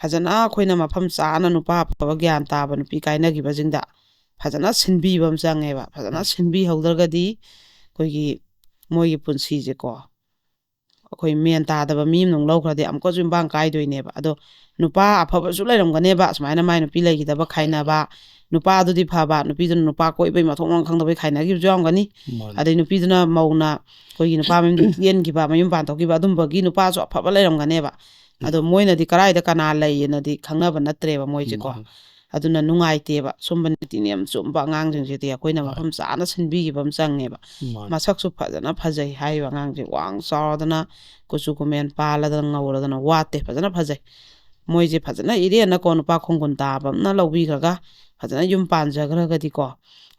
S1: ꯐꯖꯅ ꯑꯩꯈꯣꯏꯅ ꯃꯐꯝ ꯆꯥꯅ ꯅꯨꯄꯥ ꯑꯐꯕ ꯒ꯭ꯌꯥꯟ ꯇꯥꯕ ꯅꯨꯄꯤ ꯀꯥꯏꯅꯈꯤꯕꯁꯤꯡꯗ ꯐꯖꯅ ꯁꯤꯟꯕꯤꯕ ꯑꯃ ꯆꯪꯉꯦꯕ ꯐꯖꯅ ꯁꯤꯟꯕꯤꯍꯧꯗ꯭ꯔꯒꯗꯤ ꯑꯩꯈꯣꯏꯒꯤ ꯃꯣꯏꯒꯤ ꯄꯨꯟꯁꯤꯁꯦꯀꯣ ꯑꯩꯈꯣই ꯃꯦꯟ ꯇꯥꯗꯕ ꯃꯤ ꯑꯃꯅ ꯂꯧꯈ꯭ꯔꯗꯤ ꯑꯃꯨꯛꯀꯁꯨ ꯌꯨꯝꯄꯥꯟ ꯀꯥꯏꯗꯣꯏꯅꯦꯕ ꯑꯗꯣ ꯅꯨꯄꯥ ꯑꯐꯕꯁꯨ ꯂꯩꯔꯝꯒꯅꯦꯕ ꯁꯨꯃꯥꯏꯅ ꯃꯥꯏ ꯅꯨꯄꯤ ꯂꯩꯈꯤꯗꯕ ꯈꯥꯏꯅꯕ ꯅꯨꯄꯥꯗꯨꯗꯤ ꯐꯕ ꯅꯨꯄꯤꯗꯨꯅ ꯅꯨꯄꯥ ꯀꯣꯏꯕꯩ ꯃꯊꯣꯡ ꯃꯔꯝ ꯈꯪꯗꯕꯩ ꯈꯥꯏꯅꯈꯤꯕꯁꯨ ꯌꯥꯎꯔꯝꯒꯅꯤ ꯑꯗꯩ ꯅꯨꯄꯤꯗꯨꯅ ꯃꯧꯅ ꯑꯩꯈꯣꯏꯒꯤ ꯅꯨꯄꯥ ꯃꯌꯨꯝꯗ ꯆꯦꯟꯈꯤꯕ ꯃꯌꯨꯝ ꯄꯥꯟꯊꯣꯛꯈꯤꯕ ꯑꯗꯨꯝꯕꯒꯤ ꯅꯨꯄꯥꯁꯨ ꯑꯐꯕ ꯂꯩꯔꯝꯒꯅꯦꯕ ꯑꯗꯣ ꯃꯣꯏꯅꯗꯤ ꯀꯔꯥꯏꯗ ꯀꯅꯥ ꯂꯩꯌꯦꯅꯗꯤ ꯈꯪꯅꯕ ꯅꯠꯇ꯭ꯔꯦꯕ ꯃꯣꯏꯁꯦꯀꯣ ꯑꯗꯨꯅ ꯅꯨꯡꯉꯥꯏꯇꯦꯕ ꯁꯨꯝꯕ ꯅꯤꯇꯤ ꯅꯤꯌꯝ ꯆꯨꯝꯕ ꯑꯉꯥꯡꯁꯤꯡꯁꯤꯗꯤ ꯑꯩꯈꯣꯏꯅ ꯃꯐꯝ ꯆꯥꯅ ꯁꯤꯟꯕꯤꯈꯤꯕ ꯑꯃ ꯆꯪꯉꯦꯕ ꯃꯁꯛꯁꯨ ꯐꯖꯅ ꯐꯖꯩ ꯍꯥꯏꯔꯤꯕ ꯑꯉꯥꯡꯁꯦ ꯋꯥꯡ ꯆꯥꯎꯔꯗꯅ ꯀꯨꯆꯨ ꯀꯨꯃꯦꯟ ꯄꯥꯜꯂꯗꯅ ꯉꯧꯔꯗꯅ ꯋꯥꯠꯇꯦ ꯐꯖꯅ ꯐꯖꯩ ꯃꯣꯏꯁꯦ ꯐꯖꯅ ꯏꯔꯦꯟꯅꯀꯣ ꯅꯨꯄꯥ ꯈꯣꯡꯒꯨꯟ ꯇꯥꯕ ꯑꯃꯅ ꯂꯧꯕꯤꯈ꯭ꯔꯒ ꯐꯖꯅ ꯌꯨꯝ ꯄꯥꯟꯖꯈ꯭ꯔꯒꯗꯤꯀꯣ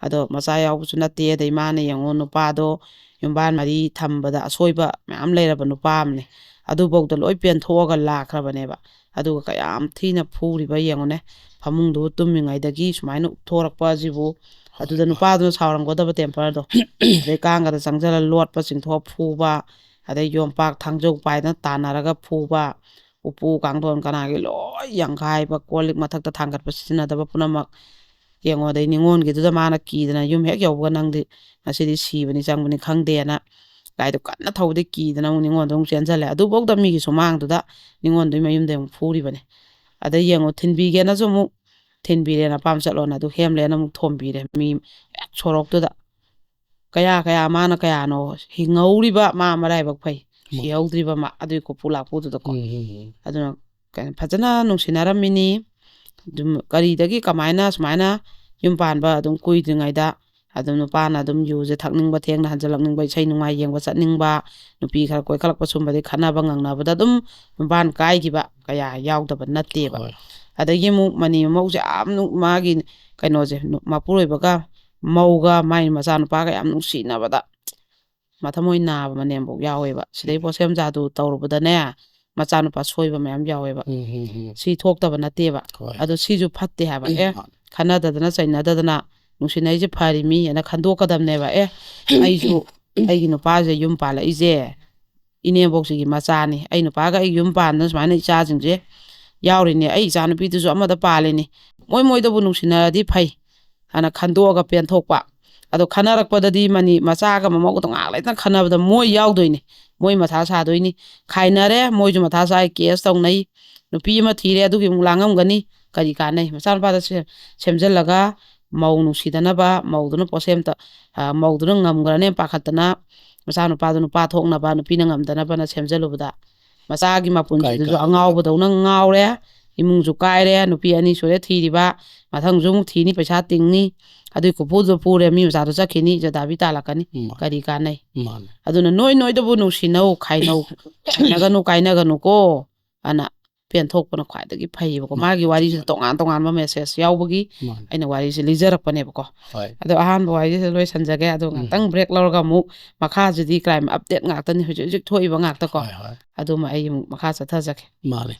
S1: ꯑꯗꯣ ꯃꯆꯥ ꯌꯥꯎꯕꯁꯨ ꯅꯠꯇꯦ ꯑꯗꯩ ꯃꯥꯅ ꯌꯦꯡꯉꯣ ꯅꯨꯄꯥꯗꯣ ꯌꯨꯝꯕꯥꯟ ꯃꯔꯤ ꯊꯝꯕꯗ ꯑꯁꯣꯏꯕ ꯃꯌꯥꯝ ꯂꯩꯔꯕ ꯅꯨꯄꯥ ꯑꯃꯅꯦ ꯑꯗꯨꯐꯧꯗ ꯂꯣꯏ ꯄꯦꯟꯊꯣꯛꯑꯒ ꯂꯥꯛꯈ꯭ꯔꯕꯅꯦꯕ ꯑꯗꯨꯒ ꯀꯌꯥꯝ ꯊꯤꯅ ꯐꯨꯔꯤꯕ ꯌꯦꯡꯉꯨꯅꯦ ꯐꯃꯨꯡꯗꯨ ꯇꯨꯝꯃꯤꯉꯩꯗꯒꯤ ꯁꯨꯃꯥꯏꯅ ꯎꯠꯊꯣꯔꯛꯄ ꯑꯁꯤꯕꯨ ꯑꯗꯨꯗ ꯅꯨꯄꯥꯗꯨꯅ ꯁꯥꯎꯔꯝꯒꯗꯕ ꯇꯦꯝꯄꯔꯗꯣ ꯑꯗꯩ ꯀꯥꯡꯒꯗ ꯆꯪꯁꯤꯜꯂ ꯂꯣꯠꯄ ꯆꯤꯡꯊꯣꯛ ꯐꯨꯕ ꯑꯗꯩ ꯌꯣꯝꯄꯥꯛ ꯊꯥꯡꯖꯧ ꯄꯥꯏꯗꯅ ꯇꯥꯟꯅꯔꯒ ꯐꯨꯕ ꯎꯄꯨ ꯀꯥꯡꯊꯣꯟ ꯀꯅꯥꯒꯤ ꯂꯣꯏ ꯌꯥꯡꯈꯥꯏꯕ ꯀꯣꯜ ꯂꯤꯛ ꯃꯊꯛꯇ ꯊꯥꯡꯒꯠꯄ ꯁꯤꯖꯤꯟꯅꯗꯕ ꯄꯨꯝꯅꯃꯛ ꯌꯦꯡꯉꯣ ꯑꯗꯩ ꯅꯤꯉꯣꯟꯒꯤꯗꯨꯗ ꯃꯥꯅ ꯀꯤꯗꯅ ꯌꯨꯝ ꯍꯦꯛ ꯌꯧꯕꯒ ꯅꯪꯗꯤ ꯉꯁꯤꯗꯤ ꯁꯤꯕꯅꯤ ꯆꯪꯕꯅꯤ ꯈꯪꯗꯦꯅ ꯒꯥꯏꯗꯣ ꯀꯟꯅ ꯊꯧꯕꯗꯤ ꯀꯤꯗꯅ ꯑꯃꯨꯛ ꯅꯤꯉꯣꯟꯗ ꯑꯃꯨꯛ ꯆꯦꯟꯁꯤꯜꯂꯦ ꯑꯗꯨꯐꯧꯗ ꯃꯤꯒꯤ ꯁꯨꯃꯥꯡꯗꯨꯗ ꯅꯤꯉꯣꯟꯗꯨꯒꯤ ꯃꯌꯨꯝꯗ ꯑꯃꯨꯛ ꯐꯨꯔꯤꯕꯅꯦ ꯑꯗꯩ ꯌꯦꯡꯉꯣ ꯊꯤꯟꯕꯤꯒꯦꯅꯁꯨ ꯑꯃꯨꯛ ꯊꯤꯟꯕꯤꯔꯦ ꯅꯄꯥꯝ ꯆꯠꯂꯣꯅ ꯑꯗꯨ ꯍꯦꯝꯂꯦꯅ ꯑꯃꯨꯛ ꯊꯣꯝꯕꯤꯔꯦ ꯃꯤ ꯍꯦꯛ ꯁꯣꯔꯣꯛꯇꯨꯗ ꯀꯌꯥ ꯃꯥꯅ ꯀꯌꯥꯅꯣ ꯍꯤꯡꯍꯧꯔꯤꯕ ꯃꯥ ꯃꯔꯥꯏꯕꯛ ꯐꯩ ꯁꯤꯍꯧꯗ꯭ꯔꯤꯕ ꯃꯥ ꯑꯗꯨꯒꯤ ꯈꯨꯐꯨ ꯂꯥꯛꯄꯨꯗꯨꯗꯀꯣ ꯑꯗꯨꯅ ꯐꯖꯅ ꯅꯨꯡꯁꯤꯅꯔꯝꯃꯤꯅꯤ ꯑꯗꯨꯝ ꯀꯔꯤꯗꯒꯤ ꯀꯃꯥꯏꯅ ꯁꯨꯃꯥꯏꯅ ꯌꯨꯝ ꯄꯥꯟꯕ ꯑꯗꯨꯝ ꯀꯨꯏꯗ꯭ꯔꯤꯉꯩꯗ ꯑꯗꯨꯝ ꯅꯨꯄꯥꯅ ꯑꯗꯨꯝ ꯌꯨꯁꯦ ꯊꯛꯅꯤꯡꯕ ꯊꯦꯡꯅ ꯍꯟꯖꯤꯜꯂꯛꯅꯤꯡꯕ ꯏꯁꯩ ꯅꯨꯡꯉꯥꯏ ꯌꯦꯡꯕ ꯆꯠꯅꯤꯡꯕ ꯅꯨꯄꯤ ꯈꯔ ꯀꯣꯏꯈꯠꯂꯛꯄ ꯁꯨꯝꯕꯗꯤ ꯈꯠꯅꯕ ꯉꯪꯅꯕꯗ ꯑꯗꯨꯝ ꯌꯨꯝꯄꯥꯟ ꯀꯥꯏꯈꯤꯕ ꯀꯌꯥ ꯌꯥꯎꯗꯕ ꯅꯠꯇꯦꯕ ꯑꯗꯒꯤ ꯑꯃꯨꯛ ꯃꯅꯤ ꯃꯃꯧꯁꯦ ꯌꯥꯝ ꯃꯥꯒꯤ ꯀꯩꯅꯣꯁꯦ ꯃꯄꯨꯔꯣꯏꯕꯒ ꯃꯧꯒ ꯃꯥꯏ ꯃꯆꯥꯅꯨꯄꯥꯒ ꯌꯥꯝ ꯅꯨꯡꯁꯤꯅꯕꯗ ꯃꯊꯃꯣꯏ ꯅꯥꯕ ꯃꯅꯦꯝꯐꯥꯎ ꯌꯥꯎꯋꯦꯕ ꯁꯤꯗꯩ ꯄꯣꯠꯁꯦꯝ ꯖꯥꯗꯨ ꯇꯧꯔꯨꯕꯗꯅꯦ ꯃꯆꯥꯅꯨꯄꯥ ꯁꯣꯏꯕ ꯃꯌꯥꯝ ꯌꯥꯎꯋꯦꯕ ꯁꯤ ꯊꯣꯛꯇꯕ ꯅꯠꯇꯦꯕ ꯑꯗꯣ ꯁꯤꯁꯨ ꯐꯠꯇꯦ ꯍꯥꯏꯕ ꯈꯟꯅꯗꯗꯅ ꯆꯩꯅꯗꯗꯅ ꯅꯨꯡꯁꯤꯅꯩꯁꯦ ꯐꯔꯤꯃꯤ ꯍꯥꯏꯅ ꯈꯟꯗꯣꯛꯀꯗꯕꯅꯦꯕ ꯑꯩꯁꯨ ꯑꯩꯒꯤ ꯅꯨꯄꯥꯁꯦ ꯌꯨꯝ ꯄꯥꯜꯂꯛꯏꯁꯦ ꯏꯅꯦꯝꯕꯣꯛꯁꯤꯒꯤ ꯃꯆꯥꯅꯤ ꯑꯩ ꯅꯨꯄꯥꯒ ꯑꯩ ꯌꯨꯝ ꯄꯥꯟꯗꯅ ꯁꯨꯃꯥꯏꯅ ꯏꯆꯥꯁꯤꯡꯁꯦ ꯌꯥꯎꯔꯤꯅꯦ ꯑꯩ ꯏꯆꯥ ꯅꯨꯄꯤꯗꯨꯁꯨ ꯑꯃꯗ ꯄꯥꯜꯂꯤꯅꯤ ꯃꯣꯏꯗꯕꯨ ꯅꯨꯡꯁꯤꯅꯔꯗꯤ ꯐꯩ ꯍꯥꯏꯅ ꯈꯟꯗꯣꯛꯑꯒ ꯄꯦꯟꯊꯣꯛꯄ ꯑꯗꯣ ꯈꯟꯅꯔꯛꯄꯗꯗꯤ ꯃꯆꯥꯒ ꯃꯃꯧꯒꯗꯣ ꯉꯥꯏꯍꯥꯛ ꯂꯩꯇꯅ ꯈꯟꯅꯕꯗ ꯃꯣꯏ ꯌꯥꯎꯗꯣꯏꯅꯤ ꯃꯣꯏ ꯃꯊꯥ ꯁꯥꯗꯣꯏꯅꯤ ꯈꯥꯏꯅꯔꯦ ꯃꯣꯏꯁꯨ ꯃꯊా ꯁꯥꯏ ꯀꯦꯁ ꯇꯧꯅꯩ ꯅꯨꯄꯤ ꯑꯃ ꯊꯤꯔꯦ ꯑꯗꯨꯒꯤ ꯑꯃꯨꯛ ꯂꯥꯡꯉꯝꯒꯅꯤ ꯀꯔꯤ ꯀꯥꯟꯅꯩ ꯃꯆꯥꯅꯨꯄꯥꯗ ꯁꯦꯝꯖꯤꯜꯂꯒ ꯃꯧ ꯅꯨꯡꯁꯤꯗꯅꯕ ꯃꯧꯗꯨꯅ ꯃꯧꯗꯨꯅ ꯉꯝꯈ꯭ꯔꯅꯦ ꯄꯥꯈꯠꯇꯅ ꯃꯆꯥꯅꯨꯄꯥꯗꯨ ꯅꯨꯄꯥ ꯊꯣꯛꯅꯕ ꯅꯨꯄꯤꯅ ꯉꯝꯗꯅꯕꯅ ꯁꯦꯝꯖꯤꯜꯂꯨꯕꯗ ꯃꯆꯥꯒꯤ ꯃꯄꯨꯟꯁꯤꯗꯨꯁꯨ ꯑꯉꯥꯎꯕꯗꯧꯅ ꯉꯥꯎꯔꯦ ꯏꯃꯨꯡꯁꯨ ꯀꯥꯏꯔꯦ ꯅꯨꯄꯤ ꯑꯅꯤ ꯁꯨꯔꯦ ꯊꯤꯔꯤꯕ ꯃꯊꯪꯁꯨ ꯑꯃꯨꯛ ꯊꯤꯅꯤ ꯄꯩꯁꯥ ꯇꯤꯡꯅꯤ ꯑꯗꯨꯏ ꯈꯨꯐꯨꯗꯨ ꯄꯨꯔꯦ ꯃꯤ ꯃꯆꯥꯗꯣ ꯆꯠꯈꯤꯅꯤ ꯖꯗꯥꯕꯤ ꯇꯥꯜꯂꯛꯀꯅꯤ ꯀꯔꯤ ꯀꯥꯟꯅꯩ ꯑꯗꯨꯅ ꯅꯣꯏꯗꯕꯨ ꯅꯨꯡꯁꯤꯅꯧ ꯈꯥꯏꯅꯒꯅꯨ ꯀꯥꯏꯅꯒꯅꯨꯀꯣ ꯑꯅ ꯄꯦꯟꯊꯣꯛꯄꯅ ꯈ꯭ꯋꯥꯏꯗꯒꯤ ꯐꯩꯌꯦꯕꯀꯣ ꯃꯥꯒꯤ ꯋꯥꯔꯤꯁꯤꯗ ꯇꯣꯉꯥꯟꯕ ꯃꯦꯁꯦꯖ ꯌꯥꯎꯕꯒꯤ ꯑꯩꯅ ꯋꯥꯔꯤꯁꯦ ꯂꯤꯖꯔꯛꯄꯅꯦꯕꯀꯣ ꯑꯗꯣ ꯑꯍꯥꯟꯕ ꯋꯥꯔꯤꯁꯤꯗ ꯂꯣꯏꯁꯟꯖꯒꯦ ꯑꯗꯣ ꯉꯥꯛꯇꯪ ꯕ꯭ꯔꯦꯛ ꯂꯧꯔꯒ ꯑꯃꯨꯛ ꯃꯈꯥꯁꯤꯗꯤ ꯀ꯭ꯔꯥꯏꯝ ꯑꯞꯗꯦꯠ ꯉꯥꯛꯇꯅꯤ ꯍꯧꯖꯤꯛ ꯊꯣꯛꯏꯕ ꯉꯥꯛꯇꯀꯣ ꯑꯗꯨꯃ ꯑꯩ ꯑꯃꯨꯛ ꯃꯈꯥ ꯆꯠꯊꯖꯒꯦ
S3: ꯃꯥꯅꯦ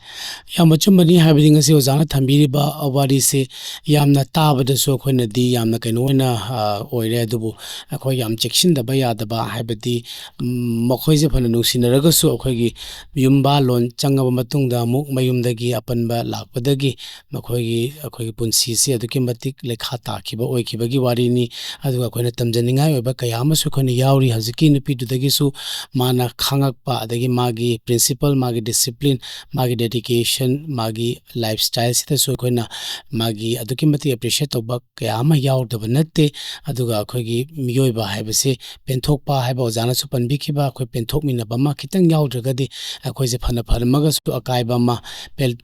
S3: ꯌꯥꯝ ꯑꯆꯨꯝꯕꯅꯤ ꯍꯥꯏꯕꯗꯤ ꯉꯁꯤ ꯑꯣꯖꯥꯅ ꯊꯝꯕꯤꯔꯤꯕ ꯋꯥꯔꯤꯁꯦ ꯌꯥꯝꯅ ꯇꯥꯕꯗꯁꯨ ꯑꯩꯈꯣꯏꯅꯗꯤ ꯌꯥꯝꯅ ꯀꯩꯅꯣ ꯑꯣꯏꯅ ꯑꯣꯏꯔꯦ ꯑꯗꯨꯕꯨ ꯑꯩꯈꯣꯏ ꯌꯥꯝ ꯆꯦꯛꯁꯤꯟꯗꯕ ꯌꯥꯗꯕ ꯍꯥꯏꯕꯗꯤ ꯃꯈꯣꯏꯁꯦ ꯐꯅ ꯅꯨꯡꯁꯤꯅꯔꯒꯁꯨ ꯑꯩꯈꯣꯏꯒꯤ ꯌꯨꯝꯕꯥꯜꯂꯣꯟ ꯆꯪꯉꯕ ꯃꯇꯨꯡꯗ ꯑꯃꯨꯛ ꯃꯌꯨꯝꯗꯒꯤ ꯑꯄꯟꯕ ꯂꯥꯛꯄꯗꯒꯤ ꯑꯩꯈꯣꯏꯒꯤ ꯄꯨꯟꯁꯤꯁꯤ ꯑꯗꯨꯛꯀꯤ ꯃꯇꯤꯛ ꯂꯩꯈꯥ ꯇꯥꯈꯤꯕ ꯑꯣꯏꯈꯤꯕꯒꯤ ꯋꯥꯔꯤꯅꯤ ꯑꯗꯨꯒ ꯑꯩꯈꯣꯏꯅ ꯇꯝꯖꯅꯤꯡꯉꯥꯏ ꯑꯣꯏꯕ ꯀꯌꯥ ꯑꯃꯁꯨ ꯑꯩꯈꯣꯏꯅ ꯌꯥꯎꯔꯤ ꯍꯧꯖꯤꯛꯀꯤ ꯅꯨꯄꯤꯗꯨꯗꯒꯤꯁꯨ ꯃꯥꯅ ꯈꯪꯉꯛꯄ ꯑꯗꯒꯤ ꯃꯥꯒꯤ principle magi discipline magi dedication magi lifestyle sita so koina magi aduki mati appreciate toba kaya ama yaudaba natte aduga akoigi miyoiba haibase penthokpa haiba ojana su panbikiba akoi penthok minaba ma kitang yaudragadi akoise phana pharmaga su akaiba ma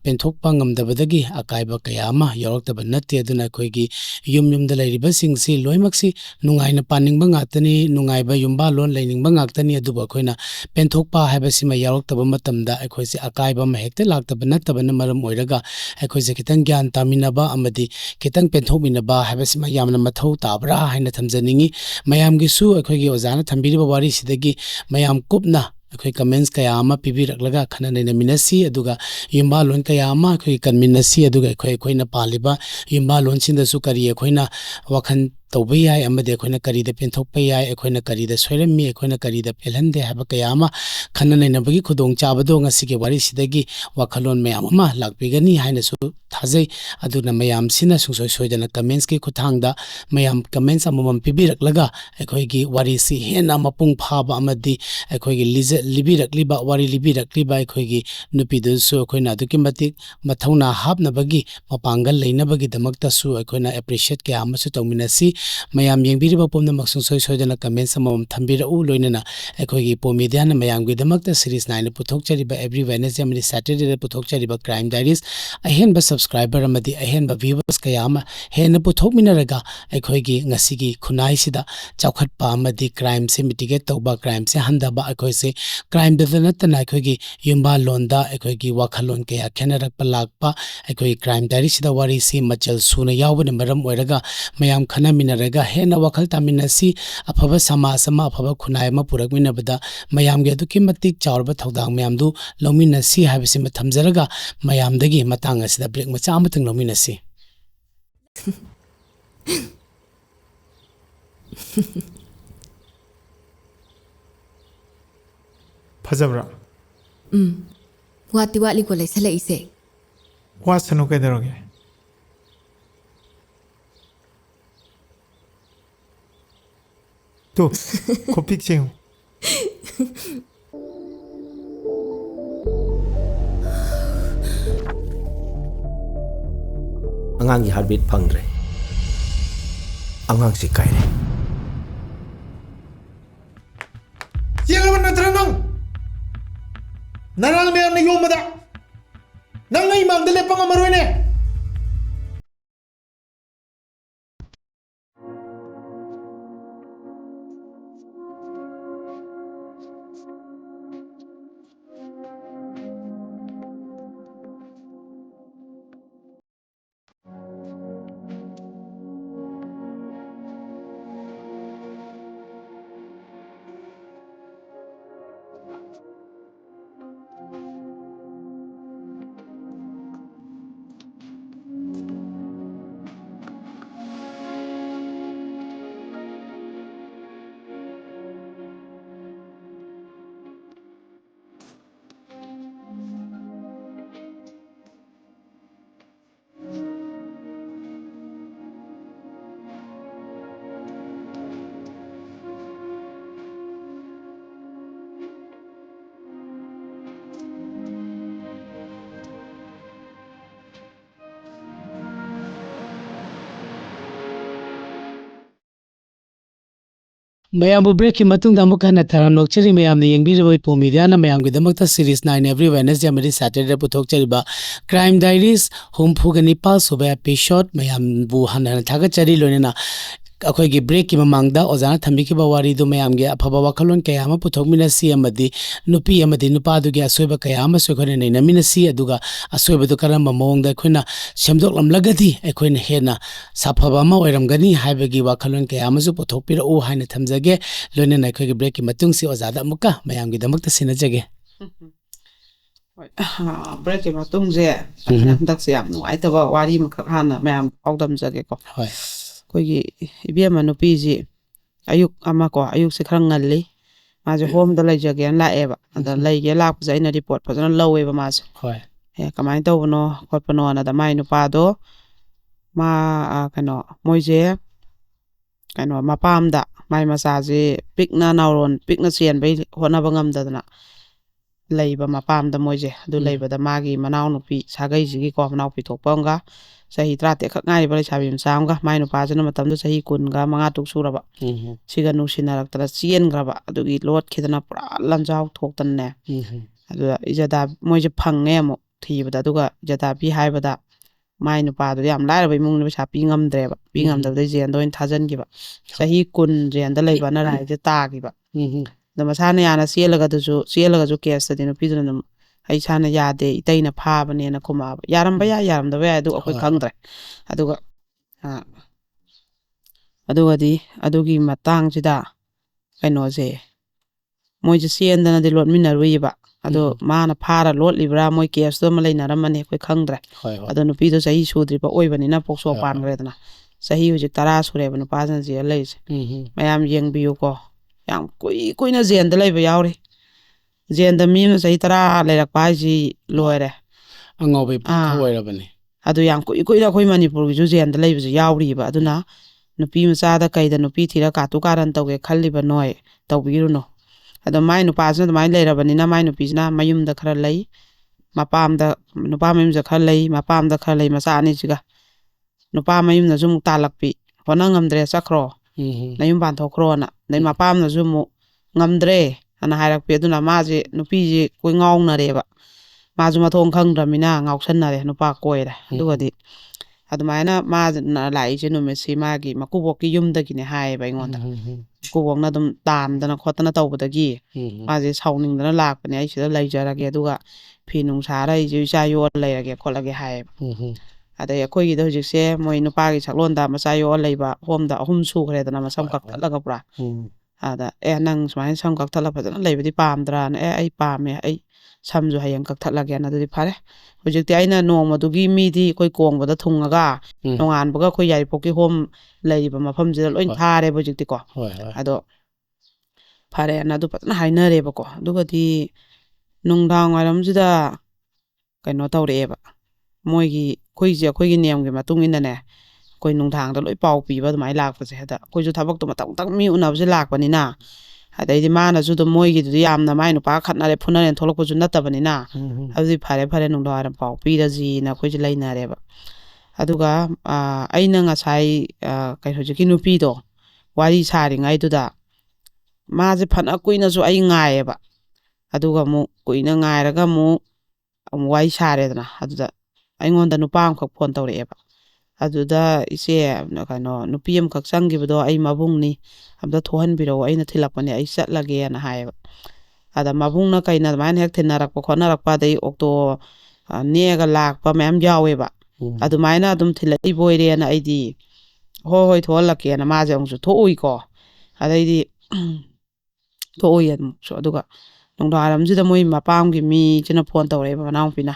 S3: penthokpa ngamdabadagi akaiba kaya ama yauraktaba natte aduna akoigi yumda lairiba singsi loimaksi nungaina paningba ngatani nungaiba yumba lon lainingba ngaktani aduba koina penthokpa haibasima yauraktaba matamda akoise akaiba ma hekte laktaba nattabana maram oiraga akoise kitang gyan taminaba amadi kitang penthok minaba haibasima yamna mathau tabra haina thamjaningi mayamgi su akoigi ojana thambiriba wari sidagi mayam kupna akhoi comments kaya ama pibiraklaga khana naina minasi aduga yumba lon kaya ama akhoi kanminasi aduga akhoi na paliba yumba lon sinda su kari akhoina wakhan tawba yai amade akhoina kari da penthokpa yai akhoina kari da soirami akhoina kari da pelhande haba kaya ama khana naina bagi khudong chabado ngasi ke wari sidagi wakhalon mayam ama lakpigani haina su thajai aduna mayam sina sungsoi soidana comments ke khuthangda mayam comments amamam pibiraklaga akhoi gi wari si hena mapung phaba amadi akhoi gi libirakliba wari libirakliba akhoi gi nupidu su akhoi na duki matik mathawna hapnabagi mapangal leinabagi damakta su akhoi na appreciate ke amasu tawminasi mayam yengbiriba pomna maksungsoi soidana comments amamam thambira u loinana akhoi gi pomedia na mayam gi damakta series 9 puthokchariba every Wednesday amani Saturday da puthokchariba crime diaries ahenba subscriber amadi ahenba viewers kayama hena puthokminaraga akhoi gi ngasi gi khunai sida chawkhatpa amadi crime se mitigate tawba crime se handaba akhoi se crime da natana akhoi gi yumba londa akhoi gi wakhalon kaya khenarakpa lakpa akhoi crime diaries sida wari se machal suna yawbana maram oiraga mayam khana minaraga hena wakhal taminasi afaba samasama afaba khunai ma purakminabada mayam ge aduki matik chawrba thodang mayam du lominasi habisi ma thamjaraga mayam dagi matang asida break macha amatang lominasi
S4: फजबरा
S5: वाती वाली को लेसे ले इसे
S4: वासनु के दरोगे तो copy चाहिए
S6: angang gi heartbeat phangre angang si kaire
S4: Siapa natra nang narang me amne yomada nang ngai mam dele pang amaruine
S3: Mayambu break ki matung da mukha na tharam nokchari mayam ne yengbiriba ipo media na mayam gi damakta series 9 every Wednesday amadi Saturday puthokchariba crime diaries home phugani pal soba episode mayam bu hana thaga chari loinena akhoi gi break ki mamangda ojana thambi ki bawari do mayam ge aphaba wakhalon kaya ama puthokmina si amadi nupi amadi nupa du ge asoiba kaya ama sokhone nei namina si aduga asoiba du karamba mawongda khoina semdok lamlagadi akhoi na hena saphaba ma oiramgani haibagi wakhalon kaya ama su puthokpira o haina thamjage loine na akhoi gi break ki matung si ojada muka mayam gi damakta sinajage
S1: break ki matung je dak se yam nuai ta wari makhak hana mayam audam jage ko
S3: hoi
S1: koigi ibema nupi ji ayuk ama ko ayuk se khang ngalli ma je home da laijage an laeba ada laige lak ja ina report phajana lowe ba ma
S3: hoi
S1: kamai tawno khotpano na da mai nupa do ma kano moije kano mapamda mai masaje pikna nauron pikna sian bai hona bangam dadana ꯂꯩꯕ ꯃꯄꯥꯝꯗ ꯃꯣꯏꯁꯦ ꯑꯗꯨ ꯂꯩꯕꯗ ꯃꯥꯒꯤ ꯃꯅꯥꯎꯅꯨꯄꯤ ꯁꯥꯒꯩꯁꯤꯒꯤꯀꯣ ꯃꯅꯥꯎꯄꯤ ꯊꯣꯛꯄ ꯑꯃꯒ ꯆꯍꯤ 13 ꯈꯛ ꯉꯥꯏꯔꯤꯕ ꯂꯩꯁꯥꯕꯤ ꯃꯆꯥ ꯑꯃꯒ ꯃꯥꯏ ꯅꯨꯄꯥꯁꯤꯅ ꯃꯇꯝꯗꯨ ꯆꯍꯤ 10 ꯁꯨꯔꯕ ꯁꯤꯒ ꯅꯨꯡꯁꯤꯅꯔꯛꯇꯅ ꯆꯦꯟꯈ꯭ꯔꯕ ꯑꯗꯨꯒꯤ ꯂꯣꯠꯈꯤꯗꯅ ꯄꯨꯔꯥ ꯂꯝꯖꯥꯎ ꯊꯣꯛꯇꯅꯅꯦ ꯑꯗꯨꯗ ꯏꯖꯗꯥ ꯃꯣꯏꯁꯦ ꯐꯪꯉꯦ ꯑꯃꯨꯛ ꯊꯤꯕꯗ ꯑꯗꯨꯒ ꯏꯖꯗꯥꯕꯤ ꯍꯥꯏꯕꯗ ꯃꯥꯏ ꯅꯨꯄꯥꯗꯨ ꯌꯥꯝ ꯂꯥꯏꯔꯕ ꯏꯃꯨꯡꯅꯤ ꯄꯩꯁꯥ ꯄꯤ ꯉꯝꯗ꯭ꯔꯦꯕ ꯄꯤ ꯉꯝꯗꯕꯗꯩ ꯖꯦꯟꯗ ꯑꯣꯏꯅ ꯊꯥꯖꯤꯟꯈꯤꯕ ꯆꯍꯤ 10 ꯖꯦꯟꯗ ꯂꯩꯕꯅ ꯔꯥꯏꯁꯦ ꯇꯥꯈꯤꯕ ꯑꯗꯣ ꯃꯁꯥꯅ ꯌꯥꯅ ꯆꯦꯜꯂꯒꯁꯨ ꯀꯦꯁꯇꯗꯤ ꯅꯨꯄꯤꯗꯨꯅ ꯑꯗꯨꯝ ꯑꯩ ꯏꯁꯥꯅ ꯌꯥꯗꯦ ꯏꯇꯩꯅ ꯐꯥꯕꯅꯦꯅ ꯈꯨꯝꯃꯛꯑꯕ ꯌꯥꯔꯝꯕ ꯌꯥꯏ ꯌꯥꯔꯝꯗꯕ ꯌꯥꯏ ꯑꯗꯨ ꯑꯩꯈꯣꯏ ꯈꯪꯗ꯭ꯔꯦ ꯑꯗꯨꯒ ꯑꯗꯨꯒꯗꯤ ꯑꯗꯨꯒꯤ ꯃꯇꯥꯡꯁꯤꯗ ꯀꯩꯅꯣꯁꯦ ꯃꯣꯏꯁꯦ ꯆꯦꯟꯗꯅꯗꯤ ꯂꯣꯠꯃꯤꯟꯅꯔꯨꯏꯕ ꯑꯗꯣ ꯃꯥꯅ ꯐꯥꯔ ꯂꯣꯠꯂꯤꯕ꯭ꯔꯥ ꯃꯣꯏ ꯀꯦꯁꯇꯨ ꯑꯃ ꯂꯩꯅꯔꯝꯃꯅꯤ ꯑꯩꯈꯣꯏ ꯈꯪꯗ꯭ꯔꯦ ꯑꯗꯣ ꯅꯨꯄꯤꯗꯣ ꯆꯍꯤ ꯁꯨꯗ꯭ꯔꯤꯕ ꯑꯣꯏꯕꯅꯤꯅ ꯄꯣꯛꯁꯣ ꯄꯥꯟꯈ꯭ꯔꯦꯗꯅ ꯆꯍꯤ ꯍꯧꯖꯤꯛ 10 ꯁꯨꯔꯦꯕ ꯅꯨꯄꯥꯁꯤꯅ ꯖꯦꯜ ꯂꯩꯔꯤꯁꯦ ꯃꯌꯥꯝ ꯌꯦꯡꯕꯤꯌꯨꯀꯣ ꯌꯥꯝ ꯀꯨꯏꯅ ꯖꯦꯜꯗ ꯂꯩꯕ ꯌꯥꯎꯔꯤ ꯖꯦꯜꯗ ꯃꯤ ꯑꯃꯅ ꯆꯍꯤ 10 ꯂꯩꯔꯛꯄ ꯍꯥꯏꯁꯤ ꯂꯣꯏꯔꯦ
S3: ꯑꯉꯧꯕ ꯏꯄꯨꯈꯛ ꯑꯣꯏꯔꯕꯅꯤ
S1: ꯑꯗꯨ ꯌꯥꯝ ꯀꯨꯏꯅ ꯑꯩꯈꯣꯏ ꯃꯅꯤꯄꯨꯔꯒꯤꯁꯨ ꯖꯦꯜꯗ ꯂꯩꯕꯁꯨ ꯌꯥꯎꯔꯤꯕ ꯑꯗꯨꯅ ꯅꯨꯄꯤ ꯃꯆꯥꯗ ꯀꯩꯗ ꯅꯨꯄꯤ ꯊꯤꯔ ꯀꯥꯇꯨ ꯀꯥꯔꯟ ꯇꯧꯒꯦ ꯈꯜꯂꯤꯕ ꯅꯣꯏ ꯇꯧꯕꯤꯔꯨꯅꯨ ꯑꯗꯣ ꯃꯥꯏ ꯅꯨꯄꯥꯁꯤꯅ ꯑꯗꯨꯃꯥꯏꯅ ꯂꯩꯔꯕꯅꯤꯅ ꯃꯥꯏ ꯅꯨꯄꯤꯁꯤꯅ ꯃꯌꯨꯝꯗ ꯈꯔ ꯂꯩ ꯃꯄꯥꯝꯗ ꯅꯨꯄꯥ ꯃꯌꯨꯝꯗ ꯈꯔ ꯂꯩ ꯃꯄꯥꯝꯗ ꯈꯔ ꯂꯩ ꯃꯆꯥ ꯑꯅꯤꯁꯤꯒ ꯅꯨꯄꯥ ꯃꯌꯨꯝꯅꯁꯨ ꯑꯃꯨꯛ ꯇꯥꯜꯂꯛꯄꯤ ꯍꯣꯠꯅ ꯉꯝꯗ꯭ꯔꯦ ꯆꯠꯈ꯭ꯔꯣ ꯅꯌꯨꯝ ꯄꯥꯟꯊꯣꯛꯈ꯭ꯔꯣꯅ ꯑꯗꯩ ꯃꯄꯥꯝꯅꯁꯨ ꯑꯃꯨꯛ ꯉꯝꯗ꯭ꯔꯦ ꯑꯅ ꯍꯥꯏꯔꯛꯄꯤ ꯑꯗꯨꯅ ꯃꯥꯁꯦ ꯅꯨꯄꯤꯁꯦ ꯀꯣꯏ ꯉꯥꯎꯅꯔꯦꯕ ꯃꯥꯁꯨ ꯃꯊꯣꯡ ꯈꯪꯗ꯭ꯔꯕꯅꯤ나 ꯉꯥꯎꯁꯟꯅꯔꯦ ꯅꯨꯄꯥ ꯀꯣꯏꯔꯦ ꯑꯗꯨꯒꯗꯤ ꯑꯗꯨꯃꯥꯏꯅ ꯃꯥꯅ ꯂꯥꯛꯏꯁꯦ ꯅꯨꯃꯤꯠꯁꯤ ꯃꯥꯒꯤ ꯃꯀꯨꯕꯣꯛꯀꯤ ꯌꯨꯝꯗꯒꯤꯅꯦ ꯍꯥꯏꯌꯦꯕ ꯑꯩꯉꯣꯟꯗ ꯃꯀꯨꯕꯣꯛꯅ ꯑꯗꯨꯝ ꯇꯥꯟꯗꯅ ꯈꯣꯠꯇꯅ ꯇꯧꯕꯗꯒꯤ ꯃꯥꯁꯦ ꯁꯥꯎꯅꯤꯡꯗꯅ ꯂꯥꯛꯄꯅꯦ ꯑꯩ ꯁꯤꯗ ꯂꯩꯖꯔꯒꯦ ꯑꯗꯨꯒ ꯐꯤ ꯅꯨꯡ ꯁꯥꯔ ꯑꯩꯁꯨ ꯏꯆꯥ ꯌꯣꯛꯑ ꯂꯩꯔꯒꯦ ꯈꯣꯠꯂꯒꯦ ꯍꯥꯏꯌꯦꯕ ꯑꯗꯩ ꯑꯩꯈꯣꯏꯒꯤꯗ ꯍꯧꯖꯤꯛꯁꯦ ꯃꯣꯏ ꯅꯨꯄꯥꯒꯤ ꯁꯛꯂꯣꯟꯗ ꯃꯆꯥ ꯌꯣꯛꯑ ꯂꯩꯕ ꯍꯣꯝꯗ 3 ꯁꯨꯈ꯭ꯔꯦꯗꯅ ꯃꯁꯝ ꯀꯛꯊꯠꯂꯒ ꯄꯨꯔꯥ ꯑꯗ ꯅꯪ ꯁꯨꯃꯥꯏꯅ ꯁꯝ ꯀꯛꯊꯠꯂ ꯐꯖꯅ ꯂꯩꯕꯗꯤ ꯄꯥꯝꯗ꯭ꯔꯥꯅ ꯑꯩ ꯄꯥꯝꯃꯦ ꯑꯩ ꯁꯝꯁꯨ ꯍꯌꯦꯡ ꯀꯛꯊꯠꯂꯒꯦꯅ ꯑꯗꯨꯗꯤ ꯐꯔꯦ ꯍꯧꯖꯤꯛꯇꯤ ꯑꯩꯅ ꯅꯣꯡꯃꯗꯨꯒꯤ ꯃꯤꯗꯤ ꯑꯩꯈꯣꯏ ꯀꯣꯡꯕꯗ ꯊꯨꯡꯉꯒ ꯅꯣꯡꯉꯥꯟꯕꯒ ꯑꯩꯈꯣꯏ ꯌꯥꯏꯔꯤꯄꯣꯛꯀꯤ ꯍꯣꯝ ꯂꯩꯔꯤꯕ ꯃꯐꯝꯁꯤꯗ ꯂꯣꯏ ꯊꯥꯔꯦꯕ ꯍꯧꯖꯤꯛꯇꯤꯀꯣ ꯑꯗꯣ ꯐꯔꯦꯅ ꯑꯗꯨ ꯐꯖꯅ ꯍꯥꯏꯅꯔꯦꯕꯀꯣ ꯑꯗꯨꯒꯗꯤ ꯅꯨꯡꯗꯥꯡ ꯋꯥꯏꯔꯝꯁꯤꯗ ꯀꯩꯅꯣ ꯇꯧꯔꯛꯑꯦꯕ ꯑꯩꯈꯣꯏꯒꯤ ꯅꯤꯌꯝꯒꯤ ꯃꯇꯨꯡ ꯏꯟꯅꯅꯦ ꯑꯩꯈꯣꯏ ꯅꯨꯡꯗꯥꯡꯗ ꯂꯣꯏ ꯄꯥꯎ ꯄꯤꯕ ꯑꯗꯨꯃꯥꯏꯅ ꯂꯥꯛꯄꯁꯦ ꯑꯗ ꯑꯩꯈꯣꯏꯁꯨ ꯊꯕꯛꯇꯣ ꯃꯇꯪ ꯃꯤ ꯎꯅꯕꯁꯦ ꯂꯥꯛꯄꯅꯤꯅ ꯑꯗꯩꯗꯤ ꯃꯥꯅꯁꯨ ꯑꯗꯨꯝ ꯃꯣꯏꯒꯤꯗꯨꯗꯤ ꯌꯥꯝꯅ ꯃꯥꯏ ꯅꯨꯄꯥ ꯈꯠꯅꯔꯦ ꯐꯨꯅꯔꯦꯅ ꯊꯣꯛꯂꯛꯄꯁꯨ ꯅꯠꯇꯕꯅꯤꯅ ꯑꯗꯨꯗꯤ ꯐꯔꯦ ꯅꯨꯡꯗꯥꯡ ꯋꯥꯏꯔꯝ ꯄꯥꯎ ꯄꯤꯔꯁꯤꯅ ꯑꯩꯈꯣꯏꯁꯦ ꯂꯩꯅꯔꯦꯕ ꯑꯗꯨꯒ ꯑꯩꯅ ꯉꯁꯥꯏ ꯍꯧꯖꯤꯛꯀꯤ ꯅꯨꯄꯤꯗꯣ ꯋꯥꯔꯤ ꯁꯥꯔꯤꯉꯩꯗꯨꯗ ꯃꯥꯁꯦ ꯐꯅ ꯀꯨꯏꯅꯁꯨ ꯑꯩ ꯉꯥꯏꯌꯦꯕ ꯑꯗꯨꯒ ꯑꯃꯨꯛ ꯀꯨꯏꯅ ꯉꯥꯏꯔꯒ ꯑꯃꯨꯛ ꯋꯥꯔꯤ ꯁꯥꯔꯦꯗꯅ ꯑꯗꯨꯗ ꯑꯩꯉꯣꯟꯗ ꯅꯨꯄꯥ ꯑꯃꯈꯛ ꯐꯣꯟ ꯇꯧꯔꯛꯑꯦꯕ ꯑꯗꯨꯗ ꯏꯆꯦ ꯅꯨꯄꯤ ꯑꯃꯈꯛ ꯆꯪꯈꯤꯕꯗꯣ ꯑꯩ ꯃꯕꯨꯡꯅꯤ ꯑꯝꯇ ꯊꯣꯛꯍꯟꯕꯤꯔꯛꯑꯣ ꯑꯩꯅ ꯊꯤꯜꯂꯛꯄꯅꯦ ꯑꯩ ꯆꯠꯂꯒꯦꯅ ꯍꯥꯏꯌꯦꯕ ꯑꯗ ꯃꯕꯨꯡꯅ ꯀꯩꯅ ꯑꯗꯨꯃꯥꯏꯅ ꯍꯦꯛ ꯊꯤꯟꯅꯔꯛꯄ ꯈꯣꯠꯅꯔꯛꯄ ꯑꯗꯩ ꯑꯣꯛꯇꯣ ꯅꯦꯛꯑꯒ ꯂꯥꯛꯄ ꯃꯌꯥꯝ ꯌꯥꯎꯋꯦꯕ ꯑꯗꯨꯃꯥꯏꯅ ꯑꯗꯨꯝ ꯊꯤꯜꯂꯛꯏꯕ ꯑꯣꯏꯔꯦꯅ ꯑꯩꯗꯤ ꯍꯣꯏ ꯊꯣꯛꯍꯜꯂꯛꯀꯦꯅ ꯃꯥꯁꯦ ꯑꯃꯨꯛꯁꯨ ꯊꯣꯛꯎꯏꯀꯣ ꯑꯗꯩꯗꯤ ꯊꯣꯛꯎꯏ ꯑꯃꯨꯛꯁꯨ ꯑꯗꯨꯒ ꯅꯨꯡꯗꯥꯡꯋꯥꯏꯔꯝꯁꯤꯗ ꯃꯣꯏ ꯃꯄꯥꯝꯒꯤ ꯃꯤꯁꯤꯅ ꯐꯣꯟ ꯇꯧꯔꯛꯑꯦꯕ ꯃꯅꯥꯎꯄꯤꯅ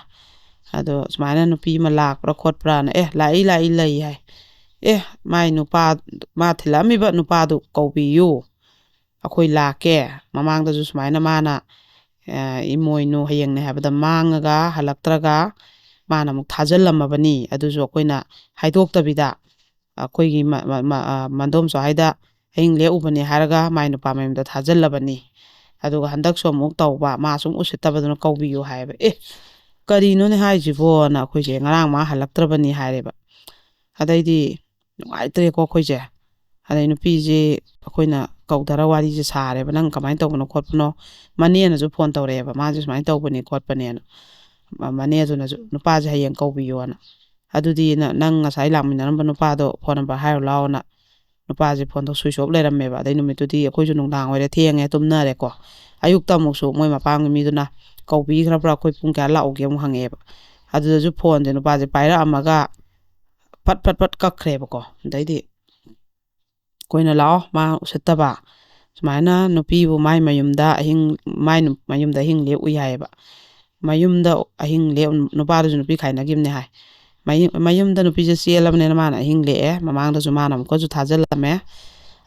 S1: ꯑꯗꯣ ꯁꯨꯃꯥꯏꯅ ꯅꯨꯄꯤ ꯑꯃ ꯂꯥꯛꯄ꯭ꯔꯥ ꯈꯣꯠꯄ꯭ꯔꯥꯅ ꯂꯥꯛꯏ ꯂꯩ ꯍꯥꯏ ꯃꯥꯏ ꯅꯨꯄꯥ ꯃꯥ ꯊꯤꯜꯂꯛꯑꯝꯃꯤꯕ ꯅꯨꯄꯥꯗꯨ ꯀꯧꯕꯤꯌꯨ ꯑꯩꯈꯣꯏ ꯂꯥꯛꯀꯦ ꯃꯃꯥꯡꯗꯁꯨ ꯁꯨꯃꯥꯏꯅ ꯃꯥꯅ ꯏꯃꯣꯏꯅꯨ ꯍꯌꯦꯡꯅꯦ ꯍꯥꯏꯕꯗ ꯃꯥꯡꯉꯒ ꯍꯜꯂꯛꯇ꯭ꯔꯒ ꯃꯥꯅ ꯑꯃꯨꯛ ꯊꯥꯖꯤꯜꯂꯝꯃꯕꯅꯤ ꯑꯗꯨꯁꯨ ꯑꯩꯈꯣꯏꯅ ꯍꯥꯏꯗꯣꯛꯇꯕꯤꯗ ꯑꯩꯈꯣꯏꯒꯤ ꯃꯟꯗꯣꯝꯆꯥ ꯍꯥꯏꯗ ꯑꯍꯤꯡ ꯂꯦꯛꯎꯕꯅꯤ ꯍꯥꯏꯔꯒ ꯃꯥꯏ ꯅꯨꯄꯥ ꯃꯌꯨꯝꯗ ꯊꯥꯖꯤꯜꯂꯕꯅꯤ ꯑꯗꯨꯒ ꯍꯟꯗꯛꯁꯨ ꯑꯃꯨꯛ ꯇꯧꯕ ꯃꯥ ꯁꯨꯝ ꯎꯁꯤꯠꯇꯕꯗꯨꯅ ꯀꯧꯕꯤꯌꯨ ꯍꯥꯏꯌꯦꯕ ꯀꯔꯤꯅꯣꯅꯦ ꯍꯥꯏꯁꯤꯕꯣꯅ ꯑꯩꯈꯣꯏꯁꯦ ꯉꯔꯥꯡ ꯃꯥ ꯍꯜꯂꯛꯇ꯭ꯔꯕꯅꯤ ꯍꯥꯏꯔꯦꯕ ꯑꯗꯩꯗꯤ ꯅꯨꯡꯉꯥꯏꯇ꯭ꯔꯦꯀꯣ ꯑꯩꯈꯣꯏꯁꯦ ꯑꯗꯩ ꯅꯨꯄꯤꯁꯦ ꯑꯩꯈꯣꯏꯅ ꯀꯧꯊꯔ ꯋꯥꯔꯤꯁꯦ ꯁꯥꯔꯦꯕ ꯅꯪ ꯀꯃꯥꯏꯅ ꯇꯧꯕꯅꯣ ꯈꯣꯠꯄꯅꯣ ꯃꯅꯦꯅꯁꯨ ꯐꯣꯟ ꯇꯧꯔꯛꯑꯦꯕ ꯃꯥꯁꯦ ꯁꯨꯃꯥꯏꯅ ꯇꯧꯕꯅꯤ ꯈꯣꯠꯄꯅꯦꯅ ꯃꯅꯦꯗꯨꯅꯁꯨ ꯅꯨꯄꯥꯁꯦ ꯍꯌꯦꯡ ꯀꯧꯕꯤꯌꯣꯅ ꯑꯗꯨꯗꯤ ꯅꯪ ꯉꯁꯥꯏ ꯂꯥꯛꯃꯤꯟꯅꯔꯝꯕ ꯅꯨꯄꯥꯗꯣ ꯐꯣꯟ ꯅꯝꯕꯔ ꯍꯥꯏꯔꯨ ꯂꯥꯛꯑꯣꯅ ꯅꯨꯄꯥꯁꯦ ꯐꯣꯟꯗꯣ ꯁ꯭ꯋꯤꯆ ꯑꯣꯐ ꯂꯩꯔꯝꯃꯦꯕ ꯑꯗꯩ ꯅꯨꯃꯤꯠꯇꯨꯗꯤ ꯑꯩꯈꯣꯏꯁꯨ ꯅꯨꯡꯗꯥꯡ ꯑꯣꯏꯔꯦ ꯊꯦꯡꯉꯦ ꯇꯨꯝꯅꯔꯦꯀꯣ ꯑꯌꯨꯛꯇ ꯑꯃꯨꯛꯁꯨ ꯃꯣꯏ ꯃꯄꯥꯝꯒꯤ ꯃꯤꯗꯨꯅ ꯀꯧꯕꯤꯈ꯭ꯔꯕ꯭ꯔꯥ ꯑꯩꯈꯣꯏ ꯄꯨꯡ ꯀꯌꯥ ꯂꯥꯛꯎꯒꯦ ꯑꯃꯨꯛ ꯍꯪꯉꯛꯑꯦꯕ ꯑꯗꯨꯗꯁꯨ ꯐꯣꯟꯁꯦ ꯅꯨꯄꯥꯁꯦ ꯄꯥꯏꯔꯛꯑꯝꯃꯒ ꯐꯠ ꯀꯛꯈ꯭ꯔꯦꯕꯀꯣ ꯑꯗꯩꯗꯤ ꯑꯩꯈꯣꯏꯅ ꯂꯥꯛꯑꯣ ꯃꯥ ꯎꯁꯤꯠꯇꯕ ꯁꯨꯃꯥꯏꯅ ꯅꯨꯄꯤꯕꯨ ꯃꯌꯨꯝꯗ ꯑꯍꯤꯡ ꯂꯦꯛꯎꯏ ꯍꯥꯏꯌꯦꯕ ꯃꯌꯨꯝꯗ ꯑꯍꯤꯡ ꯅꯨꯄꯥꯗꯨꯁꯨ ꯅꯨꯄꯤ ꯈꯥꯏꯅꯈꯤꯕꯅꯦ ꯍꯥꯏ ꯃꯌꯨꯝꯗ ꯅꯨꯄꯤꯁꯦ ꯆꯦꯜꯂꯕꯅꯤꯅ ꯃꯥꯅ ꯑꯍꯤꯡ ꯂꯦꯛꯑꯦ ꯃꯃꯥꯡꯗꯁꯨ ꯃꯥꯅ ꯑꯃꯨꯛꯀꯁꯨ ꯊꯥꯖꯤꯜꯂꯝꯃꯦ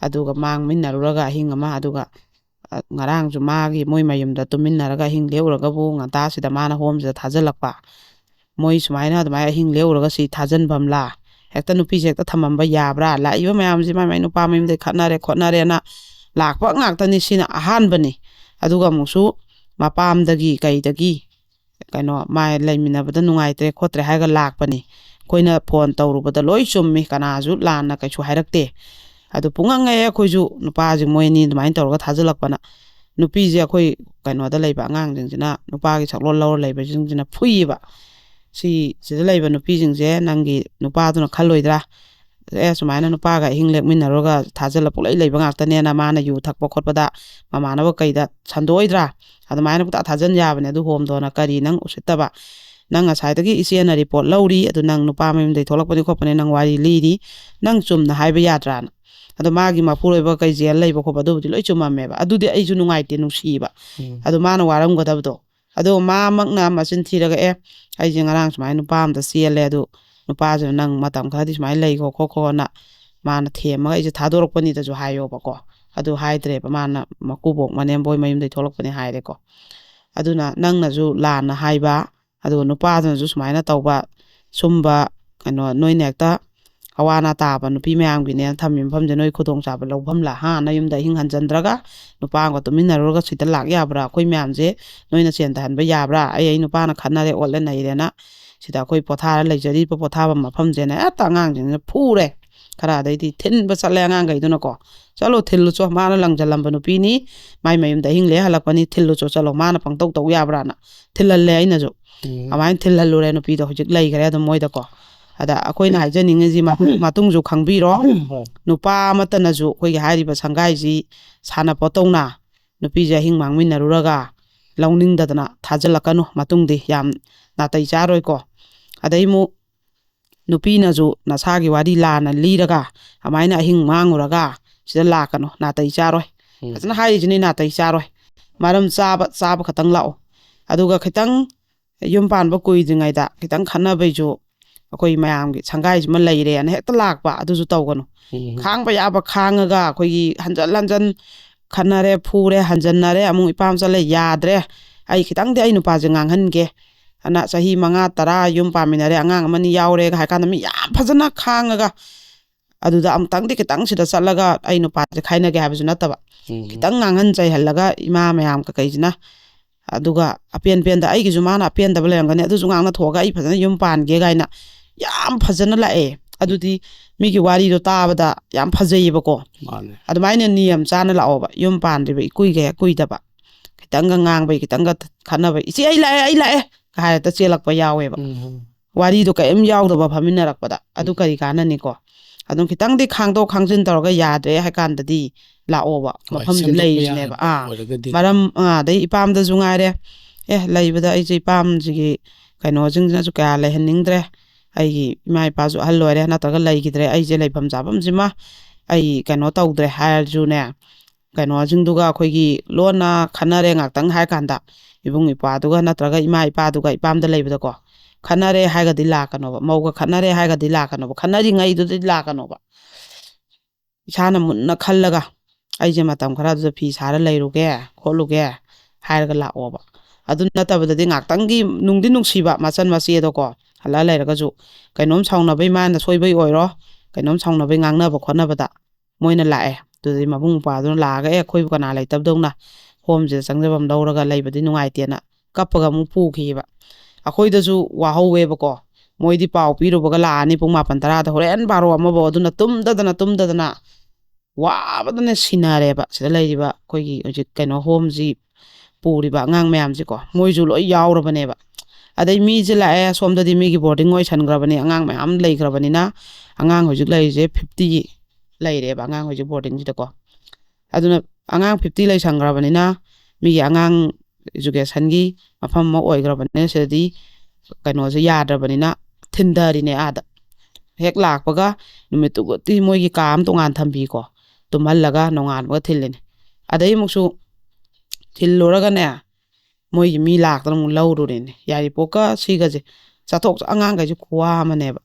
S1: ꯑꯗꯨꯒ ꯃꯥꯡꯃꯤꯟꯅꯔꯨꯔꯒ ꯑꯍꯤꯡ ꯑꯃ ꯑꯗꯨꯒ ꯉꯔꯥꯡꯁꯨ ꯃꯣꯏ ꯃꯌꯨꯝꯗ ꯇꯨꯃꯤꯟꯅꯔꯒ ꯑꯍꯤꯡ ꯂꯦꯛꯎꯔꯒꯕꯨ ꯉꯟꯇꯥꯁꯤꯗ ꯃꯥꯅ ꯍꯣꯝꯁꯤꯗ ꯊꯥꯖꯤꯜꯂꯛꯄ ꯃꯣꯏ ꯑꯗꯨꯃꯥꯏꯅ ꯑꯍꯤꯡ ꯂꯦꯛꯎꯔꯒ ꯁꯤ ꯊꯥꯖꯤꯟꯐꯝꯂꯥ ꯍꯦꯛꯇ ꯅꯨꯄꯤꯁꯦ ꯍꯦꯛꯇ ꯊꯝꯃꯝꯕ ꯌꯥꯕ꯭ꯔꯥ ꯂꯥꯛꯏꯕ ꯃꯌꯥꯝꯁꯤ ꯃꯥꯏ ꯅꯨꯄꯥ ꯃꯌꯨꯝꯗꯩ ꯈꯠꯅꯔꯦ ꯈꯣꯠꯅꯔꯦꯅ ꯂꯥꯛꯄ ꯉꯥꯛꯇꯅꯤ ꯁꯤꯅ ꯑꯍꯥꯟꯕꯅꯤ ꯑꯗꯨꯒ ꯑꯃꯨꯛꯁꯨ ꯃꯄꯥꯝꯗꯒꯤ ꯀꯩꯗꯒꯤ ꯀꯩꯅꯣ ꯃꯥ ꯂꯩꯃꯤꯟꯅꯕꯗ ꯅꯨꯡꯉꯥꯏꯇ꯭ꯔꯦ ꯈꯣꯠꯇ꯭ꯔꯦ ꯍꯥꯏꯔꯒ ꯂꯥꯛꯄꯅꯤ ꯑꯩꯈꯣꯏꯅ ꯐꯣꯟ ꯇꯧꯔꯨꯕꯗ ꯂꯣꯏ ꯆꯨꯝꯃꯤ ꯀꯅꯥꯁꯨ ꯂꯥꯟꯅ ꯀꯩꯁꯨ ꯍꯥꯏꯔꯛꯇꯦ ꯑꯗꯨ ꯄꯨꯡꯉꯪꯉꯛꯑꯦ ꯑꯩꯈꯣꯏꯁꯨ ꯅꯨꯄꯥꯁꯤ ꯃꯣꯏ ꯑꯅꯤ ꯑꯗꯨꯃꯥꯏꯅ ꯇꯧꯔꯒ ꯊꯥꯖꯤꯜꯂꯛꯄꯅ ꯅꯨꯄꯤꯁꯦ ꯑꯩꯈꯣꯏ ꯀꯩꯅꯣꯗ ꯂꯩꯕ ꯑꯉꯥꯡꯁꯤꯡꯁꯤꯅ ꯅꯨꯄꯥꯒꯤ ꯁꯛꯂꯣꯟ ꯂꯧꯔ ꯂꯩꯕꯁꯤꯡꯁꯤꯅ ꯐꯨꯏꯌꯦꯕ ꯁꯤꯗ ꯂꯩꯕ ꯅꯨꯄꯤꯁꯤꯡꯁꯦ ꯅꯪꯒꯤ ꯅꯨꯄꯥꯗꯨꯅ ꯈꯜꯂꯣꯏꯗ꯭ꯔꯥ ꯁꯨꯃꯥꯏꯅ ꯅꯨꯄꯥꯒ ꯑꯍꯤꯡ ꯂꯦꯛꯃꯤꯟꯅꯔꯒ ꯊꯥꯖꯤꯜꯂ ꯄꯨꯂꯩ ꯂꯩꯕ ꯉꯥꯛꯇꯅꯦꯅ ꯃꯥꯅ ꯌꯨ ꯊꯛꯄ ꯈꯣꯠꯄꯗ ꯃꯃꯥꯟꯅꯕ ꯀꯩꯗ ꯁꯟꯗꯣꯛꯑꯣꯏꯗ꯭ꯔꯥ ꯑꯗꯨꯃꯥꯏꯅ ꯄꯨꯡꯊꯥ ꯊꯥꯖꯟ ꯌꯥꯕꯅꯦ ꯑꯗꯨ ꯍꯣꯝꯗꯣꯅ ꯀꯔꯤ ꯅꯪ ꯎꯁꯤꯠꯇꯕ ꯅꯪ ꯉꯁꯥꯏꯗꯒꯤ ꯏꯆꯦꯅ ꯔꯤꯄꯣꯔꯠ ꯂꯧꯔꯤ ꯑꯗꯨ ꯅꯪ ꯅꯨꯄꯥ ꯃꯌꯨꯝꯗꯩ ꯊꯣꯛꯂꯛꯄꯅꯤ ꯈꯣꯠꯄꯅꯤ ꯅꯪ ꯋꯥꯔꯤ ꯂꯤꯔꯤ ꯅꯪ ꯆꯨꯝꯅ ꯍꯥꯏꯕ ꯌꯥꯗ꯭ꯔꯥꯅ ꯑꯗꯣ ꯃꯥꯒꯤ ꯃꯄꯨꯔꯣꯏꯕ ꯀꯩ ꯖꯦꯜ ꯂꯩꯕ ꯈꯣꯠꯄ ꯑꯗꯨꯕꯨꯗꯤ ꯂꯣꯏ ꯆꯨꯝꯃꯝꯃꯦꯕ ꯑꯗꯨꯗꯤ ꯑꯩꯁꯨ ꯅꯨꯡꯉꯥꯏꯇꯦ ꯅꯨꯡꯁꯤꯕ ꯑꯗꯣ ꯃꯥꯅ ꯋꯥꯔꯝꯒꯗꯕꯗꯣ ꯑꯗꯣ ꯃꯥꯃꯛꯅ ꯃꯆꯤꯟ ꯊꯤꯔꯒ ꯑꯩꯁꯦ ꯉꯔꯥꯡ ꯁꯨꯃꯥꯏꯅ ꯅꯨꯄꯥ ꯑꯝꯇ ꯆꯦꯜꯂꯦ ꯑꯗꯨ ꯅꯨꯄꯥꯁꯤꯅ ꯅꯪ ꯃꯇꯝ ꯈꯔꯗꯤ ꯁꯨꯃꯥꯏꯅ ꯂꯩꯈꯣ ꯈꯣꯠꯈꯣꯅ ꯃꯥꯅ ꯊꯦꯝꯃꯒ ꯑꯩꯁꯦ ꯊꯥꯗꯣꯔꯛꯄꯅꯤꯗꯁꯨ ꯍꯥꯏꯌꯣꯕꯀꯣ ꯑꯗꯨ ꯍꯥꯏꯗ꯭ꯔꯦꯕ ꯃꯥꯅ ꯃꯀꯨꯕꯣꯛ ꯃꯅꯦꯝꯕꯣꯏ ꯃꯌꯨꯝꯗꯩ ꯊꯣꯛꯂꯛꯄꯅꯤ ꯍꯥꯏꯔꯦꯀꯣ ꯑꯗꯨꯅ ꯅꯪꯅꯁꯨ ꯂꯥꯟꯅ ꯍꯥꯏꯕ ꯑꯗꯨꯒ ꯅꯨꯄꯥꯗꯨꯅꯁꯨ ꯁꯨꯃꯥꯏꯅ ꯇꯧꯕ ꯁꯨꯝꯕ ꯀꯩꯅꯣ ꯅꯣꯏꯅ ꯍꯦꯛꯇ ꯑꯋꯥ ꯑꯅꯥ ꯇꯥꯕ ꯅꯨꯄꯤ ꯃꯌꯥꯝꯒꯤꯅꯦꯅ ꯊꯝꯃꯤ ꯃꯐꯝꯁꯦ ꯅꯣꯏ ꯈꯨꯗꯣꯡꯆꯥꯕ ꯂꯧꯐꯝꯂꯥ ꯍꯥꯟꯅ ꯌꯨꯝꯗ ꯑꯍꯤꯡ ꯍꯟꯖꯟꯗ꯭ꯔꯒ ꯅꯨꯄꯥ ꯑꯃꯒ ꯇꯨꯃꯤꯟꯅꯔꯨꯔꯒ ꯁꯤꯗ ꯂꯥꯛ ꯌꯥꯕ꯭ꯔꯥ ꯑꯩꯈꯣꯏ ꯃꯌꯥꯝꯁꯦ ꯅꯣꯏꯅ ꯆꯦꯟꯊꯍꯟꯕ ꯌꯥꯕ꯭ꯔꯥ ꯑꯩ ꯅꯨꯄꯥꯅ ꯈꯠꯅꯔꯦ ꯑꯣꯠꯂꯦ ꯅꯩꯔꯦꯅ ꯁꯤꯗ ꯑꯩꯈꯣꯏ ꯄꯣꯊꯥꯔ ꯂꯩꯖꯔꯤꯕ ꯄꯣꯊꯥꯕ ꯃꯐꯝꯁꯦꯅ ꯍꯦꯛꯇ ꯑꯉꯥꯡꯁꯤꯡꯁꯤꯅ ꯐꯨꯔꯦ ꯈꯔ ꯑꯗꯩꯗꯤ ꯊꯤꯟꯕ ꯆꯠꯂꯦ ꯑꯉꯥꯡꯈꯩꯗꯨꯅꯀꯣ ꯆꯠꯂꯣ ꯊꯤꯜꯂꯨꯆꯣ ꯃꯥꯅ ꯂꯪꯖꯜꯂꯝꯕ ꯅꯨꯄꯤꯅꯤ ꯃꯥꯏ ꯃꯌꯨꯝꯗ ꯑꯍꯤꯡ ꯂꯦꯛ ꯍꯜꯂꯛꯄꯅꯤ ꯊꯤꯜꯂꯨꯆꯣ ꯆꯠꯂꯣ ꯃꯥꯅ ꯄꯪꯇꯧ ꯇꯧ ꯌꯥꯕ꯭ꯔꯥꯅ ꯊꯤꯜꯍꯜꯂꯦ ꯑꯩꯅꯁꯨ ꯑꯗꯨꯃꯥꯏꯅ ꯊꯤꯜꯍꯜꯂꯨꯔꯦ ꯅꯨꯄꯤꯗꯣ ꯍꯧꯖꯤꯛ ꯂꯩꯈ꯭ꯔꯦ ꯑꯗꯨꯝ ꯃꯣꯏꯗꯀꯣ ꯑꯗ ꯑꯩꯈꯣꯏꯅ ꯍꯥꯏꯖꯅꯤꯡꯉꯤꯁꯤ ꯃꯇꯨꯡꯁꯨ ꯈꯪꯕꯤꯔꯣ ꯅꯨꯄꯥ ꯑꯃꯠꯇꯅꯁꯨ ꯑꯩꯈꯣꯏꯒꯤ ꯍꯥꯏꯔꯤꯕ ꯁꯪꯒꯥꯏꯁꯤ ꯁꯥꯟꯅꯄꯣꯠꯇꯧꯅ ꯅꯨꯄꯤꯁꯦ ꯑꯍꯤꯡ ꯃꯥꯡꯃꯤꯟꯅꯔꯨꯔꯒ ꯂꯧꯅꯤꯡꯗꯗꯅ ꯊꯥꯖꯤꯜꯂꯛꯀꯅꯨ ꯃꯇꯨꯡꯗꯤ ꯌꯥꯝ ꯅꯥꯇꯩ ꯆꯥꯔꯣꯏꯀꯣ ꯑꯗꯩ ꯑꯃꯨꯛ ꯅꯨꯄꯤꯅꯁꯨ ꯅꯁꯥꯒꯤ ꯋꯥꯔꯤ ꯂꯥꯟꯅ ꯂꯤꯔꯒ ꯑꯗꯨꯃꯥꯏꯅ ꯑꯍꯤꯡ ꯃꯥꯡꯉꯨꯔꯒ ꯁꯤꯗ ꯂꯥꯛꯀꯅꯨ ꯅꯥꯇꯩ ꯆꯥꯔꯣꯏ ꯐꯖꯅ ꯍꯥꯏꯔꯤꯁꯤꯅꯤ ꯅꯥꯇꯩ ꯆꯥꯔꯣꯏ ꯃꯔꯝ ꯆꯥꯕ ꯈꯛꯇꯪ ꯂꯥꯛꯑꯣ ꯑꯗꯨꯒ ꯈꯤꯇꯪ ꯌꯨꯝ ꯄꯥꯟꯕ ꯀꯨꯏꯗ꯭ꯔꯤꯉꯩꯗ ꯈꯤꯇꯪ ꯈꯟꯅꯕꯩꯁꯨ ꯑꯩꯈꯣই ꯃꯌꯥꯝꯒꯤ ꯁꯪꯒꯥꯏꯁꯤꯃ ꯂꯩꯔꯦꯅ ꯍꯦꯛꯇ ꯂꯥꯛꯄ ꯑꯗꯨꯁꯨ ꯇꯧꯒꯅꯨ ꯈꯥꯡꯕ ꯌꯥꯕ ꯈꯥꯡꯉꯒ ꯑꯩꯈꯣꯏꯒꯤ ꯍꯟꯖꯟ ꯈꯟꯅꯔꯦ ꯐꯨꯔꯦ ꯍꯟꯖꯟꯅꯔꯦ ꯑꯃꯨꯛ ꯏꯄꯥꯝ ꯆꯠꯂꯦ ꯌꯥꯗ꯭ꯔꯦ ꯑꯩ ꯈꯤꯇꯪꯗꯤ ꯑꯩ ꯅꯨꯄꯥꯁꯦ ꯉꯥꯡꯍꯟꯒꯦ ꯑꯅ ꯆꯍꯤ 5-10 ꯌꯨꯝ ꯄꯥꯟꯃꯤꯟꯅꯔꯦ ꯑꯉꯥꯡ ꯑꯃꯅꯤ ꯌꯥꯎꯔꯦꯒ ꯍꯥꯏ ꯀꯥꯟꯗ ꯃꯤ ꯌꯥꯝ ꯐꯖꯅ ꯈꯥꯡꯉꯒ ꯑꯗꯨꯗ ꯑꯃꯨꯛꯇꯪꯗꯤ ꯈꯤꯇꯪ ꯁꯤꯗ ꯆꯠꯂꯒ ꯑꯩ ꯅꯨꯄꯥꯁꯦ ꯈꯥꯏꯅꯒꯦ ꯍꯥꯏꯕꯁꯨ ꯅꯠꯇꯕ ꯈꯤꯇꯪ ꯉꯥꯡꯍꯟ ꯆꯩꯍꯜꯂꯒ ꯏꯃꯥ ꯃꯌꯥꯝ ꯀꯩꯁꯤꯅ ꯑꯗꯨꯒ ꯑꯄꯦꯟꯗ ꯑꯩꯒꯤꯁꯨ ꯃꯥꯅ ꯑꯄꯦꯟꯗꯕ ꯂꯩꯔꯝꯒꯅꯤ ꯑꯗꯨꯁꯨ ꯉꯥꯡꯅ ꯊꯣꯛꯑꯒ ꯑꯩ ꯐꯖꯅ ꯌꯨꯝ ꯄꯥꯟꯒꯦ ꯀꯥꯏꯅ ꯌꯥꯝ ꯐꯖꯅ ꯂꯥꯛꯑꯦ ꯑꯗꯨꯗꯤ ꯃꯤꯒꯤ ꯋꯥꯔꯤꯗꯣ ꯇꯥꯕꯗ ꯌꯥꯝ ꯐꯖꯩꯌꯦꯕꯀꯣ ꯑꯗꯨꯃꯥꯏꯅ ꯅꯤꯌꯝ ꯆꯥꯅ ꯂꯥꯛꯑꯣꯕ ꯌꯨꯝ ꯄꯥꯟꯗ꯭ꯔꯤꯕ ꯏꯀꯨꯏꯒ ꯀꯨꯏꯗꯕ ꯈꯤꯇꯪꯒ ꯉꯥꯡꯕꯩ ꯈꯤꯇꯪꯒ ꯈꯟꯅꯕꯩ ꯏꯆꯦ ꯑꯩ ꯂꯥꯛꯑꯦ ꯍꯥꯏꯔꯛꯇ ꯆꯦꯜꯂꯛꯄ ꯌꯥꯎꯋꯦꯕ ꯋꯥꯔꯤꯗꯣ ꯀꯔꯤꯝ ꯌꯥꯎꯗꯕ ꯐꯝꯃꯤꯟꯅꯔꯛꯄꯗ ꯑꯗꯨ ꯀꯔꯤ ꯀꯥꯟꯅꯅꯤꯀꯣ ꯑꯗꯨꯝ ꯈꯤꯇꯪꯗꯤ ꯈꯥꯡꯗꯣꯛ ꯈꯥꯡꯖꯤꯟ ꯇꯧꯔꯒ ꯌꯥꯗ꯭ꯔꯦ ꯍꯥꯏ ꯀꯥꯟꯗꯗꯤ ꯂꯥꯛꯑꯣꯕ ꯃꯐꯝꯁꯦ ꯂꯩꯔꯤꯁꯤꯅꯦꯕ ꯃꯔꯝ ꯑꯗꯩ ꯏꯄꯥꯝꯗꯁꯨ ꯉꯥꯏꯔꯦ ꯂꯩꯕꯗ ꯑꯩꯁꯦ ꯏꯄꯥꯝꯁꯤꯒꯤ ꯀꯩꯅꯣꯁꯤꯡꯁꯤꯅꯁꯨ ꯀꯌꯥ ꯂꯩꯍꯟꯅꯤꯡꯗ꯭ꯔꯦ ꯑꯩꯒꯤ ꯏꯃꯥ ꯏꯄꯥꯁꯨ ꯑꯍꯜ ꯑꯣꯏꯔꯦ ꯅꯠꯇ꯭ꯔꯒ ꯂꯩꯈꯤꯗ꯭ꯔꯦ ꯑꯩꯁꯦ ꯂꯩꯐꯝ ꯆꯥꯐꯝꯁꯤꯃ ꯑꯩ ꯀꯩꯅꯣ ꯇꯧꯗ꯭ꯔꯦ ꯍꯥꯏꯔꯁꯨꯅꯦ ꯀꯩꯅꯣꯁꯤꯡꯗꯨꯒ ꯑꯩꯈꯣꯏꯒꯤ ꯂꯣꯟꯅ ꯈꯟꯅꯔꯦ ꯉꯥꯛꯇꯪ ꯍꯥꯏ ꯀꯥꯟꯗ ꯏꯕꯨꯡ ꯏꯄ꯭ꯋꯥꯗꯨꯒ ꯅꯠꯇ꯭ꯔꯒ ꯏꯃꯥ ꯏꯄꯥꯗꯨꯒ ꯏꯄꯥꯝꯗ ꯂꯩꯕꯗꯀꯣ ꯈꯟꯅꯔꯦ ꯍꯥꯏꯔꯒꯗꯤ ꯂꯥꯛꯀꯅꯣꯕ ꯃꯧꯒ ꯈꯟꯅꯔꯦ ꯍꯥꯏꯔꯒꯗꯤ ꯂꯥꯛꯀꯅꯣꯕ ꯈꯟꯅꯔꯤꯉꯩꯗꯨꯗꯤ ꯂꯥꯛꯀꯅꯣꯕ ꯏꯁꯥꯅ ꯃꯨꯟꯅ ꯈꯜꯂꯒ ꯑꯩꯁꯦ ꯃꯇꯝ ꯈꯔꯗꯨꯗ ꯐꯤ ꯁꯥꯔ ꯂꯩꯔꯨꯒꯦ ꯈꯣꯠꯂꯨꯒꯦ ꯍꯥꯏꯔꯒ ꯂꯥꯛꯑꯣꯕ ꯑꯗꯨ ꯅꯠꯇꯕꯗꯗꯤ ꯉꯥꯛꯇꯪꯒꯤ ꯅꯨꯡꯗꯤ ꯅꯨꯡꯁꯤꯕ ꯃꯆꯟ ꯃꯆꯦꯗꯣꯀꯣ ꯍꯜꯂ ꯂꯩꯔꯒꯁꯨ ꯀꯩꯅꯣꯝ ꯁꯥꯎꯅꯕꯩ ꯃꯥꯅ ꯁꯣꯏꯕꯩ ꯑꯣꯏꯔꯣ ꯀꯩꯅꯣꯝ ꯁꯥꯎꯅꯕꯩ ꯉꯥꯡꯅꯕ ꯈꯣꯠꯅꯕꯗ ꯃꯣꯏꯅ ꯂꯥꯛꯑꯦ ꯑꯗꯨꯗꯤ ꯃꯕꯨꯡ ꯃꯧꯄ꯭ꯋꯥꯗꯨꯅ ꯂꯥꯛꯑꯒ ꯑꯩꯈꯣꯏꯕꯨ ꯀꯅꯥ ꯂꯩꯇꯕꯗꯧꯅ ꯍꯣꯝꯁꯤꯗ ꯆꯪꯖꯐꯝ ꯂꯧꯔꯒ ꯂꯩꯕꯗꯤ ꯅꯨꯡꯉꯥꯏꯇꯦꯅ ꯀꯞꯄꯒ ꯑꯃꯨꯛ ꯄꯨꯈꯤꯕ ꯑꯩꯈꯣꯏꯗꯁꯨ ꯋꯥꯍꯧꯋꯦꯕꯀꯣ ꯃꯣꯏꯗꯤ ꯄꯥꯎ ꯄꯤꯔꯨꯕꯒ ꯂꯥꯛꯑꯅꯤ ꯄꯨꯡ 12-10 ꯍꯣꯔꯦꯟ 12-1 ꯑꯗꯨꯅ ꯇꯨꯝꯗꯗꯅ ꯋꯥꯕꯗꯅ ꯁꯤꯟꯅꯔꯦꯕ ꯁꯤꯗ ꯂꯩꯔꯤꯕ ꯑꯩꯈꯣꯏꯒꯤ ꯍꯧꯖꯤꯛ ꯀꯩꯅꯣ ꯍꯣꯝꯁꯤ ꯄꯨꯔꯤꯕ ꯑꯉꯥꯡ ꯃꯌꯥꯝꯁꯤꯀꯣ ꯃꯣꯏꯁꯨ ꯂꯣꯏ ꯌꯥꯎꯔꯕꯅꯦꯕ ꯑꯗꯩ ꯃꯤꯁꯦ ꯂꯥꯛꯑꯦ ꯁꯣꯝꯗꯗꯤ ꯃꯤꯒꯤ ꯕꯣꯔꯗꯤꯡ ꯑꯣꯏꯁꯟꯈ꯭ꯔꯕꯅꯤ ꯑꯉꯥꯡ ꯃꯌꯥꯝ ꯂꯩꯈ꯭ꯔꯕꯅꯤꯅ ꯑꯉꯥꯡ ꯍꯧꯖꯤꯛ ꯂꯩꯔꯤꯁꯦ 50 ꯂꯩꯔꯦꯕ ꯑꯉꯥꯡ ꯍꯧꯖꯤꯛ ꯕꯣꯔꯗꯤꯡꯁꯤꯗꯀꯣ ꯑꯗꯨꯅ ꯑꯉꯥꯡ 50 ꯂꯩꯁꯟꯈ꯭ꯔꯕꯅꯤꯅ ꯃꯤꯒꯤ ꯑꯉꯥꯡ ꯏꯖꯨꯀꯦꯁꯟꯒꯤ ꯃꯐꯝ ꯑꯃ ꯑꯣꯏꯈ꯭ꯔꯕꯅꯤꯅ ꯁꯤꯗꯗꯤ ꯀꯩꯅꯣꯁꯦ ꯌꯥꯗ꯭ꯔꯕꯅꯤꯅ ꯊꯤꯟꯊꯔꯤꯅꯦ ꯑꯥꯗ ꯍꯦꯛ ꯂꯥꯛꯄꯒ ꯅꯨꯃꯤꯠꯇꯨꯒꯗꯤ ꯃꯣꯏꯒꯤ ꯀꯥ ꯑꯃ ꯇꯣꯉꯥꯟ ꯊꯝꯕꯤꯀꯣ ꯇꯨꯝꯍꯜꯂꯒ ꯅꯣꯡꯉꯥꯟꯕꯒ ꯊꯤꯜꯂꯤꯅꯤ ꯑꯗꯩ ꯑꯃꯨꯛꯁꯨ ꯊꯤꯜꯂꯨꯔꯒꯅꯦ ꯃꯣꯏꯒꯤ ꯃꯤ ꯂꯥꯛꯇꯅ ꯑꯃꯨꯛ ꯂꯧꯔꯨꯔꯤꯅꯦ ꯌꯥꯏꯔꯤꯄꯣꯛꯀ ꯁꯤꯒꯁꯦ ꯆꯠꯊꯣꯛ ꯑꯉꯥꯡꯈꯩꯁꯦ ꯈꯨꯋꯥ ꯑꯃꯅꯦꯕ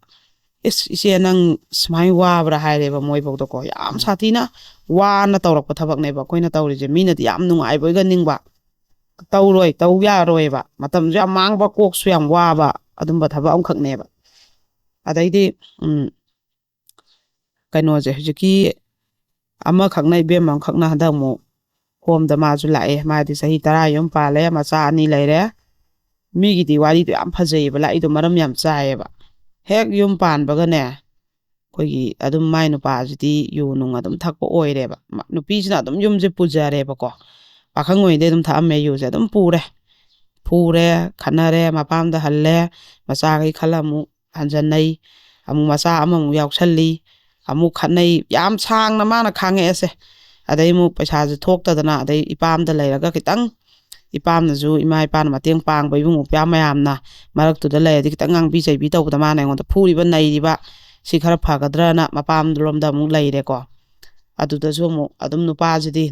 S1: ꯏꯆꯦ ꯅꯪ ꯁꯨꯃꯥꯏꯅ ꯋꯥꯕ꯭ꯔꯥ ꯍꯥꯏꯔꯦꯕ ꯃꯣꯏꯐꯧꯗꯀꯣ ꯌꯥꯝ ꯁꯥꯊꯤꯅ ꯋꯥꯅ ꯇꯧꯔꯛꯄ ꯊꯕꯛꯅꯦꯕ ꯑꯩꯈꯣꯏꯅ ꯇꯧꯔꯤꯁꯦ ꯃꯤꯅꯗꯤ ꯌꯥꯝ ꯅꯨꯡꯉꯥꯏꯕꯣꯏꯒ ꯅꯤꯡꯕ ꯇꯧ ꯌꯥꯔꯣꯏꯕ ꯃꯇꯝꯁꯨ ꯌꯥꯝ ꯃꯥꯡꯕ ꯀꯣꯛꯁꯨ ꯌꯥꯝ ꯋꯥꯕ ꯑꯗꯨꯝꯕ ꯊꯕꯛ ꯑꯃꯈꯛꯅꯦꯕ ꯑꯗꯩꯗꯤ ꯀꯩꯅꯣꯁꯦ ꯍꯧꯖꯤꯛꯀꯤ ꯑꯃꯈꯛꯅ ꯏꯕꯦꯝ ꯑꯃꯈꯛꯅ ꯍꯟꯗꯛ ꯑꯃꯨꯛ ꯍꯣꯝꯗ ꯃꯥꯁꯨ ꯂꯥꯛꯑꯦ ꯃꯥꯗꯤ ꯆꯍꯤ 10 ꯌꯨꯝ ꯄꯥꯜꯂꯦ ꯃꯆꯥ 2 ꯂꯩꯔꯦ ꯃꯤꯒꯤꯗꯤ ꯋꯥꯔꯤꯗꯣ ꯌꯥꯝ ꯐꯖꯩꯌꯦꯕ ꯂꯥꯛꯏꯗꯣ ꯃꯔꯝ ꯌꯥꯝ ꯆꯥꯏꯌꯦꯕ ꯍꯦꯛ ꯌꯨꯝ ꯄꯥꯟꯕꯒꯅꯦ ꯑꯩꯈꯣꯏꯒꯤ ꯑꯗꯨꯝ ꯃꯥꯏ ꯅꯨꯄꯥꯁꯤꯗꯤ ꯌꯨ ꯅꯨꯡ ꯑꯗꯨꯝ ꯊꯛꯄ ꯑꯣꯏꯔꯦꯕ ꯅꯨꯄꯤꯁꯤꯅ ꯑꯗꯨꯝ ꯌꯨꯝꯁꯦ ꯄꯨꯖꯔꯦꯕꯀꯣ ꯄꯥꯈꯪ ꯑꯣꯏꯅꯗꯤ ꯑꯗꯨꯝ ꯊꯛꯑꯝꯃꯦ ꯌꯨꯁꯦ ꯑꯗꯨꯝ ꯄꯨꯔꯦ ꯈꯠꯅꯔꯦ ꯃꯄꯥꯝꯗ ꯍꯜꯂꯦ ꯃꯆꯥꯈꯩ ꯈꯜꯂ ꯑꯃꯨꯛ ꯍꯟꯖꯟꯅꯩ ꯑꯃꯨꯛ ꯃꯆꯥ ꯑꯃꯃꯨꯛ ꯌꯥꯎꯁꯜꯂꯤ ꯑꯃꯨꯛ ꯈꯠꯅꯩ ꯌꯥꯝ ꯁꯥꯡꯅ ꯃꯥꯅ ꯈꯥꯡꯉꯛꯑꯦꯁꯦ ꯑꯗꯩ ꯑꯃꯨꯛ ꯄꯩꯁꯥꯁꯦ ꯊꯣꯛꯇꯗꯅ ꯑꯗꯩ ꯏꯄꯥꯝꯗ ꯂꯩꯔꯒ ꯈꯤꯇꯪ ꯏꯄꯥꯝꯅꯁꯨ ꯏꯃꯥ ꯏꯄꯥꯅ ꯃꯇꯦꯡ ꯄꯥꯡꯕ ꯏꯕꯨꯡ ꯏꯄ꯭ꯋꯥ ꯃꯌꯥꯝꯅ ꯃꯔꯛꯇꯨꯗ ꯂꯩꯔꯗꯤ ꯈꯤꯇꯪ ꯉꯥꯡꯕꯤ ꯆꯩꯕꯤ ꯇꯧꯕꯗ ꯃꯥꯅ ꯑꯩꯉꯣꯟꯗ ꯐꯨꯔꯤꯕ ꯅꯩꯔꯤꯕ ꯁꯤ ꯈꯔ ꯐꯒꯗ꯭ꯔꯅ ꯃꯄꯥꯝꯂꯣꯝꯗ ꯑꯃꯨꯛ ꯂꯩꯔꯦꯀꯣ ꯑꯗꯨꯗꯁꯨ ꯑꯃꯨꯛ ꯑꯗꯨꯝ ꯅꯨꯄꯥꯁꯤꯗꯤ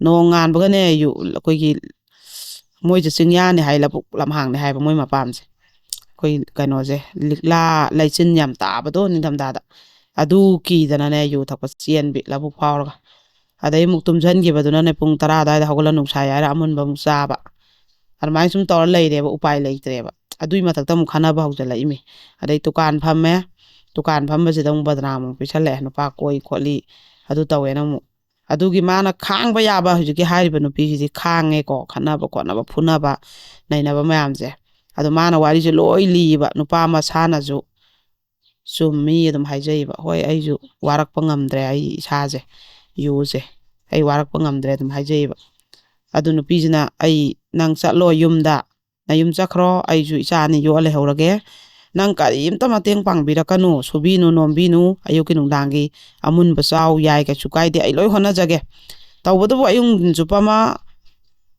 S1: ꯅꯣꯡ ꯉꯥꯟꯕꯒꯅꯦ ꯑꯩꯈꯣꯏꯒꯤ ꯃꯣꯏꯁꯦ ꯆꯤꯡꯌꯥꯅꯤ ꯍꯥꯏ ꯂꯧꯕꯨꯛ ꯂꯝꯍꯥꯡꯅꯤ ꯍꯥꯏꯕ ꯃꯣꯏ ꯃꯄꯥꯝꯁꯦ ꯑꯩꯈꯣꯏ ꯀꯩꯅꯣꯁꯦ ꯂꯤꯛꯂꯥ ꯂꯩꯆꯤꯟ ꯌꯥꯝ ꯇꯥꯕꯗꯣ ꯅꯤꯡꯊꯝꯊꯥꯗ ꯑꯗꯨ ꯀꯤꯗꯅꯅꯦ ꯌꯨ ꯊꯛꯄ ꯆꯦꯟꯕꯤ ꯂꯧꯕꯨꯛ ꯐꯥꯎꯔꯒ ꯑꯗꯩ ꯑꯃꯨꯛ ꯇꯨꯝꯁꯤꯟꯈꯤꯕꯗꯨꯅꯅꯦ ꯄꯨꯡ 10 ꯑꯗꯨꯋꯥꯏꯗ ꯍꯧꯒꯠꯂ ꯅꯨꯡꯁꯥ ꯌꯥꯏꯔ ꯑꯃꯨꯟꯕ ꯑꯃꯨꯛ ꯆꯥꯕ ꯑꯗꯨꯃꯥꯏꯅ ꯁꯨꯝ ꯇꯧꯔ ꯂꯩꯔꯦꯕ ꯎꯄꯥꯏ ꯂꯩꯇ꯭ꯔꯦꯕ ꯑꯗꯨꯏ ꯃꯊꯛꯇ ꯑꯃꯨꯛ ꯈꯟꯅꯕ ꯍꯧꯖꯤꯜꯂꯛꯏꯃꯤ ꯑꯗꯩ ꯗꯨꯀꯥꯟ ꯐꯝꯃꯦ ꯗꯨꯀꯥꯟ ꯐꯝꯕꯁꯤꯗ ꯑꯃꯨꯛ ꯕꯗꯅꯥꯝ ꯑꯃꯨꯛ ꯄꯤꯁꯜꯂꯛꯑꯦ ꯅꯨꯄꯥ ꯀꯣꯏ ꯈꯣꯠꯂꯤ ꯑꯗꯨ ꯇꯧꯋꯦꯅ ꯑꯃꯨꯛ ꯑꯗꯨꯒꯤ ꯃꯥꯅ ꯈꯥꯡꯕ ꯌꯥꯕ ꯍꯧꯖꯤꯛꯀꯤ ꯍꯥꯏꯔꯤꯕ ꯅꯨꯄꯤꯁꯤꯗꯤ ꯈꯥꯡꯉꯦꯀꯣ ꯈꯠꯅꯕ ꯈꯣꯠꯅꯕ ꯐꯨꯅꯕ ꯅꯩꯅꯕ ꯃꯌꯥꯝꯁꯦ ꯑꯗꯣ ꯃꯥꯅ ꯋꯥꯔꯤꯁꯦ ꯂꯣꯏ ꯂꯤꯌꯦꯕ ꯅꯨꯄꯥ ꯃꯁꯥꯅꯁꯨ ꯆꯨꯝꯃꯤ ꯑꯗꯨꯝ ꯍꯥꯏꯖꯩꯕ ꯍꯣꯏ ꯑꯩꯁꯨ ꯋꯥꯔꯛꯄ ꯉꯝꯗ꯭ꯔꯦ ꯑꯩ ꯏꯁꯥꯁꯦ ꯌꯨꯁꯦ ꯑꯩ ꯋꯥꯔꯛꯄ ꯉꯝꯗ꯭ꯔꯦ ꯑꯗꯨꯝ ꯍꯥꯏꯖꯩꯕ ꯑꯗꯨ ꯅꯨꯄꯤꯁꯤꯅ ꯅꯪ ꯆꯠꯂꯣ ꯌꯨꯝꯗ ꯅꯌꯨꯝ ꯆꯠꯈ꯭ꯔో ꯑꯩꯁꯨ ꯏꯆꯥ 2 ꯌꯣꯛꯑ ꯂꯩꯍꯧꯔꯒꯦ ꯅꯪ ꯀꯔꯤꯝꯇ ꯃꯇꯦꯡ ꯄꯥꯡꯕꯤꯔꯛꯀꯅꯨ ꯁꯨꯕꯤꯅꯨ ꯅꯣꯝꯕꯤꯅꯨ ꯑꯌꯨꯛꯀꯤ ꯅꯨꯡꯗꯥꯡꯒꯤ ꯑꯃꯨꯟꯕ ꯆꯥꯎ ꯌꯥꯏ ꯀꯩꯁꯨ ꯀꯥꯏꯗꯦ ꯑꯩ ꯂꯣꯏ ꯍꯣꯠꯅꯖꯒꯦ ꯇꯧꯕꯗꯕꯨ ꯑꯌꯨꯛ ꯆꯨꯞꯄ ꯑꯃ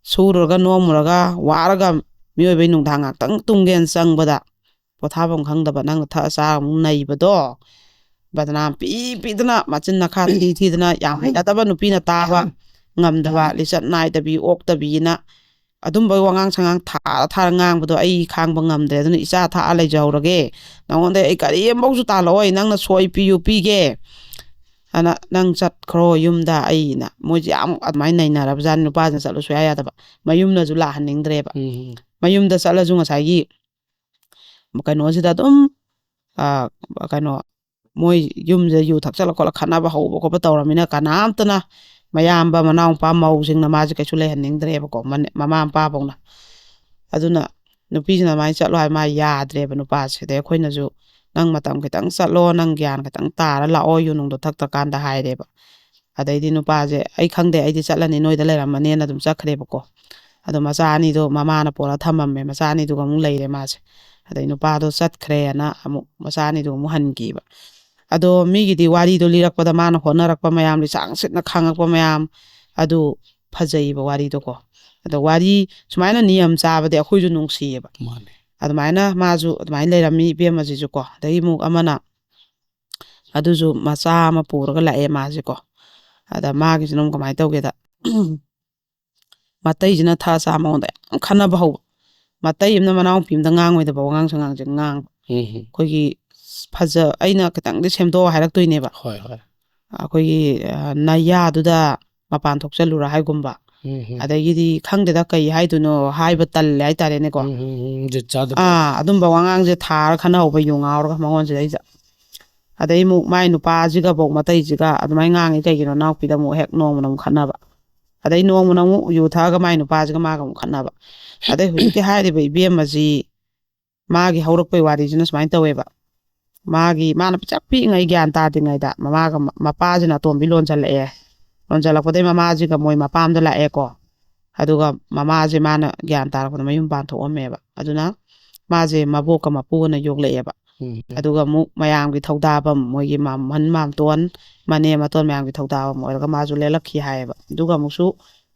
S1: ꯁꯨꯔꯨꯔꯒ ꯅꯣꯝꯃꯨꯔꯒ ꯋꯥꯔꯒ ꯃꯤꯑꯣꯏꯕꯩ ꯅꯨꯡꯗꯥꯡ ꯉꯥꯛꯇꯪ ꯇꯨꯝꯒꯦꯅ ꯆꯪꯕꯗ ꯄꯣꯊꯥꯐꯝ ꯈꯪꯗꯕ ꯅꯪꯅ ꯊꯛꯑ ꯆꯥꯔ ꯑꯃꯨꯛ ꯅꯩꯕꯗꯣ ꯕꯗꯅꯥꯝ ꯄꯤꯗꯅ ꯃꯆꯤꯟ ꯃꯈꯥ ꯊꯤꯗꯅ ꯌꯥꯝ ꯍꯩꯅꯗꯕ ꯅꯨꯄꯤꯅ ꯇꯥꯕ ꯉꯝꯗꯕ ꯂꯤꯆꯠ ꯅꯥꯏꯗꯕꯤ ꯑꯣꯛꯇꯕꯤꯅ ꯑꯗꯨꯝꯕ ꯋꯥꯉꯥꯡ ꯁꯉꯥꯡ ꯊꯥꯔ ꯉꯥꯡꯕꯗꯣ ꯑꯩ ꯈꯥꯡꯕ ꯉꯝꯗ꯭ꯔꯦ ꯑꯗꯨꯅ ꯏꯆꯥ ꯊꯛꯑ ꯂꯩꯖꯍꯧꯔꯒꯦ ꯅꯉꯣꯟꯗ ꯑꯩ ꯀꯔꯤꯝꯐꯧꯁꯨ ꯇꯥꯜꯂꯛꯑꯣꯏ ꯅꯪꯅ ꯁꯣꯏ ꯄꯤꯒꯦ ꯑꯅ ꯅꯪ ꯆꯠꯈ꯭ꯔꯣ ꯌꯨꯝꯗ ꯑꯩꯅ ꯃꯣꯏꯁꯦ ꯌꯥꯝ ꯑꯗꯨꯃꯥꯏꯅ ꯅꯩꯅꯔꯕꯖꯥꯠꯅꯤ ꯅꯨꯄꯥꯁꯤꯅ ꯆꯠꯂꯨ ꯁꯨꯡꯌꯥ ꯌꯥꯗꯕ ꯃꯌꯨꯝꯅꯁꯨ ꯂꯥꯛꯍꯟꯅꯤꯡꯗ꯭ꯔꯦꯕ ꯃꯌꯨꯝꯗ ꯆꯠꯂꯁꯨ ꯉꯁꯥꯏꯒꯤ ꯀꯩꯅꯣꯁꯤꯗ ꯑꯗꯨꯝ ꯀꯩꯅꯣ ꯃꯣꯏ ꯌꯨꯝꯁꯦ ꯌꯨ ꯊꯛꯆꯜꯂ ꯈꯣꯠꯂ ꯈꯠꯅꯕ ꯍꯧꯕ ꯈꯣꯠꯄ ꯇꯧꯔꯃꯤꯅ ꯀꯅꯥꯝꯇꯅ ꯃꯌꯥꯝꯕ ꯃꯅꯥꯎꯄꯥ ꯃꯧꯁꯤꯡꯅ ꯃꯥꯁꯦ ꯀꯩꯁꯨ ꯂꯩꯍꯟꯅꯤꯡꯗ꯭ꯔꯦꯕꯀꯣ ꯃꯃꯥ ꯃꯄꯥꯐꯧꯅ ꯑꯗꯨꯅ ꯅꯨꯄꯤꯁꯤꯅ ꯑꯗꯨꯃꯥꯏꯅ ꯆꯠꯂꯣ ꯍꯥꯏ ꯃꯥ ꯌꯥꯗ꯭ꯔꯦꯕ ꯅꯨꯄꯥꯁꯦ ꯑꯗꯩ ꯑꯩꯈꯣꯏꯅꯁꯨ ꯅꯪ ꯃꯇꯝ ꯈꯤꯇꯪ ꯆꯠꯂꯣ ꯅꯪ ꯒ꯭ꯌꯥꯟ ꯈꯤꯇꯪ ꯇꯥꯔ ꯂꯥꯛꯑꯣ ꯌꯨ ꯅꯨꯡꯗꯣ ꯊꯛꯇ꯭ꯔꯀꯥꯟꯗ ꯍꯥꯏꯔꯦꯕ ꯑꯗꯩꯗꯤ ꯅꯨꯄꯥꯁꯦ ꯑꯩ ꯈꯪꯗꯦ ꯑꯩꯗꯤ ꯆꯠꯂꯅꯤ ꯅꯣꯏꯗ ꯂꯩꯔꯝꯃꯅꯦꯅ ꯑꯗꯨꯝ ꯆꯠꯈ꯭ꯔꯦꯕꯀꯣ ꯑꯗꯣ ꯃꯆꯥ 2ꯗꯣ ꯃꯃꯥꯅ ꯄꯣꯔꯒ ꯊꯝꯃꯝꯃꯦ ꯃꯆꯥ 2ꯗꯨꯒ ꯑꯃꯨꯛ ꯂꯩꯔꯦ ꯃꯥꯁꯦ ꯑꯗꯩ ꯅꯨꯄꯥꯗꯣ ꯆꯠꯈ꯭ꯔꯦꯅ ꯑꯃꯨꯛ ꯃꯆꯥ 2ꯗꯨ ꯑꯃꯨꯛ ꯍꯟꯈꯤꯕ ꯑꯗꯣ ꯃꯤꯒꯤꯗꯤ ꯋꯥꯔꯤꯗꯣ ꯂꯤꯔꯛꯄꯗ ꯃꯥꯅ ꯍꯣꯠꯅꯔꯛꯄ ꯃꯌꯥꯝ ꯂꯤꯆꯥꯡ ꯁꯤꯠꯅ ꯈꯥꯡꯉꯛꯄ ꯃꯌꯥꯝ ꯑꯗꯨ ꯐꯖꯩꯌꯦꯕ ꯋꯥꯔꯤꯗꯣꯀꯣ ꯑꯗꯣ ꯋꯥꯔꯤ ꯁꯨꯃꯥꯏꯅ ꯅꯤꯌꯝ ꯆꯥꯕꯗꯤ ꯑꯩꯈꯣꯏꯁꯨ ꯅꯨꯡꯁꯤꯌꯦꯕ
S3: ꯃꯥꯅꯦ
S1: ꯑꯗꯨꯃꯥꯏꯅ ꯃꯥꯁꯨ ꯑꯗꯨꯃꯥꯏꯅ ꯂꯩꯔꯝꯃꯤ ꯏꯕꯦꯝꯃꯁꯤꯁꯨ ꯀꯣ ꯑꯗꯒꯤ ꯑꯃꯨꯛ ꯑꯃꯅ ꯑꯗꯨꯁꯨ ꯃꯆꯥ ꯑꯃ ꯄꯨꯔꯒ ꯂꯥꯛꯑꯦ ꯃꯥꯁꯦꯀꯣ ꯑꯗ ꯃꯥꯒꯤꯁꯤꯅ ꯑꯃꯨꯛ ꯀꯃꯥꯏꯅ ꯇꯧꯒꯦꯗ ꯃꯇꯩꯁꯤꯅ ꯊꯛꯑ ꯆꯥ ꯃꯉꯣꯟꯗ ꯌꯥꯝ ꯈꯟꯅꯕ ꯍꯧꯕ ꯃꯇꯩ ꯑꯃꯅ ꯃꯅꯥꯎꯄꯤ ꯑꯃꯗ ꯉꯥꯡꯉꯣꯏꯗꯕ ꯋꯥꯉꯥꯡ ꯁꯉꯥꯡꯁꯦ ꯉꯥꯡꯕ ꯑꯩꯈꯣꯏꯒꯤ ꯑꯩꯅ ꯈꯤꯇꯪꯗꯤ ꯁꯦꯝꯗꯣꯛꯑ ꯍꯥꯏꯔꯛꯇꯣꯏꯅꯦꯕ
S3: ꯍꯣꯏ ꯍꯣꯏ
S1: ꯑꯩꯈꯣꯏꯒꯤ ꯅꯌꯥꯗꯨꯗ ꯃꯄꯥꯟ ꯊꯣꯛꯆꯜꯂꯨꯔꯥ ꯍꯥꯏꯒꯨꯝꯕ ꯑꯗꯒꯤꯗꯤ ꯈꯪꯗꯦꯗ ꯀꯩ ꯍꯥꯏꯗꯣꯏꯅꯣ ꯍꯥꯏꯕ ꯇꯜꯂꯦ ꯍꯥꯏꯇꯥꯔꯦꯅꯦꯀꯣ
S3: ꯖꯨꯠ ꯆꯥꯗꯕ
S1: ꯑꯗꯨꯝꯕ ꯋꯥꯉꯥꯡꯁꯦ ꯊꯥꯔ ꯈꯟꯅꯍꯧꯕ ꯌꯨ ꯉꯥꯎꯔꯒ ꯃꯉꯣꯟꯁꯤꯗꯩꯗ ꯑꯗꯩ ꯑꯃꯨꯛ ꯃꯥꯏ ꯅꯨꯄꯥꯁꯤꯒꯐꯧ ꯃꯇꯩꯁꯤꯒ ꯑꯗꯨꯃꯥꯏꯅ ꯉꯥꯡꯉꯤ ꯀꯩꯒꯤꯅꯣ ꯅꯥꯎꯄꯤꯗ ꯑꯃꯨꯛ ꯍꯦꯛ ꯅꯣꯡꯃꯅ ꯑꯃꯨꯛ ꯈꯠꯅꯕ ꯑꯗꯩ ꯅꯣꯡꯃꯅ ꯑꯃꯨꯛ ꯌꯨ ꯊꯛꯑꯒ ꯃꯥꯏ ꯅꯨꯄꯥꯁꯤꯒ ꯃꯥꯒ ꯑꯃꯨꯛ ꯈꯠꯅꯕ ꯑꯗꯩ ꯍꯧꯖꯤꯛꯀꯤ ꯍꯥꯏꯔꯤꯕ ꯏꯕꯦꯝꯃꯁꯤ ꯃꯥꯒꯤ ꯍꯧꯔꯛꯄꯩ ꯋꯥꯔꯤꯁꯤꯅ ꯁꯨꯃꯥꯏꯅ ꯇꯧꯋꯦꯕ ꯃꯥꯅ ꯄꯤꯁꯛ ꯄꯤꯛꯏꯉꯩ ꯒ꯭ꯌꯥꯟ ꯇꯥꯗ꯭ꯔꯤꯉꯩꯗ ꯃꯄꯥꯁꯤꯅ ꯑꯇꯣꯝꯕꯤ ꯂꯣꯟꯁꯤꯜꯂꯛꯑꯦ ꯂꯣꯟꯁꯤꯜꯂꯛꯄꯗꯩ ꯃꯃꯥꯁꯤꯒ ꯃꯣꯏ ꯃꯄꯥꯝꯗ ꯂꯥꯛꯑꯦꯀꯣ ꯑꯗꯨꯒ ꯃꯃꯥꯁꯦ ꯃꯥꯅ ꯒ꯭ꯌꯥꯟ ꯇꯥꯔꯛꯄꯗ ꯃꯌꯨꯝ ꯄꯥꯟꯊꯣꯛꯑꯝꯃꯦꯕ ꯑꯗꯨꯅ ꯃꯥꯁꯦ ꯃꯕꯣꯛꯀ ꯃꯄꯨꯒꯅ ꯌꯣꯛꯂꯛꯑꯦꯕ ꯑꯗꯨꯒ ꯑꯃꯨꯛ ꯃꯌꯥꯝꯒꯤ ꯊꯧꯗꯥꯐꯝ ꯃꯣꯏꯒꯤ ꯃꯥꯝꯇꯣꯟ ꯃꯅꯦ ꯃꯇꯣꯟ ꯃꯌꯥꯝꯒꯤ ꯊꯧꯗꯥꯐꯝ ꯑꯣꯏꯔꯒ ꯃꯥꯁꯨ ꯂꯦꯜꯂꯛꯈꯤ ꯍꯥꯏꯌꯦꯕ ꯑꯗꯨꯒ ꯑꯃꯨꯛꯁꯨ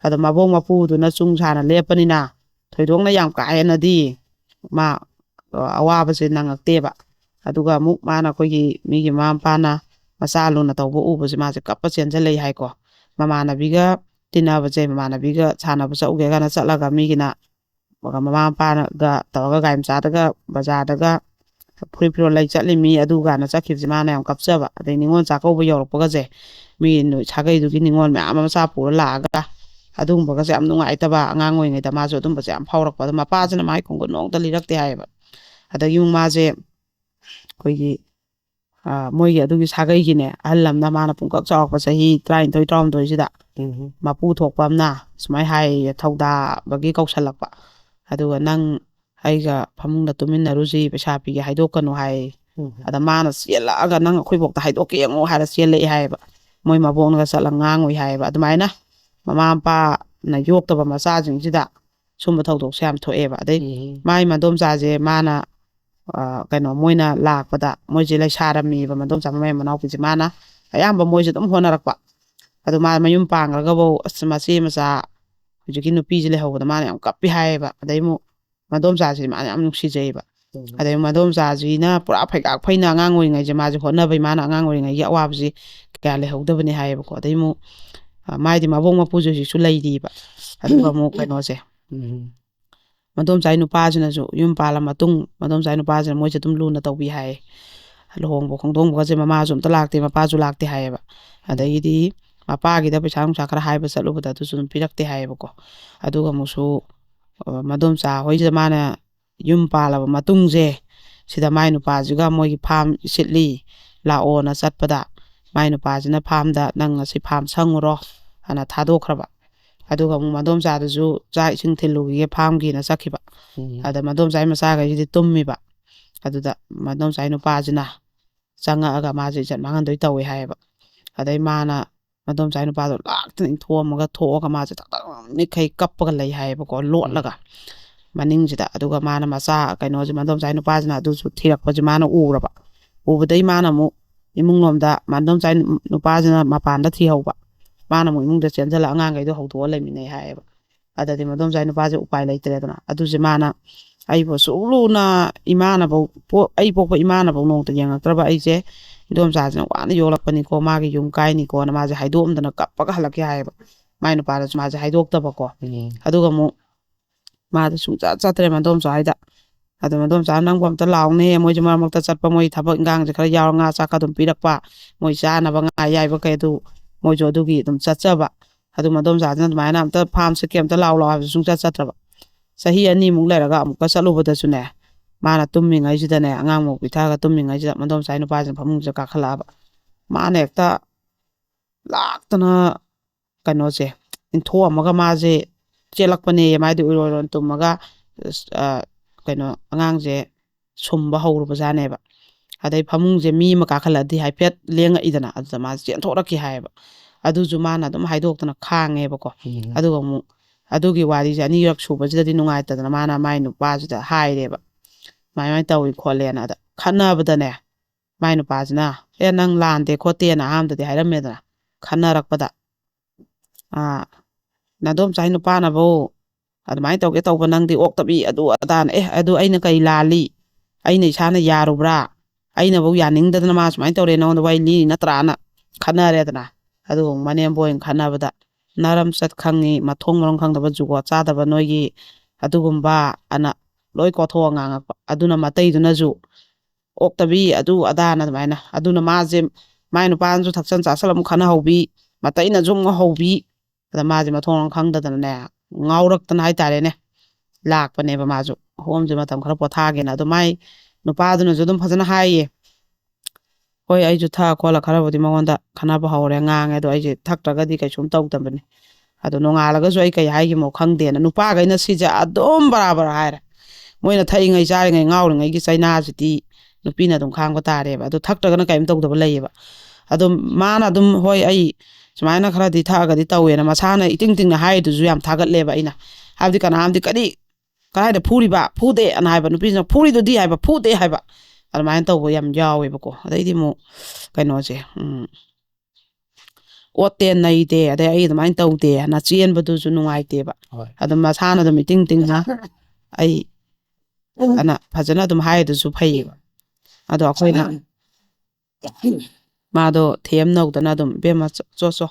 S1: ꯑꯗ ꯃꯕꯣꯛ ꯃꯄꯨꯗꯨꯅ ꯆꯨꯡ ꯁꯥꯅ ꯂꯦꯞꯄꯅꯤꯅ ꯊꯣꯏꯗꯣꯛꯅ ꯌꯥꯝ ꯀꯥ ꯍꯦꯟꯅꯗꯤ ꯃꯥ ꯑꯋꯥꯕꯁꯦ ꯅꯪꯉꯛꯇꯦꯕ ꯑꯗꯨꯒ ꯑꯃꯨꯛ ꯃꯥꯅ ꯑꯩꯈꯣꯏꯒꯤ ꯃꯤꯒꯤ ꯃꯃꯥ ꯃꯄꯥꯅ ꯃꯆꯥ ꯂꯨꯅ ꯇꯧꯕ ꯎꯕꯁꯦ ꯃꯥꯁꯦ ꯀꯞꯄ ꯆꯦꯟꯁꯤꯜꯂꯛꯏ ꯍꯥꯏꯀꯣ ꯃꯃꯥꯟꯅꯕꯤꯒ ꯇꯤꯟꯅꯕꯁꯦ ꯃꯃꯥꯟꯅꯕꯤꯒ ꯁꯥꯟꯅꯕ ꯆꯠꯎꯒꯦ ꯀꯥꯏꯅ ꯆꯠꯂꯒ ꯃꯤꯒꯤꯅ ꯃꯃꯥ ꯃꯄꯥꯅꯒ ꯇꯧꯔꯒ ꯒꯥꯔꯤ ꯃꯆꯥꯗꯒ ꯕꯖꯥꯔꯗꯒ ꯐꯨꯔꯤꯠ ꯐꯤꯔꯣꯜ ꯂꯩ ꯆꯠꯂꯤꯃꯤ ꯑꯗꯨ ꯀꯥꯟꯅ ꯆꯠꯈꯤꯕꯁꯦ ꯃꯥꯅ ꯌꯥꯝ ꯀꯞꯆꯕ ꯑꯗꯩ ꯅꯤꯉꯣꯜ ꯆꯥꯛꯀꯧꯕ ꯌꯧꯔꯛꯄꯒꯁꯦ ꯃꯤ ꯁꯥꯒꯩꯗꯨꯒꯤ ꯅꯤꯉꯣꯜ ꯃꯌꯥꯝ ꯑꯃ ꯃꯆꯥ ꯄꯨꯔ ꯂꯥꯛꯑꯒ ꯑꯗꯨꯒꯨꯝꯕꯒꯁꯦ ꯌꯥꯝ ꯅꯨꯡꯉꯥꯏꯇꯕ ꯑꯉꯥꯡ ꯑꯣꯏꯔꯤꯉꯩꯗ ꯃꯥꯁꯨ ꯑꯗꯨꯝꯕꯁꯦ ꯌꯥꯝ ꯐꯥꯎꯔꯛꯄ ꯑꯗꯣ ꯃꯄꯥꯁꯤꯅ ꯃꯥꯒꯤ ꯈꯣꯡꯒꯨꯟ ꯅꯣꯡꯇ ꯂꯤꯔꯛꯇꯦ ꯍꯥꯏꯌꯦꯕ ꯑꯗꯒꯤ ꯃꯥꯁꯦ ꯑꯩꯈꯣꯏꯒꯤ ꯃꯣꯏꯒꯤ ꯑꯗꯨꯒꯤ ꯁꯥꯒꯩꯒꯤꯅꯦ ꯑꯍꯜ ꯑꯃꯅ ꯃꯥꯅ ꯄꯨꯡꯀꯛ ꯆꯥꯎꯔꯛꯄ ꯆꯍꯤ 12 13 ꯃꯄꯨ ꯊꯣꯛꯄ ꯑꯃꯅ ꯁꯨꯃꯥꯏꯅ ꯍꯥꯏꯌꯦ ꯊꯧꯗꯥꯕꯒꯤ ꯀꯧꯁꯜꯂꯛꯄ ꯑꯗꯨꯒ ꯅꯪ ꯑꯩꯒ ꯐꯃꯨꯡꯗ ꯇꯨꯃꯤꯟꯅꯔꯨꯁꯤ ꯄꯩꯁꯥ ꯄꯤꯒꯦ ꯍꯥꯏꯗꯣꯛꯀꯅꯨ ꯍꯥꯏ ꯑꯗ ꯃꯥꯅ ꯆꯦꯜꯂꯛꯑꯒ ꯅꯪ ꯑꯩꯈꯣꯏꯕꯣꯛꯇ ꯍꯥꯏꯗꯣꯛꯀꯦ ꯌꯦꯡꯉꯣ ꯍꯥꯏꯔ ꯆꯦꯜꯂꯛꯑꯦ ꯍꯥꯏꯌꯦꯕ ꯃꯣꯏ ꯃꯕꯣꯛꯅꯒ ꯆꯠꯂ ꯉꯥꯡꯉꯨꯏ ꯍꯥꯏꯌꯦꯕ ꯑꯗꯨꯃꯥꯏꯅ ꯃꯃꯥ ꯃꯄꯥꯅ ꯌꯣꯛꯇꯕ ꯃꯆꯥꯁꯤꯡꯁꯤꯗ ꯁꯨꯝꯕ ꯊꯧꯗꯣꯛꯁꯦ ꯌꯥꯝ ꯊꯣꯛꯑꯦꯕ ꯑꯗꯩ ꯃꯥꯏ ꯃꯗꯣꯝꯆꯥꯁꯦ ꯃꯥꯅ ꯀꯩꯅꯣ ꯃꯣꯏꯅ ꯂꯥꯛꯄꯗ ꯃꯣꯏꯁꯦ ꯂꯩꯁꯥꯔꯝꯃꯤꯕ ꯃꯗꯣꯝꯆꯥ ꯃꯃꯥꯏ ꯃꯅꯥꯎꯄꯤꯁꯦ ꯃꯥꯅ ꯑꯌꯥꯝꯕ ꯃꯣꯏꯁꯦ ꯑꯗꯨꯝ ꯍꯣꯠꯅꯔꯛꯄ ꯑꯗꯨ ꯃꯥ ꯃꯌꯨꯝ ꯄꯥꯡꯈ꯭ꯔꯒꯐꯧ ꯑꯁ ꯃꯆꯦ ꯃꯆꯥ ꯍꯧꯖꯤꯛꯀꯤ ꯅꯨꯄꯤꯁꯦ ꯂꯩꯍꯧꯕꯗ ꯃꯥꯅ ꯌꯥꯝ ꯀꯞꯄꯤ ꯍꯥꯏꯌꯦꯕ ꯑꯗꯩ ꯑꯃꯨꯛ ꯃꯗꯣꯝꯆꯥꯁꯤ ꯃꯥꯅ ꯌꯥꯝ ꯅꯨꯡꯁꯤꯖꯩꯕ ꯑꯗꯩ ꯃꯗꯣꯝꯆꯥꯁꯤꯅ ꯄꯨꯔꯥ ꯐꯩꯒꯥꯛ ꯐꯩꯅ ꯑꯉꯥꯡ ꯑꯣꯏꯔꯤꯉꯩꯁꯦ ꯃꯥꯁꯦ ꯍꯣꯠꯅꯕꯩ ꯃꯥꯅ ꯑꯉꯥꯡ ꯑꯣꯏꯔꯤꯉꯩꯒꯤ ꯑꯋꯥꯕꯁꯤ ꯀꯌꯥ ꯂꯩꯍꯧꯗꯕꯅꯤ ꯍꯥꯏꯌꯦꯕꯀꯣ ꯑꯗꯩ ꯑꯃꯨꯛ ꯃꯥꯏꯗꯤ ꯃꯕꯣꯛ ꯃꯄꯨꯁꯨ ꯍꯧꯖꯤꯛꯁꯨ ꯂꯩꯔꯤꯕ ꯑꯗꯨꯒ ꯑꯃꯨꯛ ꯀꯩꯅꯣꯁꯦ ꯃꯗꯣꯝꯆꯥꯒꯤ ꯅꯨꯄꯥꯁꯤꯅꯁꯨ ꯌꯨꯝ ꯄꯥꯜꯂ ꯃꯇꯨꯡ ꯃꯗꯣꯝꯆꯥꯒꯤ ꯅꯨꯄꯥꯁꯤꯅ ꯃꯣꯏꯁꯦ ꯑꯗꯨꯝ ꯂꯨꯅ ꯇꯧꯕꯤ ꯍꯥꯏꯌꯦ ꯂꯨꯍꯣꯡꯕ ꯈꯣꯡꯗꯣꯡꯕꯒꯁꯦ ꯃꯃꯥꯁꯨ ꯑꯝꯇ ꯂꯥꯛꯇꯦ ꯃꯄꯥꯁꯨ ꯂꯥꯛꯇꯦ ꯍꯥꯏꯌꯦꯕ ꯑꯗꯒꯤꯗꯤ ꯃꯄꯥꯒꯤꯗ ꯄꯩꯁꯥ ꯅꯨꯡꯁꯥ ꯈꯔ ꯍꯥꯏꯕ ꯆꯠꯂꯨꯕꯗ ꯑꯗꯨꯁꯨ ꯑꯗꯨꯝ ꯄꯤꯔꯛꯇꯦ ꯍꯥꯏꯌꯦꯕꯀꯣ ꯑꯗꯨꯒ ꯑꯃꯨꯛꯁꯨ ꯃꯗꯣꯝꯆꯥ ꯍꯣꯏꯁꯤꯗ ꯃꯥꯅ ꯌꯨꯝ ꯄꯥꯜꯂꯕ ꯃꯇꯨꯡꯁꯦ ꯁꯤꯗ ꯃꯥꯏ ꯅꯨꯄꯥꯁꯤꯒ ꯃꯣꯏꯒꯤ ꯐꯥꯝ ꯁꯤꯠꯂꯤ ꯂꯥꯛꯑꯣꯅ ꯆꯠꯄꯗ ꯃꯥꯏ ꯅꯨꯄꯥꯁꯤꯅ ꯐꯥꯝꯗ ꯅꯪ ꯉꯁꯤ ꯐꯥꯝ ꯁꯪꯉꯨꯔꯣ ꯍꯥꯏꯅ ꯊꯥꯗꯣꯛꯈ꯭ꯔꯕ ꯑꯗꯨꯒ ꯑꯃꯨꯛ ꯃꯗꯣꯝꯆꯥꯗꯨꯁꯨ ꯆꯥꯛ ꯏꯁꯤꯡ ꯊꯤꯜꯂꯨꯈꯤꯒꯦ ꯐꯥꯝꯒꯤꯅ ꯆꯠꯈꯤꯕ ꯑꯗ ꯃꯗꯣꯝꯆꯥꯒꯤ ꯃꯆꯥꯈꯩꯁꯤꯗꯤ ꯇꯨꯝꯃꯤꯕ ꯑꯗꯨꯗ ꯃꯗꯣꯝꯆꯥꯒꯤ ꯅꯨꯄꯥꯁꯤꯅ ꯆꯪꯉꯛꯑꯒ ꯃꯥꯁꯦ ꯏꯖꯠ ꯃꯥꯡꯍꯟꯗꯣꯏ ꯇꯧꯋꯦ ꯍꯥꯏꯌꯦꯕ ꯑꯗꯩ ꯃꯥꯅ ꯃꯗꯣꯝꯆꯥꯒꯤ ꯅꯨꯄꯥꯗꯣ ꯂꯥꯛꯇꯅ ꯏꯟꯊꯣꯛꯑꯝꯃꯒ ꯊꯣꯛꯑꯒ ꯃꯥꯁꯦ ꯊꯛꯊꯛꯅꯤꯈꯩ ꯀꯞꯄꯒ ꯂꯩ ꯍꯥꯏꯌꯦꯕꯀꯣ ꯂꯣꯠꯂꯒ ꯃꯅꯤꯡꯁꯤꯗ ꯑꯗꯨꯒ ꯃꯥꯅ ꯃꯆꯥ ꯀꯩꯅꯣꯁꯦ ꯃꯗꯣꯝꯆꯥꯒꯤ ꯅꯨꯄꯥꯁꯤꯅ ꯑꯗꯨꯁꯨ ꯊꯤꯔꯛꯄꯁꯦ ꯃꯥꯅ ꯎꯔꯕ ꯎꯕꯗꯩ ꯃꯥꯅ ꯑꯃꯨꯛ ꯏꯃꯨꯡ ꯂꯣꯝꯗ ꯃꯗꯣꯝꯆꯥꯒꯤ ꯅꯨꯄꯥꯁꯤꯅ ꯃꯄꯥꯟꯗ ꯊꯤꯍꯧꯕ ꯃꯥꯅ ꯑꯃꯨꯛ ꯏꯃꯨꯡꯗ ꯆꯦꯟꯁꯤꯜꯂ ꯑꯉꯥꯡꯈꯩꯗꯣ ꯍꯧꯗꯣꯛꯑ ꯂꯩꯃꯤꯟꯅꯩ ꯍꯥꯏꯌꯦꯕ ꯑꯗꯗꯤ ꯃꯗꯣꯝꯆꯥꯒꯤ ꯅꯨꯄꯥꯁꯦ ꯎꯄꯥꯏ ꯂꯩꯇ꯭ꯔꯦꯗꯅ ꯑꯗꯨꯁꯦ ꯃꯥꯅ ꯑꯩꯕꯨ ꯁꯨꯛ ꯂꯨꯅ ꯏꯃꯥꯅꯐꯧ ꯑꯩ ꯄꯣꯛꯄ ꯏꯃꯥꯅꯐꯧ ꯅꯣꯡꯇ ꯌꯦꯡꯉꯛꯇ꯭ꯔꯕ ꯑꯩꯁꯦ ꯏꯗꯣꯝꯆꯥꯁꯤꯅ ꯋꯥꯅ ꯌꯣꯛꯂꯛꯄꯅꯤꯀꯣ ꯃꯥꯒꯤ ꯌꯨꯝ ꯀꯥꯏꯅꯤꯀꯣꯅ ꯃꯥꯁꯦ ꯍꯥꯏꯗꯣꯛꯑꯝꯗꯅ ꯀꯞꯄꯒ ꯍꯜꯂꯛꯀꯦ ꯍꯥꯏꯌꯦꯕ ꯃꯥꯏ ꯅꯨꯄꯥꯗꯁꯨ ꯃꯥꯁꯦ ꯍꯥꯏꯗꯣꯛꯇꯕꯀꯣ ꯑꯗꯨꯒ ꯑꯃꯨꯛ ꯃꯥꯗꯤ ꯁꯨꯡꯆꯠ ꯆꯠꯇ꯭ꯔꯦ ꯃꯗꯣꯝꯆꯥ ꯍꯥꯏꯗ ꯑꯗꯣ ꯃꯗꯣꯝꯆꯥ ꯅꯪꯕꯨ ꯑꯝꯇ ꯂꯥꯎꯅꯦ ꯃꯣꯏꯁꯦ ꯃꯔꯛ ꯃꯔꯛꯇ ꯆꯠꯄ ꯃꯣꯏ ꯊꯕꯛ ꯏꯟꯈꯥꯡꯁꯦ ꯈꯔ ꯌꯥꯎꯔ ꯉꯥ ꯆꯥꯛꯀ ꯑꯗꯨꯝ ꯄꯤꯔꯛꯄ ꯃꯣꯏ ꯆꯥꯅꯕ ꯉꯥ ꯑꯌꯥꯏꯕ ꯀꯩ ꯑꯗꯨ ꯃꯣꯏꯁꯨ ꯑꯗꯨꯒꯤ ꯑꯗꯨꯝ ꯆꯠꯆꯕ ꯑꯗꯨ ꯃꯗꯣꯝꯆꯥꯁꯤꯅ ꯑꯗꯨꯃꯥꯏꯅ ꯑꯝꯇ ꯐꯥꯝ ꯁꯤꯠꯀꯦ ꯑꯝꯇ ꯂꯥꯎ ꯍꯥꯏꯕꯁꯨ ꯁꯨꯡꯆꯠ ꯆꯠꯇ꯭ꯔꯕ ꯆꯍꯤ 2 ꯂꯩꯔꯒ ꯑꯃꯨꯛꯀ ꯆꯠꯂꯨꯕꯗꯁꯨꯅꯦ ꯃꯥꯅ ꯇꯨꯝꯃꯤꯉꯩꯁꯤꯗꯅꯦ ꯑꯉꯥꯡ ꯃꯨꯛ ꯄꯤꯊꯛꯑꯒ ꯇꯨꯝꯃꯤꯉꯩꯁꯤꯗ ꯃꯗꯣꯝꯆꯥꯒꯤ ꯅꯨꯄꯥꯁꯤꯅ ꯐꯃꯨꯡꯁꯤꯗ ꯀꯥꯈꯠꯂꯛꯑꯕ ꯃꯥꯅ ꯍꯦꯛꯇ ꯂꯥꯛꯇꯅ ꯀꯩꯅꯣꯁꯦ ꯏꯟꯊꯣꯛꯑꯝꯃꯒ ꯃꯥꯁꯦ ꯆꯦꯜꯂꯛꯄꯅꯦ ꯃꯥꯗꯤ ꯎꯏꯔꯣꯏꯔꯣꯟ ꯇꯨꯝꯃꯒ ꯀꯩꯅꯣ ꯑꯉꯥꯡꯁꯦ ꯁꯨꯝꯕ ꯍꯧꯔꯨꯕꯖꯥꯠꯅꯦꯕ ꯑꯗꯩ ꯐꯃꯨꯡꯁꯦ ꯃꯤ ꯑꯃ ꯀꯥꯈꯠꯂꯛꯑꯗꯤ ꯍꯥꯏꯐꯦꯠ ꯂꯦꯡꯉꯛꯏꯗꯅ ꯑꯗꯨꯗ ꯃꯥꯁꯦ ꯆꯦꯟꯊꯣꯔꯛꯈꯤ ꯍꯥꯏꯌꯦꯕ ꯑꯗꯨꯁꯨ ꯃꯥꯅ ꯑꯗꯨꯝ ꯍꯥꯏꯗꯣꯛꯇꯅ ꯈꯥꯡꯉꯦꯕꯀோ ꯑꯗꯨꯒ ꯑꯃꯨꯛ ꯑꯗꯨꯒꯤ ꯋꯥꯔꯤꯁꯦ ꯑꯅꯤꯔꯛ ꯁꯨꯕꯁꯤꯗꯗꯤ ꯅꯨꯡꯉꯥꯏꯇꯗꯅ ꯃꯥꯅ ꯃꯥꯏ ꯅꯨꯄꯥꯁꯤꯗ ꯍꯥꯏꯔꯦꯕ ꯁꯨꯃꯥꯏꯅ ꯇꯧꯏ ꯈꯣꯠꯂꯦꯅ ꯑꯗ ꯈꯟꯅꯕꯗꯅꯦ ꯃꯥꯏ ꯅꯨꯄꯥꯁꯤꯅ ꯅꯪ ꯂꯥꯟꯗꯦ ꯈꯣꯠꯇꯦꯅ ꯑꯍꯥꯟꯕꯗꯗꯤ ꯍꯥꯏꯔꯝꯃꯦꯗꯅ ꯈꯟꯅꯔꯛꯄꯗ ꯅꯗꯣꯝꯆꯥꯒꯤ ꯅꯨꯄꯥꯅꯐꯧ ꯑꯗꯨꯃꯥꯏꯅ ꯇꯧꯒꯦ ꯇꯧꯕ ꯅꯪꯗꯤ ꯑꯣꯛꯇꯕꯤ ꯑꯗꯨ ꯑꯗꯥꯅ ꯑꯗꯨ ꯑꯩꯅ ꯀꯩ ꯂꯥꯜꯂꯤ ꯑꯩꯅ ꯏꯁꯥꯅ ꯌꯥꯔꯨꯕ꯭ꯔꯥ ꯑꯩꯅꯐꯧ ꯌꯥꯅꯤꯡꯗꯗꯅ ꯃꯥ ꯁꯨꯃꯥꯏꯅ ꯇꯧꯔꯦ ꯅꯉꯣꯟꯗ ꯋꯥꯔꯤ ꯂꯤꯔꯤ ꯅꯠꯇ꯭ꯔꯥꯅ ꯈꯟꯅꯔꯦꯗꯅ ꯑꯗꯨꯒ ꯃꯅꯦꯝꯕꯣꯏꯅ ꯈꯟꯅꯕꯗ ꯅꯔꯝ ꯆꯠ ꯈꯪꯉꯤ ꯃꯊꯣꯡ ꯃꯔꯝ ꯈꯪꯗꯕ ꯖꯨꯒꯣꯠ ꯆꯥꯗꯕ ꯅꯣꯏꯒꯤ ꯑꯗꯨꯒꯨꯝꯕ ꯑꯅ ꯂꯣꯏ ꯀꯣꯊꯣꯛꯑ ꯉꯥꯡꯉꯛꯄ ꯑꯗꯨꯅ ꯃꯇꯩꯗꯨꯅꯁꯨ ꯑꯣꯛꯇꯕꯤ ꯑꯗꯨ ꯑꯗꯥꯅ ꯑꯗꯨꯃꯥꯏꯅ ꯑꯗꯨꯅ ꯃꯥꯁꯦ ꯃꯥꯏ ꯅꯨꯄꯥꯅꯁꯨ ꯊꯛꯆꯟ ꯆꯥꯁꯜ ꯑꯃꯨꯛ ꯈꯟꯅꯍꯧꯕꯤ ꯃꯇꯩꯅꯁꯨ ꯑꯃꯨꯛ ꯍꯧꯕꯤ ꯑꯗ ꯃꯥꯁꯦ ꯃꯊꯣꯡ ꯃꯔꯝ ꯈꯪꯗꯗꯅꯅꯦ ꯉꯥꯎꯔꯛꯇꯅ ꯍꯥꯏꯇꯥꯔꯦꯅꯦ ꯂꯥꯛꯄꯅꯦꯕ ꯃꯥꯁꯨ ꯍꯣꯝꯁꯦ ꯃꯇꯝ ꯈꯔ ꯄꯣꯊꯥꯒꯦꯅ ꯑꯗꯣ ꯃꯥꯏ ꯅꯨꯄꯥꯗꯨꯅꯁꯨ ꯑꯗꯨꯝ ꯐꯖꯅ ꯍꯥꯏꯌꯦ ꯍꯣꯏ ꯑꯩꯁꯨ ꯊꯛꯑ ꯈꯣꯠꯂ ꯈꯔꯕꯨꯗꯤ ꯃꯉꯣꯟꯗ ꯈꯟꯅꯕ ꯍꯧꯔꯦ ꯉꯥꯡꯉꯦ ꯑꯗꯣ ꯑꯩꯁꯦ ꯊꯛꯇ꯭ꯔꯒꯗꯤ ꯀꯩꯁꯨꯝ ꯇꯧꯗꯕꯅꯤ ꯑꯗꯣ ꯅꯣꯡꯉꯥꯜꯂꯒꯁꯨ ꯑꯩ ꯀꯩ ꯍꯥꯏꯈꯤꯃꯣ ꯈꯪꯗꯦꯅ ꯅꯨꯄꯥꯈꯩꯅ ꯁꯤꯁꯦ ꯑꯗꯨꯝ ꯕꯔꯥꯕꯔ ꯍꯥꯏꯔꯦ ꯃꯣꯏꯅ ꯊꯛꯏꯉꯩ ꯆꯥꯔꯤꯉꯩ ꯉꯥꯎꯔꯤꯉꯩꯒꯤ ꯆꯩꯅꯥꯁꯤꯗꯤ ꯅꯨꯄꯤꯅ ꯑꯗꯨꯝ ꯈꯥꯡꯕ ꯇꯥꯔꯦꯕ ꯑꯗꯣ ꯊꯛꯇ꯭ꯔꯒꯅ ꯀꯔꯤꯝ ꯇꯧꯗꯕ ꯂꯩꯌꯦꯕ ꯑꯗꯣ ꯃꯥꯅ ꯑꯗꯨꯝ ꯍꯣꯏ ꯑꯩ ꯁꯨꯃꯥꯏꯅ ꯈꯔꯗꯤ ꯊꯛꯑꯒꯗꯤ ꯇꯧꯋꯦꯅ ꯃꯁꯥꯅ ꯏꯇꯤꯡ ꯇꯤꯡꯅ ꯍꯥꯏꯔꯤꯗꯨꯁꯨ ꯌꯥꯝ ꯊꯥꯒꯠꯂꯦꯕ ꯑꯩꯅ ꯍꯥꯏꯕꯗꯤ ꯀꯅꯥꯝꯗꯤ ꯀꯗꯥꯏꯗ ꯐꯨꯔꯤꯕ ꯐꯨꯗꯦ ꯑꯅ ꯍꯥꯏꯕ ꯅꯨꯄꯤꯁꯤꯅ ꯐꯨꯔꯤꯗꯨꯗꯤ ꯍꯥꯏꯕ ꯐꯨꯗꯦ ꯍꯥꯏꯕ ꯑꯗꯨꯃꯥꯏꯅ ꯇꯧꯕ ꯌꯥꯝ ꯌꯥꯎꯋꯦꯕꯀꯣ ꯑꯗꯩꯗꯤ ꯑꯃꯨꯛ ꯀꯩꯅꯣꯁꯦ ꯑꯣꯠꯇꯦ ꯅꯩꯗꯦ ꯑꯗꯩ ꯑꯩ ꯑꯗꯨꯃꯥꯏꯅ ꯇꯧꯗꯦ ꯍꯥꯏꯅ ꯆꯦꯟꯕꯗꯨꯁꯨ ꯅꯨꯡꯉꯥꯏꯇꯦꯕ ꯑꯗꯨꯝ ꯃꯁꯥꯅ ꯑꯗꯨꯝ ꯏꯇꯤꯡ ꯇꯤꯡꯅ ꯑꯩ ꯑꯅ ꯐꯖꯅ ꯑꯗꯨꯝ ꯍꯥꯏꯗꯨꯁꯨ ꯐꯩꯌꯦꯕ ꯑꯗꯣ ꯑꯩꯈꯣꯏꯅ ꯃꯥꯗꯣ ꯊꯦꯝꯅꯧꯗꯅ ꯑꯗꯨꯝ ꯏꯕꯦꯝꯃ ꯆꯣ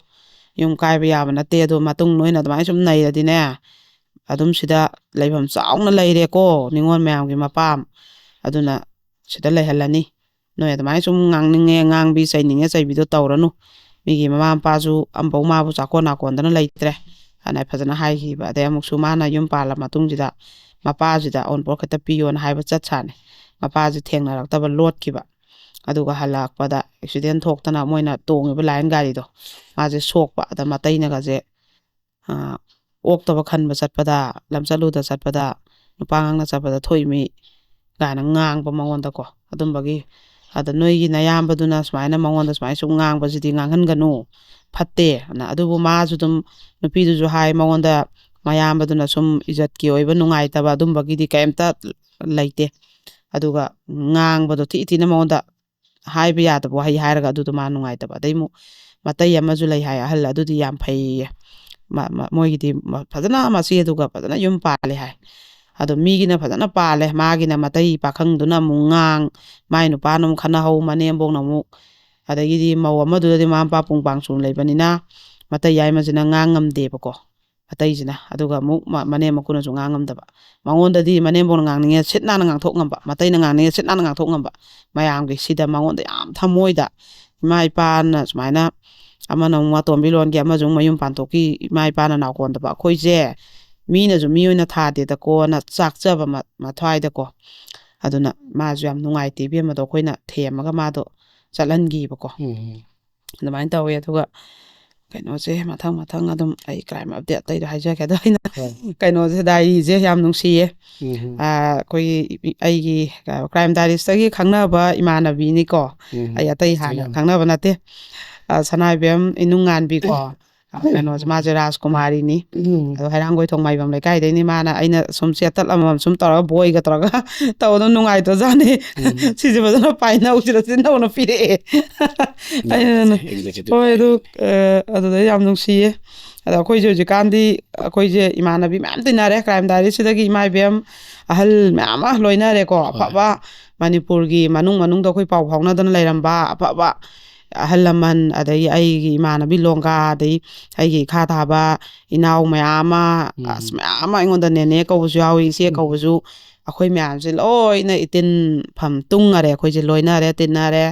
S1: ꯌꯨꯝ ꯀꯥꯏꯕ ꯌꯥꯕ ꯅꯠꯇꯦ ꯑꯗꯣ ꯃꯇꯨꯡ ꯅꯣꯏꯅ ꯑꯗꯨꯃꯥꯏꯅ ꯁꯨꯝ ꯅꯩꯔꯗꯤꯅꯦ ꯑꯗꯨꯝ ꯁꯤꯗ ꯂꯩꯐꯝ ꯆꯥꯎꯅ ꯂꯩꯔꯦꯀோ ꯅꯤꯉꯣꯜ ꯃꯌꯥꯝꯒꯤ ꯃꯄꯥꯝ ꯑꯗꯨꯅ ꯁꯤꯗ ꯂꯩꯍꯜꯂꯅꯤ ꯅꯣꯏ ꯑꯗꯨꯃꯥꯏꯅ ꯁꯨꯝ ꯉꯥꯡꯅꯤꯡꯉꯦ ꯉꯥꯡꯕꯤ ꯆꯩꯅꯤꯡꯉꯦ ꯆꯩꯕꯤꯗꯣ ꯇꯧꯔꯅꯨ ꯃꯤꯒꯤ ꯃꯃꯥ ꯃꯄꯥꯁꯨ ꯑꯃꯐꯧ ꯃꯥꯕꯨ ꯆꯥꯛꯀꯣꯟ ꯅꯥꯀꯣꯟꯗꯅ ꯂꯩꯇ꯭ꯔꯦ ꯍꯥꯏꯅ ꯐꯖꯅ ꯍꯥꯏꯈꯤꯕ ꯑꯗꯩ ꯑꯃꯨꯛꯁꯨ ꯃꯥꯅ ꯌꯨꯝ ꯄꯥꯜꯂ ꯃꯇꯨꯡꯁꯤꯗ ꯃꯄꯥꯁꯤꯗ ꯑꯎꯟꯄꯣꯠ ꯈꯤꯇ ꯄꯤꯌꯣꯅ ꯍꯥꯏꯕ ꯆꯠꯁꯥꯅꯤ ꯃꯄꯥꯁꯤ ꯊꯦꯡꯅꯔꯛꯇꯕ ꯂꯣꯠꯈꯤꯕ ꯑꯗꯨꯒ ꯍꯜꯂꯛꯄꯗ ꯑꯦꯛꯁꯤꯗꯦꯟ ꯊꯣꯛꯇꯅ ꯃꯣꯏꯅ ꯇꯣꯡꯉꯤꯕ ꯂꯥꯏꯟ ꯒꯥꯔꯤꯗꯣ ꯃꯥꯁꯦ ꯁꯣꯛꯄ ꯑꯗ ꯃꯇꯩꯅꯒꯁꯦ ꯑꯣꯛꯇꯕ ꯈꯟꯕ ꯆꯠꯄꯗ ꯂꯝꯆꯠꯂꯨꯗ ꯆꯠꯄꯗ ꯅꯨꯄꯥ ꯉꯥꯡꯅ ꯆꯠꯄꯗ ꯊꯣꯛꯏꯃꯤ ꯀꯥꯏꯅ ꯉꯥꯡꯕ ꯃꯉꯣꯟꯗꯀꯣ ꯑꯗꯨꯝꯕꯒꯤ ꯑꯗ ꯅꯣꯏꯒꯤ ꯅꯌꯥꯝꯕꯗꯨꯅ ꯁꯨꯃꯥꯏꯅ ꯃꯉꯣꯟꯗ ꯁꯨꯃꯥꯏꯅ ꯁꯨꯝ ꯉꯥꯡꯕꯁꯤꯗꯤ ꯉꯥꯡꯍꯟꯒꯅꯨ ꯐꯠꯇꯦ ꯑꯗꯨꯕꯨ ꯃꯥꯁꯨ ꯑꯗꯨꯝ ꯅꯨꯄꯤꯗꯨꯁꯨ ꯍꯥꯏ ꯃꯉꯣꯟꯗ ꯃꯌꯥꯝꯕꯗꯨꯅ ꯁꯨꯝ ꯏꯖꯠꯀꯤ ꯑꯣꯏꯕ ꯅꯨꯡꯉꯥꯏꯇꯕ ꯑꯗꯨꯝꯕꯒꯤꯗꯤ ꯀꯩꯝꯇ ꯂꯩꯇꯦ ꯑꯗꯨꯒ ꯉꯥꯡꯕꯗꯣ ꯊꯤꯅ ꯃꯉꯣꯟꯗ ꯍꯥꯏꯕ ꯌꯥꯗꯕ ꯋꯥꯍꯩ ꯍꯥꯏꯔꯒ ꯑꯗꯨꯗꯣ ꯃꯥ ꯅꯨꯡꯉꯥꯏꯇꯕ ꯑꯗꯩ ꯑꯃꯨꯛ ꯃꯇꯩ ꯑꯃꯁꯨ ꯂꯩ ꯍꯥꯏ ꯑꯍꯜ ꯑꯗꯨꯗꯤ ꯌꯥꯝ ꯐꯩꯌꯦ ꯃꯣꯏꯒꯤꯗꯤ ꯐꯖꯅ ꯃꯆꯦꯗꯨꯒ ꯐꯖꯅ ꯌꯨꯝ ꯄꯥꯜꯂꯦ ꯍꯥꯏ ꯑꯗꯣ ꯃꯤꯒꯤꯅ ꯐꯖꯅ ꯄꯥꯜꯂꯦ ꯃꯥꯒꯤꯅ ꯃꯇꯩ ꯄꯥꯈꯪꯗꯨꯅ ꯑꯃꯨꯛ ꯃꯥꯏ ꯅꯨꯄꯥꯅ ꯑꯃꯨꯛ ꯈꯠꯅꯍꯧ ꯃꯅꯦꯝꯕꯣꯛꯅ ꯑꯃꯨꯛ ꯑꯗꯒꯤꯗꯤ ꯃꯧ ꯑꯃꯗꯨꯗꯗꯤ ꯃꯃꯥ ꯃꯄꯥ ꯄꯨꯡꯄꯥꯡ ꯁꯨꯝ ꯂꯩꯕꯅꯤꯅ ꯃꯇꯩ ꯌꯥꯏꯃꯁꯤꯅ ꯉꯥꯡ ꯉꯝꯗꯦꯕꯀꯣ ꯑꯇꯩꯁꯤꯅ ꯑꯗꯨꯒ ꯑꯃꯨꯛ ꯃꯅꯦꯝ ꯃꯀꯨꯅꯁꯨ ꯉꯥꯡ ꯉꯝꯗꯕ ꯃꯉꯣꯟꯗꯗꯤ ꯃꯅꯦꯝꯕꯣꯛꯅ ꯉꯥꯡꯅꯤꯡꯉꯦ ꯁꯤꯠ ꯅꯥꯟꯅ ꯉꯥꯡꯊꯣꯛ ꯉꯝꯕ ꯃꯇꯩꯅ ꯉꯥꯡꯅꯤꯡꯉꯦ ꯁꯤꯠ ꯅꯥꯟꯅ ꯉꯥꯡꯊꯣꯛ ꯉꯝꯕ ꯃꯌꯥꯝꯒꯤ ꯁꯤꯗ ꯃꯉꯣꯟꯗ ꯌꯥꯝ ꯊꯃꯣꯏꯗ ꯏꯃꯥ ꯏꯄꯥꯅ ꯁꯨꯃꯥꯏꯅ ꯑꯃꯅ ꯑꯃꯨꯛ ꯃꯇꯣꯝꯕꯤ ꯂꯣꯟꯒꯤ ꯑꯃꯁꯨ ꯃꯌꯨꯝ ꯄꯥꯟꯊꯣꯛꯈꯤ ꯏꯃꯥ ꯏꯄꯥꯅ ꯅꯥꯎꯀꯣꯟꯗꯕ ꯑꯩꯈꯣꯏꯁꯦ ꯃꯤꯅꯁꯨ ꯃꯤ ꯑꯣꯏꯅ ꯊꯥꯗꯦꯗꯀꯣꯅ ꯆꯥꯛꯆꯕ ꯃꯊ꯭ꯋꯥꯏꯗꯀꯣ ꯑꯗꯨꯅ ꯃꯥꯁꯨ ꯌꯥꯝ ꯅꯨꯡꯉꯥꯏꯇꯦ ꯏꯕꯦꯝꯃꯗꯣ ꯑꯩꯈꯣꯏꯅ ꯊꯦꯝꯃꯒ ꯃꯥꯗꯣ ꯆꯠꯍꯟꯈꯤꯕꯀꯣ ꯑꯗꯨꯃꯥꯏꯅ ꯇꯧꯋꯦ ꯑꯗꯨꯒ ꯀꯩꯅꯣꯁꯦ ꯃꯊꯪ ꯑꯗꯨꯝ ꯑꯩ ꯀ꯭ꯔꯥꯏꯝ ꯑꯞꯗꯦꯠ ꯑꯇꯩꯗꯣ ꯍꯥꯏꯖꯒꯦ ꯑꯗꯣ ꯑꯩꯅ ꯀꯩꯅꯣꯁꯦ ꯗꯥꯏꯔꯤꯁꯦ ꯌꯥꯝ ꯅꯨꯡꯁꯤꯌꯦ ꯑꯩꯈꯣꯏꯒꯤ ꯑꯩꯒꯤ ꯀ꯭ꯔꯥꯏꯝ ꯗꯥꯏꯔꯤꯁꯇꯒꯤ ꯈꯪꯅꯕ ꯏꯃꯥꯟꯅꯕꯤꯅꯤꯀꯣ ꯑꯩ ꯑꯇꯩ ꯍꯥꯟꯅ ꯈꯪꯅꯕ ꯅꯠꯇꯦ ꯁꯅꯥꯏꯕꯦꯝ ꯏꯅꯨꯡꯉꯥꯟꯕꯤꯀꯣ ꯀꯩꯅꯣꯁꯦ ꯃꯥꯁꯦ ꯔꯥꯖꯀꯨꯃꯥꯔꯤꯅꯤ ꯑꯗꯣ ꯍꯩꯔꯥꯡꯒꯣꯏꯊꯣꯡ ꯃꯥꯏꯕꯝ ꯂꯩꯀꯥꯏꯗꯩꯅꯤ ꯃꯥꯅ ꯑꯩꯅ ꯁꯨꯝ ꯆꯦꯇꯠ ꯑꯃꯃꯝ ꯁꯨꯝ ꯇꯧꯔꯒ ꯕꯣꯏꯒ ꯇꯧꯔꯒ ꯇꯧꯕꯗ ꯅꯨꯡꯉꯥꯏꯇ꯭ꯔꯖꯥꯠꯅꯤ ꯁꯤꯁꯦ ꯐꯖꯅ ꯄꯥꯏꯅꯧꯁꯤꯗ ꯅꯧꯅ ꯄꯤꯔꯛꯑꯦ ꯑꯩꯅ ꯍꯣꯏ ꯑꯗꯨꯗ ꯌꯥꯝ ꯅꯨꯡꯁꯤꯌే ꯑꯗꯣ ꯑꯩꯈꯣꯏꯁꯦ ꯍꯧꯖꯤꯛꯀꯥꯟꯗꯤ ꯑꯩꯈꯣꯏꯁꯦ ꯏꯃꯥꯟꯅꯕꯤ ꯃꯌꯥꯝ ꯇꯤꯟꯅꯔꯦ ꯀ꯭ꯔꯥꯏꯝ ꯗꯥꯏꯔꯤꯁꯤꯗꯒꯤ ꯏꯃꯥ ꯏꯕꯦꯝ ꯑꯍꯜ ꯃꯌꯥꯝ ꯑꯃ ꯂꯣꯏꯅꯔꯦꯀꯣ ꯑꯐꯕ ꯃꯅꯤꯄꯨꯔꯒꯤ ꯃꯅꯨꯡꯗ ꯑꯩꯈꯣꯏ ꯄꯥꯎ ꯐꯥꯎꯅꯗꯅ ꯂꯩꯔꯝꯕ ꯑꯐꯕ ꯑꯍꯜ ꯂꯃꯟ ꯑꯗꯒꯤ ꯑꯩꯒꯤ ꯏꯃꯥꯟꯅꯕꯤ ꯂꯣꯡꯒꯥ ꯑꯗꯩ ꯑꯩꯒꯤ ꯏꯈꯥ ꯊꯥꯕ ꯏꯅꯥꯎ ꯃꯌꯥꯝ ꯑꯃ ꯃꯌꯥꯝ ꯑꯃ ꯑꯩꯉꯣꯟꯗ ꯅꯦꯅꯦ ꯀꯧꯕꯁꯨ ꯌꯥꯎꯏ ꯏꯆꯦ ꯀꯧꯕꯁꯨ ꯑꯩꯈꯣꯏ ꯃꯌꯥꯝꯁꯦ ꯂꯣꯏꯅ ꯏꯇꯤꯟꯐꯝ ꯇꯨꯡꯉꯔꯦ ꯑꯩꯈꯣꯏꯁꯦ ꯂꯣꯏꯅꯔꯦ ꯇꯤꯟꯅꯔꯦ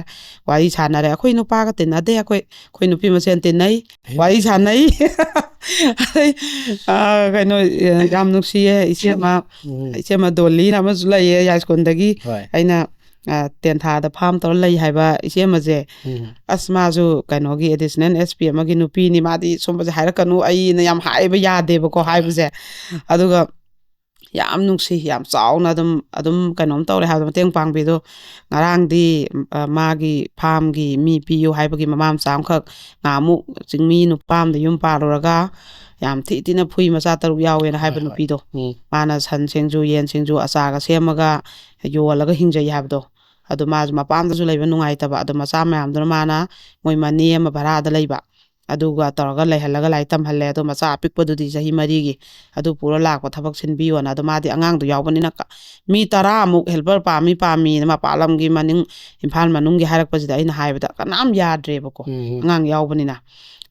S1: ꯋꯥꯔꯤ ꯁꯥꯟꯅꯔꯦ ꯑꯩꯈꯣꯏ ꯅꯨꯄꯥꯒ ꯇꯤꯟꯅꯗꯦ ꯑꯩꯈꯣꯏ ꯅꯨꯄꯤ ꯃꯁꯦꯟ ꯇꯤꯟꯅꯩ ꯋꯥꯔꯤ ꯁꯥꯟꯅꯩ ꯑꯗꯩ ꯀꯩꯅꯣ ꯌꯥꯝ ꯅꯨꯡꯁꯤꯌꯦ ꯏꯆꯦꯃ ꯗꯣꯜꯂꯤꯅ ꯑꯃꯁꯨ ꯂꯩꯌꯦ ꯌꯥꯏꯁ꯭ꯀꯨꯜꯗꯒꯤ ꯑꯩꯅ ꯇꯦꯟꯊꯥꯗ ꯐꯥꯝ ꯇꯧꯔ ꯂꯩ ꯍꯥꯏꯕ ꯏꯆꯦꯃꯁꯦ ꯑꯁ ꯃꯥꯁꯨꯀꯩꯅꯣꯒꯤ ꯑꯦꯗꯤꯁꯅꯦꯜ SP ꯑꯃꯒꯤ ꯅꯨꯄꯤꯅꯤ ꯃꯥꯗꯤ ꯁꯨꯝꯕꯁꯦ ꯍꯥꯏꯔꯛꯀꯅꯨ ꯑꯩꯅ ꯌꯥꯝ ꯍꯥꯏꯕ ꯌꯥꯗꯦꯕꯀꯣ ꯍꯥꯏꯕꯁꯦ ꯑꯗꯨꯒ ꯌꯥꯝ ꯅꯨꯡꯁꯤ ꯌꯥꯝ ꯆꯥꯎꯅ ꯑꯗꯨꯝ ꯀꯩꯅꯣꯝ ꯇꯧꯔꯦ ꯍꯥꯏꯕꯗ ꯃꯇꯦꯡ ꯄꯥꯡꯕꯤꯗꯣ ꯉꯔꯥꯡꯗꯤ ꯃꯥꯒꯤ ꯐꯥꯝꯒꯤ ꯃꯤ ꯄꯤꯌꯨ ꯍꯥꯏꯕꯒꯤ ꯃꯃꯥ ꯃꯆꯥ ꯑꯃꯈꯛ ꯉꯥꯃꯨꯛ ꯆꯤꯡꯃꯤ ꯅꯨꯄꯥ ꯑꯃꯗ ꯌꯨꯝ ꯄꯥꯜꯂꯨꯔꯒ ꯌꯥꯝ ꯊꯤꯅ ꯐꯨꯏ ꯃꯆꯥ 3 ꯌꯥꯎꯋꯦꯅ ꯍꯥꯏꯕ ꯅꯨꯄꯤꯗꯣ ꯃꯥꯅ ꯁꯟ ꯁꯤꯡꯖꯨ ꯌꯦꯟ ꯁꯤꯡꯖꯨ ꯑꯆꯥꯔꯒ ꯁꯦꯝꯃꯒ ꯌꯣꯜꯂꯒ ꯍꯤꯡꯖꯩ ꯍꯥꯏꯕꯗꯣ ꯑꯗꯨ ꯃꯥꯁꯨ ꯃꯄꯥꯝꯗꯁꯨ ꯂꯩꯕ ꯅꯨꯡꯉꯥꯏꯇꯕ ꯑꯗꯨ ꯃꯆꯥ ꯃꯌꯥꯝꯗꯨꯅ ꯃꯥꯅ ꯃꯣꯏ ꯃꯅꯦ ꯑꯃ ꯚꯔꯥꯗ ꯂꯩꯕ ꯑꯗꯨꯒ ꯇꯧꯔꯒ ꯂꯩꯍꯜꯂꯒ ꯂꯥꯏꯔꯤꯛ ꯇꯝꯍꯜꯂꯦ ꯑꯗꯣ ꯃꯆꯥ ꯑꯄꯤꯛꯄꯗꯨꯗꯤ ꯆꯍꯤ 4ꯒꯤ ꯑꯗꯨ ꯄꯨꯔ ꯂꯥꯛꯄ ꯊꯕꯛ ꯁꯤꯟꯕꯤꯌꯣꯅ ꯑꯗꯣ ꯃꯥꯗꯤ ꯑꯉꯥꯡꯗꯣ ꯌꯥꯎꯕꯅꯤꯅ ꯃꯤ 10 ꯍꯦꯜꯄꯔ ꯄꯥꯝꯃꯤꯅ ꯃꯄꯥꯟ ꯂꯝꯒꯤ ꯏꯝꯐꯥꯜ ꯃꯅꯨꯡꯒꯤ ꯍꯥꯏꯔꯛꯄꯁꯤꯗ ꯑꯩꯅ ꯍꯥꯏꯕꯗ ꯀꯅꯥꯝ ꯌꯥꯗ꯭ꯔꯦꯕꯀꯣ ꯑꯉꯥꯡ ꯌꯥꯎꯕꯅꯤꯅ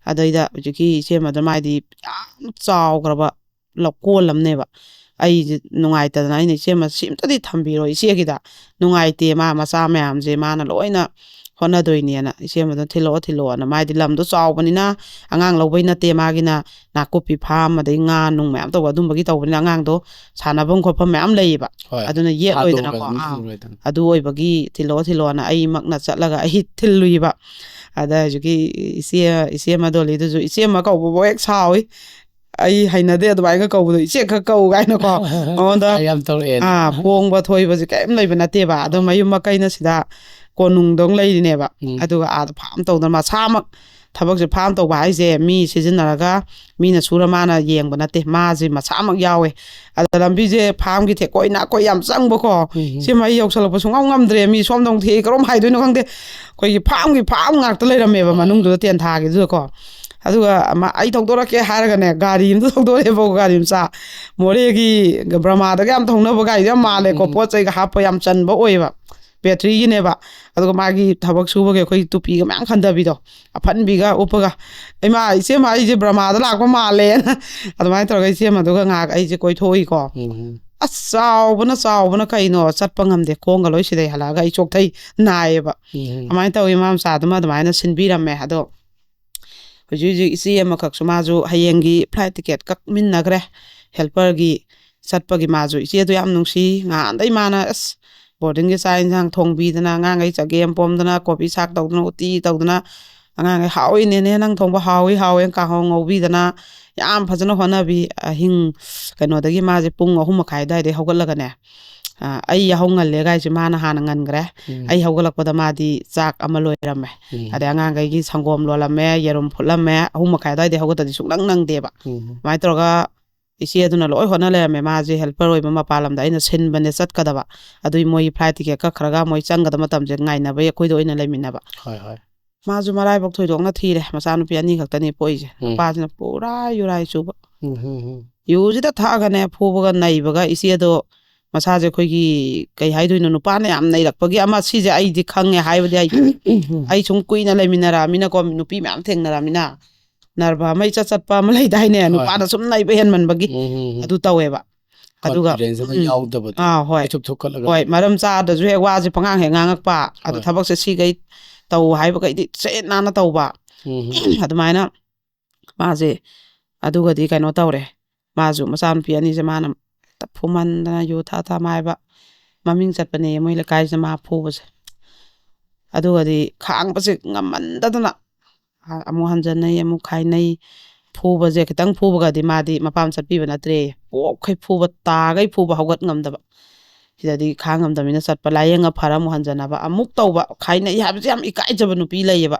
S1: ꯑꯗꯩꯗ ꯍꯧꯖꯤꯛꯀꯤ ꯏꯆꯦꯃꯗ ꯃꯥꯗꯤ ꯌꯥꯝ ꯆꯥꯎꯈ꯭ꯔꯕ ꯂꯧꯀꯣꯜ ꯑꯃꯅꯦꯕ ꯑꯩꯁꯦ ꯅꯨꯡꯉꯥꯏꯇꯗꯅ ꯑꯩꯅ ꯏꯆꯦꯃ ꯁꯤꯝꯇꯗꯤ ꯊꯝꯕꯤꯔꯣ ꯏꯆꯦꯒꯤꯗ ꯅꯨꯡꯉꯥꯏꯇꯦ ꯃꯆꯥ ꯃꯌꯥꯝꯁꯦ ꯃꯥꯅ ꯂꯣꯏꯅ ꯍꯣꯠꯅꯗꯣꯏꯅꯦꯅ ꯏꯆꯦꯃꯗ ꯊꯤꯜꯂꯛꯑꯣꯅ ꯃꯥꯗꯤ ꯂꯝꯗꯣ ꯆꯥꯎꯕꯅꯤꯅ ꯑꯉꯥꯡ ꯂꯧꯕꯩ ꯅꯠꯇꯦ ꯃꯥꯒꯤꯅ ꯅꯥꯀꯨꯞꯄꯤ ꯐꯥꯝ ꯑꯗꯩ ꯉꯥ ꯅꯨꯡ ꯃꯌꯥꯝ ꯇꯧꯕ ꯑꯗꯨꯝꯕꯒꯤ ꯇꯧꯕꯅꯤꯅ ꯑꯉꯥꯡꯗꯣ ꯁꯥꯟꯅꯐꯝ ꯈꯣꯠꯐꯝ ꯃꯌꯥꯝ ꯂꯩꯌꯦꯕ ꯑꯗꯨꯅ ꯌꯦꯠꯂꯣꯏꯗꯅꯀꯣ ꯑꯗꯨ ꯑꯣꯏꯕꯒꯤ ꯊꯤꯜꯂꯛꯑꯣꯅ ꯑꯩꯃꯛꯅ ꯆꯠꯂꯒ ꯑꯩ ꯊꯤꯜꯂꯨꯏꯕ ꯑꯗ ꯍꯧꯖꯤꯛꯀꯤ ꯏꯆꯦ ꯃꯗꯣꯂꯤꯗꯨꯁꯨ ꯏꯆꯦꯃ ꯀꯧꯕꯐꯥꯎ ꯍꯦꯛ ꯁꯥꯎꯏ ꯑꯩ ꯍꯩꯅꯗꯦ ꯑꯗꯨꯃꯥꯏꯅ ꯀꯧꯕꯗꯣ ꯏꯆꯦ ꯈꯛ ꯀꯧ ꯀꯥꯏꯅꯀꯣ ꯃꯉꯣꯟꯗ
S3: ꯌꯥꯝ ꯇꯧꯔꯛꯑꯦ
S1: ꯄꯣꯡꯕ ꯊꯣꯏꯕꯁꯦ ꯀꯔꯤꯝ ꯂꯩꯕ ꯅꯠꯇꯦꯕ ꯑꯗꯣ ꯃꯌꯨꯝ ꯃꯀꯩꯅ ꯁꯤꯗ ꯀꯣꯅꯨꯡꯗꯧ ꯂꯩꯔꯤꯅꯦꯕ ꯑꯗꯨꯒ ꯑꯥꯗ ꯐꯥꯝ ꯇꯧꯗꯅ ꯃꯁꯥꯃꯛ ꯊꯕꯛꯁꯦ ꯐꯥꯝ ꯇꯧꯕ ꯍꯥꯏꯁꯦ ꯃꯤ ꯁꯤꯖꯤꯟꯅꯔꯒ ꯃꯤꯅ ꯁꯨꯔ ꯃꯥꯅ ꯌꯦꯡꯕ ꯅꯠꯇꯦ ꯃꯥꯁꯦ ꯃꯁꯥꯃꯛ ꯌꯥꯎꯋꯦ ꯑꯗ ꯂꯝꯕꯤꯁꯦ ꯐꯥꯝꯒꯤ ꯊꯦꯛꯀꯣꯏ ꯅꯥꯀꯣꯏ ꯌꯥꯝ ꯆꯪꯕꯀꯣ ꯁꯤꯃ ꯑꯩ ꯌꯧꯁꯜꯂꯛꯄ ꯁꯨꯡꯉꯝ ꯉꯝꯗ꯭ꯔꯦ ꯃꯤ ꯁꯣꯝꯗꯧ ꯊꯦꯛꯏ ꯀꯔꯣꯝ ꯍꯥꯏꯗꯣꯏꯅꯣ ꯈꯪꯗꯦ ꯑꯩꯈꯣꯏꯒꯤ ꯐꯥꯝ ꯉꯥꯛꯇ ꯂꯩꯔꯝꯃꯦꯕ ꯃꯅꯨꯡꯗꯨꯗ ꯇꯦꯟꯊꯥꯒꯤꯗꯨꯗꯀꯣ ꯑꯗꯨꯒ ꯑꯩ ꯊꯧꯗꯣꯔꯛꯀꯦ ꯍꯥꯏꯔꯒꯅꯦ ꯒꯥꯔꯤ ꯑꯃꯗ ꯊꯧꯗꯣꯔꯛꯑꯦꯕꯀꯣ ꯒꯥꯔꯤ ꯃꯆꯥ ꯃꯣꯔꯦꯒꯤ ꯕ꯭ꯔꯃꯥꯗꯒ ꯌꯥꯝ ꯊꯧꯅꯕ ꯒꯥꯔꯤꯗꯣ ꯌꯥꯝ ꯃꯥꯜꯂꯦꯀꯣ ꯄꯣꯠ ꯆꯩꯒ ꯍꯥꯞꯄ ꯌꯥꯝ ꯆꯟꯕ ꯑꯣꯏꯌꯦꯕ ꯕꯦꯇ꯭ꯔꯤꯒꯤꯅꯦꯕ ꯑꯗꯨꯒ ꯃꯥꯒꯤ ꯊꯕꯛ ꯁꯨꯕꯒꯤ ꯑꯩꯈꯣꯏ ꯇꯨꯄꯤꯒ ꯃꯌꯥꯝ ꯈꯟꯗꯕꯤꯗோ ꯑꯐꯟꯕꯤꯒ ꯎꯞꯄꯒ ꯏꯆꯦꯃ ꯑꯩꯁꯦ ꯕ꯭ꯔꯃꯥꯗ ꯂꯥꯛꯄ ꯃꯥꯜꯂꯦꯅ ꯑꯗꯨꯃꯥꯏꯅ ꯇꯧꯔꯒ ꯏꯆꯦꯃꯗꯨꯒꯉꯥꯏꯍꯥꯛ ꯑꯩꯁꯦ ꯀꯣꯏꯊꯣꯛꯏꯀꯣ ꯑꯁ ꯆꯥꯎꯕꯅ ꯀꯩꯅꯣ ꯆꯠꯄ ꯉꯝꯗꯦ ꯈꯣꯡꯒ ꯂꯣꯏ ꯁꯤꯗꯩ ꯍꯜꯂꯛꯑꯒ ꯑꯩ ꯆꯣꯛꯊꯩ ꯅꯥꯏꯌꯦꯕ ꯑꯗꯨꯃꯥꯏꯅ ꯇꯧꯋꯤ ꯃꯥ ꯃꯆꯥꯗꯨꯃ ꯑꯗꯨꯃꯥꯏꯅ ꯁꯤꯟꯕꯤꯔꯝꯃꯦ ꯑꯗꯣ ꯍꯧꯖꯤꯛ ꯏꯆꯦ ꯑꯃꯈꯛꯁꯨ ꯃꯥꯁꯨ ꯍꯌꯦꯡꯒꯤ ꯐ꯭ꯂꯥꯏꯠ ꯇꯤꯀꯦꯠ ꯀꯛꯃꯤꯟꯅꯈ꯭ꯔꯦ ꯍꯦꯜꯄꯔꯒꯤ ꯆꯠꯄꯒꯤ ꯃꯥꯁꯨ ꯏꯆꯦꯗꯣ ꯌꯥꯝ ꯅꯨꯡꯁꯤ ꯉꯍꯥꯟꯗꯩ ꯃꯥꯅ ꯑꯁ ꯕꯣꯔꯗꯤꯡꯒꯤ ꯆꯥꯛ ꯏꯟꯁꯥꯡ ꯊꯣꯡꯕꯤꯗꯅ ꯑꯉꯥꯡꯈꯩ ꯆꯒꯦꯝ ꯄꯣꯝꯗꯅ ꯀꯣꯕꯤ ꯁꯥꯛ ꯇꯧꯗꯅ ꯎꯇꯤ ꯇꯧꯗꯅ ꯑꯉꯥꯡꯈꯩ ꯍꯥꯎꯏꯅꯦꯅꯦ ꯅꯪ ꯊꯣꯡꯕ ꯍꯥꯎꯏ ꯀꯥꯡꯍꯧ ꯉꯧꯕꯤꯗꯅ ꯌꯥꯝ ꯐꯖꯅ ꯍꯣꯠꯅꯕꯤ ꯑꯍꯤꯡ ꯀꯩꯅꯣꯗꯒꯤ ꯃꯥꯁꯦ ꯄꯨꯡ 3:30 ꯑꯗꯨꯋꯥꯏꯗꯒꯤ ꯍꯧꯒꯠꯂꯒꯅꯦ ꯑꯩ ꯌꯥꯍꯧ ꯉꯜꯂꯦ ꯒꯥꯏꯁꯦ ꯃꯥꯅ ꯍꯥꯟꯅ ꯉꯟꯈ꯭ꯔꯦ ꯑꯩ ꯍꯧꯒꯠꯂꯛꯄꯗ ꯃꯥꯗꯤ ꯆꯥꯛ ꯑꯃ ꯂꯣꯏꯔꯝꯃꯦ ꯑꯗꯩ ꯑꯉꯥꯡꯈꯩꯒꯤ ꯁꯪꯒꯣꯝ ꯂꯣꯜꯂꯝꯃꯦ ꯌꯦꯔꯨꯝ ꯐꯨꯠꯂꯝꯃꯦ 3:30 ꯑꯗꯨꯋꯥꯏꯗꯒꯤ ꯍꯧꯒꯠꯇꯗꯤ ꯁꯨꯡꯅꯪ ꯅꯪꯗꯦꯕ ꯑꯗꯨꯃꯥꯏꯅ ꯇꯧꯔꯒ ꯏꯆꯦ ꯑꯗꯨꯅ ꯂꯣꯏ ꯍꯣꯠꯅ ꯂꯩꯔꯝꯃꯦ ꯃꯥꯁꯦ ꯍꯦꯜꯄꯔ ꯑꯣꯏꯕ ꯃꯄꯥꯟ ꯂꯝꯗ ꯑꯩꯅ ꯁꯤꯟꯕꯅꯦ ꯆꯠꯀꯗꯕ ꯑꯗꯨꯏ ꯃꯣꯏꯒꯤ ꯐ꯭ꯂꯥꯏꯠ ꯇꯤꯀꯦꯠ ꯀꯛꯈ꯭ꯔꯒ ꯃꯣꯏ ꯆꯪꯒꯗꯕ ꯃꯇꯝꯁꯦ ꯉꯥꯏꯅꯕꯩ ꯑꯩꯈꯣꯏꯗ ꯑꯣꯏꯅ ꯂꯩꯃꯤꯟꯅꯕ ꯃꯥꯁꯨ ꯃꯔꯥꯏꯕꯛ ꯊꯣꯏꯗꯣꯛꯅ ꯊꯤꯔꯦ ꯃꯆꯥꯅꯨꯄꯤ 2 ꯈꯛꯇꯅꯤ ꯄꯣꯛꯏꯁꯦ ꯅꯨꯄꯥꯁꯤꯅ ꯄꯨꯔꯥ ꯌꯨꯔꯥꯏ ꯆꯨꯕ ꯌꯨꯁꯤꯗ ꯊꯛꯑꯒꯅꯦ ꯐꯨꯕꯒ ꯅꯩꯕꯒ ꯏꯆꯦꯗꯣ ꯃꯁꯥꯁꯦ ꯑꯩꯈꯣꯏꯒꯤ ꯀꯩ ꯍꯥꯏꯗꯣꯏꯅꯣ ꯅꯨꯄꯥꯅ ꯌꯥꯝ ꯅꯩꯔꯛꯄꯒꯤ ꯑꯃ ꯁꯤꯁꯦ ꯑꯩꯗꯤ ꯈꯪꯉꯦ ꯍꯥꯏꯕꯗꯤ ꯑꯩ ꯁꯨꯝ ꯀꯨꯏꯅ ꯂꯩꯃꯤꯟꯅꯔꯛꯑꯃꯤꯅꯀꯣ ꯅꯨꯄꯤ ꯃꯌꯥꯝ ꯊꯦꯡꯅꯔꯛꯑꯃꯤꯅ ꯅꯔꯚ ꯑꯃ ꯏꯆꯠ ꯆꯠꯄ ꯑꯃ ꯂꯩꯗꯥꯏꯅꯦ ꯅꯨꯄꯥꯗ ꯁꯨꯝ ꯅꯩꯕ ꯍꯦꯟꯃꯟꯕꯒꯤ ꯑꯗꯨ ꯇꯧꯋꯦꯕ ꯑꯗꯨꯒ ꯍꯣꯏ ꯃꯔꯝ ꯆꯥꯗꯁꯨ ꯍꯦꯛ ꯋꯥꯁꯦ ꯄꯉꯥꯡ ꯍꯦꯛ ꯉꯥꯡꯉꯛꯄ ꯑꯗꯨ ꯊꯕꯛꯁꯦ ꯁꯤꯈꯩ ꯇꯧ ꯍꯥꯏꯕꯈꯩꯗꯤ ꯆꯦꯠ ꯅꯥꯟꯅ ꯇꯧꯕ ꯑꯗꯨꯃꯥꯏꯅ ꯃꯥꯁꯦ ꯑꯗꯨꯒꯗꯤ ꯀꯩꯅꯣ ꯇꯧꯔꯦ ꯃꯥꯁꯨ ꯃꯆꯥꯅꯨꯄꯤ 2ꯁꯦ ꯃꯥꯅ ꯐꯨꯃꯟꯗꯅ ꯌꯨ ꯊꯛ ꯃꯥꯏꯕ ꯃꯃꯤꯡ ꯆꯠꯄꯅꯦ ꯃꯣꯏ ꯂꯩꯀꯥꯏꯁꯦ ꯃꯥ ꯐꯨꯕꯁꯦ ꯑꯗꯨꯒꯗꯤ ꯈꯥꯡꯕꯁꯦ ꯉꯝꯃꯟꯗꯗꯅ ꯑꯃꯨꯛ ꯍꯟꯖꯟꯅꯩ ꯑꯃꯨꯛ ꯈꯥꯏꯅꯩ ꯐꯨꯕꯁꯦ ꯈꯤꯇꯪ ꯐꯨꯕꯒꯗꯤ ꯃꯥꯗꯤ ꯃꯄꯥꯝ ꯆꯠꯄꯤꯕ ꯅꯠꯇ꯭ꯔꯦ ꯄꯣꯛꯈꯩ ꯐꯨꯕ ꯇꯥꯈꯩ ꯐꯨꯕ ꯍꯧꯒꯠ ꯉꯝꯗꯕ ꯁꯤꯗꯗꯤ ꯈꯥꯡ ꯉꯝꯗꯕꯅꯤꯅ ꯆꯠꯄ ꯂꯥꯏꯌꯦꯡꯉ ꯐꯔ ꯑꯃꯨꯛ ꯍꯟꯖꯅꯕ ꯑꯃꯨꯛ ꯇꯧꯕ ꯈꯥꯏꯅꯩ ꯍꯥꯏꯕꯁꯦ ꯌꯥꯝ ꯏꯀꯥꯏꯖꯕ ꯅꯨꯄꯤ ꯂꯩꯌꯦꯕ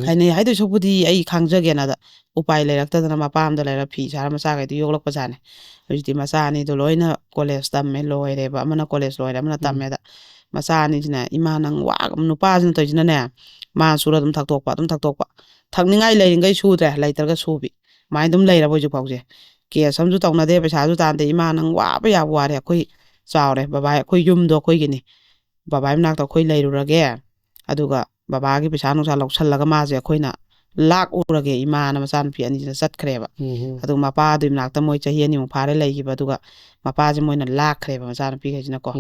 S1: ꯈꯥꯏꯅꯩ ꯍꯥꯏꯗꯣꯏ ꯁꯔꯨꯛꯄꯨꯗꯤ ꯑꯩ ꯈꯥꯡꯖꯒꯦꯅꯗ ꯎꯄꯥꯏ ꯂꯩꯔꯛꯇꯗꯅ ꯃꯄꯥꯝꯗ ꯂꯩꯔ ꯐꯤ ꯁꯥꯔ ꯃꯆꯥꯈꯩꯗꯤ ꯌꯣꯛꯂꯛꯄꯖꯥꯠꯅꯦ ꯍꯧꯖꯤꯛꯇꯤ ꯃꯆꯥ 2ꯗꯣ ꯂꯣꯏꯅ ꯀꯣꯂꯦꯖ ꯇꯝꯃꯦ ꯂꯣꯏꯔꯦꯕ ꯑꯃꯅ ꯀꯣꯂꯦꯖ ꯂꯣꯏꯔꯦ ꯑꯃꯅ ꯇꯝꯃꯦꯗ ꯃꯆꯥ 2ꯁꯤꯅ ꯏꯃꯥ ꯅꯪ ꯅꯨꯄꯥꯁꯤꯅ ꯇꯧꯔꯤꯁꯤꯅꯅꯦ ꯃꯥ ꯁꯨꯔ ꯑꯗꯨꯝ ꯊꯛꯇꯣꯛꯄ ꯊꯛꯅꯤꯡꯉꯥই ꯂꯩꯔꯤꯉꯩ ꯁꯨꯗ꯭ꯔꯦ ꯂꯩꯇ꯭ꯔꯒ ꯁꯨꯕꯤ ꯁꯨꯃꯥꯏꯅ ꯑꯗꯨꯝ ꯂꯩꯔꯕ ꯍꯧꯖꯤꯛ ꯐꯥꯎꯁꯦ ꯀꯦꯁ ꯑꯃꯁꯨ ꯇꯧꯅꯗꯦ ꯄꯩꯁꯥꯁꯨ ꯇꯥꯟꯗꯦ ꯏꯃꯥ ꯅꯪ ꯋꯥꯕ ꯌꯥꯕ ꯋꯥꯔꯦ ꯑꯩꯈꯣই ꯆꯥꯎꯔꯦ ꯕꯕꯥ ꯑꯩꯈꯣꯏ ꯌꯨꯝꯗꯣ ꯑꯩꯈꯣꯏꯒꯤꯅꯤ ꯕꯕꯥꯒꯤ ꯃꯅꯥꯛꯇ ꯑꯩꯈꯣꯏ ꯂꯩꯔꯨꯔꯒꯦ ꯑꯗꯨꯒ ꯕꯕꯥꯒꯤ ꯄꯩꯁꯥ ꯅꯨꯡꯁꯥ ꯂꯧꯁꯜꯂꯒ ꯃꯥꯁꯦ ꯑꯩꯈꯣꯏꯅ ꯂꯥꯛꯎꯔꯒꯦ ꯏꯃꯥꯅ ꯃꯆꯥꯅꯨꯄꯤ 2ꯁꯤꯅ ꯆꯠꯈ꯭ꯔꯦꯕ ꯑꯗꯨꯒ ꯃꯄꯥꯗꯨꯒꯤ ꯃꯅꯥꯛꯇ ꯃꯣꯏ ꯆꯍꯤ 2 ꯐꯥꯔꯦ ꯂꯩꯈꯤꯕ ꯑꯗꯨꯒ ꯃꯄꯥꯁꯦ ꯃꯣꯏꯅ ꯂꯥꯛꯈ꯭ꯔꯦꯕ ꯃꯆꯥꯅꯨꯄꯤꯈꯩꯁꯤꯅꯀꯣ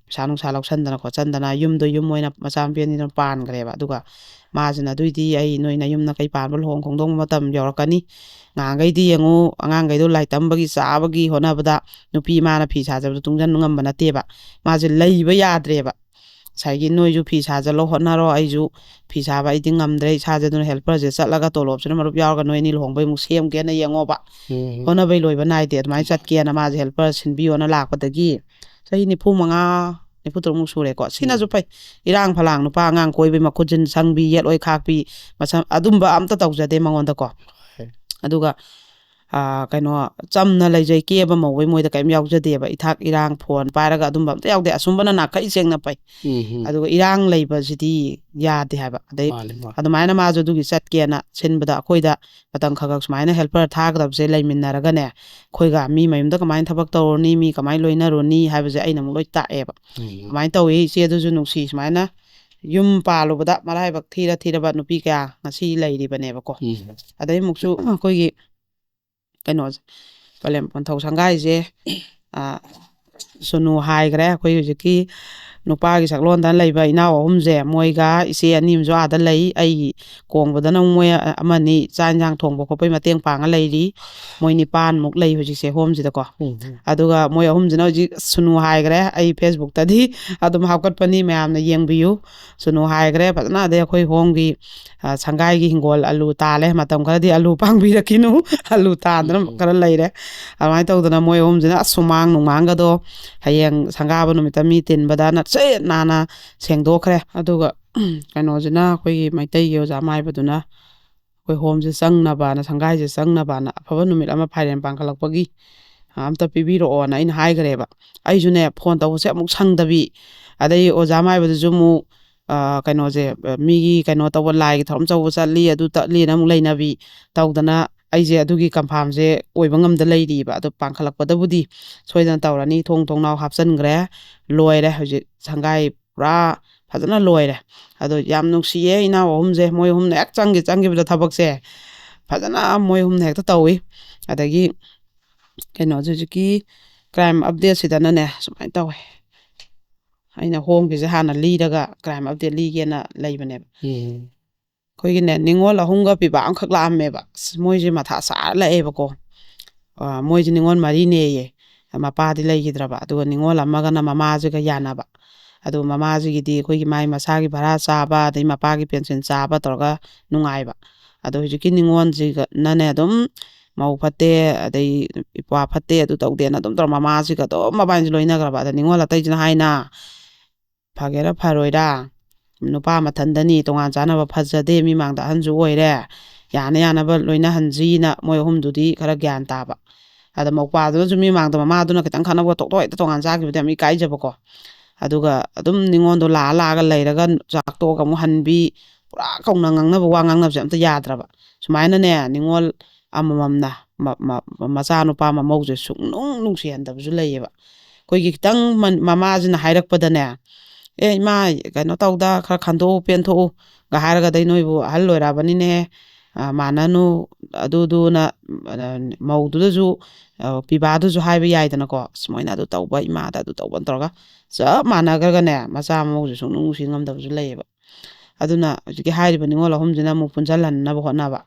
S1: ꯄꯩꯁꯥ ꯅꯨꯡꯁꯥ ꯂꯧꯁꯟꯗꯅ ꯈꯣꯠꯆꯟꯗꯅ ꯌꯨꯝꯗꯣ ꯌꯨꯝ ꯑꯣꯏꯅ ꯃꯆꯥꯅꯨꯄꯤ 2ꯗꯨꯅ ꯄꯥꯟꯈ꯭ꯔꯦꯕ ꯑꯗꯨꯒ ꯃꯥꯁꯤꯅ ꯑꯗꯨꯏꯗꯤ ꯑꯩ ꯅꯣꯏꯅ ꯌꯨꯝꯅ ꯀꯩ ꯄꯥꯟꯕ ꯂꯨꯍꯣꯡ ꯈꯣꯡꯗꯣꯡꯕ ꯃꯇꯝ ꯌꯧꯔꯛꯀꯅꯤ ꯉꯍꯥꯟꯈꯩꯗꯤ ꯌꯦꯡꯉꯨ ꯑꯉꯥꯡꯈꯩꯗꯣ ꯂꯥꯏꯔꯤꯛ ꯇꯝꯕꯒꯤ ꯆꯥꯕꯒꯤ ꯍꯣꯠꯅꯕꯗ ꯅꯨꯄꯤ ꯃꯥꯅ ꯐꯤ ꯁꯥꯖꯕꯗꯣ ꯇꯨꯡꯁꯤꯟꯕ ꯉꯝꯕ ꯅꯠꯇꯦꯕ ꯃꯥꯁꯦ ꯂꯩꯕ ꯌꯥꯗ꯭ꯔꯦꯕ ꯉꯁꯥꯏꯒꯤ ꯅꯣꯏꯁꯨ ꯐꯤ ꯁꯥꯖꯜꯂꯣ ꯍꯣꯠꯅꯔꯣ ꯑꯩꯁꯨ ꯐꯤ ꯁꯥꯕ ꯑꯩꯗꯤ ꯉꯝꯗ꯭ꯔꯦ ꯏꯁꯥꯁꯦ ꯑꯗꯨꯅ ꯍꯦꯜꯄꯔꯁꯦ ꯆꯠꯂꯒ ꯇꯣꯂꯣꯞꯁꯤꯅ ꯃꯔꯨꯞ ꯌꯥꯎꯔꯒ ꯅꯣꯏ 2 ꯂꯨꯍꯣꯡꯕꯩ ꯑꯃꯨꯛ ꯁꯦꯝꯒꯦꯅ ꯌꯦꯡꯉꯣꯕ ꯍꯣꯠꯅꯕꯩ ꯂꯣꯏꯕ ꯅꯥꯏꯗꯦ ꯑꯗꯨꯃꯥꯏꯅ ꯆꯠꯀꯦꯅ ꯃꯥꯁꯦ ꯍꯦꯜꯄꯔ ꯁꯤꯟꯕꯤꯌꯣꯅ ꯂꯥꯛꯄꯗꯒꯤ ꯆꯍꯤ 95 93 ꯁꯨꯔꯦꯀꯣ ꯁꯤꯅꯁꯨ ꯐꯩ ꯏꯔꯥꯡ ꯐꯂꯥꯡ ꯅꯨꯄꯥ ꯑꯉꯥꯡ ꯀꯣꯏꯕꯩ ꯃꯈꯨꯠꯁꯤꯟ ꯁꯪꯕꯤ ꯌꯦꯠꯂꯣꯏ ꯈꯥꯛꯄꯤ ꯑꯗꯨꯝꯕ ꯑꯝꯇ ꯇꯧꯖꯗꯦ ꯃꯉꯣꯟꯗꯀꯣ ꯑꯗꯨꯒ ꯀꯩꯅꯣ ꯆꯝꯅ ꯂꯩꯖꯩ ꯀꯦꯕ ꯃꯧꯕꯩ ꯃꯣꯏꯗ ꯀꯔꯤꯝ ꯌꯥꯎꯖꯗꯦꯕ ꯏꯊꯥꯛ ꯏꯔꯥꯡ ꯐꯣꯟ ꯄꯥꯏꯔꯒ ꯑꯗꯨꯝꯕ ꯑꯝꯇ ꯌꯥꯎꯗꯦ ꯑꯁꯨꯝꯕꯅ ꯅꯥꯈꯩ ꯁꯦꯡꯅ ꯐꯩ ꯑꯗꯨꯒ ꯏꯔꯥꯡ ꯂꯩꯕꯁꯤꯗꯤ ꯌꯥꯗꯦ ꯍꯥꯏꯕ ꯑꯗꯩ ꯑꯗꯨꯃꯥꯏꯅ ꯃꯥꯁꯨ ꯑꯗꯨꯒꯤ ꯆꯠꯀꯦꯅ ꯁꯤꯟꯕꯗ ꯑꯩꯈꯣꯏꯗ ꯃꯇꯝ ꯈꯒ ꯁꯨꯃꯥꯏꯅ ꯍꯦꯜꯄꯔ ꯊꯥꯒꯗꯕꯁꯦ ꯂꯩꯃꯤꯟꯅꯔꯒꯅꯦ ꯑꯩꯈꯣꯏꯒ ꯃꯤ ꯃꯌꯨꯝꯗ ꯀꯃꯥꯏꯅ ꯊꯕꯛ ꯇꯧꯔꯨꯅꯤ ꯃꯤ ꯀꯃꯥꯏꯅ ꯂꯣꯏꯅꯔꯨꯅꯤ ꯍꯥꯏꯕꯁꯦ ꯑꯩꯅ ꯑꯃꯨꯛ ꯂꯣꯏ ꯇꯥꯛꯑꯦꯕ ꯀꯃꯥꯏꯅ ꯇꯧꯋꯤ ꯏꯆꯦꯗꯨꯁꯨ ꯅꯨꯡꯁꯤ ꯁꯨꯃꯥꯏꯅ ꯌꯨꯝ ꯄꯥꯜꯂꯨꯕꯗ ꯃꯔꯥꯏꯕꯛ ꯊꯤꯔꯕ ꯅꯨꯄꯤ ꯀꯌꯥ ꯉꯁꯤ ꯂꯩꯔꯤꯕꯅꯦꯕꯀꯣ ꯑꯗꯩ ꯑꯃꯨꯛꯁꯨ ꯑꯩꯈꯣꯏꯒꯤ ꯀꯩꯅꯣꯁꯦ ꯄꯂꯦꯝ ꯄꯟꯊꯧ ꯁꯪꯒꯥꯏꯁꯦ ꯁꯨꯅꯨ ꯍꯥꯏꯈ꯭ꯔꯦ ꯑꯩꯈꯣꯏ ꯍꯧꯖꯤꯛꯀꯤ ꯅꯨꯄꯥꯒꯤ ꯁꯛꯂꯣꯟꯗ ꯂꯩꯕ ꯏꯅꯥꯎ 3ꯁꯦ ꯃꯣꯏꯒ ꯏꯆꯦ 2 ꯑꯃꯁꯨ ꯑꯥꯗ ꯂꯩ ꯑꯩꯒꯤ ꯀꯣꯡꯕꯗꯅ ꯃꯣꯏ ꯑꯃꯅꯤ ꯆꯥꯛ ꯏꯟꯁꯥꯡ ꯊꯣꯡꯕ ꯈꯣꯠꯄꯩ ꯃꯇꯦꯡ ꯄꯥꯡꯉ ꯂꯩꯔꯤ ꯃꯣꯏ 9 ꯂꯩ ꯍꯧꯖꯤꯛꯁꯦ ꯍꯣꯝꯁꯤꯗꯀꯣ ꯑꯗꯨꯒ ꯃꯣꯏ 3ꯁꯤꯅ ꯍꯧꯖꯤꯛ ꯁꯨꯅꯨ ꯍꯥꯏꯈ꯭ꯔꯦ ꯑꯩ ꯐꯦꯁꯕꯨꯛꯇꯗꯤ ꯑꯗꯨꯝ ꯍꯥꯞꯀꯠꯄꯅꯤ ꯃꯌꯥꯝꯅ ꯌꯦꯡꯕꯤꯌꯨ ꯁꯨꯅꯨ ꯍꯥꯏꯈ꯭ꯔꯦ ꯐꯖꯅ ꯑꯗꯩ ꯑꯩꯈꯣꯏ ꯍꯣꯝꯒꯤ ꯁꯪꯒꯥꯏꯒꯤ ꯍꯤꯡꯒꯣꯜ ꯑꯂꯨ ꯇꯥꯜꯂꯦ ꯃꯇꯝ ꯈꯔꯗꯤ ꯑꯂꯨ ꯄꯥꯡꯕꯤꯔꯛꯈꯤꯅꯨ ꯑꯂꯨ ꯇꯥꯟꯗꯅ ꯈꯔ ꯂꯩꯔꯦ ꯑꯗꯨꯃꯥꯏꯅ ꯇꯧꯗꯅ ꯃꯣꯏ 3ꯁꯤꯅ ꯁꯨꯃꯥꯡ ꯅꯨꯡꯃꯥꯡꯒꯗꯣ ꯍꯌꯦꯡ ꯁꯪꯒꯥꯕ ꯅꯨꯃꯤꯠꯇ ꯃꯤ ꯇꯤꯟꯕꯗ ꯆꯦꯠ ꯅꯥꯟꯅ ꯁꯦꯡꯗꯣꯛꯈ꯭ꯔꯦ ꯑꯗꯨꯒ ꯀꯩꯅꯣꯁꯤꯅ ꯑꯩꯈꯣꯏꯒꯤ ꯃꯩꯇꯩꯒꯤ ꯑꯣꯖꯥ ꯃꯥꯏꯕꯗꯨꯅ ꯑꯩꯈꯣই ꯍꯣꯝꯁꯦ ꯆꯪꯅꯕꯅ ꯁꯪꯒꯥꯏꯁꯦ ꯆꯪꯅꯕꯅ ꯑꯐꯕ ꯅꯨꯃꯤꯠ ꯑꯃ ꯐꯥꯏꯔꯦꯟ ꯄꯥꯡꯈꯠꯂꯛꯄꯒꯤ ꯑꯝꯇ ꯄꯤꯕꯤꯔꯛꯑꯣꯅ ꯑꯩꯅ ꯍꯥꯏꯈ꯭ꯔꯦꯕ ꯑꯩꯁꯨꯅꯦ ꯐꯣꯟ ꯇꯧꯕꯁꯦ ꯑꯃꯨꯛ ꯁꯪꯗꯕꯤ ꯑꯗꯩ ꯑꯣꯖꯥ ꯃꯥꯏꯕꯗꯨꯁꯨ ꯑꯃꯨꯛ ꯀꯩꯅꯣꯁꯦ ꯃꯤꯒꯤ ꯀꯩꯅꯣ ꯇꯧꯕ ꯂꯥꯏꯒꯤ ꯊꯧꯔꯝ ꯇꯧꯕ ꯆꯠꯂꯤ ꯑꯗꯨ ꯇꯠꯂꯤꯅ ꯑꯃꯨꯛ ꯂꯩꯅꯕꯤ ꯇꯧꯗꯅ ꯑꯩꯁꯦ ꯑꯗꯨꯒꯤ ꯀꯟꯐꯥꯔꯝꯁꯦ ꯑꯣꯏꯕ ꯉꯝꯗ ꯂꯩꯔꯤꯕ ꯑꯗꯣ ꯄꯥꯡꯈꯠꯂꯛꯄꯗꯕꯨꯗꯤ ꯁꯣꯏꯗꯅ ꯇꯧꯔꯅꯤ ꯊꯣꯡꯅꯥꯎ ꯍꯥꯞꯆꯤꯟꯈ꯭ꯔꯦ ꯂꯣꯏꯔꯦ ꯍꯧꯖꯤꯛ ꯁꯪꯒꯥꯏ ꯄꯨꯔꯥ ꯐꯖꯅ ꯂꯣꯏꯔꯦ ꯑꯗꯣ ꯌꯥꯝ ꯅꯨꯡꯁꯤꯌꯦ ꯏꯅꯥꯎ 3ꯁꯦ ꯃꯣꯏ 3ꯅ ꯍꯦꯛ ꯆꯪꯈꯤꯕꯗ ꯊꯕꯛꯁꯦ ꯐꯖꯅ ꯃꯣꯏ 3ꯅ ꯍꯦꯛꯇ ꯇꯧꯏ ꯑꯗꯒꯤ ꯀꯩꯅꯣꯁꯦ ꯍꯧꯖꯤꯛꯀꯤ ꯀ꯭ꯔꯥꯏꯝ ꯑꯞꯗꯦꯠꯁꯤꯗꯅꯅꯦ ꯁꯨꯃꯥꯏꯅ ꯇꯧꯋꯦ ꯑꯩꯅ ꯍꯣꯝꯒꯤꯁꯦ ꯍꯥꯟꯅ ꯂꯤꯔꯒ ꯀ꯭ꯔꯥꯏꯝ ꯑꯞꯗꯦꯠ ꯂꯤꯒꯦꯅ ꯂꯩꯕꯅꯦꯕ ꯑꯩꯈꯣꯏꯒꯤꯅꯦ ꯅꯤꯉꯣꯜ 3ꯒ ꯄꯤꯕꯥ ꯑꯃꯈꯛ ꯂꯥꯛꯑꯝꯃꯦꯕ ꯃꯣꯏꯁꯦ ꯃꯊꯥ ꯁꯥꯔ ꯂꯥꯛꯑꯦꯕꯀꯣ ꯃꯣꯏꯁꯦ ꯅꯤꯉꯣꯜ 4ꯅꯦꯌꯦ ꯃꯄꯥꯗꯤ ꯂꯩꯈꯤꯗ꯭ꯔꯕ ꯑꯗꯨꯒ ꯅꯤꯉꯣꯜ 1ꯒꯅ ꯃꯃꯥꯁꯤꯒ ꯌꯥꯅꯕ ꯑꯗꯣ ꯃꯃꯥꯁꯤꯒꯤꯗꯤ ꯑꯩꯈꯣꯏꯒꯤ ꯃꯥꯏ ꯃꯁꯥꯒꯤ ꯚꯔꯥ ꯆꯥꯕ ꯑꯗꯩ ꯃꯄꯥꯒꯤ ꯄꯦꯟꯁꯤꯟ ꯆꯥꯕ ꯇꯧꯔꯒ ꯅꯨꯡꯉꯥꯏꯕ ꯑꯗꯣ ꯍꯧꯖꯤꯛꯀꯤ ꯅꯤꯉꯣꯜꯁꯤꯒꯅꯅꯦ ꯑꯗꯨꯝ ꯃꯧ ꯐꯠꯇꯦ ꯑꯗꯩ ꯏꯄ꯭ꯋꯥ ꯐꯠꯇꯦ ꯑꯗꯨ ꯇꯧꯗꯦꯅ ꯑꯗꯨꯝ ꯇꯧꯔ ꯃꯃꯥꯁꯤꯒ ꯑꯗꯨꯝ ꯃꯕꯥꯏꯅꯁꯤ ꯂꯣꯏꯅꯈ꯭ꯔꯕ ꯑꯗ ꯅꯤꯉꯣꯜ ꯑꯇꯩꯁꯤꯅ ꯍꯥꯏꯅ ꯐꯒꯦꯔꯥ ꯐꯔꯣꯏꯔꯥ ꯅꯨꯄꯥ ꯃꯊꯟꯗꯅꯤ ꯇꯣꯉꯥꯟ ꯆꯥꯅꯕ ꯐꯖꯗꯦ ꯃꯤꯃꯥꯡꯗ ꯑꯍꯟꯁꯨ ꯑꯣꯏꯔꯦ ꯌꯥꯅ ꯌꯥꯅꯕ ꯂꯣꯏꯅꯍꯟꯁꯤꯅ ꯃꯣꯏ ꯑꯍꯨꯝꯗꯨꯗꯤ ꯈꯔ ꯒ꯭ꯌꯥꯟ ꯇꯥꯕ ꯑꯗ ꯃꯧꯄꯥꯗꯨꯅꯁꯨ ꯃꯤꯃꯥꯡꯗ ꯃꯃꯥꯗꯨꯅ ꯈꯤꯇꯪ ꯈꯟꯅꯕ ꯇꯣꯛꯇꯣꯛ ꯍꯦꯛꯇ ꯇꯣꯉꯥꯟ ꯆꯥꯈꯤꯕꯗ ꯌꯥꯝ ꯏꯀꯥꯏꯖꯕꯀꯣ ꯑꯗꯨꯒ ꯑꯗꯨꯝ ꯅꯤꯉꯣꯜꯗꯣ ꯂꯥꯛꯑꯒ ꯂꯩꯔꯒ ꯆꯥꯛꯇꯣꯛꯑꯒ ꯑꯃꯨꯛ ꯍꯟꯕꯤ ꯄꯨꯔꯥ ꯀꯧꯅ ꯉꯥꯡꯅꯕ ꯋꯥ ꯉꯥꯡꯅꯕꯁꯦ ꯑꯝꯇ ꯌꯥꯗ꯭ꯔꯕ ꯁꯨꯃꯥꯏꯅꯅꯦ ꯅꯤꯉꯣꯜ ꯑꯃꯃꯝꯅ ꯃꯆꯥꯅꯨꯄꯥ ꯃꯃꯧꯁꯦ ꯁꯨꯡꯅꯨꯡ ꯅꯨꯡꯁꯤꯍꯟꯗꯕꯁꯨ ꯂꯩꯌꯦꯕ ꯑꯩꯈꯣꯏꯒꯤ ꯈꯤꯇꯪ ꯃꯃꯥꯁꯤꯅ ꯍꯥꯏꯔꯛꯄꯗꯅꯦ ꯑꯦ ꯏꯃꯥ ꯀꯩꯅꯣ ꯇꯧꯗ ꯈꯔ ꯈꯟꯗꯣꯛꯎ ꯄꯦꯟꯊꯣꯛꯎꯒ ꯍꯥꯏꯔꯒꯗꯤ ꯅꯣꯏꯕꯨ ꯑꯍꯜ ꯑꯣꯏꯔꯛꯑꯕꯅꯤꯅꯦ ꯃꯥꯟꯅꯅꯨ ꯑꯗꯨꯗꯨꯅ ꯃꯧꯗꯨꯗꯁꯨ ꯄꯤꯕꯥꯗꯨꯁꯨ ꯍꯥꯏꯕ ꯌꯥꯏꯗꯅꯀꯣ ꯑꯁ ꯃꯣꯏꯅ ꯑꯗꯨ ꯇꯧꯕ ꯏꯃꯥꯗ ꯑꯗꯨ ꯇꯧꯕ ꯇꯧꯔꯒ ꯆꯞ ꯃꯥꯟꯅꯈ꯭ꯔꯒꯅꯦ ꯃꯆꯥ ꯃꯃꯧꯁꯦ ꯁꯨꯡꯅꯨꯡ ꯅꯨꯡꯁꯤ ꯉꯝꯗꯕꯁꯨ ꯂꯩꯌꯦꯕ ꯑꯗꯨꯅ ꯍꯧꯖꯤꯛꯀꯤ ꯍꯥꯏꯔꯤꯕ ꯅꯤꯉꯣꯜ ꯑꯍꯨꯝꯁꯤꯅ ꯑꯃꯨꯛ ꯄꯨꯟꯁꯤꯜꯍꯟꯅꯕ ꯍꯣꯠꯅꯕ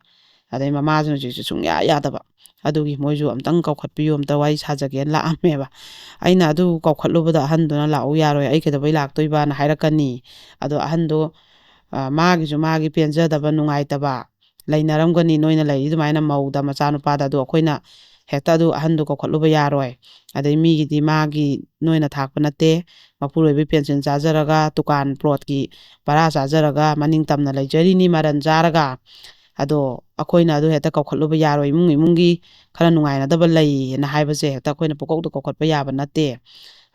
S1: ꯑꯗꯩ ꯃꯃꯥꯁꯤꯅ ꯍꯧꯖꯤꯛꯁꯨ ꯁꯨꯡꯌꯥ ꯌꯥꯗꯕ ꯑꯗꯨꯒꯤ ꯃꯣꯏꯁꯨ ꯑꯝꯇꯪ ꯀꯧꯈꯠꯄꯤꯌꯨ ꯑꯝꯇ ꯋꯥꯔꯤ ꯁꯥꯖꯒꯦꯅ ꯂꯥꯛꯑꯝꯃꯦꯕ ꯑꯩꯅ ꯑꯗꯨ ꯀꯧꯈꯠꯂꯨꯕꯗ ꯑꯍꯟꯗꯨꯅ ꯂꯥꯛꯎ ꯌꯥꯔꯣꯏ ꯑꯩ ꯀꯩꯗꯧꯕꯩ ꯂꯥꯛꯇꯣꯏꯕꯅ ꯍꯥꯏꯔꯛꯀꯅꯤ ꯑꯗꯣ ꯑꯍꯟꯗꯣ ꯃꯥꯒꯤꯁꯨ ꯃꯥꯒꯤ ꯄꯦꯟꯖꯗꯕ ꯅꯨꯡꯉꯥꯏꯇꯕ ꯂꯩꯅꯔꯝꯒꯅꯤ ꯅꯣꯏꯅ ꯂꯩꯔꯤ ꯑꯗꯨꯃꯥꯏꯅ ꯃꯧꯗ ꯃꯆꯥꯅꯨꯄꯥꯗ ꯑꯗꯣ ꯑꯩꯈꯣꯏꯅ ꯍꯦꯛꯇ ꯑꯗꯨ ꯑꯍꯟꯗꯣ ꯀꯧꯈꯠꯂꯨꯕ ꯌꯥꯔꯣꯏ ꯑꯗꯩ ꯃꯤꯒꯤꯗꯤ ꯃꯥꯒꯤ ꯅꯣꯏꯅ ꯊꯥꯛꯄ ꯅꯠꯇꯦ ꯃꯄꯨꯔꯣꯏꯕꯒꯤ ꯄꯦꯟꯁꯤꯟ ꯆꯥꯖꯔꯒ ꯗꯨꯀꯥꯟ ꯄ꯭ꯂꯣꯠꯀꯤ ꯚꯔꯥ ꯆꯥꯖꯔꯒ ꯃꯅꯤꯡ ꯇꯝꯅ ꯂꯩꯖꯔꯤꯅꯤ ꯃꯔꯟ ꯆꯥꯔꯒ ꯑꯗꯣ ꯑꯩꯈꯣꯏꯅ ꯑꯗꯨ ꯍꯦꯛꯇ ꯀꯧꯈꯠꯂꯨꯕ ꯌꯥꯔꯣꯏ ꯏꯃꯨꯡꯒꯤ ꯈꯔ ꯅꯨꯡꯉꯥꯏꯅꯗꯕ ꯂꯩꯌꯦꯅ ꯍꯥꯏꯕꯁꯦ ꯍꯦꯛꯇ ꯑꯩꯈꯣꯏꯅ ꯄꯨꯀꯧꯗ ꯀꯧꯈꯠꯄ ꯌꯥꯕ ꯅꯠꯇꯦ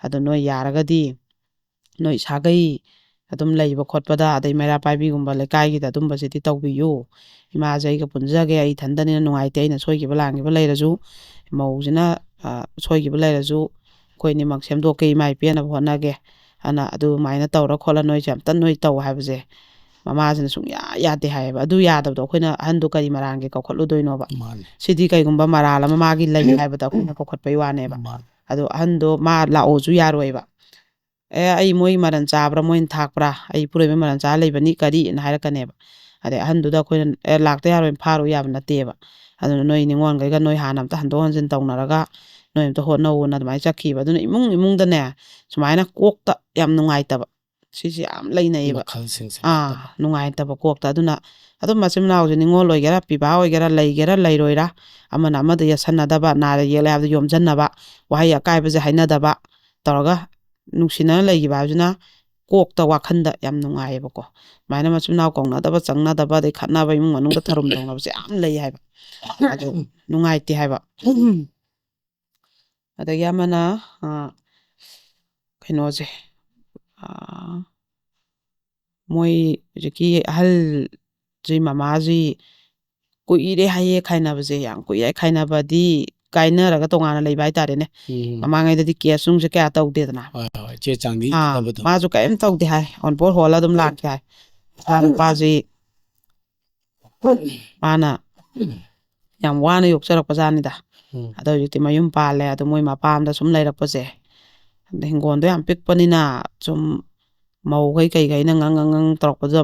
S1: ꯑꯗꯣ ꯅꯣꯏ ꯌꯥꯔꯒꯗꯤ ꯅꯣꯏ ꯁꯥꯒꯩ ꯑꯗꯨꯝ ꯂꯩꯕ ꯈꯣꯠꯄꯗ ꯑꯗꯩ ꯃꯩꯔꯥ ꯄꯥꯏꯕꯤꯒꯨꯝꯕ ꯂꯩꯀꯥꯏꯒꯤꯗ ꯑꯗꯨꯝꯕꯁꯤꯗꯤ ꯇꯧꯕꯤꯌꯨ ꯏꯃꯥꯁꯦ ꯑꯩꯒ ꯄꯨꯟꯖꯒꯦ ꯑꯩ ꯏꯊꯟꯗꯅꯤꯅ ꯅꯨꯡꯉꯥꯏꯇꯦ ꯑꯩꯅ ꯁꯣꯏꯈꯤꯕ ꯂꯥꯟꯈꯤꯕ ꯂꯩꯔꯁꯨ ꯃꯧꯁꯤꯅ ꯁꯣꯏꯈꯤꯕ ꯂꯩꯔꯁꯨ ꯑꯩꯈꯣꯏꯅꯤꯃꯛ ꯁꯦꯝꯗꯣꯛꯀꯦ ꯏꯃꯥ ꯏꯄꯦꯟꯅꯕ ꯍꯣꯠꯅꯒꯦ ꯑꯗꯨꯅ ꯑꯗꯨꯃꯥꯏꯅ ꯇꯧꯔ ꯈꯣꯠꯂ ꯅꯣꯏꯁꯦ ꯑꯝꯇ ꯅꯣꯏ ꯇꯧ ꯍꯥꯏꯕꯁꯦ ꯃꯃꯥꯁꯤꯅ ꯁꯨꯡꯌꯥ ꯌꯥꯗꯦ ꯍꯥꯏꯌꯦꯕ ꯑꯗꯨ ꯌꯥꯗꯕꯗꯣ ꯑꯩꯈꯣꯏꯅ ꯑꯍꯟꯗꯣ ꯀꯔꯤ ꯃꯔꯥꯟꯒꯤ ꯀꯧꯈꯠꯂꯨꯗꯣꯏꯅꯣꯕ
S3: ꯃꯥꯅꯦ
S1: ꯁꯤꯗꯤ ꯀꯩꯒꯨꯝꯕ ꯃꯔꯥꯜ ꯑꯃ ꯃꯥꯒꯤ ꯂꯩ ꯍꯥꯏꯕꯗ ꯑꯩꯈꯣꯏꯅ ꯀꯧꯈꯠꯄꯩ ꯋꯥꯅꯦꯕ
S3: ꯃꯥꯅꯦ
S1: ꯑꯗꯣ ꯑꯍꯟꯗꯣ ꯃꯥ ꯂꯥꯛꯑꯣꯁꯨ ꯌꯥꯔꯣꯏꯕ ꯑꯩ ꯃꯣꯏ ꯃꯔꯟ ꯆꯥꯕ꯭ꯔꯥ ꯃꯣꯏꯅ ꯊꯥꯛꯄ꯭ꯔꯥ ꯑꯩ ꯄꯨꯔꯣꯏꯕ ꯃꯔꯟ ꯆꯥ ꯂꯩꯕꯅꯤ ꯀꯔꯤꯅ ꯍꯥꯏꯔꯛꯀꯅꯦꯕ ꯑꯗꯩ ꯑꯍꯟꯗꯨꯗ ꯑꯩꯈꯣꯏꯅ ꯂꯥꯛꯇ ꯌꯥꯔꯣꯏ ꯐꯥꯔꯨ ꯌꯥꯕ ꯅꯠꯇꯦꯕ ꯑꯗꯨꯅ ꯅꯣꯏ ꯅꯤꯉꯣꯟꯈꯩꯒ ꯅꯣꯏ ꯍꯥꯟꯅ ꯑꯝꯇ ꯍꯟꯗꯣꯛ ꯍꯟꯖꯤꯟ ꯇꯧꯅꯔꯒ ꯅꯣꯏ ꯑꯝꯇ ꯍꯣꯠꯅꯧꯅ ꯑꯗꯨꯃꯥꯏꯅ ꯆꯠꯈꯤꯕ ꯑꯗꯨꯅ ꯏꯃꯨꯡꯗꯅꯦ ꯁꯨꯃꯥꯏꯅ ꯀꯣꯛꯇ ꯌꯥꯝ ꯅꯨꯡꯉꯥꯏꯇꯕ ꯁꯤꯁꯦ ꯌꯥꯝ ꯂꯩꯅꯩꯌꯦꯕ
S3: ꯃꯈꯜꯁꯤꯡꯁꯦ ꯐꯠꯇꯕ
S1: ꯅꯨꯡꯉꯥꯏꯇꯕ ꯀꯣꯛꯇ ꯑꯗꯨꯅ ꯑꯗꯨꯝ ꯃꯆꯤꯟ ꯃꯅꯥꯎꯁꯦ ꯅꯤꯉꯣꯜ ꯑꯣꯏꯒꯦꯔꯥ ꯄꯤꯕꯥ ꯑꯣꯏꯒꯦꯔꯥ ꯂꯩꯒꯦꯔꯥ ꯂꯩꯔꯣꯏꯔꯥ ꯑꯃꯅ ꯑꯃꯗ ꯌꯦꯠꯁꯟꯅꯗꯕ ꯅꯥꯔ ꯌꯦꯛꯂꯦ ꯍꯥꯏꯕꯗ ꯌꯣꯝꯁꯤꯟꯅꯕ ꯋꯥꯍꯩ ꯑꯀꯥꯏꯕꯁꯦ ꯍꯥꯏꯅꯗꯕ ꯇꯧꯔꯒ ꯅꯨꯡꯁꯤꯅꯅ ꯂꯩꯈꯤꯕ ꯍꯥꯏꯕꯁꯤꯅ ꯀꯣꯛꯇ ꯋꯥꯈꯟꯗ ꯌꯥꯝ ꯅꯨꯡꯉꯥꯏꯌꯦꯕꯀꯣ ꯁꯨꯃꯥꯏꯅ ꯃꯆꯤꯟ ꯃꯅꯥꯎ ꯀꯧꯅꯗꯕ ꯆꯪꯅꯗꯕ ꯑꯗꯩ ꯈꯠꯅꯕ ꯏꯃꯨꯡ ꯃꯅꯨꯡꯗ ꯊꯔꯨꯝ ꯇꯧꯅꯕꯁꯦ ꯌꯥꯝ ꯂꯩ ꯍꯥꯏꯕ ꯑꯗꯨ ꯅꯨꯡꯉꯥꯏꯇꯦ ꯍꯥꯏꯕ ꯑꯗꯒꯤ ꯑꯃꯅ ꯀꯩꯅꯣꯁꯦ ꯃꯣꯏ ꯍꯧꯖꯤꯛꯀꯤ ꯑꯍꯜꯁꯤ ꯃꯃꯥꯁꯤ ꯀꯨꯏꯔꯦ ꯍꯥꯏꯌꯦ ꯈꯥꯏꯅꯕꯁꯦ ꯌꯥꯝ ꯀꯨꯏꯔꯦ ꯈꯥꯏꯅꯕꯗꯤ ꯀꯥꯏꯅꯔꯒ ꯇꯣꯉꯥꯟꯅ ꯂꯩꯕ ꯍꯥꯏꯇꯥꯔꯦꯅꯦ ꯃꯃꯥꯡꯉꯩꯗꯗꯤ ꯀꯦꯁ ꯅꯨꯡꯁꯦ ꯀꯌꯥ ꯇꯧꯗꯦꯗꯅ
S3: ꯍꯣꯏ ꯍꯣꯏ ꯆꯦ ꯆꯥꯡꯗꯤ ꯏꯅꯕꯗꯣ
S1: ꯃꯥꯁꯨ ꯀꯔꯤꯝ ꯇꯧꯗꯦ ꯍꯥꯏ ꯑꯣꯟ ꯕꯣꯔ ꯍꯣꯜꯂ ꯑꯗꯨꯝ ꯂꯥꯛꯀꯦ ꯍꯥꯏ ꯅꯨꯄꯥꯁꯤ ꯃꯥꯅ ꯌꯥꯝ ꯋꯥꯅ ꯌꯣꯛꯆꯔꯛꯄꯖꯥꯠꯅꯤꯗ ꯑꯗꯣ ꯍꯧꯖꯤꯛꯇꯤ ꯃꯌꯨꯝ ꯄꯥꯜꯂꯦ ꯑꯗꯣ ꯃꯣꯏ ꯃꯄꯥꯝꯗ ꯁꯨꯝ ꯂꯩꯔꯛꯄꯁꯦ ꯑꯗ ꯍꯤꯡꯒꯣꯜꯗꯣ ꯌꯥꯝ ꯄꯤꯛꯄꯅꯤ나 ꯁꯨꯝ ꯃꯧꯈꯩ ꯀꯩꯈꯩꯅ ꯉꯪ ꯇꯧꯔꯛꯄꯗ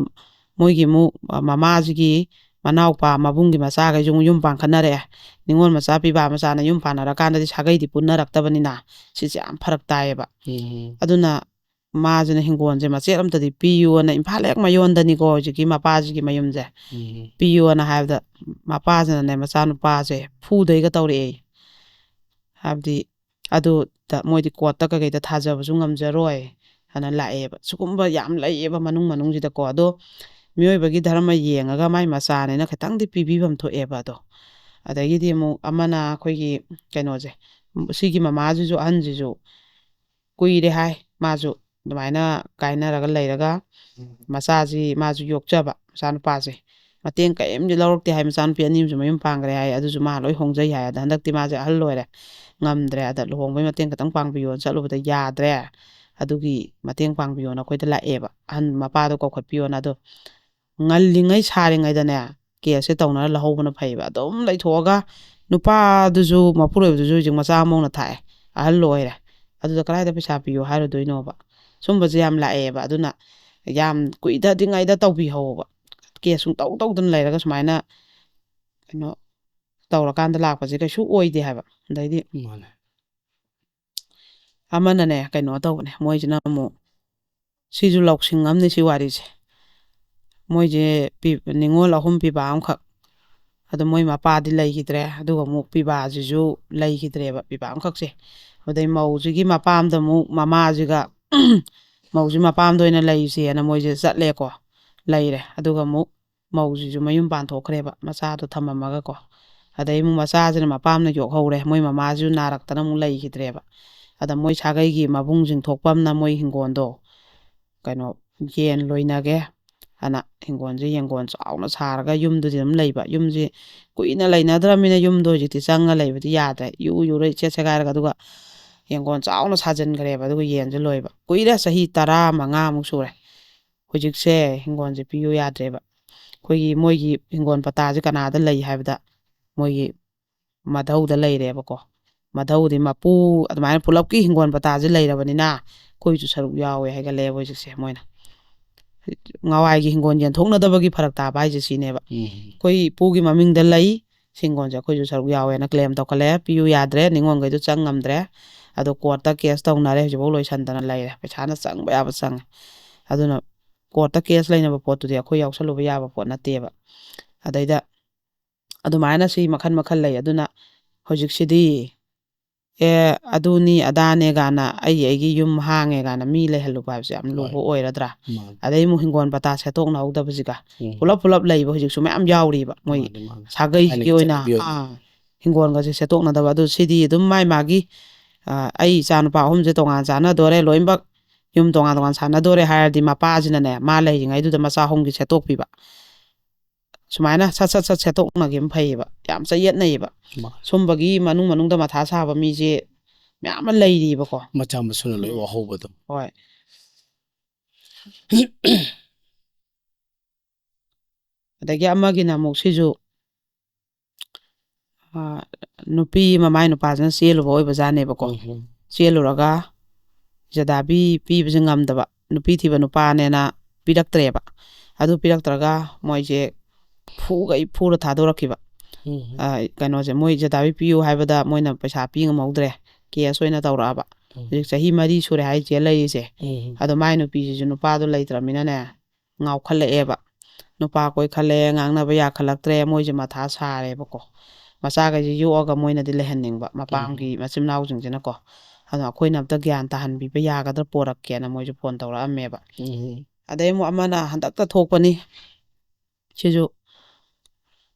S1: ꯃꯣꯏꯒꯤ ꯑꯃꯨꯛ ꯃꯃꯥꯁꯤꯒꯤ ꯃꯅꯥꯎꯄꯥ ꯃꯕꯨꯡꯒꯤ ꯃꯆꯥꯈꯩꯁꯨ ꯑꯃꯨꯛ ꯌꯨꯝ ꯄꯥꯟꯈꯠꯅꯔꯛꯑꯦ ꯅꯤꯉꯣꯜ ꯃꯆꯥ ꯄꯤꯕꯥ ꯃꯆꯥꯅ ꯌꯨꯝ ꯄꯥꯟꯅꯔꯀꯥꯟꯗꯗꯤ ꯁꯥꯒꯩꯗꯤ ꯄꯨꯟꯅꯔꯛꯇꯕꯅꯤꯅ ꯁꯤꯁꯦ ꯌꯥꯝ ꯐꯔꯛ ꯇꯥꯏꯌꯦꯕ ꯑꯗꯨꯅ ꯃꯥꯁꯤꯅ ꯍꯤꯡꯒꯣꯜꯁꯦ ꯃꯆꯦꯠ ꯑꯃꯇꯗꯤ ꯄꯤꯌꯨꯅ ꯏꯝꯐꯥꯜ ꯍꯦꯛ ꯃꯌꯣꯟꯗꯅꯤꯀꯣ ꯍꯧꯖꯤꯛꯀꯤ ꯃꯄꯥꯁꯤꯒꯤ ꯃꯌꯨꯝꯁꯦ ꯄꯤꯌꯣꯅ ꯍꯥꯏꯕꯗ ꯃꯄꯥꯁꯤꯅꯅꯦ ꯃꯆꯥꯅꯨꯄꯥꯁꯦ ꯐꯨꯗꯣꯏꯒ ꯇꯧꯔꯛꯑꯦ ꯍꯥꯏꯕꯗꯤ ꯑꯗꯨꯗ ꯃꯣꯏꯗꯤ ꯀꯣꯔꯠꯇ ꯀꯩꯀꯩꯗ ꯊꯥꯖꯕꯁꯨ ꯉꯝꯖꯔꯣꯏ ꯍꯥꯏꯅ ꯂꯥꯛꯑꯦꯕ ꯁꯤꯒꯨꯝꯕ ꯌꯥꯝ ꯂꯩꯌꯦꯕ ꯃꯅꯨꯡꯁꯤꯗꯀꯣ ꯑꯗꯣ ꯃꯤꯑꯣꯏꯕꯒꯤ ꯙꯔꯃ ꯌꯦꯡꯉꯒ ꯃꯥꯏ ꯃꯆꯥꯅꯤꯅ ꯈꯤꯇꯪꯗꯤ ꯄꯤꯕꯤꯐꯝ ꯊꯣꯛꯑꯦꯕ ꯑꯗꯣ ꯑꯗꯒꯤꯗꯤ ꯑꯃꯨꯛ ꯑꯃꯅ ꯑꯩꯈꯣꯏꯒꯤ ꯀꯩꯅꯣꯁꯦ ꯁꯤꯒꯤ ꯃꯃꯥꯁꯤꯁꯨ ꯑꯍꯟꯁꯤꯁꯨ ꯀꯨꯏꯔꯦ ꯍꯥꯏ ꯃꯥꯁꯨ ꯑꯗꯨꯃꯥꯏꯅ ꯀꯥꯏꯅꯔꯒ ꯂꯩꯔꯒ ꯃꯆꯥꯁꯤ ꯃꯥꯁꯨ ꯌꯣꯛꯆꯕ ꯃꯆꯥꯅꯨꯄꯥꯁꯦ ꯃꯇꯦꯡ ꯀꯔꯤꯝꯁꯨ ꯂꯧꯔꯛꯇꯦ ꯍꯥꯏ ꯃꯆꯥꯅꯨꯄꯤ ꯑꯅꯤ ꯑꯃꯁꯨ ꯃꯌꯨꯝ ꯄꯥꯟꯈ꯭ꯔꯦ ꯍꯥꯏ ꯑꯗꯨꯁꯨ ꯃꯥ ꯂꯣꯏ ꯍꯣꯡꯖꯩ ꯍꯥꯏ ꯑꯗ ꯍꯟꯗꯛꯇꯤ ꯃꯥꯁꯦ ꯑꯍꯜ ꯑꯣꯏꯔꯦ ꯉꯝꯗ꯭ꯔꯦ ꯑꯗ ꯂꯨꯍꯣꯡꯕꯩ ꯃꯇꯦꯡ ꯈꯤꯇꯪ ꯄꯥꯡꯕꯤꯌꯣꯅ ꯆꯠꯂꯨꯕꯗ ꯌꯥꯗ꯭ꯔꯦ ꯑꯗꯨꯒꯤ ꯃꯇꯦꯡ ꯄꯥꯡꯕꯤꯌꯣꯅ ꯑꯩꯈꯣꯏꯗ ꯂꯥꯛꯑꯦꯕ ꯑꯍꯟ ꯃꯄꯥꯗꯣ ꯀꯧꯈꯠꯄꯤꯌꯣꯅ ꯑꯗꯣ ꯉꯜꯂꯤꯉꯩ ꯁꯥꯔꯤꯉꯩꯗꯅꯦ ꯀꯦꯁꯁꯦ ꯇꯧꯅꯔ ꯂꯧꯍꯧꯕꯅ ꯐꯩꯌꯦꯕ ꯑꯗꯨꯝ ꯂꯩꯊꯣꯛꯑꯒ ꯅꯨꯄꯥꯗꯨꯁꯨ ꯃꯄꯨꯔꯣꯏꯕꯗꯨꯁꯨ ꯍꯧꯖꯤꯛ ꯃꯆꯥ ꯃꯧꯅ ꯊꯥꯛꯑꯦ ꯑꯍꯜ ꯑꯣꯏꯔꯦ ꯑꯗꯨꯗ ꯀꯗꯥꯏꯗ ꯄꯩꯁꯥ ꯄꯤꯌꯣ ꯍꯥꯏꯔꯨꯗꯣꯏꯅꯣꯕ ꯁꯨꯝꯕꯁꯦ ꯌꯥꯝ ꯂꯥꯛꯑꯦꯕ ꯑꯗꯨꯅ ꯌꯥꯝ ꯀꯨꯏꯗꯗ꯭ꯔꯤꯉꯩꯗ ꯇꯧꯕꯤꯍꯧꯕ ꯀꯦꯁ ꯁꯨꯡꯇꯧ ꯇꯧꯗꯅ ꯂꯩꯔꯒ ꯁꯨꯃꯥꯏꯅ ꯀꯩꯅꯣ ꯇꯧꯔꯀꯥꯟꯗ ꯂꯥꯛꯄꯁꯦ ꯀꯩꯁꯨ ꯑꯣꯏꯗꯦ ꯍꯥꯏꯕ ꯑꯗꯩꯗꯤ
S3: ꯃꯥꯅꯦ
S1: ꯑꯃꯅꯅꯦ ꯀꯩꯅꯣ ꯇꯧꯕꯅꯦ ꯃꯣꯏꯁꯤꯅ ꯑꯃꯨꯛ Sisu lausing amni si warise moije ningol ahum piba amkhak ado moi mapadi leihidre aduga mu piba jisu leihidreba piba amkhakse adai maujigi mapamda mu mamajiga mauji mapamda oina leise na moije chatle ko leire aduga mu maujiju mayum panthokhreba machado thamamaga ko adai mu machajina mapamna yok hore moi mamaju naraktana mu leihidreba ada moi sagai gi mabungjing thokpamna moi hingondo kaino yen loinage ana hingonje yengon chauna saraga yumdu dim leiba yumji kuina leinadramina yumdo jiti changa leibadi yadre yu re chechegar duga yengon chauna sajen greba duga yenje loiba kuira sahi 15 mu sure hujikse hingonje piyu yadreba koigi moigi hingon pataji kanada lei haibda moigi madhauda leireba ko madhaudi mapu admaina pulapki hingon pataji leirabanina koiju saruk yawe haiga lebo jikse moina ngawai gi hingon yen thokna dabagi pharak ta bai je sineba koi pugi maming da lai singon ja koiju saruk yawe na claim to kale piu yadre ningon gaidu changamdre ado court case tawnare jibo loi sandana laire pechana chang ba ba chang aduna court case laina ba pot tu akoi yausalo ba yaba pot na teba adaida adumaina si makhan makhan lai aduna hojik sidi aduni adane gana ai yum hange gana mi le helu ba jam lu ho oiradra adai mu hingon bata setok na uda bajika pulap lai ba hojik suma am yawri ba moi sagai ki oina hingon ga setok na da ba du sidi dum mai magi ai chan pa hom je tongan chana dore loimbak yum tongan chana dore hayar di ma pa jina ne ma lai ngai du da ma sa hom gi setok pi ba sumaina sat setok na gem phai ba yam sa yet nei ba sumbagi manung da matha sa ba mi je myam leiri ba ko
S3: macha masuna loi wa hobado
S1: hoi adagi amagi na muk siju nupi mamai nupa jan selu boy bazane ba ko selu raga jadabi pi bijingam da ba nupi thiba nupa ne na pirak treba adu pirak traga moije fuga I pura thadorakiba kaino je moi jadabi piu haibada moina paisa pi ngamaudre ke soina tawraba sahi mari sure hai je lai je ado mai nupi ju nupa do leitramina ne ngau khale eba nupa koi khale ngangna ba ya khalaktre moije matha sare ba ko macha ga ji yoga moina di lehenning ba mapamgi machim naw jingjina ko ano koina amta gyan tahan bi ba ya ga dar porak ke na moije phone tawra ameba adai mu amana handakta thokpani chiju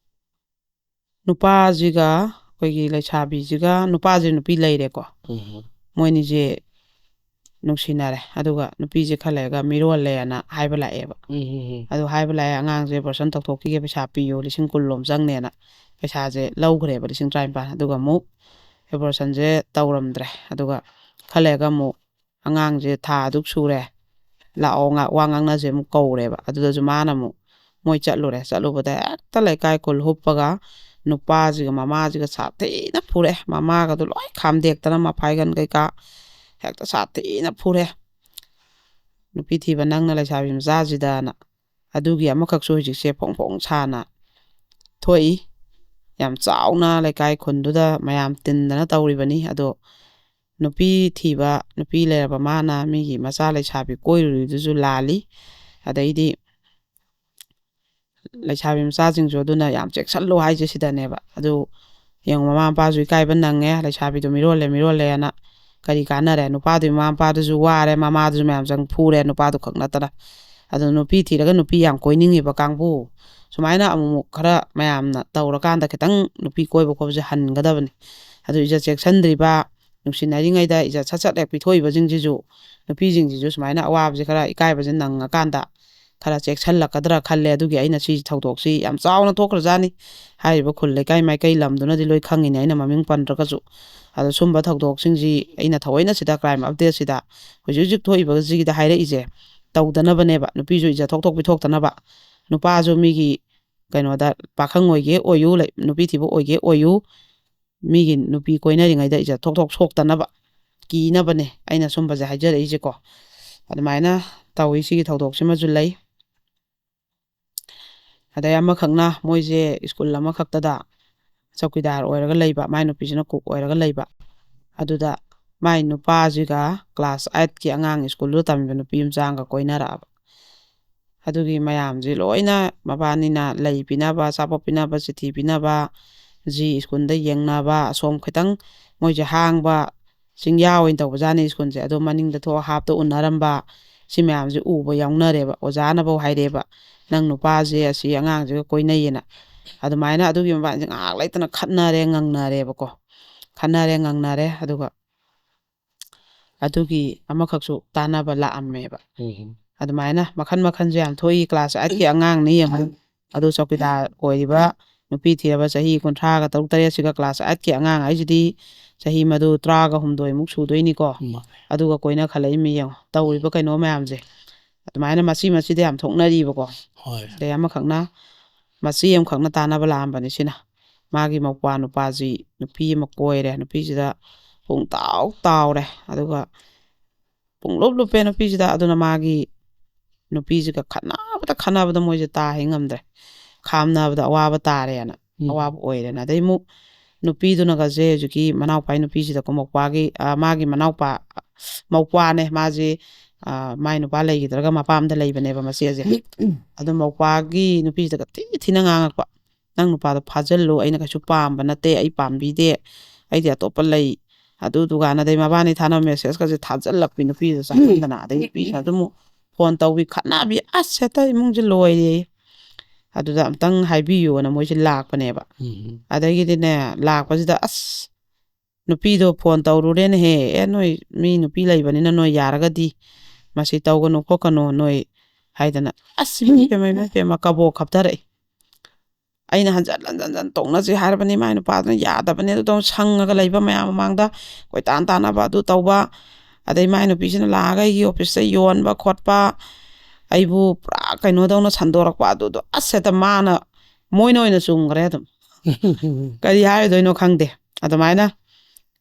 S1: nupa jiga koigi leichabi jiga nupa ji nupi leire ko moini je nuksinare aduga nupi je khalega mirol le ana haibala eba adu haibala angang je person tokki ge pesa piyo lising kullom jangne na pesa je lawgre ba lising 35 aduga mu e person je tawramdre aduga khalega mu angang je tha duk sure la onga wangang na je mu kowre ba aduda jumana mu moi chatlure chalubada ekta laikai kul huppaga nupa jiga mama jiga sathe na phure mama ga do loi kham dektana ma phaigan kai ka hekta sathe na phure nupi thiba nangna lai sabi mza jidana adugi amakak so hijik se phong chana thoi yam chauna laikai khunduda mayam tindana tawribani ado nupi thiba nupi leraba mana mi gi macha lai sabi koiruri duju lali adaidi leichabi machajing jo duna yam cheksallo haije sidaneba adu yang mama pa ju kai ban nange leichabi do mirole ana kari kanare nupa du mama pa du ju ware mama du mem jang phure nupa du khakna tara adu nupi thiraga nupi yang koiningi ba kangbu sumaina amu khara mayam na tawra kanda kitang nupi koiba ko je han gadabani adu ija cheksandri ba nungsinari ngai da ija chachat ek pithoi ba jingjiju nupi jingjiju sumaina awab je khara ikai ba jin nang kanda khara cheksal lakadra khalle adugi aina si thaudok si yam chauna thokrajani haiba khulle kai mai kai lamduna di loi khangini aina maming pandraka ju ado sumba thaudok singji aina thawaina sida crime update sida hujujik thoiba ji da haira ije tawdana bane ba nupi ju ija thok pithoktana ba nupa ju migi kaino da pakhang oige oyu lai nupi thibo oige oyu migi nupi koinari ngai da ija thok soktana ba ki na bane aina sumba ja hajare ije ko admaina tawi sigi thaudok sima ju lai adaya ma khangna moije school lama khakta da chokidar oiraga leiba mai nupi jina cook oiraga leiba aduda my ꯅꯨꯄꯥꯁꯤꯒ class 8ꯀꯤ ꯑꯉꯥꯡ ꯁ꯭ꯀꯨꯜꯗ ꯇꯝꯃꯤꯕ ꯅꯨꯄꯤ ꯃꯆꯥꯒ ꯀꯣꯏꯅꯔꯛꯑꯕ ꯑꯗꯨꯒꯤ ꯃꯌꯥꯝꯁꯤ ꯂꯣꯏꯅ ꯃꯕꯥꯅꯤꯅ ꯂꯩ ꯄꯤꯅꯕ ꯑꯆꯥꯄꯣꯠ ꯄꯤꯅꯕ ꯆꯤꯊꯤ ꯄꯤꯅꯕ ꯖꯤ ꯁ꯭ꯀꯨꯜꯗ ꯌꯦꯡꯅꯕ ꯑꯁꯣꯝ ꯈꯤꯇꯪ ꯃꯣꯏꯁꯦ ꯍꯥꯡꯕ ꯆꯤꯡꯌꯥ ꯑꯣꯏꯅ ꯇꯧꯕꯖꯥꯠꯅꯤ ꯁ꯭ꯀꯨꯜꯁꯦ ꯑꯗꯣ ꯃꯅꯤꯡꯗ ꯊꯣꯛꯑ ꯍꯥꯞꯇ ꯎꯅꯔꯝꯕ ꯁꯤ ꯃꯌꯥꯝꯁꯦ ꯎꯕ ꯌꯥꯎꯅꯔꯦꯕ ꯑꯣꯖꯥꯅꯐꯧ ꯍꯥꯏꯔꯦꯕ ꯅꯪ ꯅꯨꯄꯥꯁꯦ ꯑꯁꯤ ꯑꯉꯥꯡꯁꯤꯒ ꯀꯣꯏꯅꯩꯌꯦꯅ ꯑꯗꯨꯃꯥꯏꯅ ꯑꯗꯨꯒꯤ ꯃꯕꯥꯅꯤꯁꯦ ꯉꯥꯏꯍꯥꯛ ꯂꯩꯇꯅ ꯈꯠꯅꯔꯦ ꯉꯪꯅꯔꯦꯕꯀꯣ ꯈꯠꯅꯔꯦ ꯉꯪꯅꯔꯦ ꯑꯗꯨꯒ ꯑꯗꯨꯒꯤ ꯑꯃꯈꯛꯁꯨ ꯇꯥꯟꯅꯕ ꯂꯥꯛꯑꯝꯃꯦꯕ ꯑꯗꯨꯃꯥꯏꯅ ꯃꯈꯟ ꯃꯈꯟꯁꯦ ꯌꯥꯝ ꯊꯣꯛꯏ ꯀ꯭ꯂꯥꯁ 8ꯀꯤ ꯑꯉꯥꯡꯅꯤ ꯌꯦꯡꯉꯨ ꯑꯗꯨ ꯆꯧꯀꯤꯗꯥꯔ ꯑꯣꯏꯔꯤꯕ ꯅꯨꯄꯤ ꯊꯤꯔꯕ ꯆꯍꯤ 36-37ꯁꯤꯒ ꯀ꯭ꯂꯥꯁ 8ꯀꯤ ꯑꯉꯥꯡ ꯍꯥꯏꯁꯤꯗꯤ ꯆꯍꯤ ꯃꯗꯨ 32 ꯁꯨꯗꯣꯏꯅꯤꯀో ꯑꯗꯨꯒ ꯀꯣꯏꯅ ꯈꯜꯂꯛꯏꯃꯤ ꯌꯦꯡꯉꯣ ꯇꯧꯔꯤꯕ ꯀꯩꯅꯣ ꯃꯌꯥꯝꯁꯦ ꯑꯗꯨꯃꯥꯏꯅ ꯃꯆꯤꯗ ꯌꯥꯝ ꯊꯣꯛꯅꯔꯤꯕꯀꯣ ꯑꯗꯩ ꯑꯃꯈꯛꯅ ꯃꯆꯤ ꯑꯃꯈꯛꯅ ꯇꯥꯟꯅꯕ ꯂꯥꯛꯑꯝꯕꯅꯤ ꯁꯤꯅ ꯃꯥꯒꯤ ꯃꯧꯄ꯭ꯋꯥ ꯅꯨꯄꯥꯁꯤ ꯅꯨꯄꯤ ꯑꯃ ꯀꯣꯏꯔꯦ ꯅꯨꯄꯤꯁꯤꯗ ꯄꯨꯡꯇꯥꯎ ꯇꯥꯎꯔꯦ ꯑꯗꯨꯒ ꯄꯨꯡꯂꯨꯞ ꯂꯨꯞꯄꯦ ꯅꯨꯄꯤꯁꯤꯗ ꯑꯗꯨꯅ ꯃꯥꯒꯤ ꯅꯨꯄꯤꯁꯤꯒ ꯈꯠꯅꯕꯗ ꯃꯣꯏꯁꯦ ꯇꯥꯍꯦ ꯉꯝꯗ꯭ꯔꯦ ꯈꯥꯝꯅꯕꯗ ꯑꯋꯥꯕ ꯇꯥꯔꯦꯅ ꯑꯋꯥꯕ ꯑꯣꯏꯔꯦꯅ ꯑꯗꯩ ꯑꯃꯨꯛ ꯅꯨꯄꯤꯗꯨꯅꯒꯁꯦ ꯍꯧꯖꯤꯛꯀꯤ ꯃꯅꯥꯎꯄꯥꯒꯤ ꯅꯨꯄꯤꯁꯤꯗꯀꯣ ꯃꯥꯒꯤ ꯃꯧꯄ꯭ꯋꯥꯅꯦ ꯃꯥꯁꯦ ꯃꯥꯏ ꯅꯨꯄꯥ ꯂꯩꯈꯤꯗ꯭ꯔꯒ ꯃꯄꯥꯝꯗ ꯂꯩꯕꯅꯦꯕ ꯃꯆꯦꯁꯦ ꯑꯗꯨ ꯃꯧꯄ꯭ꯋꯥꯒꯤ ꯅꯨꯄꯤꯁꯤꯗꯒ ꯊꯤꯅ ꯉꯥꯡꯉꯛꯄ ꯅꯪ ꯅꯨꯄꯥꯗꯣ ꯐꯥꯖꯤꯜꯂꯨ ꯑꯩꯅ ꯀꯩꯁꯨ ꯄꯥꯝꯕ ꯅꯠꯇꯦ ꯑꯩ ꯄꯥꯝꯕꯤꯗꯦ ꯑꯩꯗꯤ ꯑꯇꯣꯞꯄ ꯂꯩ ꯑꯗꯨꯗꯨꯒꯥꯟ ꯑꯗꯩ ꯃꯕꯥꯅꯤ ꯊꯥꯅꯕ ꯃꯦꯁꯦꯖꯀꯁꯦ ꯊꯥꯖꯤꯜꯂꯛꯄꯤ ꯅꯨꯄꯤꯗꯨ ꯆꯪꯁꯤꯟꯗꯅ ꯑꯗꯩ ꯅꯨꯄꯤꯁꯤꯅ ꯑꯗꯨꯝ ꯐꯣꯟ ꯇꯧꯕꯤ ꯈꯠꯅꯕꯤ ꯑꯁ ꯍꯦꯛꯇ ꯏꯃꯨꯡꯁꯦ ꯂꯣꯏꯔꯦ ꯑꯗꯨꯗ ꯑꯝꯇꯪ ꯍꯥꯏꯕꯤꯌꯨꯅ ꯃꯣꯏꯁꯦ ꯂꯥꯛꯄꯅꯦꯕ ꯑꯗꯒꯤꯗꯤꯅꯦ ꯂꯥꯛꯄꯁꯤꯗ ꯑꯁ ꯅꯨꯄꯤꯗꯣ ꯐꯣꯟ ꯇꯧꯔꯨꯔꯦꯅꯦꯍꯦ ꯅꯣꯏ ꯃꯤ ꯅꯨꯄꯤ ꯂꯩꯕꯅꯤꯅ ꯅꯣꯏ ꯌꯥꯔꯒꯗꯤ ꯃꯁꯤ ꯇꯧꯒꯅꯨ ꯈꯣꯠꯀꯅꯨ ꯅꯣꯏ ꯍꯥꯏꯗꯅ ꯑꯁ ꯏꯃꯥ ꯀꯕꯣꯛ ꯈꯞꯊꯔꯛꯏ ꯑꯩꯅ ꯍꯟꯖꯟ ꯇꯣꯛꯅꯁꯤ ꯍꯥꯏꯔꯕꯅꯤ ꯃꯥꯏ ꯅꯨꯄꯥꯗꯨꯅ ꯌꯥꯗꯕꯅꯤ ꯑꯗꯨꯗ ꯁꯪꯉꯒ ꯂꯩꯕ ꯃꯌꯥꯝ ꯃꯃꯥꯡꯗ ꯀꯣꯏꯇꯥꯟ ꯇꯥꯟꯅꯕ ꯑꯗꯨ ꯇꯧꯕ ꯑꯗꯩ ꯃꯥꯏ ꯅꯨꯄꯤꯁꯤꯅ ꯂꯥꯛꯑꯒ ꯑꯩꯒꯤ ꯑꯣꯐꯤꯁꯇ ꯌꯣꯟꯕ ꯈꯣꯠꯄ ꯑꯩꯕꯨ ꯄꯨꯔꯥ ꯀꯩꯅꯣꯗꯧꯅ ꯁꯟꯗꯣꯔꯛꯄ ꯑꯗꯨꯗꯣ ꯑꯁ ꯍꯦꯛꯇ ꯃꯣꯏꯅ ꯑꯣꯏꯅ ꯆꯨꯝꯈ꯭ꯔꯦ ꯑꯗꯨꯝ ꯀꯔꯤ ꯍꯥꯏꯔꯗꯣꯏꯅꯣ ꯈꯪꯗꯦ ꯑꯗꯨꯃꯥꯏꯅ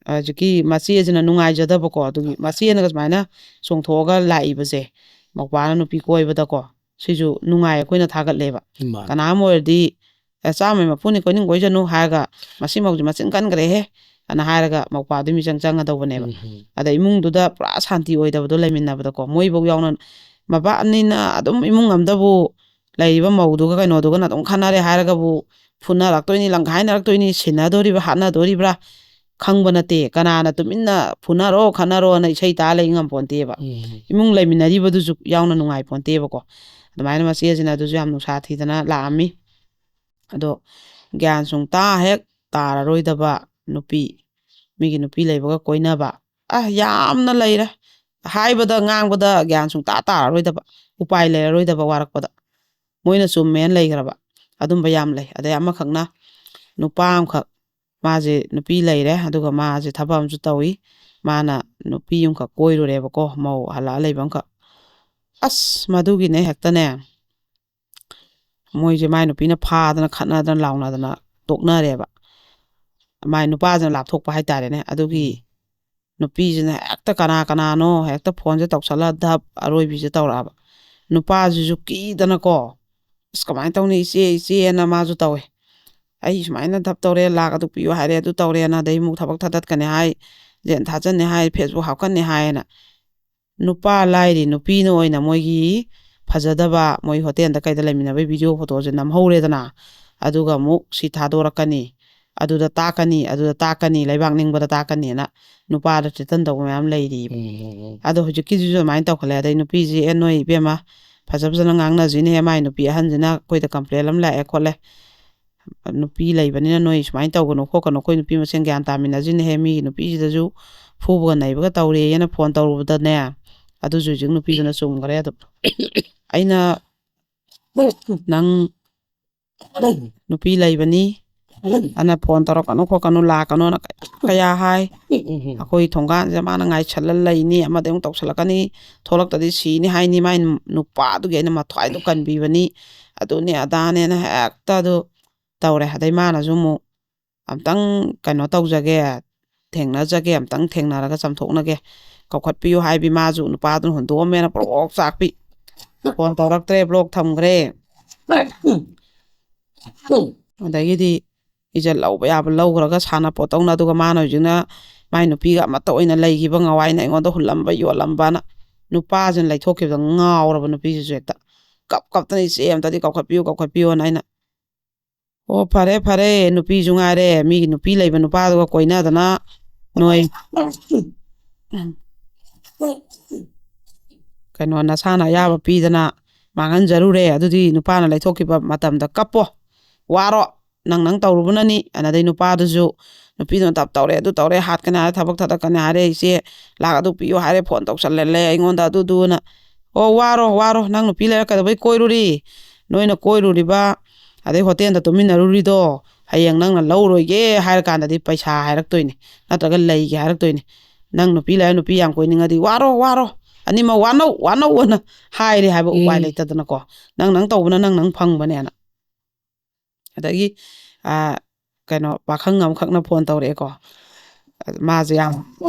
S1: ꯍꯧꯖꯤꯛꯀꯤ ꯃꯆꯦꯁꯤꯅ ꯅꯨꯡꯉꯥꯏꯖꯗꯕꯀꯣ ꯑꯗꯨꯒꯤ ꯃꯆꯦꯅꯒ ꯁꯨꯃꯥꯏꯅ ꯆꯣꯡꯊꯣꯛꯑꯒ ꯂꯥꯛꯏꯕꯁꯦ ꯃꯧꯄꯥꯅ ꯅꯨꯄꯤ ꯀꯣꯏꯕꯗꯀꯣ ꯁꯤꯁꯨ ꯅꯨꯡꯉꯥꯏ ꯑꯩꯈꯣꯏꯅ ꯊꯥꯒꯠꯂꯦꯕ ꯀꯅꯥꯝ ꯑꯣꯏꯔꯗꯤ ꯆꯥꯝꯃꯩ ꯃꯄꯨꯅꯤ ꯀꯣꯏꯅꯤꯡ ꯀꯣꯏꯖꯅꯨ ꯍꯥꯏꯔꯒ ꯃꯁꯤ ꯃꯧꯁꯦ ꯃꯆꯤꯟ ꯀꯟꯈ꯭ꯔꯦꯍꯦ ꯑꯅ ꯍꯥꯏꯔꯒ ꯃꯧꯄꯥꯗꯨ ꯃꯤꯆꯪ ꯆꯪꯒꯗꯧꯕꯅꯦꯕ ꯑꯗ ꯏꯃꯨꯡꯗꯨꯗ ꯄꯨꯔꯥ ꯁꯥꯟꯇꯤ ꯑꯣꯏꯗꯕꯗꯣ ꯂꯩꯃꯤꯟꯅꯕꯗꯀꯣ ꯃꯣꯏꯐꯧ ꯌꯥꯎꯅ ꯃꯕꯥꯅꯤꯅ ꯑꯗꯨꯝ ꯏꯃꯨꯡ ꯑꯝꯗꯕꯨ ꯂꯩꯔꯤꯕ ꯃꯧꯗꯨꯒ ꯀꯩꯅꯣꯗꯨꯒꯅ ꯑꯗꯨꯝ ꯈꯟꯅꯔꯦ ꯍꯥꯏꯔꯒꯕꯨ ꯐꯨꯅꯔꯛꯇꯣꯏꯅꯤ ꯂꯪꯈꯥꯏꯅꯔꯛꯇꯣꯏꯅꯤ ꯁꯤꯟꯅꯗꯣꯔꯤꯕ꯭ꯔꯥ ꯍꯥꯠꯅꯗꯣꯔꯤꯕ꯭ꯔꯥ ꯈꯪꯕ ꯅꯠꯇꯦ ꯀꯅꯥꯅ ꯇꯨꯃꯤꯟꯅ ꯐꯨꯅꯔꯣ ꯈꯠꯅꯔꯣꯅ ꯏꯁꯩ ꯇꯥ ꯂꯩ ꯉꯝꯄꯣꯟꯇꯦꯕ ꯏꯃꯨꯡ ꯂꯩꯃꯤꯟꯅꯔꯤꯕꯗꯨꯁꯨ ꯌꯥꯎꯅ ꯅꯨꯡꯉꯥꯏ ꯄꯣꯟꯇꯦꯕꯀꯣ ꯑꯗꯨꯃꯥꯏꯅ ꯃꯆꯦꯁꯤꯅ ꯑꯗꯨꯁꯨ ꯌꯥꯝ ꯅꯨꯡꯁꯥ ꯊꯤꯗꯅ ꯂꯥꯛꯑꯝꯃꯤ ꯑꯗꯣ ꯒ꯭ꯌꯥꯟ ꯁꯨꯡꯇꯥ ꯍꯦꯛ ꯇꯥꯔꯔꯣꯏꯗꯕ ꯅꯨꯄꯤ ꯃꯤꯒꯤ ꯅꯨꯄꯤ ꯂꯩꯕꯒ ꯀꯣꯏꯅꯕ ꯌꯥꯝꯅ ꯂꯩꯔꯦ ꯍꯥꯏꯕꯗ ꯉꯥꯡꯕꯗ ꯒ꯭ꯌꯥꯟ ꯁꯨꯡꯇꯥ ꯇꯥꯔꯔꯣꯏꯗꯕ ꯎꯄꯥꯏ ꯂꯩꯔꯔꯣꯏꯗꯕ ꯋꯥꯔꯛꯄꯗ ꯃꯣꯏꯅ ꯆꯨꯝꯃꯦꯅ ꯂꯩꯈ꯭ꯔꯕ ꯑꯗꯨꯝꯕ ꯌꯥꯝ ꯂꯩ ꯑꯗꯩ ꯑꯃꯈꯛꯅ ꯅꯨꯄꯥ ꯑꯃꯈꯛ ꯃꯥꯁꯦ ꯅꯨꯄꯤ ꯂꯩꯔꯦ ꯑꯗꯨꯒ ꯃꯥꯁꯦ ꯊꯕꯛ ꯑꯃꯁꯨ ꯇꯧꯏ ꯃꯥꯅ ꯅꯨꯄꯤ ꯑꯃꯈꯛ ꯀꯣꯏꯔꯨꯔꯦꯕꯀꯣ ꯃꯧ ꯍꯜꯂꯛꯑ ꯂꯩꯕ ꯑꯃꯈꯛ ꯑꯁ ꯃꯗꯨꯒꯤꯅꯦ ꯍꯦꯛꯇꯅꯦ ꯃꯣꯏꯁꯦ ꯃꯥꯏ ꯅꯨꯄꯤꯅ ꯐꯥꯗꯅ ꯈꯠꯅꯗꯅ ꯂꯥꯎꯅꯗꯅ ꯇꯣꯛꯅꯔꯦꯕ ꯃꯥꯏ ꯅꯨꯄꯥꯁꯤꯅ ꯂꯥꯞꯊꯣꯛꯄ ꯍꯥꯏꯇꯥꯔꯦꯅꯦ ꯑꯗꯨꯒꯤ ꯅꯨꯄꯤꯁꯤꯅ ꯍꯦꯛꯇ ꯀꯅꯥꯅꯣ ꯍꯦꯛꯇ ꯐꯣꯟꯁꯦ ꯇꯧꯁꯜꯂ ꯙꯞ ꯑꯔꯣꯏꯕꯤꯁꯦ ꯇꯧꯔꯛꯑꯕ ꯅꯨꯄꯥꯁꯤꯁꯨ ꯀꯤꯗꯅꯀꯣ ꯑꯁ ꯀꯃꯥꯏꯅ ꯇꯧꯅꯤ ꯏꯆꯦꯅ ꯃꯥꯁꯨ ꯇꯧꯋꯦ ꯑꯩ ꯁꯨꯃꯥꯏꯅ ꯙꯞ ꯇꯧꯔꯦ ꯂꯥꯛ ꯑꯗꯨ ꯄꯤꯌꯨ ꯍꯥꯏꯔꯦ ꯑꯗꯨ ꯇꯧꯔꯦꯅ ꯑꯗꯩ ꯑꯃꯨꯛ ꯊꯕꯛ ꯊꯥꯗꯠꯀꯅꯤ ꯍꯥꯏ ꯖꯦꯟ ꯊꯥꯖꯟꯅꯤ ꯍꯥꯏ ꯐꯦꯁꯕꯨꯛ ꯍꯥꯞꯀꯅꯤ ꯍꯥꯏꯅ ꯅꯨꯄꯥ ꯂꯥꯏꯔꯤ ꯅꯨꯄꯤꯅ ꯑꯣꯏꯅ ꯃꯣꯏꯒꯤ ꯐꯖꯗꯕ ꯃꯣꯏ ꯍꯣꯇꯦꯜꯗ ꯀꯩꯗ ꯂꯩꯃꯤꯟꯅꯕꯒꯤ ꯚꯤꯗꯤꯑꯣ ꯐꯣꯇꯣꯁꯦ ꯅꯝꯍꯧꯔꯦꯗꯅ ꯑꯗꯨꯒ ꯑꯃꯨꯛ ꯁꯤ ꯊꯥꯗꯣꯔꯛꯀꯅꯤ ꯑꯗꯨꯗ ꯇꯥꯛꯀꯅꯤ ꯂꯩꯕꯥꯛ ꯅꯤꯡꯕꯗ ꯇꯥꯛꯀꯅꯤꯅ ꯅꯨꯄꯥꯗ ꯊ꯭ꯔꯦꯇꯟ ꯇꯧꯕ ꯃꯌꯥꯝ ꯂꯩꯔꯤꯕ ꯑꯗꯣ ꯍꯧꯖꯤꯛꯀꯤꯁꯤꯁꯨ ꯑꯗꯨꯃꯥꯏꯅ ꯇꯧꯈꯠꯂꯦ ꯑꯗꯩ ꯅꯨꯄꯤꯁꯤ ꯅꯣꯏ ꯏꯕꯦꯝꯃ ꯐꯖꯅ ꯉꯥꯡꯅꯁꯤꯅꯦꯍꯦ ꯃꯥꯏ ꯅꯨꯄꯤ ꯑꯍꯟꯁꯤꯅ ꯑꯩꯈꯣꯏꯗ ꯀꯝꯄ꯭ꯂꯦꯟ ꯑꯃ ꯂꯥꯛꯑꯦ ꯈꯣꯠꯂꯦ ꯅꯨꯄꯤ ꯂꯩꯕꯅꯤꯅ ꯅꯣꯏ ꯁꯨꯃꯥꯏꯅ ꯇꯧꯒꯅꯨ ꯈꯣꯠꯀꯅꯨ ꯑꯩꯈꯣꯏ ꯅꯨꯄꯤ ꯃꯁꯦꯟ ꯒ꯭ꯌꯥꯟ ꯇꯥꯃꯤꯟꯅꯁꯤꯅꯦꯍꯦ ꯃꯤꯒꯤ ꯅꯨꯄꯤꯁꯤꯗꯁꯨ ꯐꯨꯕꯒ ꯅꯩꯕꯒ ꯇꯧꯔꯦꯅ ꯐꯣꯟ ꯇꯧꯔꯨꯕꯗꯅꯦ ꯑꯗꯨꯁꯨ ꯍꯧꯖꯤꯛ ꯅꯨꯄꯤꯗꯨꯅ ꯆꯨꯝꯈ꯭ꯔꯦ ꯑꯗꯨꯝ ꯑꯩꯅ ꯅꯪ ꯅꯨꯄꯤ ꯂꯩꯕꯅꯤ ꯑꯅ ꯐꯣꯟ ꯇꯧꯔꯛꯀꯅꯨ ꯈꯣꯠꯀꯅꯨ ꯂꯥꯛꯀꯅꯣꯅ ꯀꯌꯥ ꯍꯥꯏ ꯑꯩꯈꯣꯏ ꯊꯣꯡꯒꯥꯟꯁꯦ ꯃꯥꯅ ꯉꯥꯏꯁꯜꯂ ꯂꯩꯅꯤ ꯑꯃꯗ ꯑꯃꯨꯛ ꯇꯧꯁꯜꯂꯛꯀꯅꯤ ꯊꯣꯛꯂꯛꯇꯗꯤ ꯁꯤꯅꯤ ꯍꯥꯏꯅꯤ ꯃꯥꯏ ꯅꯨꯄꯥꯗꯨꯒꯤ ꯑꯩꯅ ꯃꯊ꯭ꯋꯥꯏꯗꯣ ꯀꯟꯕꯤꯕꯅꯤ ꯑꯗꯨꯅꯦ ꯑꯗꯥꯅꯦꯅ ꯍꯦꯛꯇ ꯑꯗꯨ ꯇꯧꯔꯦ ꯑꯗꯩ ꯃꯥꯅꯁꯨ ꯑꯃꯨꯛ ꯑꯝꯇꯪ ꯀꯩꯅꯣ ꯇꯧꯖꯒꯦ ꯊꯦꯡꯅꯖꯒꯦ ꯑꯝꯇꯪ ꯊꯦꯡꯅꯔꯒ ꯆꯥꯝꯊꯣꯛꯅꯒꯦ ꯀꯧꯈꯠꯄꯤꯌꯨ ꯍꯥꯏꯕꯤ ꯃꯥꯁꯨ ꯅꯨꯄꯥꯗꯨꯅ ꯍꯨꯟꯗꯣꯛꯑꯝꯃꯦꯅ ꯄ꯭ꯔꯣꯛ ꯆꯥꯛꯄꯤ ꯐꯣꯟ ꯇꯧꯔꯛꯇ꯭ꯔꯦ ꯕ꯭ꯂꯣꯛ ꯊꯝꯈ꯭ꯔꯦ ꯑꯗꯒꯤꯗꯤ ꯏꯖꯠ ꯂꯧꯕ ꯌꯥꯕ ꯂꯧꯈ꯭ꯔꯒ ꯁꯥꯟꯅꯄꯣꯠ ꯇꯧꯅ ꯑꯗꯨꯒ ꯃꯥꯅ ꯍꯧꯖꯤꯛꯅ ꯃꯥꯏ ꯅꯨꯄꯤꯒ ꯑꯃꯠꯇ ꯑꯣꯏꯅ ꯂꯩꯈꯤꯕ ꯉꯋꯥꯏꯅ ꯑꯩꯉꯣꯟꯗ ꯍꯨꯜꯂꯝꯕ ꯌꯣꯜꯂꯝꯕꯅ ꯅꯨꯄꯥꯁꯤꯅ ꯂꯩꯊꯣꯛꯈꯤꯕꯗ ꯉꯥꯎꯔꯕ ꯅꯨꯄꯤꯁꯤꯁꯨ ꯍꯦꯛꯇ ꯀꯞꯇꯅ ꯏꯆꯦ ꯑꯝꯇꯗꯤ ꯀꯧꯈꯠꯄꯤꯌꯣꯅ ꯑꯩꯅ ꯑꯣ ꯐꯔꯦ ꯅꯨꯄꯤꯁꯨ ꯉꯥꯏꯔꯦ ꯃꯤꯒꯤ ꯅꯨꯄꯤ ꯂꯩꯕ ꯅꯨꯄꯥꯗꯨꯒ ꯀꯣꯏꯅꯗꯅ ꯅꯣꯏ ꯀꯩꯅꯣ ꯅꯁꯥꯅ ꯑꯌꯥꯕ ꯄꯤꯗꯅ ꯃꯥꯡꯍꯟꯖꯔꯨꯔꯦ ꯑꯗꯨꯗꯤ ꯅꯨꯄꯥꯅ ꯂꯩꯊꯣꯛꯈꯤꯕ ꯃꯇꯝꯗ ꯀꯞꯄꯣ ꯋꯥꯔꯣ ꯅꯪ ꯇꯧꯔꯨꯕꯅꯅꯤ ꯑꯅꯗꯩ ꯅꯨꯄꯥꯗꯨꯁꯨ ꯅꯨꯄꯤꯗꯨꯅ ꯇꯞ ꯇꯧꯔꯦ ꯑꯗꯨ ꯇꯧꯔꯦ ꯍꯥꯠꯀꯅꯤ ꯍꯥꯏꯔꯦ ꯊꯕꯛ ꯊꯥꯗꯛꯀꯅꯤ ꯍꯥꯏꯔꯦ ꯏꯆꯦ ꯂꯥꯛ ꯑꯗꯨ ꯄꯤꯌꯣ ꯍꯥꯏꯔꯦ ꯐꯣꯟ ꯇꯧꯁꯜꯂꯦ ꯑꯩꯉꯣꯟꯗ ꯑꯗꯨꯗꯨꯅ ꯑꯣ ꯋꯥꯔꯣ ꯅꯪ ꯅꯨꯄꯤ ꯂꯩꯔꯛꯀꯗꯕꯩ ꯀꯣꯏꯔꯨꯔꯤ ꯅꯣꯏꯅ ꯀꯣꯏꯔꯨꯔꯤꯕ ꯑꯗꯩ ꯍꯣꯇꯦꯜꯗ ꯇꯨꯃꯤꯟꯅꯔꯨꯔꯤꯗꯣ ꯍꯌꯦꯡ ꯅꯪꯅ ꯂꯧꯔꯣꯏꯒꯦ ꯍꯥꯏꯔꯀꯥꯟꯗꯗꯤ ꯄꯩꯁꯥ ꯍꯥꯏꯔꯛꯇꯣꯏꯅꯤ ꯅꯠꯇ꯭ꯔꯒ ꯂꯩꯒꯦ ꯍꯥꯏꯔꯛꯇꯣꯏꯅꯤ ꯅꯪ ꯅꯨꯄꯤ ꯂꯩꯔ ꯅꯨꯄꯤ ꯌꯥꯝ ꯀꯣꯏꯅꯤꯡꯉꯗꯤ ꯋꯥꯔꯣ ꯑꯅꯤꯃꯛ ꯋꯥꯅꯧꯅ ꯍꯥꯏꯔꯦ ꯍꯥꯏꯕ ꯎꯄꯥꯏ ꯂꯩꯇꯗꯅꯀꯣ ꯅꯪ ꯇꯧꯕꯅ ꯅꯪ ꯐꯪꯕꯅꯦꯅ ꯑꯗꯒꯤ ꯀꯩꯅꯣ ꯄꯥꯈꯪ ꯑꯃꯈꯛꯅ ꯐꯣꯟ ꯇꯧꯔꯛꯑꯦꯀꯣ ꯃꯥꯁꯦ ꯌꯥꯝ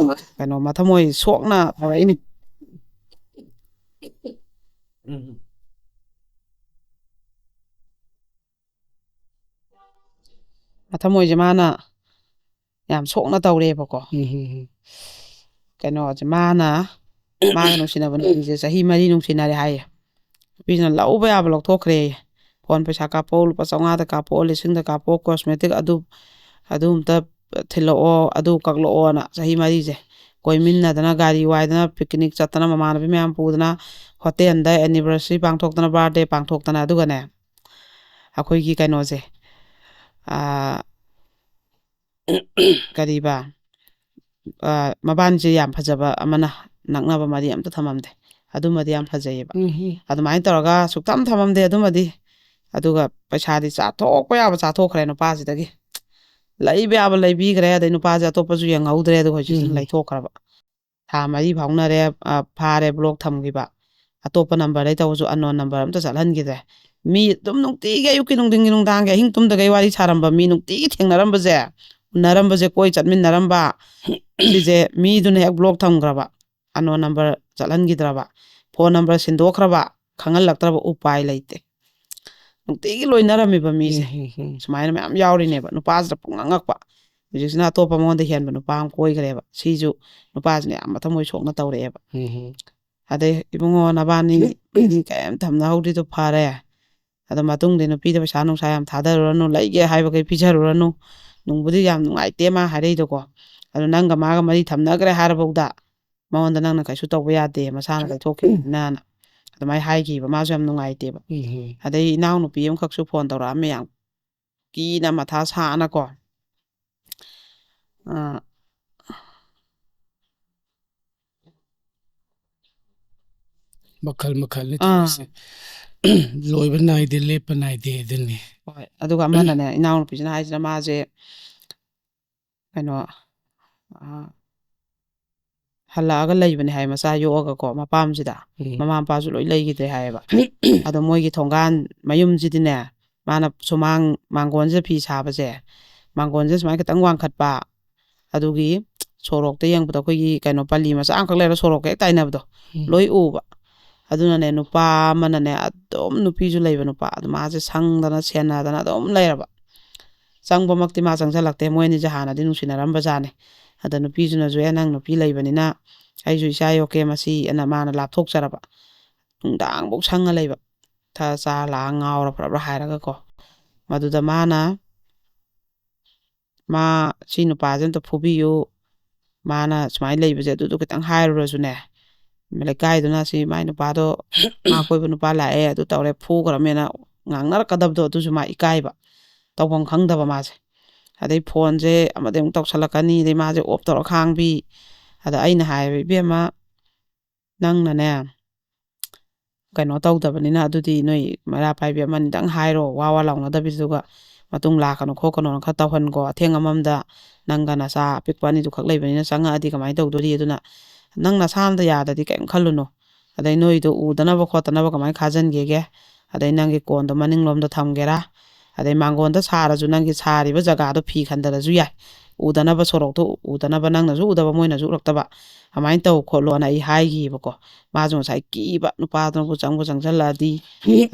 S1: ꯀꯩꯅꯣ ꯃꯊꯃꯣꯏ ꯁꯣꯛꯅ ꯇꯧꯔꯛꯏꯅꯤ ꯃꯊꯃꯣꯏꯁꯦ ꯃꯥꯅ ꯌꯥꯝ ꯁꯣꯛꯅ ꯇꯧꯔꯦꯕꯀꯣ ꯀꯩꯅꯣꯁꯦ ꯃꯥꯒ ꯅꯨꯡꯁꯤꯅꯕ ꯅꯨꯄꯤꯁꯦ ꯆꯍꯤ 4 ꯅꯨꯡꯁꯤꯅꯔꯦ ꯍꯥꯏꯌꯦ ꯅꯨꯄꯤꯁꯤꯅ ꯂꯧꯕ ꯌꯥꯕ ꯂꯧꯊꯣꯛꯈ꯭ꯔꯦ ꯐꯣꯟ ꯄꯩꯁꯥ ꯀꯥꯞꯄꯛꯑꯣ ꯂꯨꯄꯥ 500ꯗ ꯀꯥꯞꯄꯛꯑꯣ 1000ꯗ ꯀꯥꯞꯄꯛꯑꯣ ꯀꯣꯁꯃꯦꯇꯤꯛ ꯑꯗꯨ ꯑꯝꯇ ꯊꯤꯜꯂꯛꯑꯣ ꯑꯗꯨ ꯀꯛꯂꯛꯑꯣꯅ ꯆꯍꯤ 4ꯁꯦ ꯀꯣꯏꯃꯤꯟꯅꯗꯅ ꯒꯥꯔꯤ ꯋꯥꯏꯗꯅ ꯄꯤꯛꯅꯤꯛ ꯆꯠꯇꯅ ꯃꯃꯥꯟꯅꯕꯤ ꯃꯌꯥꯝ ꯄꯨꯗꯅ ꯍꯣꯇꯦꯜꯗ ꯑꯦꯅꯤꯚꯔꯁꯔꯤ ꯄꯥꯡꯊꯣꯛꯇꯅ ꯕꯥꯔꯗꯦ ꯄꯥꯡꯊꯣꯛꯇꯅ ꯑꯗꯨꯒꯅꯦ ꯑꯩꯈꯣꯏꯒꯤ ꯀꯩꯅꯣꯁꯦ ꯀꯔꯤꯕ ꯃꯕꯥꯟꯁꯦ ꯌꯥꯝ ꯐꯖꯕ ꯑꯃꯅ ꯅꯛꯅꯕ ꯃꯔꯤ ꯑꯝꯇ ꯊꯝꯃꯝꯗꯦ ꯑꯗꯨꯃꯗꯤ ꯌꯥꯝ ꯐꯖꯩꯌꯦꯕ ꯑꯗꯨꯃꯥꯏꯅ ꯇꯧꯔꯒ ꯁꯨꯛꯊꯝ ꯊꯝꯃꯝꯗꯦ ꯑꯗꯨꯃꯗꯤ ꯑꯗꯨꯒ ꯄꯩꯁꯥꯗꯤ ꯆꯥꯊꯣꯛꯄ ꯌꯥꯕ ꯆꯥꯊꯣꯛꯈ꯭ꯔꯦ ꯅꯨꯄꯥꯁꯤꯗꯒꯤ ꯂꯩꯕ ꯌꯥꯕ ꯂꯩꯕꯤꯈ꯭ꯔꯦ ꯑꯗꯩ ꯅꯨꯄꯥꯁꯦ ꯑꯇꯣꯞꯄꯁꯨ ꯌꯦꯡꯍꯧꯗ꯭ꯔꯦ ꯑꯗꯨꯒ ꯍꯧꯖꯤꯛꯁꯤꯅ ꯂꯩꯊꯣꯛꯈ꯭ꯔꯕ ꯊꯥ 4 ꯐꯥꯎꯅꯔꯦ ꯐꯥꯔꯦ ꯕ꯭ꯂꯣꯛ ꯊꯝꯈꯤꯕ ꯑꯇꯣꯞꯄ ꯅꯝꯕꯔꯗꯩ ꯇꯧꯕꯁꯨ ꯑꯟꯅꯣꯟ ꯅꯝꯕꯔ ꯑꯝꯇ ꯆꯠꯍꯟꯈꯤꯗ꯭ꯔꯦ ꯃꯤ ꯑꯗꯨꯝ ꯅꯨꯡꯇꯤꯒꯤ ꯑꯌꯨꯛꯀꯤ ꯅꯨꯡꯊꯤꯟꯒꯤ ꯅꯨꯡꯗꯥꯡꯒꯤ ꯑꯍꯤꯡ ꯇꯨꯝꯗꯒꯩ ꯋꯥꯔꯤ ꯁꯥꯔꯝꯕ ꯃꯤ ꯅꯨꯡꯇꯤꯒꯤ ꯊꯦꯡꯅꯔꯝꯕꯁꯦ ꯎꯅꯔꯝꯕꯁꯦ ꯀꯣꯏ ꯆꯠꯃꯤꯟꯅꯔꯝꯕ ꯁꯤꯁꯦ ꯃꯤꯗꯨꯅ ꯍꯦꯛ ꯕ꯭ꯂꯣꯛ ꯊꯝꯈ꯭ꯔꯕ ꯑꯟꯅꯣꯟ ꯅꯝꯕꯔ ꯆꯠꯍꯟꯈꯤꯗ꯭ꯔꯕ ꯐꯣꯟ ꯅꯝꯕꯔ ꯁꯤꯟꯗꯣꯛꯈ꯭ꯔꯕ ꯈꯪꯍꯜꯂꯛꯇ꯭ꯔꯕ ꯎꯄꯥꯏ ꯂꯩꯇꯦ ꯅꯨꯡꯇꯤꯒꯤ ꯂꯣꯏꯅꯔꯝꯃꯤꯕ ꯃꯤꯁꯦ ꯁꯨꯃꯥꯏꯅ ꯃꯌꯥꯝ ꯌꯥꯎꯔꯤꯅꯦꯕ ꯅꯨꯄꯥꯁꯤꯗ ꯄꯨꯡꯉꯛꯄ ꯍꯧꯖꯤꯛꯁꯤꯅ ꯑꯇꯣꯞꯄ ꯃꯉꯣꯟꯗ ꯍꯦꯟꯕ ꯅꯨꯄꯥ ꯑꯃ ꯀꯣꯏꯈ꯭ꯔꯦꯕ ꯁꯤꯁꯨ ꯅꯨꯄꯥꯁꯤꯅ ꯌꯥꯝ ꯃꯊꯃꯣꯏ ꯁꯣꯛꯅ ꯇꯧꯔꯛꯑꯦꯕ ꯑꯗꯩ ꯏꯕꯨꯡꯉꯣ ꯅꯕꯥꯅꯤ ꯀꯩꯝ ꯊꯝꯅꯍꯧꯗ꯭ꯔꯤꯗꯣ ꯐꯔꯦ ꯑꯗꯣ ꯃꯇꯨꯡꯗꯤ ꯅꯨꯄꯤꯗ ꯄꯩꯁꯥ ꯅꯨꯡꯁꯥ ꯌꯥꯝ ꯊꯥꯗꯔꯨꯔꯅꯨ ꯂꯩꯒꯦ ꯍꯥꯏꯕꯈꯩ ꯄꯤꯖꯔꯨꯔꯅꯨ ꯅꯨꯡꯕꯨꯗꯤ ꯌꯥꯝ ꯅꯨꯡꯉꯥꯏꯇꯦ ꯃꯥ ꯍꯥꯏꯔꯛꯏꯗꯣꯀꯣ ꯑꯗꯣ ꯅꯪꯒ ꯃꯥꯒ ꯃꯔꯤ ꯊꯝꯅꯈ꯭ꯔꯦ ꯍꯥꯏꯔꯐꯧꯗ ꯃꯉꯣꯟꯗ ꯅꯪꯅ ꯀꯩꯁꯨ ꯇꯧꯕ ꯌꯥꯗꯦ ꯃꯁꯥꯅ ꯂꯩꯊꯣꯛꯈꯤꯕꯅꯤꯅ ꯑꯗꯨꯃꯥꯏꯅ ꯍꯥꯏꯈꯤꯕ ꯃꯥꯁꯨ ꯌꯥꯝ ꯅꯨꯡꯉꯥꯏꯇꯦꯕ ꯑꯗꯩ ꯏꯅꯥꯎꯅꯨꯄꯤ ꯑꯃꯈꯛꯁꯨ ꯐꯣꯟ ꯇꯧꯔꯛꯑꯝꯃꯦ ꯌꯥꯝ ꯀꯤꯅ ꯃꯊꯥ ꯁꯥꯅꯀꯣ
S3: ꯃꯈꯜ ꯂꯣꯏꯕ ꯅꯥꯏꯗꯦ ꯂꯦꯞꯄ ꯅꯥꯏꯗꯦ ꯑꯗꯨꯅꯤ
S1: ꯍꯣꯏ ꯑꯗꯨꯒ ꯑꯃꯅꯅꯦ ꯏꯅꯥꯎꯅꯨꯄꯤꯁꯤꯅ ꯍꯥꯏꯁꯤꯅ ꯃꯥꯁꯦ ꯀꯩꯅꯣ ꯍꯜꯂꯛꯑꯒ ꯂꯩꯕꯅꯦ ꯍꯥꯏ ꯃꯆꯥ ꯌꯣꯛꯑꯒꯀꯣ ꯃꯄꯥꯝꯁꯤꯗ ꯃꯃꯥ ꯃꯄꯥꯁꯨ ꯂꯣꯏ ꯂꯩꯈꯤꯗ꯭ꯔꯦ ꯍꯥꯏꯌꯦꯕ ꯑꯗꯣ ꯃꯣꯏꯒꯤ ꯊꯣꯡꯒꯥꯟ ꯃꯌꯨꯝꯁꯤꯗꯤꯅꯦ ꯃꯥꯅ ꯁꯨꯃꯥꯡ ꯃꯥꯡꯒꯣꯟꯁꯦ ꯐꯤ ꯁꯥꯕꯁꯦ ꯃꯥꯡꯒꯣꯟꯁꯦ ꯁꯨꯃꯥꯏꯅ ꯈꯤꯇꯪ ꯋꯥꯡꯈꯠꯄ ꯑꯗꯨꯒꯤ ꯁꯣꯔꯣꯛꯇ ꯌꯦꯡꯕꯗ ꯑꯩꯈꯣꯏꯒꯤ ꯀꯩꯅꯣ ꯄꯜꯂꯤ ꯃꯆꯥ ꯑꯃꯈꯛ ꯂꯩꯔ ꯁꯣꯔꯣꯛꯀ ꯍꯦꯛ ꯇꯥꯏꯅꯕꯗꯣ ꯂꯣꯏ ꯎꯕ ꯑꯗꯨꯅꯅꯦ ꯅꯨꯄꯥ ꯑꯃꯅꯅꯦ ꯑꯗꯨꯝ ꯅꯨꯄꯤꯁꯨ ꯂꯩꯕ ꯅꯨꯄꯥ ꯑꯗꯨ ꯃꯥꯁꯦ ꯁꯪꯗꯅ ꯁꯦꯟꯅꯗꯅ ꯑꯗꯨꯝ ꯂꯩꯔꯕ ꯆꯪꯕꯃꯛꯇꯤ ꯃꯥ ꯆꯪꯁꯤꯜꯂꯛꯇꯦ ꯃꯣꯏꯅꯤꯁꯦ ꯍꯥꯟꯅꯗꯤ ꯅꯨꯡꯁꯤꯅꯔꯝꯕꯖꯥꯠꯅꯦ ꯑꯗ ꯅꯨꯄꯤꯁꯤꯅꯁꯨ ꯅꯪ ꯅꯨꯄꯤ ꯂꯩꯕꯅꯤꯅ ꯑꯩꯁꯨ ꯏꯆꯥ ꯌꯣꯛꯀꯦ ꯃꯁꯤ ꯑꯅ ꯃꯥꯅ ꯂꯥꯞꯊꯣꯛꯆꯔꯕ ꯅꯨꯡꯗꯥꯡꯐꯧ ꯁꯪꯉ ꯂꯩꯕ ꯆꯥ ꯂꯥꯛꯑ ꯉꯥꯎꯔ ꯐ꯭ꯔꯕ꯭ꯔꯥ ꯍꯥꯏꯔꯒꯀꯣ ꯃꯗꯨꯗ ꯃꯥ ꯁꯤ ꯅꯨꯄꯥꯁꯦ ꯑꯝꯇ ꯐꯨꯕꯤꯌꯨ ꯃꯥꯅ ꯁꯨꯃꯥꯏꯅ ꯂꯩꯕꯁꯦ ꯑꯗꯨꯗꯣ ꯈꯤꯇꯪ ꯍꯥꯏꯔꯨꯔꯁꯨꯅꯦ ꯂꯩꯀꯥꯏꯗꯨꯅ ꯁꯤ ꯃꯥꯏ ꯅꯨꯄꯥꯗꯣ ꯃꯥ ꯀꯣꯏꯕ ꯅꯨꯄꯥ ꯂꯥꯛꯑꯦ ꯑꯗꯨ ꯇꯧꯔꯦ ꯐꯨꯈ꯭ꯔꯃꯦꯅ ꯉꯥꯡꯅꯔꯛꯀꯗꯕꯗꯣ ꯑꯗꯨꯁꯨ ꯃꯥ ꯏꯀꯥꯏꯕ ꯇꯧꯐꯝ ꯈꯪꯗꯕ ꯃꯥꯁꯦ ꯑꯗꯩ ꯐꯣꯟꯁꯦ ꯑꯃꯗꯩ ꯑꯃꯨꯛ ꯇꯧꯁꯜꯂꯛꯀꯅꯤ ꯑꯗꯩ ꯃꯥꯁꯦ ꯑꯣꯐ ꯇꯧꯔ ꯈꯥꯡꯕꯤ ꯑꯗ ꯑꯩꯅ ꯍꯥꯏꯌꯦꯕ ꯏꯕꯦꯝꯃ ꯅꯪꯅꯅꯦ ꯀꯩꯅꯣ ꯇꯧꯗꯕꯅꯤꯅ ꯑꯗꯨꯗꯤ ꯅꯣꯏ ꯃꯩꯔꯥ ꯄꯥꯏꯕꯤ ꯑꯃꯅꯤꯗꯪ ꯍꯥꯏꯔꯣ ꯋꯥ ꯂꯥꯎꯅꯗꯕꯤꯗꯨꯒ ꯃꯇꯨꯡ ꯂꯥꯛꯀꯅꯨ ꯈꯣꯠꯀꯅꯣꯅ ꯈꯔ ꯇꯧꯍꯟꯀꯣ ꯑꯊꯦꯡ ꯑꯃꯝꯗ ꯅꯪꯒ ꯅꯆꯥ ꯑꯄꯤꯛꯄ ꯑꯅꯤꯗꯨ ꯈꯛ ꯂꯩꯕꯅꯤꯅ ꯆꯪꯉꯛꯑꯗꯤ ꯀꯃꯥꯏꯅ ꯇꯧꯗꯣꯔꯤ ꯑꯗꯨꯅ ꯅꯪ ꯅꯁꯥꯝꯗ ꯌꯥꯗꯗꯤ ꯀꯩꯝ ꯈꯜꯂꯨꯅꯨ ꯑꯗꯩ ꯅꯣꯏꯗꯣ ꯎꯗꯅꯕ ꯈꯣꯠꯇꯅꯕ ꯀꯃꯥꯏꯅ ꯈꯥꯖꯤꯟꯒꯦꯒꯦ ꯑꯗꯩ ꯅꯪꯒꯤ ꯀꯣꯟꯗꯣ ꯃꯅꯤꯡꯂꯣꯝꯗ ꯊꯝꯒꯦꯔꯥ ꯑꯗꯩ ꯃꯥꯡꯒꯣꯟꯗ ꯁꯥꯔꯁꯨ ꯅꯪꯒꯤ ꯁꯥꯔꯤꯕ ꯖꯒꯥꯗꯣ ꯐꯤ ꯈꯟꯗꯔꯁꯨ ꯌꯥꯏ ꯎꯗꯅꯕ ꯁꯣꯔꯣꯛꯇꯣ ꯎꯗꯅꯕ ꯅꯪꯅꯁꯨ ꯎꯗꯕ ꯃꯣꯏꯅꯁꯨ ꯎꯔꯛꯇꯕ ꯑꯗꯨꯃꯥꯏꯅ ꯇꯧ ꯈꯣꯠꯂꯣꯅ ꯑꯩ ꯍꯥꯏꯈꯤꯕꯀꯣ ꯃꯥꯁꯨ ꯉꯁꯥꯏ ꯀꯤꯕ ꯅꯨꯄꯥꯗꯨꯅꯕꯨ ꯆꯪꯁꯜꯂꯛꯑꯗꯤ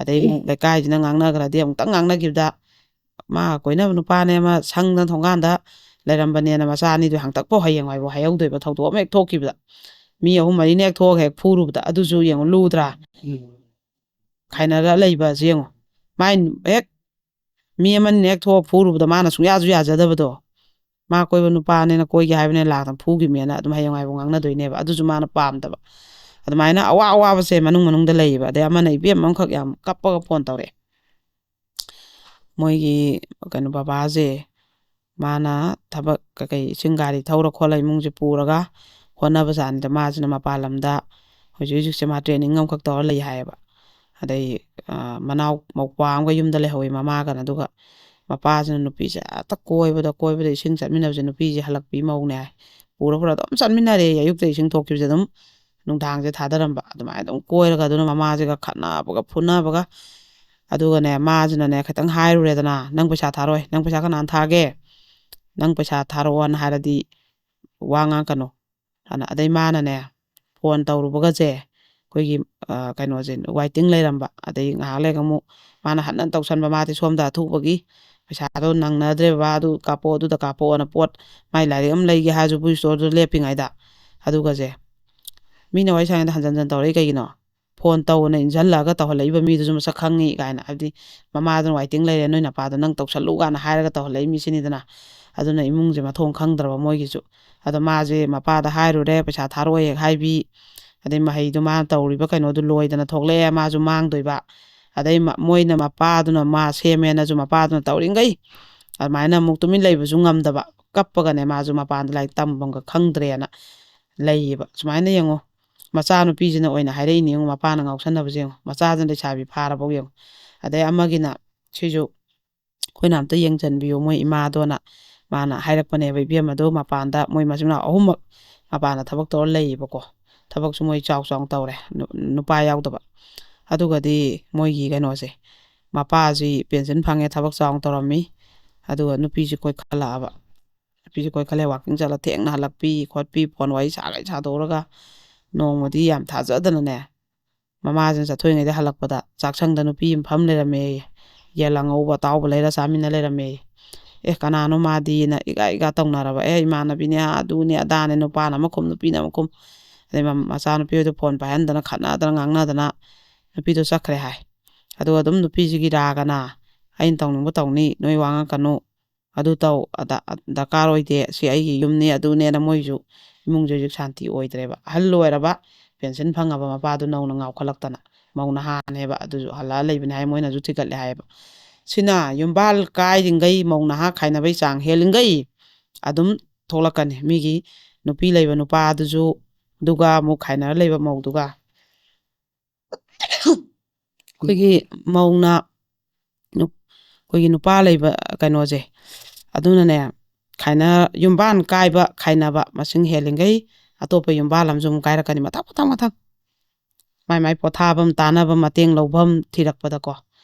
S1: ꯑꯗꯩ ꯂꯩꯀꯥꯏꯁꯤꯅ ꯉꯥꯡꯅꯈ꯭ꯔꯗꯤ ꯑꯃꯨꯛꯇꯪ ꯉꯥꯡꯅꯈꯤꯕꯗ ꯃꯥ ꯀꯣꯏꯅꯕ ꯅꯨꯄꯥꯅꯦ ꯑꯃ ꯁꯪꯗꯅ ꯊꯣꯡꯒꯥꯟꯗ ꯂꯩꯔꯝꯕꯅꯦꯅ ꯃꯆꯥ ꯑꯅꯤꯗꯨ ꯍꯪꯇꯛꯄꯥꯎ ꯍꯌꯦꯡꯋꯥꯏꯕꯨ ꯍꯥꯏꯍꯧꯗꯣꯏꯕ ꯊꯧꯗꯣꯛ ꯑꯃ ꯍꯦꯛ ꯊꯣꯛꯈꯤꯕꯗ ꯃꯤ 3-4ꯅ ꯍꯦꯛ ꯊꯣꯛꯑꯒ ꯍꯦꯛ ꯐꯨꯔꯨꯕꯗ ꯑꯗꯨꯁꯨ ꯌꯦꯡꯉꯨ ꯂꯨꯗ꯭ꯔꯥ ꯈꯥꯏꯅꯔ ꯂꯩꯕꯁꯦ ꯌꯦꯡꯉꯨ ꯃꯥꯏ ꯍꯦꯛ ꯃꯤ ꯑꯃꯅ ꯍꯦꯛ ꯊꯣꯛꯑ ꯐꯨꯔꯨꯕꯗ ꯃꯥꯅ ꯁꯨꯡꯌꯥꯁꯨ ꯌꯥꯖꯗꯕꯗꯣ ꯃꯥ ꯀꯣꯏꯕ ꯅꯨꯄꯥꯅꯦꯅ ꯀꯣꯏꯒꯦ ꯍꯥꯏꯕꯅꯦ ꯂꯥꯛꯇꯅ ꯐꯨꯈꯤꯕꯅꯦꯅ ꯑꯗꯨꯝ ꯍꯌꯦꯡꯋꯥꯏꯕꯨ ꯉꯥꯡꯅꯗꯣꯏꯅꯦꯕ ꯑꯗꯨꯁꯨ ꯃꯥꯅ ꯄꯥꯝꯗꯕ ꯑꯗꯨꯃꯥꯏꯅ ꯑꯋꯥꯕꯁꯦ ꯃꯅꯨꯡꯗ ꯂꯩꯌꯦꯕ ꯑꯗꯩ ꯑꯃꯅ ꯏꯕꯦꯝ ꯑꯃꯈꯛ ꯌꯥꯝ ꯀꯞꯄꯒ ꯐꯣꯟ ꯇꯧꯔꯛꯑꯦ ꯃꯣꯏꯒꯤ ꯀꯩꯅꯣ ꯕꯕꯥꯁꯦ ꯃꯥꯅ ꯊꯕꯛ ꯀꯩ ꯏꯁꯤꯡ ꯒꯥꯔꯤ ꯊꯧꯔ ꯈꯣꯠꯂ ꯏꯃꯨꯡꯁꯦ ꯄꯨꯔꯒ ꯍꯣꯠꯅꯕꯖꯥꯠꯅꯤꯗ ꯃꯥꯁꯤꯅ ꯃꯄꯥꯟ ꯂꯝꯗ ꯍꯧꯖꯤꯛꯁꯦ ꯃꯥ ꯇ꯭ꯔꯦꯅꯤꯡ ꯑꯃꯈꯛ ꯇꯧꯔ ꯂꯩ ꯍꯥꯏꯌꯦꯕ ꯑꯗꯩ ꯃꯅꯥꯎ ꯃꯧꯄ꯭ꯋꯥ ꯑꯃꯒ ꯌꯨꯝꯗ ꯂꯩꯍꯧꯋꯤ ꯃꯃꯥꯒꯅ ꯑꯗꯨꯒ ꯃꯄꯥꯁꯤꯅ ꯅꯨꯄꯤꯁꯦ ꯑꯇ ꯀꯣꯏꯕꯗ ꯏꯁꯤꯡ ꯆꯠꯃꯤꯟꯅꯕꯁꯦ ꯅꯨꯄꯤꯁꯦ ꯍꯜꯂꯛꯄꯤ ꯃꯧꯅꯦ ꯍꯥꯏ ꯄꯨꯔ ꯑꯗꯨꯝ ꯆꯠꯃꯤꯟꯅꯔꯦ ꯑꯌꯨꯛꯇ ꯏꯁꯤꯡ ꯊꯣꯛꯈꯤꯕꯁꯦ ꯑꯗꯨꯝ ꯅꯨꯡꯗꯥꯡꯁꯦ ꯊꯥꯗꯔꯝꯕ ꯑꯗꯨꯃꯥꯏꯅ ꯑꯗꯨꯝ ꯀꯣꯏꯔꯒ ꯑꯗꯨꯅ ꯃꯃꯥꯁꯤꯒ ꯈꯠꯅꯕꯒ ꯐꯨꯅꯕꯒ ꯑꯗꯨꯒꯅꯦ ꯃꯥꯁꯤꯅꯅꯦ ꯈꯤꯇꯪ ꯍꯥꯏꯔꯨꯔꯦꯗꯅ ꯅꯪ ꯄꯩꯁా ꯊꯥꯔꯣꯏ ꯅꯪ ꯄꯩꯁా ꯀꯅꯥꯅ ꯊꯥꯒꯦ ꯅꯪ ꯄꯩꯁా ꯊꯥꯔꯛꯑꯣꯅ ꯍꯥꯏꯔꯗꯤ ꯋꯥ ꯉꯥꯡꯀꯅꯣ ꯑꯗꯩ ꯃꯥꯅꯅꯦ ꯐꯣꯟ ꯇꯧꯔꯨꯕꯒꯁꯦ ꯑꯩꯈꯣꯏꯒꯤ ꯀꯩꯅꯣꯁꯦ ꯋꯥꯏꯇꯤꯡ ꯂꯩꯔꯝꯕ ꯑꯗꯩ ꯉꯥꯏꯍꯥꯛ ꯂꯩꯔꯒ ꯑꯃꯨꯛ ꯃꯥꯅ ꯍꯟꯅ ꯇꯧꯁꯟꯕ ꯃꯥꯗꯤ ꯁꯣꯝꯗ ꯑꯊꯨꯕꯒꯤ ꯄꯩꯁꯥꯗꯣ ꯅꯪꯅꯗ꯭ꯔꯦꯕ ꯑꯗꯨ ꯀꯥꯞꯄꯛꯑꯣ ꯑꯗꯨꯗ ꯀꯥꯞꯄꯛꯑꯣꯅ ꯄꯣꯠ ꯃꯥꯏ ꯂꯥꯏꯔꯤꯛ ꯑꯃ ꯂꯩꯒꯦ ꯍꯥꯏꯔꯁꯨ ꯕꯨꯛ ꯁ꯭ꯇꯣꯔꯗꯨ ꯂꯦꯞꯄꯤꯉꯩꯗ ꯑꯗꯨꯒꯁꯦ ꯃꯤꯅ ꯋꯥꯔꯤ ꯁꯥꯏꯉꯩꯗ ꯍꯟꯖꯤꯟ ꯇꯧꯔꯛꯏ ꯀꯩꯒꯤꯅꯣ ꯐꯣꯟ ꯇꯧꯅ ꯏꯟꯁꯤꯜꯂꯛꯑꯒ ꯇꯧꯍꯜꯂꯛꯏꯕ ꯃꯤꯗꯨꯁꯨ ꯃꯁꯛ ꯈꯪꯉꯤ ꯀꯥꯏꯅ ꯍꯥꯏꯕꯗꯤ ꯃꯃꯥꯗꯨꯅ ꯋꯥꯏꯇꯤꯡ ꯂꯩꯔꯦ ꯅꯣꯏ ꯅꯄꯥꯗꯣ ꯅꯪ ꯇꯧꯁꯜꯂꯨ ꯀꯥꯏꯅ ꯍꯥꯏꯔꯒ ꯇꯧꯍꯜꯂꯛꯏ ꯃꯤꯁꯤꯅꯤꯗꯅ ꯑꯗꯨꯅ ꯏꯃꯨꯡꯁꯦ ꯃꯊꯣꯡ ꯈꯪꯗ꯭ꯔꯕ ꯃꯣꯏꯒꯤꯁꯨ ꯑꯗꯣ ꯃꯥꯁꯦ ꯃꯄꯥꯗ ꯍꯥꯏꯔꯨꯔꯦ ꯄꯩꯁా ꯊꯥꯔꯛꯑꯣ ꯍꯦꯛ ꯍꯥꯏꯕꯤ ꯑꯗꯩ ꯃꯍꯩꯗꯣ ꯃꯥꯅ ꯇꯧꯔꯤꯕ ꯀꯩꯅꯣꯗꯨ ꯂꯣꯏꯗꯅ ꯊꯣꯛꯂꯛꯑꯦ ꯃꯥꯁꯨ ꯃꯥꯡꯗꯣꯏꯕ ꯑꯗꯩ ꯃꯣꯏꯅ ꯃꯄꯥꯗꯨꯅ ꯃꯥ ꯁꯦꯝꯃꯦꯅꯁꯨ ꯃꯄꯥꯗꯨꯅ ꯇꯧꯔꯤꯈꯩ ꯑꯗꯨꯃꯥꯏꯅ ꯑꯃꯨꯛ ꯇꯨꯃꯤꯟ ꯂꯩꯕꯁꯨ ꯉꯝꯗꯕ ꯀꯞꯄꯒꯅꯦ ꯃꯥꯁꯨ ꯃꯄꯥꯟꯗ ꯂꯥꯏꯔꯤꯛ ꯇꯝꯐꯝꯒ ꯈꯪꯗ꯭ꯔꯦꯅ ꯂꯩꯌꯦꯕ ꯁꯨꯃꯥꯏꯅ ꯌꯦꯡꯉꯣ ꯃꯆꯥꯅꯨꯄꯤꯁꯤꯅ ꯑꯣꯏꯅ ꯍꯥꯏꯔꯛꯏꯅꯦ ꯌꯦꯡꯉꯣ ꯃꯄꯥꯅ ꯉꯥꯎꯁꯟꯅꯕꯁꯦ ꯌꯦꯡꯉꯣ ꯃꯆꯥꯁꯤꯅ ꯂꯩꯁꯥꯕꯤ ꯐꯥꯔꯐꯥꯎ ꯌꯦꯡꯉꯣ ꯑꯗꯩ ꯑꯃꯒꯤꯅ ꯁꯤꯁꯨ ꯑꯩꯈꯣꯏꯅ ꯑꯝꯇ ꯌꯦꯡꯁꯤꯟꯕꯤꯌꯨ ꯃꯣꯏ ꯏꯃꯥꯗꯣꯅ ꯃꯥꯅ ꯍꯥꯏꯔꯛꯄꯅꯦꯕ ꯏꯕꯦꯝ ꯑꯗꯣ ꯃꯄꯥꯟꯗ ꯃꯣꯏ ꯃꯆꯤꯟ ꯃꯅꯥꯎ ꯑꯍꯨꯝꯃꯛ ꯃꯄꯥꯟꯗ ꯊꯕꯛ ꯇꯧꯔ ꯂꯩꯌꯦꯕꯀꯣ ꯊꯕꯛꯁꯨ ꯃꯣꯏ ꯆꯥꯎ ꯇꯧꯔꯦ ꯅꯨꯄꯥ ꯌꯥꯎꯗꯕ ꯑꯗꯨꯒꯗꯤ ꯃꯣꯏꯒꯤ ꯀꯩꯅꯣꯁꯦ ꯃꯄꯥꯁꯤ ꯄꯦꯟꯁꯤꯟ ꯐꯪꯉꯦ ꯊꯕꯛ ꯆꯥꯎꯅ ꯇꯧꯔꯝꯃꯤ ꯑꯗꯨꯒ ꯅꯨꯄꯤꯁꯤ ꯀꯣꯏꯈꯠꯂꯛꯑꯕ ꯅꯨꯄꯤꯁꯤ ꯀꯣꯏꯈꯠꯂꯦ ꯋꯥꯛꯀꯤꯡ ꯆꯠꯂ ꯊꯦꯡꯅ ꯍꯜꯂꯛꯄꯤ ꯈꯣꯠꯄꯤ ꯐꯣꯟ ꯋꯥꯔꯤ ꯁꯥꯒꯩ ꯁꯥꯗꯣꯛꯔꯒ ꯅꯣꯡꯃꯗꯤ ꯌꯥꯝ ꯊꯥꯖꯗꯅꯅꯦ ꯃꯃꯥꯁꯤꯅ ꯆꯠꯊꯣꯛꯏꯉꯩꯗ ꯍꯜꯂꯛꯄꯗ ꯆꯥꯛꯁꯪꯗ ꯅꯨꯄꯤ ꯑꯃ ꯐꯝ ꯂꯩꯔꯝꯃꯦ ꯌꯦꯟ ꯑꯉꯧꯕ ꯑꯇꯥꯎꯕ ꯂꯩꯔ ꯆꯥꯃꯤꯟꯅ ꯂꯩꯔꯝꯃꯦ ꯀꯅꯥꯅꯣ ꯃꯥꯗꯤꯅ ꯏꯒꯥ ꯇꯧꯅꯔꯕ ꯏꯃꯥꯟꯅꯕꯤꯅꯦ ꯑꯗꯨꯅꯦ ꯑꯗꯥꯅꯦ ꯅꯨꯄꯥꯅ ꯑꯃ ꯈꯨꯝ ꯅꯨꯄꯤꯅ ꯑꯃ ꯈꯨꯝ ꯑꯗꯩ ꯃꯆꯥꯅꯨꯄꯤꯗꯣ ꯐꯣꯟ ꯄꯥꯏꯍꯟꯗꯅ ꯈꯠꯅꯗꯅ ꯉꯥꯡꯅꯗꯅ ꯅꯨꯄꯤꯗꯣ ꯆꯠꯈ꯭ꯔꯦ ꯍꯥꯏ ꯑꯗꯨꯒ ꯑꯗꯨꯝ ꯅꯨꯄꯤꯁꯤꯒꯤ ꯔꯥꯒꯅ ꯑꯩꯅ ꯇꯧꯅꯤꯡꯕ ꯇꯧꯅꯤ ꯅꯣꯏ ꯋꯥ ꯉꯥꯡꯀꯅꯨ ꯑꯗꯨ ꯇꯧ ꯗꯔꯀꯥꯔ ꯑꯣꯏꯗꯦ ꯁꯤ ꯑꯩꯒꯤ ꯌꯨꯝꯅꯤ ꯑꯗꯨꯅꯦꯅ ꯃꯣꯏꯁꯨ ꯏꯃꯨꯡꯁꯦ ꯍꯧꯖꯤꯛ ꯁꯥꯟꯇꯤ ꯑꯣꯏꯗ꯭ꯔꯦꯕ ꯑꯍꯜ ꯑꯣꯏꯔꯕ ꯄꯦꯟꯁꯤꯟ ꯐꯪꯉꯕ ꯃꯄꯥꯗꯨ ꯅꯧꯅ ꯉꯥꯎꯈꯠꯂꯛꯇꯅ ꯃꯧꯅ ꯍꯥꯟꯅꯦꯕ ꯑꯗꯨꯁꯨ ꯍꯜꯂꯛꯑ ꯂꯩꯕꯅꯦ ꯍꯥꯏ ꯃꯣꯏꯅꯁꯨ ꯊꯤꯒꯠꯂꯦ ꯍꯥꯏꯌꯦꯕ ꯁꯤꯅ ꯌꯨꯝꯕꯥꯜ ꯀꯥꯏꯔꯤꯉꯩ ꯃꯧ ꯅꯍꯥ ꯈꯥꯏꯅꯕꯩ ꯆꯥꯡ ꯍꯦꯜꯂꯤꯉꯩ ꯑꯗꯨꯝ ꯊꯣꯛꯂꯛꯀꯅꯤ ꯃꯤꯒꯤ ꯅꯨꯄꯤ ꯂꯩꯕ ꯅꯨꯄꯥꯗꯨꯁꯨ ꯑꯗꯨꯒ ꯑꯃꯨꯛ ꯈꯥꯏꯅꯔ ꯂꯩꯕ ꯃꯧꯗꯨꯒ ꯑꯩꯈꯣꯏꯒꯤ ꯃꯧꯅ ꯑꯩꯈꯣꯏꯒꯤ ꯅꯨꯄꯥ ꯂꯩꯕ ꯀꯩꯅꯣꯁꯦ ꯑꯗꯨꯅꯅꯦ ꯌꯨꯝꯕꯥꯟ ꯀꯥꯏꯕ ꯈꯥꯏꯅꯕ ꯃꯁꯤꯡ ꯍꯦꯜꯂꯤꯉꯩ ꯑꯇꯣꯞꯄ ꯌꯨꯝꯕꯥꯜ ꯑꯃꯁꯨ ꯑꯃꯨꯛ ꯀꯥꯏꯔꯛꯀꯅꯤ ꯃꯊꯪ ꯃꯥꯏ ꯄꯣꯊꯥꯐꯝ ꯇꯥꯅꯕ ꯃꯇꯦꯡ ꯂꯧꯐꯝ ꯊꯤꯔꯛꯄꯗꯀꯣ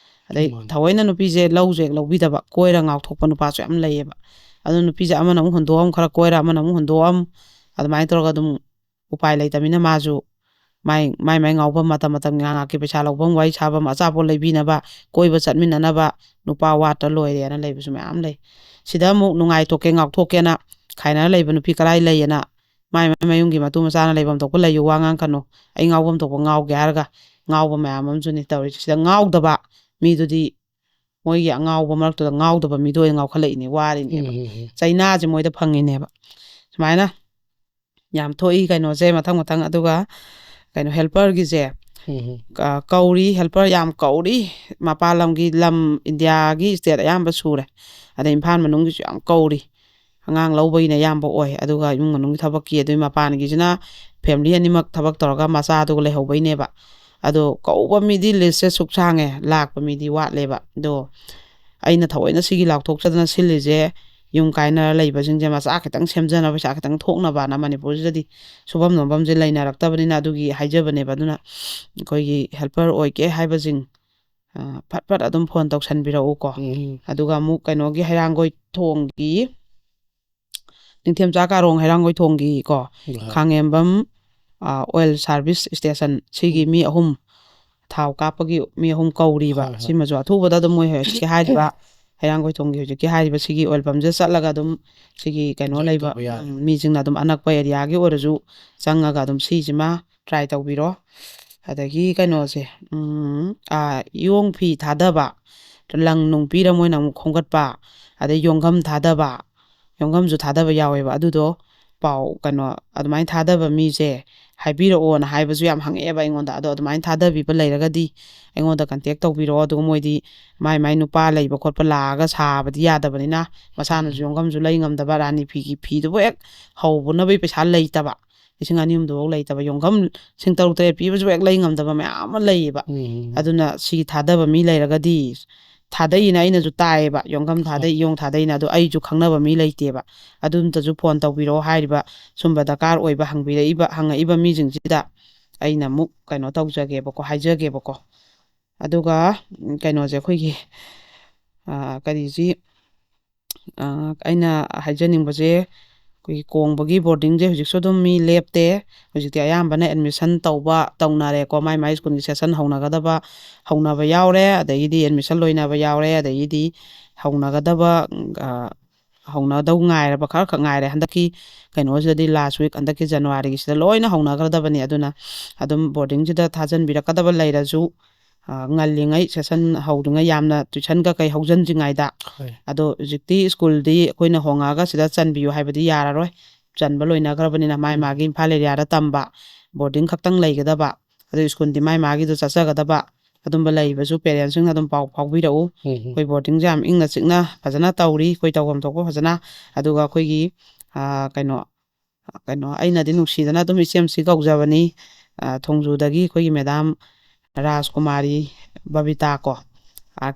S1: ꯑꯗꯩ ꯊꯑꯣꯏꯅ ꯅꯨꯄꯤꯁꯦ ꯂꯧꯁꯨ ꯍꯦꯛ ꯂꯧꯕꯤꯗꯕ ꯀꯣꯏꯔ ꯉꯥꯎꯊꯣꯛꯄ ꯅꯨꯄꯥꯁꯨ ꯌꯥꯝ ꯂꯩꯌꯦꯕ ꯑꯗꯨ ꯅꯨꯄꯤꯁꯦ ꯑꯃꯅ ꯑꯃꯨꯛ ꯍꯨꯟꯗꯣꯛꯑꯝ ꯈꯔ ꯀꯣꯏꯔ ꯑꯃꯅ ꯑꯃꯨꯛ ꯍꯨꯟꯗꯣꯛꯑꯝ ꯑꯗꯨꯃꯥꯏꯅ ꯇꯧꯔꯒ ꯑꯗꯨꯝ ꯎꯄꯥꯏ ꯂꯩꯇꯕꯅꯤꯅ ꯃꯥꯁꯨ ꯃꯥꯏ ꯉꯥꯎꯐꯝ ꯃꯇꯝꯒꯤ ꯉꯥꯏꯍꯥꯛꯀꯤ ꯄꯩꯁꯥ ꯂꯧꯐꯝ ꯋꯥꯔꯤ ꯁꯥꯐꯝ ꯑꯆꯥꯄꯣꯠ ꯂꯩꯕꯤꯅꯕ ꯀꯣꯏꯕ ꯆꯠꯃꯤꯟꯅꯅꯕ ꯅꯨꯄꯥ ꯋꯥꯠꯇ ꯂꯣꯏꯔꯦꯅ ꯂꯩꯕꯁꯨ ꯃꯌꯥꯝ ꯂꯩ ꯁꯤꯗ ꯑꯃꯨꯛ ꯅꯨꯡꯉꯥꯏꯊꯣꯛꯀꯦ ꯉꯥꯎꯊꯣꯛꯀꯦꯅ ꯈꯥꯏꯅꯔ ꯂꯩꯕ ꯅꯨꯄꯤ ꯀꯔꯥꯏ ꯂꯩꯌꯦꯅ ꯃꯥꯏ ꯃꯌꯨꯝꯒꯤ ꯃꯇꯨ ꯃꯆꯥꯅ ꯂꯩꯐꯝ ꯊꯣꯛꯄ ꯂꯩꯌꯨ ꯋꯥ ꯉꯥꯡꯀꯅꯨ ꯑꯩ ꯉꯥꯎꯐꯝ ꯊꯣꯛꯄ ꯉꯥꯎꯒꯦ ꯍꯥꯏꯔꯒ ꯉꯥꯎꯕ ꯃꯌꯥꯝ ꯑꯃꯁꯨꯅꯤ ꯇꯧꯔꯤꯁꯦ ꯁꯤꯗ ꯉꯥꯎꯗꯕ ꯃꯤꯗꯨꯗꯤ ꯃꯣꯏꯒꯤ ꯑꯉꯥꯎꯕ ꯃꯔꯛꯇꯨꯗ ꯉꯥꯎꯗꯕ ꯃꯤꯗꯣ ꯑꯣꯏꯅ ꯉꯥꯎꯈꯠꯂꯛꯏꯅꯦ ꯋꯥꯔꯤꯅꯦꯕ ꯆꯩꯅꯥꯁꯦ ꯃꯣꯏꯗ ꯐꯪꯉꯤꯅꯦꯕ ꯁꯨꯃꯥꯏꯅ ꯌꯥꯝ ꯊꯣꯛꯏ ꯀꯩꯅꯣꯁꯦ ꯃꯊꯪ ꯑꯗꯨꯒ ꯀꯩꯅꯣ ꯍꯦꯜꯄꯔꯒꯤꯁꯦ ꯀꯧꯔꯤ ꯍꯦꯜꯄꯔ ꯌꯥꯝ ꯀꯧꯔꯤ ꯃꯄꯥꯟ ꯂꯝꯒꯤ ꯂꯝ ꯏꯟꯗꯤꯌꯥꯒꯤ ꯏꯁꯇꯦꯠ ꯑꯌꯥꯝꯕ ꯁꯨꯔꯦ ꯑꯗꯩ ꯏꯝꯐꯥꯜ ꯃꯅꯨꯡꯒꯤꯁꯨ ꯌꯥꯝ ꯀꯧꯔꯤ ꯑꯉꯥꯡ ꯂꯧꯕꯒꯤꯅ ꯑꯌꯥꯝꯕ ꯑꯣꯏ ꯑꯗꯨꯒ ꯏꯃꯨꯡ ꯃꯅꯨꯡꯒꯤ ꯊꯕꯛꯀꯤ ꯑꯗꯨꯒꯤ ꯃꯄꯥꯟꯒꯤꯁꯤꯅ ꯐꯦꯃꯤꯂꯤ ꯑꯅꯤꯃꯛ ꯊꯕꯛ ꯇꯧꯔꯒ ꯃꯆꯥꯗꯨꯒ ꯂꯩꯍꯧꯕꯩꯅꯦꯕ ꯑꯗꯣ ꯀꯧꯕ ꯃꯤꯗꯤ ꯂꯤꯁꯁꯦ ꯁꯨꯛ ꯁꯥꯡꯉꯦ ꯂꯥꯛꯄ ꯃꯤꯗꯤ ꯋꯥꯠꯂꯦꯕ ꯑꯗꯣ ꯑꯩꯅ ꯊꯑꯣꯏꯅ ꯁꯤꯒꯤ ꯂꯥꯎꯊꯣꯛꯆꯗꯅ ꯁꯤꯜꯂꯤꯁꯦ ꯌꯨꯝ ꯀꯥꯏꯅꯔ ꯂꯩꯕꯁꯤꯡꯁꯦ ꯃꯆꯥ ꯈꯤꯇꯪ ꯁꯦꯝꯖꯅꯕ ꯄꯩꯁꯥ ꯈꯤꯇꯪ ꯊꯣꯛꯅꯕꯅ ꯃꯅꯤꯄꯨꯔꯁꯤꯗꯗꯤ ꯁꯨꯐꯝ ꯅꯣꯝꯐꯝꯁꯦ ꯂꯩꯅꯔꯛꯇꯕꯅꯤꯅ ꯑꯗꯨꯒꯤ ꯍꯥꯏꯖꯕꯅꯦꯕ ꯑꯗꯨꯅ ꯑꯩꯈꯣꯏꯒꯤ ꯍꯦꯜꯄꯔ ꯑꯣꯏꯒꯦ ꯍꯥꯏꯕꯁꯤꯡ ꯐꯠ ꯑꯗꯨꯝ ꯐꯣꯟ ꯇꯧꯁꯟꯕꯤꯔꯛꯎꯀꯣ ꯑꯗꯨꯒ ꯑꯃꯨꯛ ꯀꯩꯅꯣꯒꯤ ꯍꯩꯔꯥꯡꯒꯣꯏ ꯊꯣꯡꯒꯤ ꯅꯤꯡꯊꯦꯝꯆꯥ ꯀꯥꯔꯣꯡ ꯍꯩꯔꯥꯡꯒꯣꯏ ꯊꯣꯡꯒꯤ ꯀꯣ ꯈꯥꯡꯉꯦꯝꯕꯝ ꯑꯣꯏꯜ ꯁꯥꯔꯚꯤꯁ ꯁ꯭ꯇꯦꯁꯟ ꯁꯤꯒꯤ ꯃꯤ 3 ꯊꯥꯎ ꯀꯥꯞꯄꯒꯤ ꯃꯤ 3 ꯀꯧꯔꯤꯕ ꯁꯤꯃꯁꯨ ꯑꯊꯨꯕꯗ ꯑꯗꯨꯝ ꯃꯣꯏ ꯍꯧꯖꯤꯛ ꯍꯥꯏꯔꯤꯕ ꯍꯩꯔꯥꯡꯒꯣꯏꯊꯣꯡꯒꯤ ꯍꯧꯖꯤꯛꯀꯤ ꯍꯥꯏꯔꯤꯕ ꯁꯤꯒꯤ ꯑꯣꯏꯜ ꯄꯝꯁꯦ ꯆꯠꯂꯒ ꯑꯗꯨꯝ ꯁꯤꯒꯤ ꯀꯩꯅꯣ ꯂꯩꯕ ꯃꯤꯁꯤꯡꯅ ꯑꯗꯨꯝ ꯑꯅꯛꯄ ꯑꯦꯔꯤꯌꯥꯒꯤ ꯑꯣꯏꯔꯁꯨ ꯆꯪꯉꯒ ꯑꯗꯨꯝ ꯁꯤꯁꯤꯃ ꯇ꯭ꯔꯥꯏ ꯇꯧꯕꯤꯔꯣ ꯑꯗꯒꯤ ꯀꯩꯅꯣꯁꯦ ꯌꯣꯡ ꯐꯤ ꯊꯥꯗꯕ ꯂꯪ ꯅꯨꯡ ꯄꯤꯔ ꯃꯣꯏꯅ ꯑꯃꯨꯛ ꯈꯣꯝꯒꯠꯄ ꯑꯗꯩ ꯌꯣꯡꯒꯝ ꯊꯥꯗꯕ ꯌꯣꯡꯒꯝꯁꯨ ꯊꯥꯗꯕ ꯌꯥꯎꯋꯦꯕ ꯑꯗꯨꯗꯣ ꯄꯥꯎ ꯀꯩꯅꯣ ꯑꯗꯨꯃꯥꯏꯅ ꯊꯥꯗꯕ ꯃꯤꯁꯦ ꯍꯥꯏꯕꯤꯔꯛꯑꯣꯅ ꯍꯥꯏꯕꯁꯨ ꯌꯥꯝ ꯍꯪꯉꯛꯑꯦꯕ ꯑꯩꯉꯣꯟꯗ ꯑꯗꯣ ꯑꯗꯨꯃꯥꯏꯅ ꯊꯥꯗꯕꯤꯕ ꯂꯩꯔꯒꯗꯤ ꯑꯩꯉꯣꯟꯗ ꯀꯟꯇꯦꯛ ꯇꯧꯕꯤꯔꯛꯑꯣ ꯑꯗꯨꯒ ꯃꯣꯏꯗꯤ ꯃꯥꯏ ꯅꯨꯄꯥ ꯂꯩꯕ ꯈꯣꯠꯄ ꯂꯥꯛꯑꯒ ꯁꯥꯕꯗꯤ ꯌꯥꯗꯕꯅꯤ나 ꯃꯁꯥꯅꯁꯨ ꯌꯣꯡꯒꯝꯁꯨ ꯂꯩ ꯉꯝꯗꯕ ꯔꯥꯅꯤ ꯐꯤꯒꯤ ꯐꯤꯗꯨꯕꯨ ꯍꯦꯛ ꯍꯧꯕꯅꯕꯒꯤ ꯄꯩꯁా ꯂꯩꯇꯕ 2,000-3,000 ꯂꯩꯇꯕ ꯌꯣꯡꯒꯝ 6,000-7,000 ꯄꯤꯕꯁꯨ ꯍꯦꯛ ꯂꯩ ꯉꯝꯗꯕ ꯃꯌꯥꯝ ꯑꯃ ꯂꯩꯌꯦꯕ ꯑꯗꯨꯅ ꯁꯤꯒꯤ ꯊꯥꯗꯕ ꯃꯤ ꯂꯩꯔꯒꯗꯤ ꯊꯥꯗꯩꯅ ꯑꯩꯅꯁꯨ ꯇꯥꯏꯌꯦꯕ ꯌꯣꯡꯒꯝ ꯊꯥꯗꯩ ꯌꯣꯡ ꯊꯥꯗꯩꯅ ꯑꯗꯣ ꯑꯩꯁꯨ ꯈꯪꯅꯕ ꯃꯤ ꯂꯩꯇꯦꯕ ꯑꯗꯨꯝꯇꯁꯨ ꯐꯣꯟ ꯇꯧꯕꯤꯔꯛꯑꯣ ꯍꯥꯏꯔꯤꯕ ꯁꯨꯝꯕ ꯗꯔꯀꯥꯔ ꯑꯣꯏꯕ ꯍꯪꯉꯛꯏꯕ ꯃꯤꯁꯤꯡꯁꯤꯗ ꯑꯩꯅ ꯑꯃꯨꯛ ꯀꯩꯅꯣ ꯇꯧꯖꯒꯦꯕꯀꯣ ꯍꯥꯏꯖꯒꯦꯕꯀꯣ ꯑꯗꯨꯒ ꯀꯩꯅꯣꯁꯦ ꯑꯩꯈꯣꯏꯒꯤ ꯀꯔꯤꯁꯤ ꯑꯩꯅ ꯍꯥꯏꯖꯅꯤꯡꯕꯁꯦ ꯑꯩꯈꯣꯏꯒꯤ ꯀꯣꯡꯕꯒꯤ ꯕꯣꯔꯗꯤꯡꯁꯦ ꯍꯧꯖꯤꯛꯁꯨ ꯑꯗꯨꯝ ꯃꯤ ꯂꯦꯞꯇꯦ ꯍꯧꯖꯤꯛꯇꯤ ꯑꯌꯥꯝꯕꯅ ꯑꯦꯗꯃꯤꯁꯟ ꯇꯧꯅꯔꯦꯀꯣ ꯃꯥꯏ ꯁ꯭ꯀꯨꯜꯒꯤ ꯁꯦꯁꯟ ꯍꯧꯅꯕ ꯌꯥꯎꯔꯦ ꯑꯗꯒꯤꯗꯤ ꯑꯦꯗꯃꯤꯁꯟ ꯂꯣꯏꯅꯕ ꯌꯥꯎꯔꯦ ꯑꯗꯒꯤꯗꯤ ꯍꯧꯅꯗꯧ ꯉꯥꯏꯔꯕ ꯈꯔꯈꯛ ꯉꯥꯏꯔꯦ ꯍꯟꯗꯛꯀꯤ ꯀꯩꯅꯣꯁꯤꯗꯗꯤ ꯂꯥꯁ ꯋꯤꯛ ꯍꯟꯗꯛꯀꯤ ꯖꯅꯋꯥꯔꯤꯒꯤꯁꯤꯗ ꯂꯣꯏꯅ ꯍꯧꯅꯈ꯭ꯔꯗꯕꯅꯤ ꯑꯗꯨꯅ ꯑꯗꯨꯝ ꯕꯣꯔꯗꯤꯡꯁꯤꯗ ꯊꯥꯖꯟꯕꯤꯔꯛꯀꯗꯕ ꯂꯩꯔꯁꯨ ꯉꯜꯂꯤꯉꯩ ꯁꯦꯁꯟ ꯍꯧꯗ꯭ꯔꯤꯉꯩ ꯌꯥꯝꯅ ꯇꯨꯏꯁꯟꯒ ꯀꯩ ꯍꯧꯖꯤꯟꯗ꯭ꯔꯤꯉꯩꯗ ꯑꯗꯣ ꯍꯧꯖꯤꯛꯇꯤ ꯁ꯭ꯀꯨꯜꯗꯤ ꯑꯩꯈꯣꯏꯅ ꯍꯣꯡꯉꯛꯑꯒ ꯁꯤꯗ ꯆꯟꯕꯤꯌꯨ ꯍꯥꯏꯕꯗꯤ ꯌꯥꯔꯔꯣꯏ ꯆꯟꯕ ꯂꯣꯏꯅꯈ꯭ꯔꯕꯅꯤꯅ ꯃꯥꯒꯤ ꯏꯝꯐꯥꯜ ꯑꯦꯔꯤꯌꯥꯗ ꯇꯝꯕ ꯕꯣꯔꯗꯤꯡ ꯈꯛꯇꯪ ꯂꯩꯒꯗꯕ ꯑꯗꯨ ꯁ꯭ꯀꯨꯜꯗꯤ ꯃꯥꯒꯤꯗꯣ ꯆꯠꯆꯒꯗꯕ ꯑꯗꯨꯝꯕ ꯂꯩꯕꯁꯨ ꯄꯦꯔꯦꯟꯁꯁꯤꯡꯅ ꯑꯗꯨꯝ ꯄꯥꯎ ꯐꯥꯎꯕꯤꯔꯛꯎ ꯑꯩꯈꯣꯏ ꯕꯣꯔꯗꯤꯡꯁꯦ ꯌꯥꯝ ꯏꯪꯅ ꯆꯤꯛꯅ ꯐꯖꯅ ꯇꯧꯔꯤ ꯑꯩꯈꯣꯏ ꯇꯧꯐꯝ ꯊꯣꯛꯄ ꯐꯖꯅ ꯑꯗꯨꯒ ꯑꯩꯈꯣꯏꯒꯤ ꯀꯩꯅꯣ ꯑꯩꯅꯗꯤ ꯅꯨꯡꯁꯤꯗꯅ ꯑꯗꯨꯝ ꯏꯆꯦꯝꯁꯤ ꯀꯧꯖꯕꯅꯤ ꯊꯣꯡꯖꯨꯗꯒꯤ ꯑꯩꯈꯣꯏꯒꯤ ꯃꯦꯗꯥꯝ ꯔꯥꯖꯀꯨꯃꯥꯔꯤ ꯕꯕꯤꯇꯥ ꯀꯣ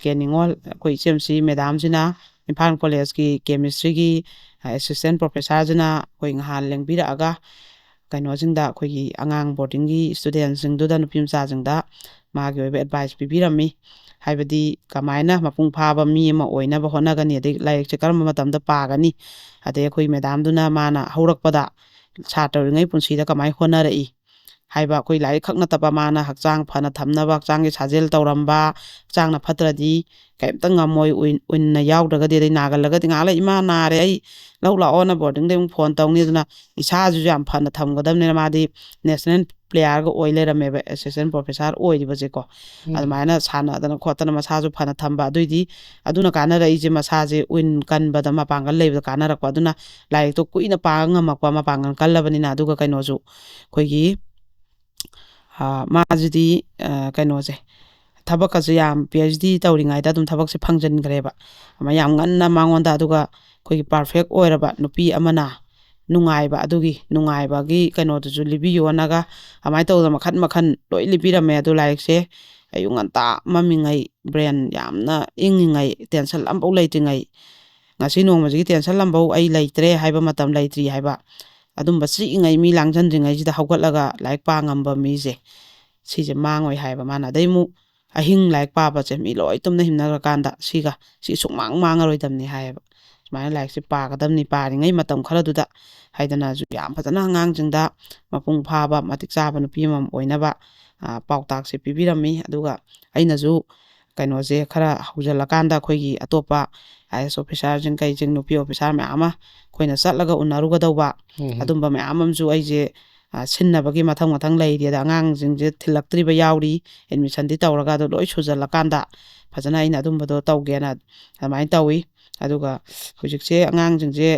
S1: ꯀꯦ ꯅꯤꯉꯣꯜ ꯑꯩꯈꯣꯏ ꯏꯆꯦꯝꯁꯤ ꯃꯦꯗꯥꯝꯁꯤꯅ ꯏꯝꯐꯥꯜ ꯀꯣꯂꯦꯖꯀꯤ ꯀꯦꯃꯤꯁꯇ꯭ꯔꯤꯒꯤ ꯑꯦꯁꯤꯁꯇꯦꯟ ꯄ꯭ꯔꯣꯐꯦꯁꯔꯁꯤꯅ ꯑꯩꯈꯣꯏ ꯅꯍꯥꯟ ꯂꯦꯡꯕꯤꯔꯛꯑꯒ ꯀꯩꯅꯣꯁꯤꯡꯗ ꯑꯩꯈꯣꯏꯒꯤ ꯑꯉꯥꯡ ꯕꯣꯔꯗꯤꯡꯒꯤ ꯏꯁꯇꯨꯗꯦꯟꯁꯤꯡꯗꯨꯗ ꯅꯨꯄꯤ ꯃꯆꯥꯁꯤꯡꯗ ꯃꯥꯒꯤ ꯑꯣꯏꯕ ꯑꯦꯗꯚꯥꯏꯁ ꯄꯤꯕꯤꯔꯝꯃꯤ ꯍꯥꯏꯕꯗꯤ ꯀꯃꯥꯏꯅ ꯃꯄꯨꯡ ꯐꯥꯕ ꯃꯤ ꯑꯃ ꯑꯣꯏꯅꯕ ꯍꯣꯠꯅꯒꯅꯤ ꯑꯗꯩ ꯂꯥꯏꯔꯤꯛꯁꯦ ꯀꯔꯝꯕ ꯃꯇꯝꯗ ꯄꯥꯒꯅꯤ ꯑꯗꯩ ꯑꯩꯈꯣꯏ ꯃꯦꯗꯥꯝꯗꯨꯅ ꯃꯥꯅ ꯍꯧꯔꯛꯄꯗ ꯁꯥꯇ꯭ꯔ ꯑꯣꯏꯔꯤꯉꯩ ꯄꯨꯟꯁꯤꯗ ꯀꯃꯥꯏꯅ ꯍꯣꯠꯅꯔꯛꯏ ꯍꯥꯏꯕ ꯑꯩꯈꯣই ꯂꯥꯏꯔꯤꯛ ꯈꯛ ꯅꯠꯇꯕ ꯃꯥꯅ ꯍꯛꯆꯥꯡ ꯐꯅ ꯊꯝꯅꯕ ꯍꯛꯆꯥꯡꯒꯤ ꯁꯥꯖꯦꯜ ꯇꯧꯔꯝꯕ ꯍꯛꯆꯥꯡꯅ ꯐꯠꯇ꯭ꯔꯗꯤ ꯀꯩꯝꯇ ꯉꯝꯃꯣꯏ ꯎꯟꯅ ꯌꯥꯎꯗ꯭ꯔꯒꯗꯤ ꯑꯗꯩ ꯅꯥꯒꯜꯂꯒꯗꯤ ꯉꯥꯏꯍꯥꯛ ꯂꯩ ꯏꯃꯥ ꯅꯥꯔꯦ ꯑꯩ ꯂꯧ ꯂꯥꯛꯑꯣꯅ ꯕꯣꯔꯗꯤꯡꯗ ꯑꯃꯨꯛ ꯐꯣꯟ ꯇꯧꯅꯤ ꯑꯗꯨꯅ ꯏꯁꯥꯁꯤꯁꯨ ꯌꯥꯝ ꯐꯅ ꯊꯝꯒꯗꯕꯅꯤꯅ ꯃꯥꯗꯤ ꯅꯦꯁꯅꯦꯜ ꯄ꯭ꯂꯦꯌꯥꯔꯒ ꯑꯣꯏ ꯂꯩꯔꯝꯃꯦꯕ ꯑꯦꯁꯤꯁꯇꯦꯟ ꯄ꯭ꯔꯣꯐꯦꯁꯔ ꯑꯣꯏꯔꯤꯕꯁꯦꯀꯣ ꯑꯗꯨꯃꯥꯏꯅ ꯁꯥꯟꯅꯗꯅ ꯈꯣꯠꯇꯅ ꯃꯁꯥꯁꯨ ꯐꯅ ꯊꯝꯕ ꯑꯗꯨꯏꯗꯤ ꯑꯗꯨꯅ ꯀꯥꯟꯅꯔꯛꯏꯁꯦ ꯃꯁꯥꯁꯦ ꯋꯤꯟ ꯀꯟꯕꯗ ꯃꯄꯥꯡꯒꯜ ꯂꯩꯕꯗ ꯀꯥꯟꯅꯔꯛꯄ ꯑꯗꯨꯅ ꯂꯥꯏꯔꯤꯛꯇꯣ ꯀꯨꯏꯅ ꯄꯥꯕ ꯉꯝꯃꯛꯄ ꯃꯄꯥꯡꯒꯜ ꯀꯜꯂꯕꯅꯤꯅ ꯑꯗꯨꯒ ꯀꯩꯅꯣꯁꯨ ꯑꯩꯈꯣꯏꯒꯤ ꯃꯥꯁꯤꯗꯤ ꯀꯩꯅꯣꯁꯦ ꯊꯕꯛꯀꯁꯦ ꯌꯥꯝ PhD ꯇꯧꯔꯤꯉꯩꯗ ꯑꯗꯨꯝ ꯊꯕꯛꯁꯦ ꯐꯪꯖꯟꯈ꯭ꯔꯦꯕ ꯌꯥꯝ ꯉꯟꯅ ꯃꯉꯣꯟꯗ ꯑꯗꯨꯒ ꯑꯩꯈꯣꯏꯒꯤ ꯄꯥꯔꯐꯦꯛ ꯑꯣꯏꯔꯕ ꯅꯨꯄꯤ ꯑꯃꯅ ꯅꯨꯡꯉꯥꯏꯕ ꯑꯗꯨꯒꯤ ꯅꯨꯡꯉꯥꯏꯕꯒꯤ ꯀꯩꯅꯣꯗꯨꯁꯨ ꯂꯤꯕꯤꯌꯣꯅꯒ ꯑꯗꯨꯃꯥꯏꯅ ꯇꯧꯗꯅ ꯃꯈꯟ ꯃꯈꯟ ꯂꯣꯏ ꯂꯤꯕꯤꯔꯝꯃꯦ ꯑꯗꯨ ꯂꯥꯏꯔꯤꯛꯁꯦ ꯑꯌꯨꯛ ꯉꯟꯇꯥ ꯃꯝꯃꯤꯉꯩ ꯕ꯭ꯔꯦꯟ ꯌꯥꯝꯅ ꯏꯪꯉꯤꯉꯩ ꯇꯦꯟꯁꯟ ꯑꯃꯐꯥꯎ ꯂꯩꯇ꯭ꯔꯤꯉꯩ ꯉꯁꯤ ꯅꯣꯡꯃꯁꯤꯒꯤ ꯇꯦꯟꯁꯟ ꯑꯃꯐꯥꯎ ꯑꯩ ꯂꯩꯇ꯭ꯔꯦ ꯍꯥꯏꯕ ꯃꯇꯝ ꯂꯩꯇ꯭ꯔꯤ ꯍꯥꯏꯕ ꯑꯗꯨꯝꯕ ꯆꯤꯛꯏꯉꯩ ꯃꯤ ꯂꯥꯡꯁꯤꯟꯗ꯭ꯔꯤꯉꯩꯁꯤꯗ ꯍꯧꯒꯠꯂꯒ ꯂꯥꯏꯔꯤꯛ ꯄꯥ ꯉꯝꯕ ꯃꯤꯁꯦ ꯁꯤꯁꯦ ꯃꯥꯡꯉꯣꯏ ꯍꯥꯏꯕ ꯃꯥꯅ ꯑꯗꯩ ꯑꯃꯨꯛ ꯑꯍꯤꯡ ꯂꯥꯏꯔꯤꯛ ꯄꯥꯕꯁꯦ ꯃꯤ ꯂꯣꯏ ꯇꯨꯝꯅ ꯍꯤꯞꯅꯈ꯭ꯔꯀꯥꯟꯗ ꯁꯤ ꯁꯨꯡꯃꯥꯡ ꯃꯥꯡꯉꯔꯣꯏꯗꯕꯅꯤ ꯍꯥꯏꯌꯦꯕ ꯁꯨꯃꯥꯏꯅ ꯂꯥꯏꯔꯤꯛꯁꯦ ꯄꯥꯒꯗꯕꯅꯤ ꯄꯥꯔꯤꯉꯩ ꯃꯇꯝ ꯈꯔꯗꯨꯗ ꯍꯥꯏꯗꯅꯁꯨ ꯌꯥꯝ ꯐꯖꯅ ꯑꯉꯥꯡꯁꯤꯡꯗ ꯃꯄꯨꯡ ꯐꯥꯕ ꯃꯇꯤꯛ ꯆꯥꯕ ꯅꯨꯄꯤ ꯑꯃꯃꯝ ꯑꯣꯏꯅꯕ ꯄꯥꯎꯇꯥꯛꯁꯦ ꯄꯤꯕꯤꯔꯝꯃꯤ ꯑꯗꯨꯒ ꯑꯩꯅꯁꯨ ꯀꯩꯅꯣꯁꯦ ꯈꯔ ꯍꯧꯖꯤꯜꯂꯀꯥꯟꯗ ꯑꯩꯈꯣꯏꯒꯤ ꯑꯇꯣꯞꯄ IAS ꯑꯣꯐꯤꯁꯥꯔꯁꯤꯡ ꯀꯩꯁꯤꯡ ꯅꯨꯄꯤ ꯑꯣꯐꯤꯁꯥꯔ ꯃꯌꯥꯝ ꯑꯃ ꯑꯩꯈꯣꯏꯅ ꯆꯠꯂꯒ ꯎꯅꯔꯨꯒꯗꯧꯕ ꯑꯗꯨꯝꯕ ꯃꯌꯥꯝ ꯑꯃꯁꯨ ꯑꯩꯁꯦ ꯁꯤꯟꯅꯕꯒꯤ ꯃꯊꯪ ꯂꯩꯔꯤ ꯑꯗ ꯑꯉꯥꯡꯁꯤꯡꯁꯦ ꯊꯤꯜꯂꯛꯇ꯭ꯔꯤꯕ ꯌꯥꯎꯔꯤ ꯑꯦꯗꯃꯤꯁꯟꯗꯤ ꯇꯧꯔꯒ ꯑꯗꯨ ꯂꯣꯏ ꯁꯨꯖꯜꯂꯀꯥꯟꯗ ꯐꯖꯅ ꯑꯩꯅ ꯑꯗꯨꯝꯕꯗꯣ ꯇꯧꯒꯦꯅ ꯑꯗꯨꯃꯥꯏꯅ ꯇꯧꯋꯤ ꯑꯗꯨꯒ ꯍꯧꯖꯤꯛꯁꯦ ꯑꯉꯥꯡꯁꯤꯡꯁꯦ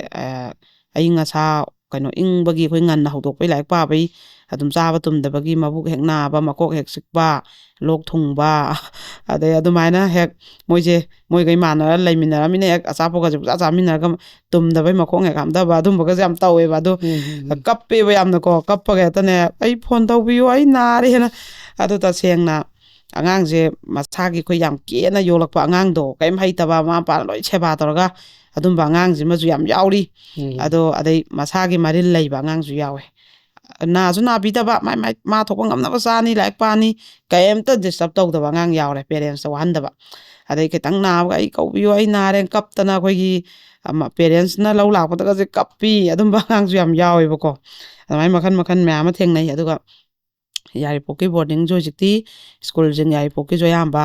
S1: ꯑꯏꯪ ꯑꯁꯥ ꯀꯩꯅꯣ ꯏꯪꯕꯒꯤ ꯑꯩꯈꯣই ꯉꯟꯅ ꯍꯧꯗꯣꯛꯄꯩ ꯂꯥꯏꯔꯤꯛ ꯄꯥꯕꯩ ꯑꯗꯨꯝ ꯆꯥꯕ ꯇꯨꯝꯗꯕꯒꯤ ꯃꯕꯨꯛ ꯍꯦꯛ ꯅꯥꯕ ꯃꯀꯣꯛ ꯍꯦꯛ ꯆꯤꯛꯄ ꯂꯣꯛ ꯊꯨꯡꯕ ꯑꯗꯩ ꯑꯗꯨꯃꯥꯏꯅ ꯍꯦꯛ ꯃꯣꯏꯒꯩ ꯃꯥꯟꯅꯔ ꯂꯩꯃꯤꯟꯅꯔꯃꯤꯅ ꯍꯦꯛ ꯑꯆꯥꯄꯣꯠꯀꯁꯦ ꯄꯨꯡꯆꯥ ꯆꯥꯃꯤꯟꯅꯔꯒ ꯇꯨꯝꯗꯕꯩ ꯃꯈꯣꯡ ꯍꯦꯛ ꯍꯥꯝꯊꯕ ꯑꯗꯨꯝꯕꯒꯁꯦ ꯌꯥꯝ ꯇꯧꯋꯦꯕ ꯑꯗꯣ ꯀꯞꯄꯦꯕ ꯌꯥꯝꯅꯀꯣ ꯀꯞꯄꯒ ꯍꯦꯛꯇꯅꯦ ꯑꯩ ꯐꯣꯟ ꯇꯧꯕꯤꯌꯨ ꯑꯩ ꯅꯥꯔꯦꯅ ꯑꯗꯨ ꯇꯁꯦꯡꯅ ꯑꯉꯥꯡꯁꯦ ꯃꯁꯥꯒꯤ ꯑꯩꯈꯣꯏ ꯌꯥꯝ ꯀꯦꯅ ꯌꯣꯛꯂꯛꯄ ꯑꯉꯥꯡꯗꯣ ꯀꯔꯤꯝ ꯍꯩꯇꯕ ꯃꯃꯥ ꯃꯄꯥꯅ ꯂꯣꯏ ꯁꯦꯕꯥ ꯇꯧꯔꯒ ꯑꯗꯨꯝꯕ ꯑꯉꯥꯡꯁꯤꯃꯁꯨ ꯌꯥꯝ ꯌꯥꯎꯔꯤ ꯑꯗꯣ ꯑꯗꯩ ꯃꯁꯥꯒꯤ ꯃꯔꯤꯜ ꯂꯩꯕ ꯑꯉꯥꯡꯁꯨ ꯌꯥꯎꯋꯦ ꯅꯥꯁꯨ ꯅꯥꯕꯤꯗꯕ ꯃꯥ ꯊꯣꯛꯄ ꯉꯝꯅꯕ ꯆꯥꯅꯤ ꯂꯥꯏꯔꯤꯛ ꯄꯥꯅꯤ ꯀꯩꯝꯇ ꯗꯤꯁꯇꯔꯕ ꯇꯧꯗꯕ ꯑꯉꯥꯡ ꯌꯥꯎꯔꯦ ꯄꯦꯔꯦꯟꯁꯇ ꯋꯥꯍꯟꯗꯕ ꯑꯗꯩ ꯈꯤꯇꯪ ꯅꯥꯕꯒ ꯑꯩ ꯀꯧꯕꯤꯌꯨ ꯑꯩ ꯅꯥꯔꯦ ꯀꯞꯇꯅ ꯑꯩꯈꯣꯏꯒꯤ ꯄꯦꯔꯦꯟꯁꯅ ꯂꯧ ꯂꯥꯛꯄꯗꯒꯁꯦ ꯀꯞꯄꯤ ꯑꯗꯨꯝꯕ ꯑꯉꯥꯡꯁꯨ ꯌꯥꯝ ꯌꯥꯎꯋꯦꯕꯀꯣ ꯑꯗꯨꯃꯥꯏꯅ ꯃꯈꯟ mꯌꯥꯝ ꯑꯃ ꯊꯦꯡꯅꯩ ꯑꯗꯨꯒ ꯌꯥꯏꯔꯤꯄꯣꯛꯀꯤ ꯕꯣꯔꯗꯤꯡꯁꯨ ꯍꯧꯖꯤꯛꯇꯤ ꯁ꯭ꯀꯨꯜꯁꯤꯡ ꯌꯥꯏꯔꯤꯄꯣꯛꯀꯤꯁꯨ ꯑꯌꯥꯝꯕ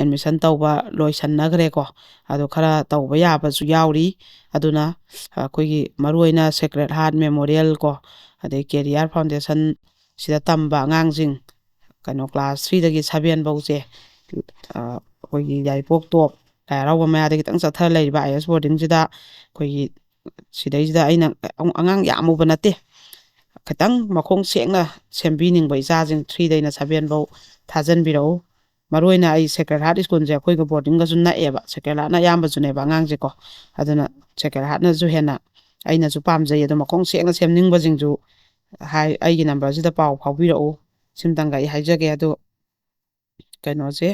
S1: ꯑꯦꯗꯃꯤꯁꯟ ꯇꯧꯕ ꯂꯣꯏꯁꯟꯅꯈ꯭ꯔꯦꯀꯣ ꯑꯗꯣ ꯈꯔ ꯇꯧꯕ ꯌꯥꯕꯁꯨ ꯌꯥꯎꯔꯤ ꯑꯗꯨꯅ ꯑꯩꯈꯣꯏꯒꯤ ꯃꯔꯨꯑꯣꯏꯅ ꯁꯦꯀ꯭ꯔꯦꯠ ꯍꯥꯔꯠ ꯃꯦꯃꯣꯔꯤꯌꯦꯜ ꯀꯣ ꯑꯗꯩ ꯀꯦꯔꯤꯌꯔ ꯐꯥꯎꯟꯗꯦꯁꯟ ꯁꯤꯗ ꯇꯝꯕ ꯑꯉꯥꯡꯁꯤꯡ ꯀꯩꯅꯣ ꯀ꯭ꯂꯥꯁ 3ꯗꯒꯤ 7 ꯐꯧꯁꯦ ꯑꯩꯈꯣꯏꯒꯤ ꯌꯥꯏꯔꯤꯄꯣꯛ ꯇꯣꯞ ꯂꯥꯏ ꯍꯔꯥꯎꯕ ꯃꯌꯥꯗ ꯈꯤꯇꯪ ꯆꯠꯊꯔ ꯂꯩꯔꯤꯕ IS ꯕꯣꯔꯗꯤꯡꯁꯤꯗ ꯑꯩꯈꯣꯏꯒꯤ ꯁꯤꯗꯩꯁꯤꯗ ꯑꯩꯅ ꯑꯉꯥꯡ ꯌꯥꯝꯃꯨꯕ ꯅꯠꯇꯦ ꯈꯤꯇꯪ ꯃꯈꯣꯡ ꯁꯦꯡꯅ ꯁꯦꯝꯕꯤꯅꯤꯡꯕ ꯏꯆꯥꯁꯤꯡ 3ꯗꯩꯅ 7 ꯐꯧ ꯊꯥꯖꯟꯕꯤꯔꯛꯎ ꯃꯔꯨꯑꯣꯏꯅ ꯑꯩ ꯁꯦꯀ꯭ꯔꯦꯠ ꯍꯥꯔꯠ ꯁ꯭ꯀꯨꯜꯁꯦ ꯑꯩꯈꯣꯏꯒ ꯕꯣꯔꯗꯤꯡꯒꯁꯨ ꯅꯛꯑꯦꯕ ꯁꯦꯀ꯭ꯔꯦꯠ ꯍꯥꯔꯠꯅ ꯑꯌꯥꯝꯕꯁꯨꯅꯦꯕ ꯑꯉꯥꯡꯁꯦꯀꯣ ꯑꯗꯨꯅ ꯁꯦꯀ꯭ꯔꯦꯠ ꯍꯥꯔꯠꯅꯁꯨ ꯍꯦꯟꯅ ꯑꯩꯅꯁꯨ ꯄꯥꯝꯖꯩ ꯑꯗꯣ ꯃꯈꯣꯡ ꯁꯦꯡꯅ ꯁꯦꯝꯅꯤꯡꯕꯁꯤꯡꯁꯨ ꯑꯩꯒꯤ ꯅꯝꯕꯔꯁꯤꯗ ꯄꯥꯎ ꯐꯥꯎꯕꯤꯔꯛꯎ ꯁꯤꯝꯇꯪꯒ ꯑꯩ ꯍꯥꯏꯖꯒꯦ ꯑꯗꯣ ꯀꯩꯅꯣꯁꯦ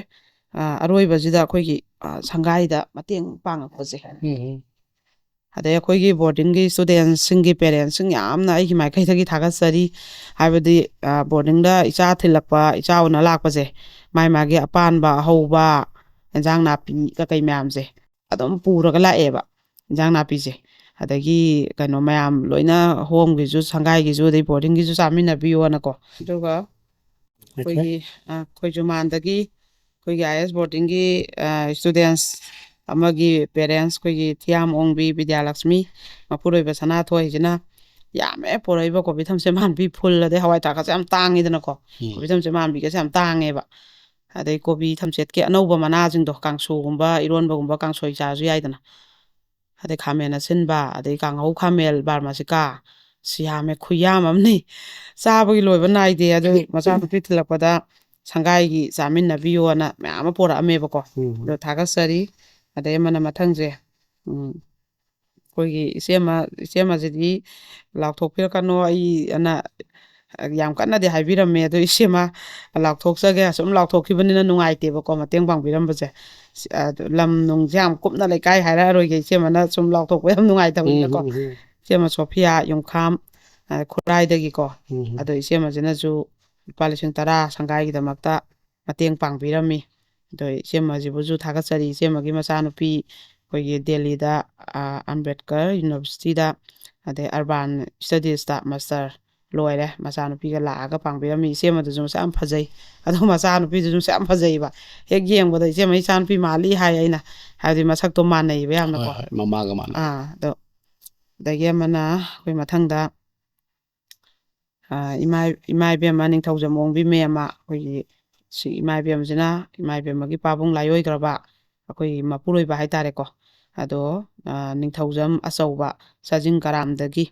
S1: ꯑꯔꯣꯏꯕꯁꯤꯗ ꯑꯩꯈꯣꯏꯒꯤ ꯁꯪꯒꯥꯏꯗ ꯃꯇꯦꯡ ꯄꯥꯡꯉꯛꯄꯁꯦ ꯑꯗꯩ ꯑꯩꯈꯣꯏꯒꯤ ꯕꯣꯔꯗꯤꯡꯒꯤ ꯁ꯭ꯇꯨꯗꯦꯟꯁꯤꯡꯒꯤ ꯄꯦꯔꯦꯟꯁꯁꯤꯡ ꯌꯥꯝꯅ ꯑꯩꯒꯤ ꯃꯥꯏꯀꯩꯗꯒꯤ ꯊꯥꯒꯠꯆꯔꯤ ꯍꯥꯏꯕꯗꯤ ꯕꯣꯔꯗꯤꯡꯗ ꯏꯆꯥ ꯊꯤꯜꯂꯛꯄ ꯏꯆꯥ ꯎꯅ ꯂꯥꯛꯄꯁꯦ ꯃꯥꯒꯤ ꯑꯄꯥꯟꯕ ꯑꯍꯧꯕ ꯑꯦꯟꯖꯥꯡ ꯅꯥꯄꯤ ꯀꯩ ꯃꯌꯥꯝꯁꯦ ꯑꯗꯨꯝ ꯄꯨꯔꯒ ꯂꯥꯛꯑꯦꯕ ꯏꯟꯖꯥꯡ ꯅꯥꯄꯤꯁꯦ ꯑꯗꯒꯤ ꯀꯩꯅꯣ ꯃꯌꯥꯝ ꯂꯣꯏꯅ ꯍꯣꯝꯒꯤꯁꯨ ꯁꯪꯒꯥꯏꯒꯤꯁꯨ ꯑꯗꯩ ꯕꯣꯔꯗꯤꯡꯒꯤꯁꯨ ꯆꯥꯃꯤꯟꯅꯕꯤꯌꯣꯅꯀꯣ ꯑꯗꯨꯒ ꯑꯩꯈꯣꯏꯒꯤ ꯈꯣꯏꯖꯨꯃꯥꯟꯗꯒꯤ ꯑꯩꯈꯣꯏꯒꯤ IS ꯕꯣꯔꯗꯤꯡꯒꯤ ꯁ꯭ꯇꯨꯗꯦꯟꯁ ꯑꯃꯒꯤ ꯄꯦꯔꯦꯟꯁ ꯑꯩꯈꯣꯏꯒꯤ ꯊꯤꯌꯥꯝ ꯑꯣꯡꯕꯤ ꯕꯤꯗ꯭ꯌꯥꯂꯛꯁꯃꯤ ꯃꯄꯨꯔꯣꯏꯕ ꯁꯅꯥꯊꯣꯏꯁꯤꯅ ꯌꯥꯝꯃꯦ ꯄꯣꯔꯛꯏꯕ ꯀꯣꯕꯤ ꯊꯝꯆꯦꯠ ꯃꯥꯟꯕꯤ ꯐꯨꯜ ꯑꯗꯩ ꯍꯋꯥꯏ ꯊꯔꯥꯛꯀꯁꯦ ꯌꯥꯝ ꯇꯥꯡꯉꯤꯗꯅꯀꯣ ꯀꯣꯕꯤ ꯊꯝꯆꯦꯠ ꯃꯥꯟꯕꯤꯒꯁꯦ ꯌꯥꯝ ꯇꯥꯡꯉꯦꯕ ꯑꯗꯩ ꯀꯣꯕꯤ ꯊꯝꯆꯦꯠꯀꯤ ꯑꯅꯧꯕ ꯃꯅꯥꯁꯤꯡꯗꯣ ꯀꯥꯡꯁꯨꯒꯨꯝꯕ ꯏꯔꯣꯟꯕꯒꯨꯝꯕ ꯀꯥꯡꯁꯣꯏ ꯆꯥꯔꯁꯨ ꯌꯥꯏꯗꯅ ꯑꯗꯩ ꯈꯥꯃꯦꯟ ꯑꯁꯤꯟꯕ ꯑꯗꯩ ꯀꯥꯡꯍꯧ ꯈꯥꯃꯦꯟ ꯕꯥꯔꯃꯥꯁꯤꯀꯥ ꯁꯤ ꯌꯥꯝꯃꯦ ꯈꯨꯌꯥꯝ ꯑꯃꯅꯤ ꯆꯥꯕꯒꯤ ꯂꯣꯏꯕ ꯅꯥꯏꯗꯦ ꯑꯗꯨ ꯃꯆꯥꯅꯨꯄꯤ ꯊꯤꯜꯂꯛꯄꯗ ꯁꯪꯒꯥꯏꯒꯤ ꯆꯥꯃꯤꯟꯅꯕꯤꯌꯣꯅ ꯃꯌꯥꯝ ꯑꯃ ꯄꯣꯔꯛꯑꯝꯃꯦꯕꯀꯣ ꯑꯗꯣ ꯊꯥꯒꯠꯆꯔꯤ ꯑꯗꯩ ꯑꯃꯅ ꯃꯊꯪꯁꯦ ꯑꯩꯈꯣꯏꯒꯤ ꯏꯆꯦꯃꯁꯤꯗꯤ ꯂꯥꯎꯊꯣꯛꯄꯤꯔꯛꯀꯅꯣ ꯑꯩ ꯌꯥꯝ ꯀꯟꯅꯗꯤ ꯍꯥꯏꯕꯤꯔꯝꯃꯦ ꯑꯗꯣ ꯏꯆꯦꯃ ꯂꯥꯎꯊꯣꯛꯆꯒꯦ ꯁꯨꯝ ꯂꯥꯎꯊꯣꯛꯈꯤꯕꯅꯤꯅ ꯅꯨꯡꯉꯥꯏꯇꯦꯕꯀꯣ ꯃꯇꯦꯡ ꯄꯥꯡꯕꯤꯔꯝꯕꯁꯦ ꯂꯝ ꯅꯨꯡꯁꯦ ꯌꯥꯝ ꯀꯨꯞꯅ ꯂꯩꯀꯥꯏ ꯍꯥꯏꯔꯛꯑꯔꯣꯏꯒꯦ ꯏꯆꯦꯃꯅ ꯁꯨꯝ ꯂꯥꯎꯊꯣꯛꯄ ꯌꯥꯝ ꯅꯨꯡꯉꯥꯏꯇꯕꯅꯤꯅꯀꯣ ꯏꯆꯦꯃ ꯁꯣꯐꯤꯌꯥ ꯌꯨꯝꯈꯥꯝ ꯈꯨꯔꯥꯏꯗꯒꯤꯀꯣ ꯑꯗꯣ ꯏꯆꯦꯃꯁꯤꯅꯁꯨ ꯂꯨꯄꯥ 10,000 ꯁꯪꯒꯥꯏꯒꯤꯗꯃꯛꯇ ꯃꯇꯦꯡ ꯄꯥꯡꯕꯤꯔꯝꯃꯤ ꯑꯗꯣ ꯏꯆꯦꯃꯁꯤꯕꯨꯁꯨ ꯊꯥꯒꯠꯆꯔꯤ ꯏꯆꯦꯃꯒꯤ ꯃꯆꯥꯅꯨꯄꯤ ꯑꯩꯈꯣꯏꯒꯤ ꯗꯦꯜꯂꯤꯗ ꯑꯝꯕꯦꯗꯀꯔ ꯌꯨꯅꯤꯚꯔꯁꯤꯇꯤꯗ ꯑꯗꯩ ꯑꯔꯕꯥꯟ ꯁ꯭ꯇꯗꯤꯁꯇ ꯃꯥꯁꯇꯔ ꯂꯣꯏꯔꯦ ꯃꯆꯥꯅꯨꯄꯤꯒ ꯂꯥꯛꯑꯒ ꯄꯥꯡꯕꯤꯔꯝꯃꯤ ꯏꯆꯦꯃꯗꯨꯁꯨ ꯃꯁꯛ ꯌꯥꯝ ꯐꯖꯩ ꯑꯗꯣ ꯃꯆꯥꯅꯨꯄꯤꯗꯨꯁꯨ ꯃꯁꯛ ꯌꯥꯝ ꯐꯖꯩꯕ ꯍꯦꯛ ꯌꯦꯡꯕꯗ ꯏꯆꯦꯃ ꯏꯆꯥꯅꯨꯄꯤ ꯃꯥꯜꯂꯤ ꯍꯥꯏ ꯑꯩꯅ ꯍꯥꯏꯕꯗꯤ ꯃꯁꯛꯇꯣ ꯃꯥꯟꯅꯩꯕ ꯌꯥꯝꯅꯀꯣ
S3: ꯃꯃꯥꯒ ꯃꯥꯅ
S1: ꯑꯗꯣ ꯑꯗꯒꯤ ꯑꯃꯅ ꯑꯩꯈꯣꯏ ꯃꯊꯪꯗ ꯏꯃꯥ ꯏꯕꯦꯝꯃ ꯅꯤꯡꯊꯧꯖꯝ ꯑꯣꯡꯕꯤ ꯃꯦꯝꯃ ꯑꯩꯈꯣꯏꯒꯤ ꯁꯤ ꯏꯃꯥ ꯏꯕꯦꯝꯃꯁꯤꯅ ꯏꯃꯥ ꯏꯕꯦꯝꯃꯒꯤ ꯄꯥꯕꯨꯡ ꯂꯥꯏꯑꯣꯏꯈ꯭ꯔꯕ ꯑꯩꯈꯣꯏꯒꯤ ꯃꯄꯨꯔꯣꯏꯕ ꯍꯥꯏꯇꯥꯔꯦꯀꯣ ꯑꯗꯣ ꯅꯤꯡꯊꯧꯖꯝ ꯑꯆꯧꯕ ꯆꯥꯖꯤꯡ ꯀꯔꯥꯝꯗꯒꯤ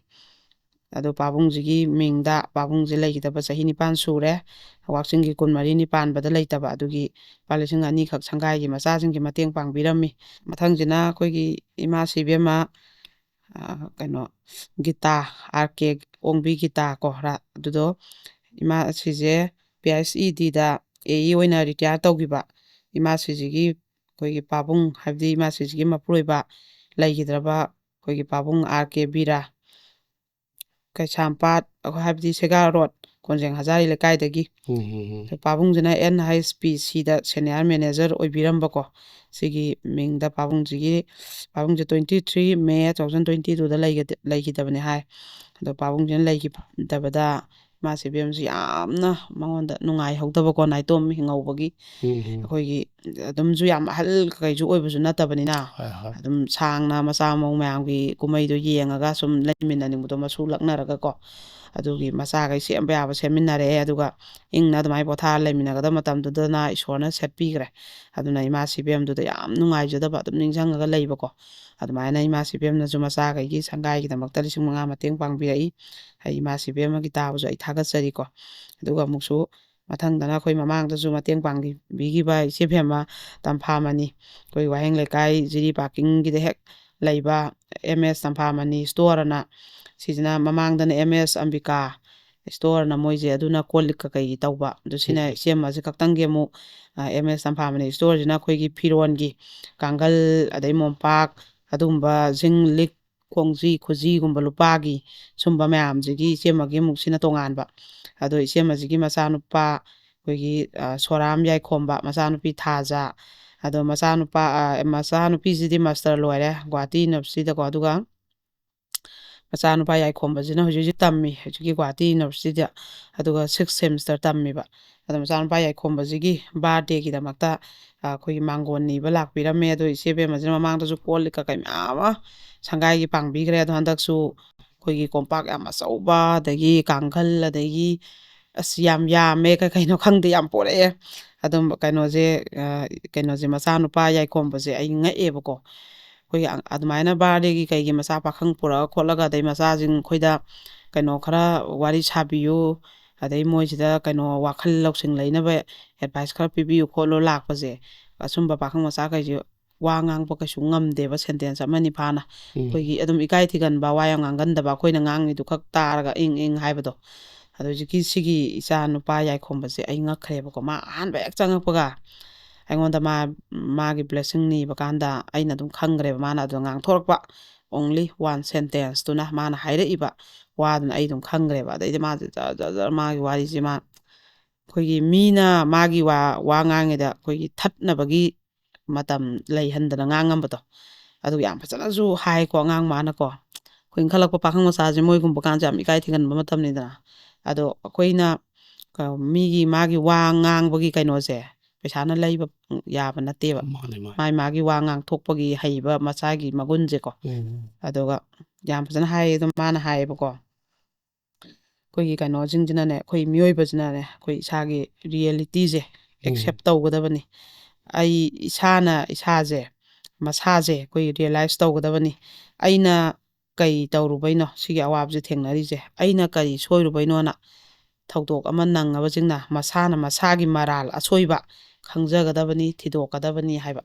S1: ꯑꯗꯣ ꯄꯥꯕꯨꯡꯁꯤꯒꯤ ꯃꯤꯡꯗ ꯄꯥꯕꯨꯡꯁꯦ ꯂꯩꯈꯤꯗꯕ ꯆꯍꯤ 9 ꯁꯨꯔꯦ ꯋꯥꯛꯆꯤꯡꯒꯤ 24ꯅꯤ ꯄꯥꯟꯕꯗ ꯂꯩꯇꯕ ꯑꯗꯨꯒꯤ ꯂꯨꯄꯥ 2,000 ꯁꯪꯒꯥꯏꯒꯤ ꯃꯆꯥꯁꯤꯡꯒꯤ ꯃꯇꯦꯡ ꯄꯥꯡꯕꯤꯔꯝꯃꯤ ꯃꯊꯪꯁꯤꯅ ꯑꯩꯈꯣꯏꯒꯤ ꯏꯃꯥ ꯁꯤꯕꯦꯝꯃ ꯀꯩꯅꯣ ꯒꯤꯇꯥ RK ꯑꯣꯡꯕꯤ ꯒꯤꯇꯥ ꯀꯣ ꯑꯗꯨꯗꯣ ꯏꯃꯥ ꯁꯤꯁꯦ PHEDꯗ AE ꯑꯣꯏꯅ ꯔꯤꯇꯥꯌꯔ ꯇꯧꯈꯤꯕ ꯏꯃꯥ ꯁꯤꯁꯤꯒꯤ ꯑꯩꯈꯣꯏꯒꯤ ꯄꯥꯕꯨꯡ ꯍꯥꯏꯕꯗꯤ ꯏꯃꯥ ꯁꯤꯁꯤꯒꯤ ꯃꯄꯨꯔꯣꯏꯕ ꯂꯩꯈꯤꯗ꯭ꯔꯕ ꯑꯩꯈꯣꯏꯒꯤ ꯄꯥꯕꯨꯡ RK ꯕꯤꯔꯥ ꯀꯩꯁꯥꯝꯄꯥꯠ ꯍꯥꯏꯕꯗꯤ ꯁꯦꯒꯥ ꯔꯣꯗ ꯀꯣꯟꯖꯦꯡ ꯍꯖꯥꯔꯤ ꯂꯩꯀꯥꯏꯗꯒꯤ ꯄꯥꯕꯨꯡꯁꯤꯅ NHPCꯗ ꯁꯦꯅꯤꯌꯔ ꯃꯦꯅꯦꯖꯔ ꯑꯣꯏꯕꯤꯔꯝꯕꯀꯣ ꯁꯤꯒꯤ ꯃꯤꯡꯗ ꯄꯥꯕꯨꯡꯁꯦ 23 ꯃꯦ 2022ꯗ ꯂꯩꯈꯤꯗꯕꯅꯤ ꯍꯥꯏ ꯑꯗꯣ ꯄꯥꯕꯨꯡꯁꯤꯅ ꯂꯩꯈꯤꯗꯕꯗ ꯏꯃꯥ ꯁꯤꯕꯦꯝꯁꯤ ꯌꯥꯝꯅ ꯃꯉꯣꯟꯗ ꯅꯨꯡꯉꯥꯏꯍꯧꯗꯕꯀꯣ ꯅꯥꯏꯇꯣꯝ ꯍꯤꯡꯍꯧꯕꯒꯤ ꯑꯩꯈꯣꯏꯒꯤ ꯑꯗꯨꯝꯁꯨ ꯌꯥꯝ ꯑꯍꯜ ꯀꯩꯁꯨ ꯑꯣꯏꯕꯁꯨ ꯅꯠꯇꯕꯅꯤꯅ ꯑꯗꯨꯝ ꯁꯥꯡꯅ ꯃꯆꯥ ꯃꯧ ꯃꯌꯥꯝꯒꯤ ꯀꯨꯝꯍꯩꯗꯣ ꯌꯦꯡꯉꯒ ꯁꯨꯝ ꯂꯩꯃꯤꯟꯅꯅꯤꯡꯕꯗꯣ ꯃꯁꯨ ꯂꯛꯅꯔꯒꯀꯣ ꯑꯗꯨꯒꯤ ꯃꯆꯥꯈꯩ ꯁꯦꯝꯕ ꯌꯥꯕ ꯁꯦꯝꯃꯤꯟꯅꯔꯛꯑꯦ ꯑꯗꯨꯒ ꯏꯪꯅ ꯑꯗꯨꯃꯥꯏꯅ ꯄꯣꯊꯥꯔ ꯂꯩꯃꯤꯟꯅꯒꯗꯕ ꯃꯇꯝꯗꯨꯗꯅ ꯏꯁꯣꯔꯅ ꯁꯦꯠꯄꯤꯈ꯭ರೆ ꯑꯗꯨꯅ ꯏꯃꯥ ꯁꯤꯕꯦꯝꯗꯨꯗ ꯌꯥꯝ ꯅꯨꯡꯉꯥꯏꯖꯗꯕ ꯑꯗꯨꯝ ꯅꯤꯡꯁꯤꯡꯉꯒ ꯂꯩꯕꯀꯣ ꯑꯗꯨꯃꯥꯏꯅ ꯏꯃꯥ ꯁꯤꯕꯦꯝꯅꯁꯨ ꯃꯆꯥꯈꯩꯒꯤ ꯁꯪꯒꯥꯏꯒꯤꯗꯃꯛꯇ 5,000 ꯃꯇꯦꯡ ꯄꯥꯡꯕꯤꯔꯛꯏ ꯑꯩ ꯏꯃꯥ ꯁꯤꯕꯦꯝꯃꯒꯤ ꯇꯥꯕꯁꯨ ꯑꯩ ꯊꯥꯒꯠꯆꯔꯤꯀꯣ ꯑꯗꯨꯒ ꯑꯃꯨꯛꯁꯨ ꯃꯊꯪꯗꯅ ꯑꯩꯈꯣꯏ ꯃꯃꯥꯡꯗꯁꯨ ꯃꯇꯦꯡ ꯄꯥꯡꯕꯤꯈꯤꯕ ꯏꯆꯦꯕꯦꯝꯃ ꯇꯝꯐꯥꯃꯅꯤ ꯑꯩꯈꯣꯏ ꯋꯥꯍꯦꯡ ꯂꯩꯀꯥꯏ ꯖꯤꯔꯤ ꯄꯥꯔꯀꯤꯡꯒꯤꯗ ꯍꯦꯛ ꯂꯩꯕ MS ꯇꯝꯐꯥꯃꯅꯤ ꯁ꯭ꯇꯣꯔ ꯑꯅ ꯁꯤꯁꯤꯅ ꯃꯃꯥꯡꯗꯅ MS ꯑꯝꯕꯤꯀꯥ ꯁ꯭ꯇꯣꯔꯅ ꯃꯣꯏꯁꯦ ꯑꯗꯨꯅ ꯀꯣꯜ ꯂꯤꯛ ꯀꯩꯒꯤ ꯇꯧꯕ ꯑꯗꯨ ꯁꯤꯅ ꯏꯆꯦꯝꯃꯁꯦ ꯈꯛꯇꯪꯒꯤ ꯑꯃꯨꯛ MS ꯇꯝꯐꯥꯃꯅꯤ ꯁ꯭ꯇꯣꯔꯁꯤꯅ ꯑꯩꯈꯣꯏꯒꯤ ꯐꯤꯔꯣꯟꯒꯤ ꯀꯥꯡꯒꯜ ꯑꯗꯩ ꯃꯣꯝꯄꯥꯛ ꯑꯗꯨꯒꯨꯝꯕ ꯖꯤꯡ ꯂꯤꯛ ꯈꯣꯡꯖꯤ ꯈꯨꯖꯤꯒꯨꯝꯕ ꯂꯨꯄꯥꯒꯤ ꯁꯨꯝꯕ ꯃꯌꯥꯝꯁꯤꯒꯤ ꯏꯆꯦꯝꯃꯒꯤ ꯑꯃꯨꯛ ꯁꯤꯅ ꯇꯣꯉꯥꯟꯕ ꯑꯗꯣ ꯏꯆꯦꯝꯃꯁꯤꯒꯤ ꯃꯆꯥꯅꯨꯄꯥ ꯑꯩꯈꯣꯏꯒꯤ ꯁꯣꯔꯥꯝ ꯌꯥꯏꯈꯣꯝꯕ ꯃꯆꯥꯅꯨꯄꯤ ꯊꯥꯖ ꯑꯗꯣ ꯃꯆꯥꯅꯨꯄꯤꯁꯤꯗꯤ ꯃꯥꯁꯇꯔ ꯂꯣꯏꯔꯦ ꯒꯨꯍꯥꯇꯤ ꯌꯨꯅꯤꯚꯔꯁꯤꯇꯤꯗꯀꯣ ꯑꯗꯨꯒ ꯃꯆꯥꯅꯨꯄꯥ ꯌꯥꯏꯈꯣꯝꯕꯁꯤꯅ ꯍꯧꯖꯤꯛ ꯇꯝꯃꯤ ꯍꯧꯖꯤꯛꯀꯤ ꯒꯨꯍꯥꯇꯤ ꯌꯨꯅꯤꯚꯔꯁꯤꯇꯤꯗ ꯑꯗꯨꯒ 6th ꯁꯦꯃꯤꯁꯇꯔ ꯇꯝꯃꯤꯕ ꯑꯗꯣ ꯃꯆꯥꯅꯨꯄꯥ ꯌꯥꯏꯈꯣꯝꯕꯁꯤꯒꯤ ꯕꯥꯔꯗꯦꯒꯤꯗꯃꯛꯇ ꯑꯩꯈꯣꯏꯒꯤ ꯃꯥꯡꯒꯣꯟ ꯅꯤꯕ ꯂꯥꯛꯄꯤꯔꯝꯃꯦ ꯑꯗꯣ ꯏꯆꯦꯕꯦꯝꯃꯁꯤꯅ ꯃꯃꯥꯡꯗꯁꯨ ꯀꯣꯜ ꯂꯤꯛ ꯀꯩ ꯃꯌꯥꯝ ꯑꯃ ꯁꯪꯒꯥꯏꯒꯤ ꯄꯥꯡꯕꯤꯈ꯭ꯔꯦ ꯑꯗꯣ ꯍꯟꯗꯛꯁꯨ ꯑꯩꯈꯣꯏꯒꯤ ꯀꯣꯝꯄꯥꯛ ꯌꯥꯝ ꯑꯆꯧꯕ ꯑꯗꯒꯤ ꯀꯥꯡꯈꯜ ꯑꯗꯒꯤ ꯑꯁ ꯌꯥꯝ ꯌꯥꯝꯃꯦ ꯀꯩꯅꯣ ꯈꯪꯗꯦ ꯌꯥꯝ ꯄꯣꯔꯛꯑꯦ ꯑꯗꯨꯝ ꯀꯩꯅꯣꯁꯦ ꯃꯆꯥꯅꯨꯄꯥ ꯌꯥꯏꯈꯣꯝꯕꯁꯦ ꯑꯩ ꯉꯛꯑꯦꯕꯀꯣ ꯑꯩꯈꯣꯏꯒꯤ ꯑꯗꯨꯃꯥꯏꯅ ꯕꯥꯔꯗꯦꯒꯤ ꯀꯩꯒꯤ ꯃꯆꯥ ꯄꯥꯈꯪ ꯄꯨꯔꯛꯑ ꯈꯣꯠꯂꯒ ꯑꯗꯩ ꯃꯆꯥꯁꯤꯡ ꯑꯩꯈꯣꯏꯗ ꯀꯩꯅꯣ ꯈꯔ ꯋꯥꯔꯤ ꯁꯥꯕꯤꯌꯨ ꯑꯗꯩ ꯃꯣꯏꯁꯤꯗ ꯀꯩꯅꯣ ꯋꯥꯈꯜ ꯂꯧꯁꯤꯡ ꯂꯩꯅꯕ ꯑꯦꯗꯚꯥꯏꯁ ꯈꯔ ꯄꯤꯕꯤꯌꯨ ꯈꯣꯠꯂꯨ ꯂꯥꯛꯄꯁꯦ ꯑꯁꯨꯝꯕ ꯄꯥꯈꯪ ꯃꯆꯥꯈꯩꯁꯦ ꯋꯥ ꯉꯥꯡꯕ ꯀꯩꯁꯨ ꯉꯝꯗꯦꯕ ꯁꯦꯟꯇꯦꯟꯁ ꯑꯃꯅꯤ ꯐꯥꯅ ꯑꯩꯈꯣꯏꯒꯤ ꯑꯗꯨꯝ ꯏꯀꯥꯏ ꯊꯤꯒꯟꯕ ꯋꯥ ꯌꯥꯝ ꯉꯥꯡꯒꯟꯗꯕ ꯑꯩꯈꯣꯏꯅ ꯉꯥꯡꯉꯤꯗꯨ ꯈꯛ ꯇꯥꯔꯒ ꯏꯪ ꯍꯥꯏꯕꯗꯣ ꯑꯗꯣ ꯍꯧꯖꯤꯛꯀꯤ ꯁꯤꯒꯤ ꯏꯆꯥ ꯅꯨꯄꯥ ꯌꯥꯏꯈꯣꯝꯕꯁꯦ ꯑꯩ ꯉꯛꯈ꯭ꯔꯦꯕꯀꯣ ꯃꯥ ꯑꯍꯥꯟꯕ ꯍꯦꯛ ꯆꯪꯉꯛꯄꯒ ꯑꯩꯉꯣꯟꯗ ꯃꯥꯒꯤ ꯕ꯭ꯂꯦꯁꯤꯡ ꯅꯤꯕ ꯀꯥꯟꯗ ꯑꯩꯅ ꯑꯗꯨꯝ ꯈꯪꯈ꯭ꯔꯦꯕ ꯃꯥꯅ ꯑꯗꯨ ꯉꯥꯡꯊꯣꯔꯛꯄ ꯑꯣꯡꯂꯤ ꯋꯥꯟ ꯁꯦꯟꯇꯦꯟꯁꯇꯨꯅ ꯃꯥꯅ ꯍꯥꯏꯔꯛꯏꯕ ꯋꯥꯗꯨꯅ ꯑꯩ ꯑꯗꯨꯝ ꯈꯪꯈ꯭ꯔꯦꯕ ꯑꯗꯩꯗꯤ ꯃꯥꯁꯦ ꯖꯔ ꯃꯥꯒꯤ ꯋꯥꯔꯤꯁꯦ ꯑꯩꯈꯣꯏꯒꯤ ꯃꯤꯅ ꯃꯥꯒꯤ ꯋꯥ ꯉꯥꯡꯉꯤꯗ ꯑꯩꯈꯣꯏꯒꯤ ꯊꯠꯅꯕꯒꯤ ꯃꯇꯝ ꯂꯩꯍꯟꯗꯅ ꯉꯥꯡꯉꯝꯕꯗꯣ ꯑꯗꯨ ꯌꯥꯝ ꯐꯖꯅꯁꯨ ꯍꯥꯏꯀꯣ ꯑꯉꯥꯡ ꯃꯥꯅꯀꯣ ꯑꯩꯈꯣꯏ ꯏꯟꯈꯠꯂꯛꯄ ꯄꯥꯈꯪ ꯃꯆꯥꯁꯦ ꯃꯣꯏꯒꯨꯝꯕ ꯀꯥꯟꯁꯦ ꯌꯥꯝ ꯏꯀꯥꯏ ꯊꯤꯒꯟꯕ ꯃꯇꯝꯅꯤꯗꯅ ꯑꯗꯣ ꯑꯩꯈꯣꯏꯅ ꯃꯥꯒꯤ ꯋꯥ ꯉꯥꯡꯕꯒꯤ ꯀꯩꯅꯣꯁꯦ ꯄꯩꯁꯥꯅ ꯂꯩꯕ ꯌꯥꯕ ꯅꯠꯇꯦꯕ ꯃꯥꯒꯤ ꯋꯥ ꯉꯥꯡꯊꯣꯛꯄꯒꯤ ꯍꯩꯕ ꯃꯆꯥꯒꯤ ꯃꯒꯨꯟꯁꯦꯀꯣ ꯑꯗꯨꯒ ꯌꯥꯝ ꯐꯖꯅ ꯍꯥꯏꯌꯦ ꯑꯗꯨꯝ ꯃꯥꯅ ꯍꯥꯏꯌꯦꯕꯀꯣ ꯑꯩꯈꯣꯏꯒꯤ ꯀꯩꯅꯣꯁꯤꯡꯁꯤꯅꯅꯦ ꯑꯩꯈꯣই ꯃꯤꯑꯣꯏꯕꯁꯤꯅꯅꯦ ꯑꯩꯈꯣꯏ ꯏꯁꯥꯒꯤ ꯔꯤꯌꯦꯂꯤꯇꯤꯁꯦ ꯑꯦꯛꯁꯦꯞ ꯇꯧꯒꯗꯕꯅꯤ ꯑꯩ ꯏꯁꯥꯁꯦ ꯃꯁꯥꯁꯦ ꯑꯩꯈꯣꯏ ꯔꯤꯌꯦꯂꯥꯏꯁ ꯇꯧꯒꯗꯕꯅꯤ ꯑꯩꯅ ꯀꯩ ꯇꯧꯔꯨꯕꯩꯅꯣ ꯁꯤꯒꯤ ꯑꯋꯥꯕꯁꯦ ꯊꯦꯡꯅꯔꯤꯁꯦ ꯑꯩꯅ ꯀꯔꯤ ꯁꯣꯏꯔꯨꯕꯩꯅꯣꯅ ꯊꯧꯗꯣꯛ ꯑꯃ ꯅꯪꯉꯕꯁꯤꯡꯅ ꯃꯁꯥꯅ ꯃꯁꯥꯒꯤ ꯃꯔꯥꯜ ꯑꯁꯣꯏꯕ ꯈꯪꯖꯒꯗꯕꯅꯤ ꯊꯤꯗꯣꯛꯀꯗꯕꯅꯤ ꯍꯥꯏꯕ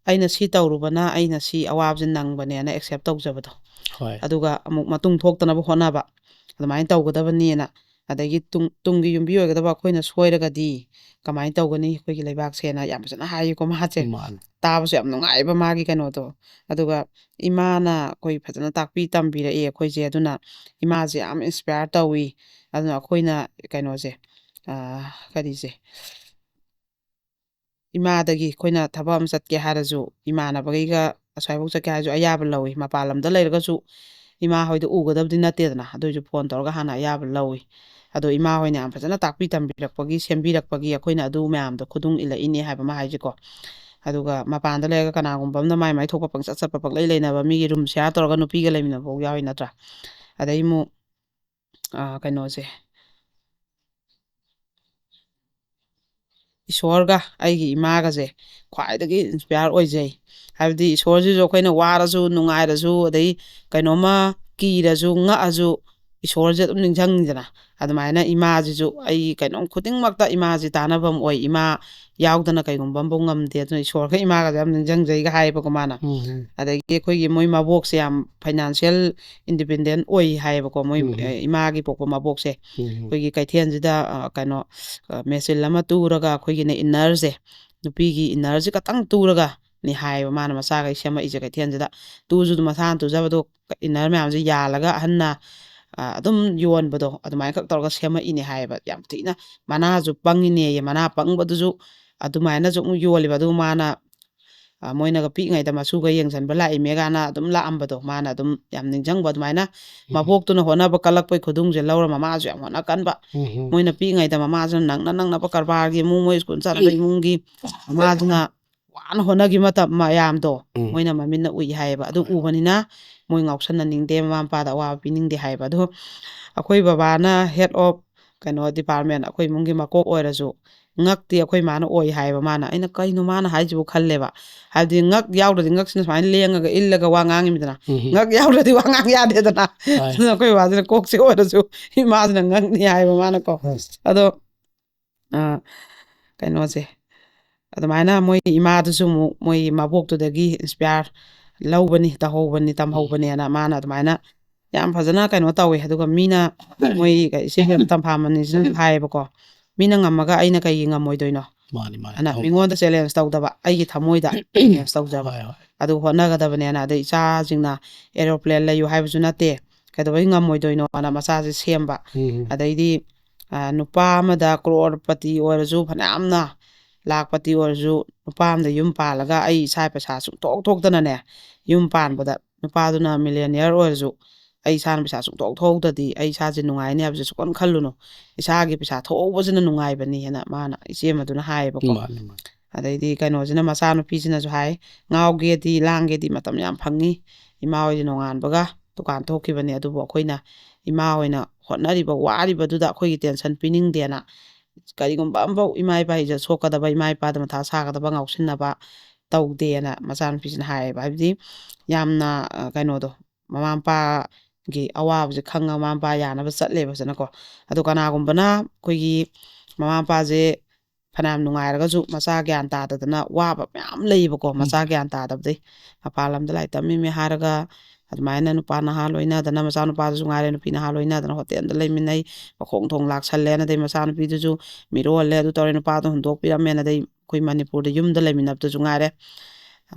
S1: ꯑꯩꯅ ꯁꯤ ꯇꯧꯔꯨꯕꯅ ꯑꯩꯅ ꯁꯤ ꯑꯋꯥꯕꯁꯦ ꯅꯪꯕꯅꯦꯅ ꯑꯦꯛꯁꯦꯞ ꯇꯧꯖꯕꯗꯣ ꯑꯗꯨꯒ ꯑꯃꯨꯛ ꯃꯇꯨꯡ ꯊꯣꯛꯇꯅꯕ ꯍꯣꯠꯅꯕ ꯑꯗꯨꯃꯥꯏꯅ ꯇꯧꯒꯗꯕꯅꯦꯅ ꯑꯗꯒꯤ ꯇꯨꯡꯒꯤ ꯌꯨꯝꯕꯤ ꯑꯣꯏꯒꯗꯕ ꯑꯩꯈꯣꯏꯅ ꯁꯣꯏꯔꯒꯗꯤ ꯀꯃꯥꯏꯅ ꯇꯧꯒꯅꯤ ꯑꯩꯈꯣꯏꯒꯤ ꯂꯩꯕꯥꯛꯁꯦꯅ ꯌꯥꯝ ꯐꯖꯅ ꯍꯥꯏꯌꯦꯀꯣ ꯃꯥꯁꯦ ꯇꯥꯕꯁꯨ ꯌꯥꯝ ꯅꯨꯡꯉꯥꯏꯕ ꯃꯥꯒꯤ ꯀꯩꯅꯣꯗꯣ ꯑꯗꯨꯒ ꯏꯃꯥꯅ ꯑꯩꯈꯣꯏ ꯐꯖꯅ ꯇꯥꯛꯄꯤ ꯇꯝꯕꯤꯔꯛꯑꯦ ꯑꯩꯈꯣꯏꯁꯦ ꯑꯗꯨꯅꯏꯃꯥꯁꯦ ꯌꯥꯝ ꯏꯟꯁꯄꯌꯔ ꯇꯧꯋꯤ ꯑꯗꯨꯅ ꯑꯩꯈꯣꯏꯅ ꯀꯩꯅꯣꯁꯦ ꯀꯔꯤꯁꯦ ꯏꯃꯥꯗꯒꯤ ꯑꯩꯈꯣꯏꯅ ꯊꯕꯛ ꯑꯃ ꯆꯠꯀꯦ ꯍꯥꯏꯔꯁꯨ ꯏꯃꯥꯟꯅꯕꯒꯩꯒ ꯑꯁ꯭ꯋꯥꯏꯐꯥꯎ ꯆꯠꯀꯦ ꯍꯥꯏꯔꯁꯨ ꯑꯌꯥꯕ ꯂꯧꯋꯤ ꯃꯄꯥꯟ ꯂꯝꯗ ꯂꯩꯔꯒꯁꯨ ꯏꯃꯥ ꯍꯣꯏꯗꯣ ꯎꯒꯗꯕꯗꯤ ꯅꯠꯇꯦꯗꯅ ꯑꯗꯨꯏꯁꯨ ꯐꯣꯟ ꯇꯧꯔꯒ ꯍꯥꯟꯅ ꯑꯌꯥꯕ ꯂꯧꯋꯤ ꯑꯗꯣ ꯏꯃꯥ ꯍꯣꯏꯅ ꯌꯥꯝ ꯐꯖꯅ ꯇꯥꯛꯄꯤ ꯇꯝꯕꯤꯔꯛꯄꯒꯤ ꯁꯦꯝꯕꯤꯔꯛꯄꯒꯤ ꯑꯩꯈꯣꯏꯅ ꯑꯗꯨ ꯃꯌꯥꯝꯗꯣ ꯈꯨꯗꯨꯡ ꯏꯜꯂꯛꯏꯅꯦ ꯍꯥꯏꯕ ꯑꯃ ꯍꯥꯏꯁꯤꯀꯣ ꯑꯗꯨꯒ ꯃꯄꯥꯟꯗ ꯂꯩꯔꯒ ꯀꯅꯥꯒꯨꯝꯕ ꯑꯃꯅ ꯃꯥꯏ ꯊꯣꯛꯄ ꯄꯪꯆꯠ ꯆꯠꯄ ꯄꯪꯂꯩ ꯂꯩꯅꯕ ꯃꯤꯒꯤ ꯔꯨꯝ ꯁꯦꯌꯥꯔ ꯇꯧꯔꯒ ꯅꯨꯄꯤꯒ ꯂꯩꯃꯤꯟꯅꯕꯐꯥꯎ ꯌꯥꯎꯏ ꯅꯠꯇ꯭ꯔꯥ ꯑꯗꯩ ꯑꯃꯨꯛ ꯀꯩꯅꯣꯁꯦ ꯏꯁꯣꯔꯒ ꯑꯩꯒꯤ ꯏꯃꯥꯒꯁꯦ ꯈ꯭ꯋꯥꯏꯗꯒꯤ ꯏꯟꯁꯄꯤꯌꯥꯔ ꯑꯣꯏꯖꯩ ꯍꯥꯏꯕꯗꯤ ꯏꯁꯣꯔꯁꯤꯁꯨ ꯑꯩꯈꯣꯏꯅ ꯋꯥꯔꯁꯨ ꯅꯨꯡꯉꯥꯏꯔꯁꯨ ꯑꯗꯩ ꯀꯩꯅꯣꯝꯃ ꯀꯤꯔꯁꯨ ꯉꯛꯑꯁꯨ ꯏꯁꯣꯔꯁꯦ ꯑꯗꯨꯝ ꯅꯤꯡꯁꯤꯡꯉꯤꯗꯅ ꯑꯗꯨꯃꯥꯏꯅ ꯏꯃꯥꯁꯤꯁꯨ ꯑꯩ ꯀꯩꯅꯣꯝ ꯈꯨꯗꯤꯡꯃꯛꯇ ꯏꯃꯥꯁꯤ ꯇꯥꯟꯅꯐꯝ ꯑꯣꯏ ꯏꯃꯥ ꯌꯥꯎꯗꯅ ꯀꯩꯒꯨꯝꯕ ꯑꯃꯐꯥꯎ ꯉꯝꯗꯦ ꯑꯗꯨꯅ ꯏꯁꯣꯔꯒ ꯏꯃꯥꯒꯁꯦ ꯌꯥꯝ ꯅꯤꯡꯁꯤꯡꯖꯩꯒ ꯍꯥꯏꯌꯦꯕꯀꯣ ꯃꯥꯅ ꯑꯗꯒꯤ ꯑꯩꯈꯣꯏꯒꯤ ꯃꯣꯏ ꯃꯕꯣꯛꯁꯦ ꯌꯥꯝ ꯐꯥꯏꯅꯥꯟꯁꯤꯌꯦꯜ ꯏꯟꯗꯤꯄꯦꯟꯗꯦꯟ ꯑꯣꯏ ꯍꯥꯏꯌꯦꯕꯀꯣ ꯃꯣꯏ ꯏꯃꯥꯒꯤ ꯄꯣꯛꯄ ꯃꯕꯣꯛꯁꯦ ꯑꯩꯈꯣꯏꯒꯤ ꯀꯩꯊꯦꯜꯁꯤꯗ ꯀꯩꯅꯣ ꯃꯦꯆꯤꯟ ꯑꯃ ꯇꯨꯔꯒ ꯑꯩꯈꯣꯏꯒꯤꯅꯦ ꯏꯟꯅꯔꯁꯦ ꯅꯨꯄꯤꯒꯤ ꯏꯟꯅꯔꯁꯦ ꯈꯛꯇꯪ ꯇꯨꯔꯒꯅꯤ ꯍꯥꯏꯌꯦꯕ ꯃꯥꯅ ꯃꯆꯥꯈꯩ ꯁꯦꯝꯃꯛꯏꯁꯦ ꯀꯩꯊꯦꯜꯁꯤꯗ ꯇꯨꯁꯨ ꯃꯁꯥꯅ ꯇꯨꯖꯕꯗꯣ ꯏꯟꯅꯔ ꯃꯌꯥꯝꯁꯦ ꯌꯥꯜꯂꯒ ꯑꯍꯟꯅ ꯑꯗꯨꯝ ꯌꯣꯟꯕꯗꯣ ꯑꯗꯨꯃꯥꯏꯅ ꯈꯛ ꯇꯧꯔꯒ ꯁꯦꯝꯃꯛꯏꯅꯦ ꯍꯥꯏꯌꯦꯕ ꯌꯥꯝ ꯊꯤꯅ ꯃꯅꯥꯁꯨ ꯄꯪꯉꯤꯅꯦꯌꯦ ꯃꯅꯥ ꯄꯪꯕꯗꯨꯁꯨ ꯑꯗꯨꯃꯥꯏꯅꯁꯨ ꯑꯃꯨꯛ ꯌꯣꯜꯂꯤꯕ ꯑꯗꯨꯒ ꯃꯥꯅ ꯃꯣꯏꯅꯒ ꯄꯤꯛꯏꯉꯩꯗ ꯃꯁꯨꯒ ꯌꯦꯡꯁꯤꯟꯕ ꯂꯥꯛꯏꯃꯦ ꯀꯥꯏꯅ ꯑꯗꯨꯝ ꯂꯥꯛꯑꯝꯕꯗꯣ ꯃꯥꯅ ꯑꯗꯨꯝ ꯌꯥꯝ ꯅꯤꯡꯁꯤꯡꯕ ꯑꯗꯨꯃꯥꯏꯅ ꯃꯕꯣꯛꯇꯨꯅ ꯍꯣꯠꯅꯕ ꯀꯜꯂꯛꯄꯩ ꯈꯨꯗꯨꯡꯁꯦ ꯂꯧꯔ ꯃꯃꯥꯁꯨ ꯌꯥꯝ ꯍꯣꯠꯅ ꯀꯟꯕ ꯃꯣꯏꯅ ꯄꯤꯛꯏꯉꯩꯗ ꯃꯃꯥꯁꯨꯅ ꯅꯪꯅꯕ ꯀꯔꯕꯥꯔꯒꯤ ꯏꯃꯨꯡ ꯃꯣꯏ ꯁ꯭ꯀꯨꯜ ꯆꯠꯅꯕ ꯏꯃꯨꯡꯒꯤ ꯃꯃꯥꯗꯨꯅ ꯋꯥꯅ ꯍꯣꯠꯅꯈꯤ ꯃꯇꯝ ꯃꯌꯥꯝꯗꯣ ꯃꯣꯏꯅ ꯃꯃꯤꯟꯅ ꯎꯏ ꯍꯥꯏꯌꯦꯕ ꯑꯗꯨ ꯎꯕꯅꯤꯅ ꯃꯣꯏ ꯉꯥꯎꯁꯟꯅꯅꯤꯡꯗꯦ ꯃꯃꯥ ꯃꯄꯥꯗ ꯑꯋꯥꯕ ꯄꯤꯅꯤꯡꯗꯦ ꯍꯥꯏꯌꯦꯕ ꯑꯗꯣ ꯑꯩꯈꯣꯏ ꯕꯕꯥꯅ ꯍꯦꯗ ꯑꯣꯐ ꯀꯩꯅꯣ ꯗꯤꯄꯥꯔꯠꯃꯦꯟ ꯑꯩꯈꯣꯏ ꯏꯃꯨꯡꯒꯤ ꯃꯀꯣꯛ ꯑꯣꯏꯔꯁꯨ ꯉꯛꯇꯤ ꯑꯩꯈꯣꯏ ꯃꯥꯅ ꯑꯣꯏ ꯍꯥꯏꯌꯦꯕ ꯃꯥꯅ ꯑꯩꯅ ꯀꯩꯅꯣ ꯃꯥꯅ ꯍꯥꯏꯁꯤꯕꯨ ꯈꯜꯂꯦꯕ ꯍꯥꯏꯕꯗꯤ ꯉꯛ ꯌꯥꯎꯗ꯭ꯔꯗꯤ ꯉꯛꯁꯤꯅ ꯁꯨꯃꯥꯏꯅ ꯂꯦꯡꯉꯒ ꯏꯜꯂꯒ ꯋꯥ ꯉꯥꯡꯉꯤꯃꯤꯗꯅꯉꯛ ꯌꯥꯎꯗ꯭ꯔꯗꯤ ꯋꯥ ꯉꯥꯡ ꯌꯥꯗꯦꯗꯅ ꯑꯗꯨꯅ ꯑꯩꯈꯣꯏ ꯕꯕꯥꯁꯤꯅ ꯀꯣꯛꯁꯦ ꯑꯣꯏꯔꯁꯨ ꯏꯃꯥꯁꯤꯅ ꯉꯛꯅꯤ ꯍꯥꯏꯕ ꯃꯥꯅꯀꯣ ꯑꯗꯣ ꯀꯩꯅꯣꯁꯦ ꯑꯗꯨꯃꯥꯏꯅ ꯃꯣꯏ ꯏꯃꯥꯗꯨꯁꯨ ꯑꯃꯨꯛ ꯃꯣꯏ ꯃꯕꯣꯛꯇꯨꯗꯒꯤ ꯏꯟꯁꯄꯤꯌꯥꯔ ꯂꯧꯕꯅꯤ ꯇꯝꯍꯧꯕꯅꯦꯅ ꯃꯥꯅ ꯑꯗꯨꯃꯥꯏꯅ ꯌꯥꯝ ꯐꯖꯅ ꯀꯩꯅꯣ ꯇꯧꯋꯦ ꯑꯗꯨꯒ ꯃꯤꯅ ꯃꯣꯏ ꯏꯆꯦ ꯇꯝꯐꯥꯃꯅꯤꯁꯤꯅꯁꯨ ꯍꯥꯏꯌꯦꯕꯀꯣ ꯃꯤꯅ ꯉꯝꯃꯒ ꯑꯩꯅ ꯀꯩꯒꯤ ꯉꯝꯃꯣꯏꯗꯣꯏꯅꯣ ꯑꯗꯨꯅ ꯃꯤꯉꯣꯟꯗ ꯆꯦꯂꯦꯟꯖ ꯇꯧꯗꯕ ꯑꯩꯒꯤ ꯊꯃꯣꯏꯗ ꯆꯦꯂꯦꯟꯖ ꯇꯧꯖꯕ ꯑꯗꯨ ꯍꯣꯠꯅꯒꯗꯕꯅꯦꯅ ꯑꯗꯩ ꯏꯆꯥꯁꯤꯡꯅ ꯑꯦꯔꯣꯄ꯭ꯂꯦꯟ ꯂꯩꯌꯨ ꯍꯥꯏꯕꯁꯨ ꯅꯠꯇꯦ ꯀꯩꯗꯧꯕꯩ ꯉꯝꯃꯣꯏꯗꯣꯏꯅꯣꯅ ꯃꯆꯥꯁꯦ ꯁꯦꯝꯕ ꯑꯗꯩꯗꯤ ꯅꯨꯄꯥ ꯑꯃꯗ ꯀ꯭ꯔꯣꯔꯄꯇꯤ ꯑꯣꯏꯔꯁꯨ ꯐꯅꯌꯥꯝꯅ ꯂꯥꯛꯄꯇꯤ ꯑꯣꯏꯔꯁꯨ ꯅꯨꯄꯥ ꯑꯃꯗ ꯌꯨꯝ ꯄꯥꯜꯂꯒ ꯑꯩ ꯏꯁꯥ ꯄꯩꯁꯥ ꯁꯨꯡꯊꯣꯛ ꯊꯣꯛꯇꯅꯅꯦ ꯌꯨꯝ ꯄꯥꯟꯕꯗ ꯅꯨꯄꯥꯗꯨꯅ ꯃꯤꯂꯤꯌꯅꯤꯌꯔ ꯑꯣꯏꯔꯁꯨ ꯑꯩ ꯏꯁꯥꯅ ꯄꯩꯁꯥ ꯁꯨꯡꯊꯣꯛ ꯊꯣꯛꯇꯗꯤ ꯑꯩ ꯏꯁꯥꯁꯦ ꯅꯨꯡꯉꯥꯏꯅꯤ ꯍꯥꯏꯕꯁꯦ ꯁꯨꯛꯈꯟ ꯈꯜꯂꯨꯅꯨ ꯏꯁꯥꯒꯤ ꯄꯩꯁꯥ ꯊꯣꯛꯍꯧꯕꯁꯤꯅ ꯅꯨꯡꯉꯥꯏꯕꯅꯤꯅ ꯃꯥꯅ ꯏꯆꯦ ꯑꯃꯗꯨꯅ ꯍꯥꯏꯌꯦꯕꯀꯣ ꯑꯗꯩꯗꯤ ꯀꯩꯅꯣꯁꯤꯅ ꯃꯆꯥꯅꯨꯄꯤꯁꯤꯅꯁꯨ ꯍꯥꯏ ꯉꯥꯎꯒꯦꯗꯤ ꯂꯥꯡꯒꯦꯗꯤ ꯃꯇꯝ ꯌꯥꯝ ꯐꯪꯉꯤ ꯏꯃꯥ ꯍꯣꯏꯗꯤ ꯅꯣꯡꯉꯥꯟꯕꯒ ꯗꯨꯀꯥꯟ ꯊꯣꯛꯈꯤꯕꯅꯦ ꯑꯗꯨꯕꯨ ꯑꯩꯈꯣꯏꯅ ꯏꯃꯥ ꯍꯣꯏꯅ ꯍꯣꯠꯅꯔꯤꯕ ꯋꯥꯔꯤꯕꯗꯨꯗ ꯑꯩꯈꯣꯏꯒꯤ ꯇꯦꯟꯁꯟ ꯄꯤꯅꯤꯡꯗꯦꯅ ꯀꯔꯤꯒꯨꯝꯕ ꯑꯃꯐꯥꯎ ꯏꯃꯥ ꯏꯄꯥ ꯏꯖꯠ ꯁꯣꯛꯀꯗꯕ ꯏꯃꯥ ꯏꯄꯥꯗ ꯃꯊꯥ ꯁꯥꯒꯗꯕ ꯉꯥꯎꯁꯤꯟꯅꯕ ꯇꯧꯗꯦꯅ ꯃꯆꯥꯅꯨꯄꯤꯁꯤꯅ ꯍꯥꯏꯌꯦꯕ ꯍꯥꯏꯕꯗꯤ ꯌꯥꯝꯅ ꯀꯩꯅꯣꯗꯣ ꯃꯃꯥ ꯃꯄꯥꯒꯤ ꯑꯋꯥꯕꯁꯦ ꯈꯪꯉ ꯃꯃꯥ ꯃꯄꯥ ꯌꯥꯅꯕ ꯆꯠꯂꯦꯕ ꯐꯖꯅꯀꯣ ꯑꯗꯣ ꯀꯅꯥꯒꯨꯝꯕꯅ ꯑꯩꯈꯣꯏꯒꯤ ꯃꯃꯥ ꯃꯄꯥꯁꯦ ꯐꯅꯌꯥꯝ ꯅꯨꯡꯉꯥꯏꯔꯒꯁꯨ ꯃꯆꯥ ꯒ꯭ꯌꯥꯟ ꯇꯥꯗꯗꯅ ꯋꯥꯕ ꯃꯌꯥꯝ ꯂꯩꯌꯦꯕꯀꯣ ꯃꯆꯥ ꯒ꯭ꯌꯥꯟ ꯇꯥꯗꯕꯗꯩ ꯃꯄꯥꯟ ꯂꯝꯗ ꯂꯥꯏꯔꯤꯛ ꯇꯝꯃꯤꯃꯦ ꯍꯥꯏꯔꯒ ꯑꯗꯨꯃꯥꯏꯅ ꯅꯨꯄꯥ ꯅꯍꯥ ꯂꯣꯏꯅꯗꯅ ꯃꯆꯥꯅꯨꯄꯥꯗꯨꯁꯨ ꯉꯥꯏꯔꯦ ꯅꯨꯄꯤ ꯅꯍꯥ ꯂꯣꯏꯅꯗꯅ ꯍꯣꯇꯦꯜꯗ ꯂꯩꯃꯤꯟꯅꯩ ꯃꯈꯣꯡ ꯊꯣꯡ ꯂꯥꯛꯁꯜꯂꯦꯅ ꯑꯗꯩ ꯃꯆꯥꯅꯨꯄꯤꯗꯨꯁꯨ ꯃꯤꯔꯣꯜꯂꯦ ꯑꯗꯨ ꯇꯧꯔꯦ ꯅꯨꯄꯥꯗꯣ ꯍꯨꯟꯗꯣꯛꯄꯤꯔꯝꯃꯦꯅ ꯑꯗꯩ ꯑꯩꯈꯣꯏ ꯃꯅꯤꯄꯨꯔꯗ ꯌꯨꯝꯗ ꯂꯩꯃꯤꯟꯅꯕꯗꯁꯨ ꯉꯥꯏꯔꯦ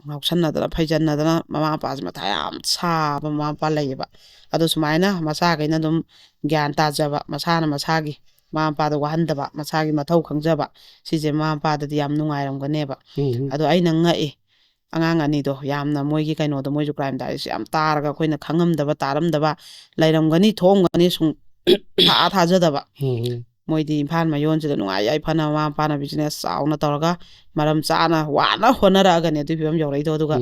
S1: ꯉꯥꯎꯁꯟꯅꯗꯅ ꯐꯩꯖꯟꯅꯗꯅ ꯃꯃꯥ ꯃꯄꯥꯁꯦ ꯃꯊꯥ ꯌꯥꯝ ꯁꯥꯕ ꯃꯃꯥ ꯃꯄꯥ ꯂꯩꯌꯦꯕ ꯑꯗꯣ ꯁꯨꯃꯥꯏꯅ ꯃꯆꯥꯈꯩꯅ ꯑꯗꯨꯝ ꯒ꯭ꯌꯥꯟ ꯇꯥꯖꯕ ꯃꯁꯥꯅ ꯃꯁꯥꯒꯤ ꯃꯃꯥ ꯃꯄꯥꯗ ꯋꯥꯍꯟꯗꯕ ꯃꯁꯥꯒꯤ ꯃꯊꯧ ꯈꯪꯖꯕ ꯁꯤꯁꯦ ꯃꯃꯥ ꯃꯄꯥꯗꯗꯤ ꯌꯥꯝ ꯅꯨꯡꯉꯥꯏꯔꯝꯒꯅꯦꯕ ꯑꯗꯣ ꯑꯩꯅ ꯉꯛꯏ ꯑꯉꯥꯡ ꯑꯅꯤꯗꯣ ꯌꯥꯝꯅ ꯃꯣꯏꯒꯤ ꯀꯩꯅꯣꯗꯣ ꯃꯣꯏꯁꯨ ꯀ꯭ꯔꯥꯏꯝ ꯗꯥꯏꯔꯤꯁꯦ ꯌꯥꯝ ꯇꯥꯔꯒ ꯑꯩꯈꯣꯏꯅ ꯈꯪꯉꯝꯗꯕ ꯇꯥꯔꯝꯗꯕ ꯂꯩꯔꯝꯒꯅꯤ ꯊꯣꯛꯑꯝꯒꯅꯤ ꯁꯨꯝ ꯊꯥꯖꯗꯕ ꯃꯣꯏꯗꯤ ꯏꯝꯐꯥꯜ ꯃꯌꯣꯟꯁꯤꯗ ꯅꯨꯡꯉꯥꯏ ꯌꯥꯏꯐꯅ ꯃꯃꯥ ꯃꯄꯥꯅ ꯕꯤꯖꯤꯅꯦꯁ ꯆꯥꯎꯅ ꯇꯧꯔꯒ ꯃꯔꯝ ꯆꯥꯅ ꯋꯥꯅ ꯍꯣꯠꯅꯔꯛꯑꯒꯅꯦ ꯑꯗꯨꯒꯤ ꯐꯤꯕꯝ ꯌꯧꯔꯛꯏꯗꯣ ꯑꯗꯨꯒ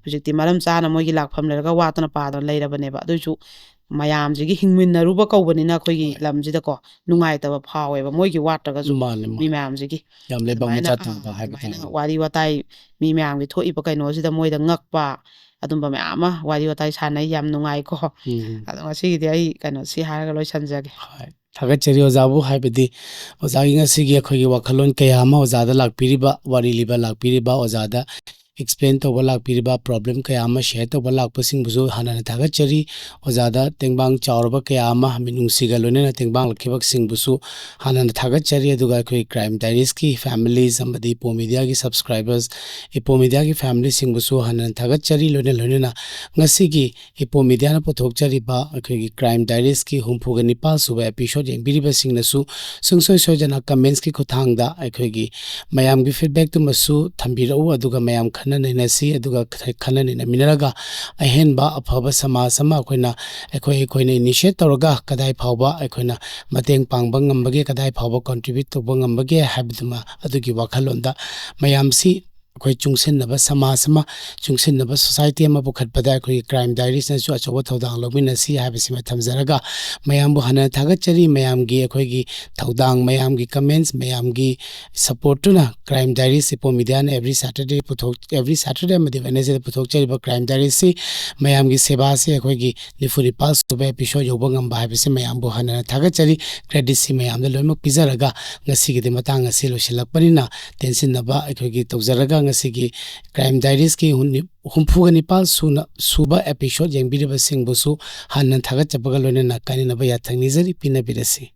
S1: ꯍꯧꯖꯤꯛꯇꯤ ꯃꯔꯝ ꯆꯥꯅ ꯃꯣꯏꯒꯤ ꯂꯥꯛꯐꯝ ꯂꯩꯔꯒ ꯋꯥꯠꯇꯅ ꯄꯥꯗꯅ ꯂꯩꯔꯕꯅꯦꯕ ꯑꯗꯨꯏꯁꯨ ꯃꯌꯥꯝꯁꯤꯒꯤ ꯍꯤꯡꯃꯤꯟꯅꯔꯨꯕ ꯀꯧꯕꯅꯤꯅ ꯑꯩꯈꯣꯏꯒꯤ ꯂꯝꯁꯤꯗꯀꯣ ꯅꯨꯡꯉꯥꯏꯇꯕ ꯐꯥꯎꯋꯦꯕ ꯃꯣꯏꯒꯤ ꯋꯥꯠꯇ꯭ꯔꯒꯁꯨ ꯃꯤ ꯃꯌꯥꯝꯁꯤꯒꯤ
S3: ꯌꯥꯝ ꯂꯩꯕꯥꯛ
S1: ꯑꯗꯨꯃꯥꯏꯅ
S3: ꯃꯆꯥ ꯇꯥꯕ ꯍꯥꯏꯕ
S1: ꯑꯗꯨꯃꯥꯏꯅ
S3: ꯇꯥꯔꯦ
S1: ꯋꯥꯔꯤ ꯋꯥꯇꯥꯏ ꯃꯤ ꯃꯌꯥꯝꯒꯤ ꯊꯣꯛꯏꯕ ꯀꯩꯅꯣꯁꯤꯗ ꯃꯣꯏꯗ ꯉꯛꯄ ꯑꯗꯨꯝꯕ ꯃꯌꯥꯝ ꯑꯃ ꯋꯥꯔꯤ ꯋꯥꯇꯥꯏ ꯁꯥꯟꯅꯩ ꯌꯥꯝ ꯅꯨꯡꯉꯥꯏꯀꯣ ꯑꯗꯣ ꯉꯁꯤꯒꯤꯗꯤ ꯑꯩ ꯀꯩꯅꯣ ꯁꯤ ꯍꯥꯏꯔꯒ ꯂꯣꯏꯁꯟꯖꯒꯦ
S3: ꯊꯥꯒꯠꯆꯔꯤ ꯑꯣꯖꯥꯕꯨ ꯍꯥꯏꯕꯗꯤ ꯑꯣꯖꯥꯒꯤ ꯉꯁꯤꯒꯤ ꯑꯩꯈꯣꯏꯒꯤ ꯋꯥꯈꯜꯂꯣꯟ ꯀꯌꯥ ꯑꯃ ꯑꯣꯖꯥꯗ ꯂꯥꯛꯄꯤꯔꯤꯕ ꯋꯥꯔꯤ ꯂꯤꯕ ꯂꯥꯛꯄꯤꯔꯤꯕ ꯑꯣꯖꯥꯗ ꯑꯦꯛꯁꯄ꯭ꯂꯦꯟ ꯇꯧꯕ ꯂꯥꯛꯄꯤꯔꯤꯕ ꯄ꯭ꯔꯣꯕ꯭ꯂꯦꯝ ꯀꯌꯥ ꯑꯃ ꯁꯦꯌꯔ ꯇꯧꯕ ꯂꯥꯛꯄꯁꯤꯡꯕꯨꯁꯨ ꯍꯥꯟꯅ ꯊꯥꯒꯠꯆꯔꯤ ꯑꯣꯖꯥꯗ ꯇꯦꯡꯕꯥꯡ ꯆꯥꯎꯔꯕ ꯀꯌꯥ ꯑꯃ ꯃꯤꯅꯨꯡꯁꯤꯒ ꯂꯣꯏꯅꯅ ꯇꯦꯡꯕꯥꯡꯂꯛꯈꯤꯕꯁꯤꯡꯕꯨꯁꯨ ꯍꯥꯟꯅ ꯊꯥꯒꯠꯆꯔꯤ ꯑꯗꯨꯒ ꯑꯩꯈꯣꯏ ꯀ꯭ꯔꯥꯏꯝ ꯗꯥꯏꯔꯤꯁꯀꯤ ꯐꯦꯃꯤꯂꯤꯁ ꯑꯃꯗꯤ ꯏꯄꯣ ꯃꯤꯗꯤꯌꯥꯒꯤ ꯁꯕꯁꯀ꯭ꯔꯥꯏꯕꯔꯁ ꯏꯄꯣ ꯃꯤꯗꯤꯌꯥꯒꯤ ꯐꯦꯃꯤꯂꯤꯁꯤꯡꯕꯨꯁꯨ ꯍꯥꯟꯅ ꯊꯥꯒꯠꯆꯔꯤ ꯂꯣꯏꯅꯅ ꯉꯁꯤꯒꯤ ꯏꯄꯣ ꯃꯤꯗꯤꯌꯥꯅ ꯄꯨꯊꯣꯛꯆꯔꯤꯕ ꯑꯩꯈꯣꯏꯒꯤ ꯀ꯭ꯔꯥꯏꯝ ꯗꯥꯏꯔꯤꯁꯀꯤ 64 ꯁꯨꯕ ꯑꯦꯄꯤꯁꯣꯗ ꯌꯦꯡꯕꯤꯔꯤꯕꯁꯤꯡꯅꯁꯨ ꯁꯨꯡꯁꯣꯏ ꯁꯣꯏꯗꯅ ꯀꯃꯦꯟꯠꯁꯀꯤ ꯈꯨꯠꯊꯥꯡꯗ ꯑꯩꯈꯣꯏꯒꯤ ꯃꯌꯥꯝꯒꯤ ꯐꯤꯗꯕꯦꯛꯇꯨꯃꯁꯨ ꯊꯝꯕꯤꯔꯛꯎ ꯑꯗꯨꯒ ꯃꯌꯥꯝ ꯈꯟꯅ ꯅꯩꯅꯁꯤ ꯑꯗꯨꯒ ꯈꯟꯅ ꯅꯩꯅꯃꯤꯟꯅꯔꯒ ꯑꯍꯦꯟꯕ ꯑꯐꯕ ꯁꯃꯥꯖ ꯑꯃ ꯑꯩꯈꯣꯏꯅ ꯏꯅꯤꯁꯤꯌꯦꯠ ꯇꯧꯔꯒ ꯀꯗꯥꯏ ꯐꯥꯎꯕ ꯑꯩꯈꯣꯏꯅ ꯃꯇꯦꯡ ꯄꯥꯡꯕ ꯉꯝꯕꯒꯦ ꯀꯗꯥꯏ ꯐꯥꯎꯕ ꯀꯟꯇ꯭ꯔꯤꯕ꯭ꯌꯨꯠ ꯇꯧꯕ ꯉꯝꯕꯒꯦ ꯍꯥꯏꯕꯗꯨꯃ ꯑꯗꯨꯒꯤ ꯋꯥꯈꯜꯂꯣꯟꯗ ꯃꯌꯥꯝꯁꯤ ꯑꯩꯈꯣꯏ ꯆꯨꯡꯁꯤꯟꯅꯕ ꯁꯃꯥꯖ ꯑꯃ ꯆꯨꯡꯁꯤꯟꯅꯕ ꯁꯣꯁꯥꯏꯇꯤ ꯑꯃ ꯄꯨꯈꯠꯄꯗ ꯑꯩꯈꯣꯏꯒꯤ ꯀ꯭ꯔꯥꯏꯝ ꯗꯥꯏꯔꯤꯁꯅꯁꯨ ꯑꯆꯧꯕ ꯊꯧꯗꯥꯡ ꯂꯧꯃꯤꯟꯅꯁꯤ ꯍꯥꯏꯕꯁꯤꯃ ꯊꯝꯖꯔꯒ ꯃꯌꯥꯝꯕꯨ ꯍꯟꯅ ꯊꯥꯒꯠꯆꯔꯤ ꯃꯌꯥꯝꯒꯤ ꯑꯩꯈꯣꯏꯒꯤ ꯊꯧꯗꯥꯡ ꯃꯌꯥꯝꯒꯤ ꯀꯃꯦꯟꯠꯁ ꯃꯌꯥꯝꯒꯤ ꯁꯄꯣꯔꯠꯇꯨꯅ ꯀ꯭ꯔꯥꯏꯝ ꯗꯥꯏꯔꯤꯁ ꯏꯄꯣ ꯃꯤꯗꯤꯌꯥꯅ ꯑꯦꯚ꯭ꯔꯤ ꯁꯦꯇꯔꯗꯦ ꯑꯃꯗꯤ ꯋꯦꯗꯅꯦꯁꯗꯦꯗ ꯄꯨꯊꯣꯛꯆꯔꯤꯕ ꯀ꯭ꯔꯥꯏꯝ ꯗꯥꯏꯔꯤꯁꯁꯤ ꯃꯌꯥꯝꯒꯤ ꯁꯦꯕꯥꯁꯤ ꯑꯩꯈꯣꯏꯒꯤ 94 ꯁꯨꯕ ꯑꯦꯄꯤꯁꯣꯗ ꯌꯧꯕ ꯉꯝꯕ ꯍꯥꯏꯕꯁꯤ ꯃꯌꯥꯝꯕꯨ ꯍꯟꯅ ꯊꯥꯒꯠꯆꯔꯤ ꯀ꯭ꯔꯦꯗꯤꯠꯁꯤ ꯃꯌꯥꯝꯗ ꯂꯣꯏꯅꯃꯛ ꯄꯤꯖꯔꯒ ꯉꯁꯤꯒꯤꯗꯤ ꯃꯇꯥꯡ ꯑꯁꯤ ꯂꯣꯏꯁꯤꯜꯂꯛꯄꯅꯤꯅ ꯇꯦꯟꯁꯤꯟꯅꯕ ꯑꯩꯈꯣꯏꯒꯤ ꯇꯧꯖꯔꯒ ꯉꯁꯤꯒꯤ ꯀ꯭ꯔꯥꯏꯝ ꯗꯥꯏꯔꯤꯁꯀꯤ 64 ꯁꯨꯕ ꯑꯦꯄꯤꯁꯣꯗ ꯌꯦꯡꯕꯤꯔꯤꯕꯁꯤꯡꯕꯨꯁꯨ ꯍꯟꯅ ꯊꯥꯒꯠꯆꯕꯒ ꯂꯣꯏꯅꯅ ꯀꯥꯏꯅꯅꯕ ꯌꯥꯊꯪ ꯅꯤꯖꯔꯤ ꯄꯤꯅꯕꯤꯔꯁꯤ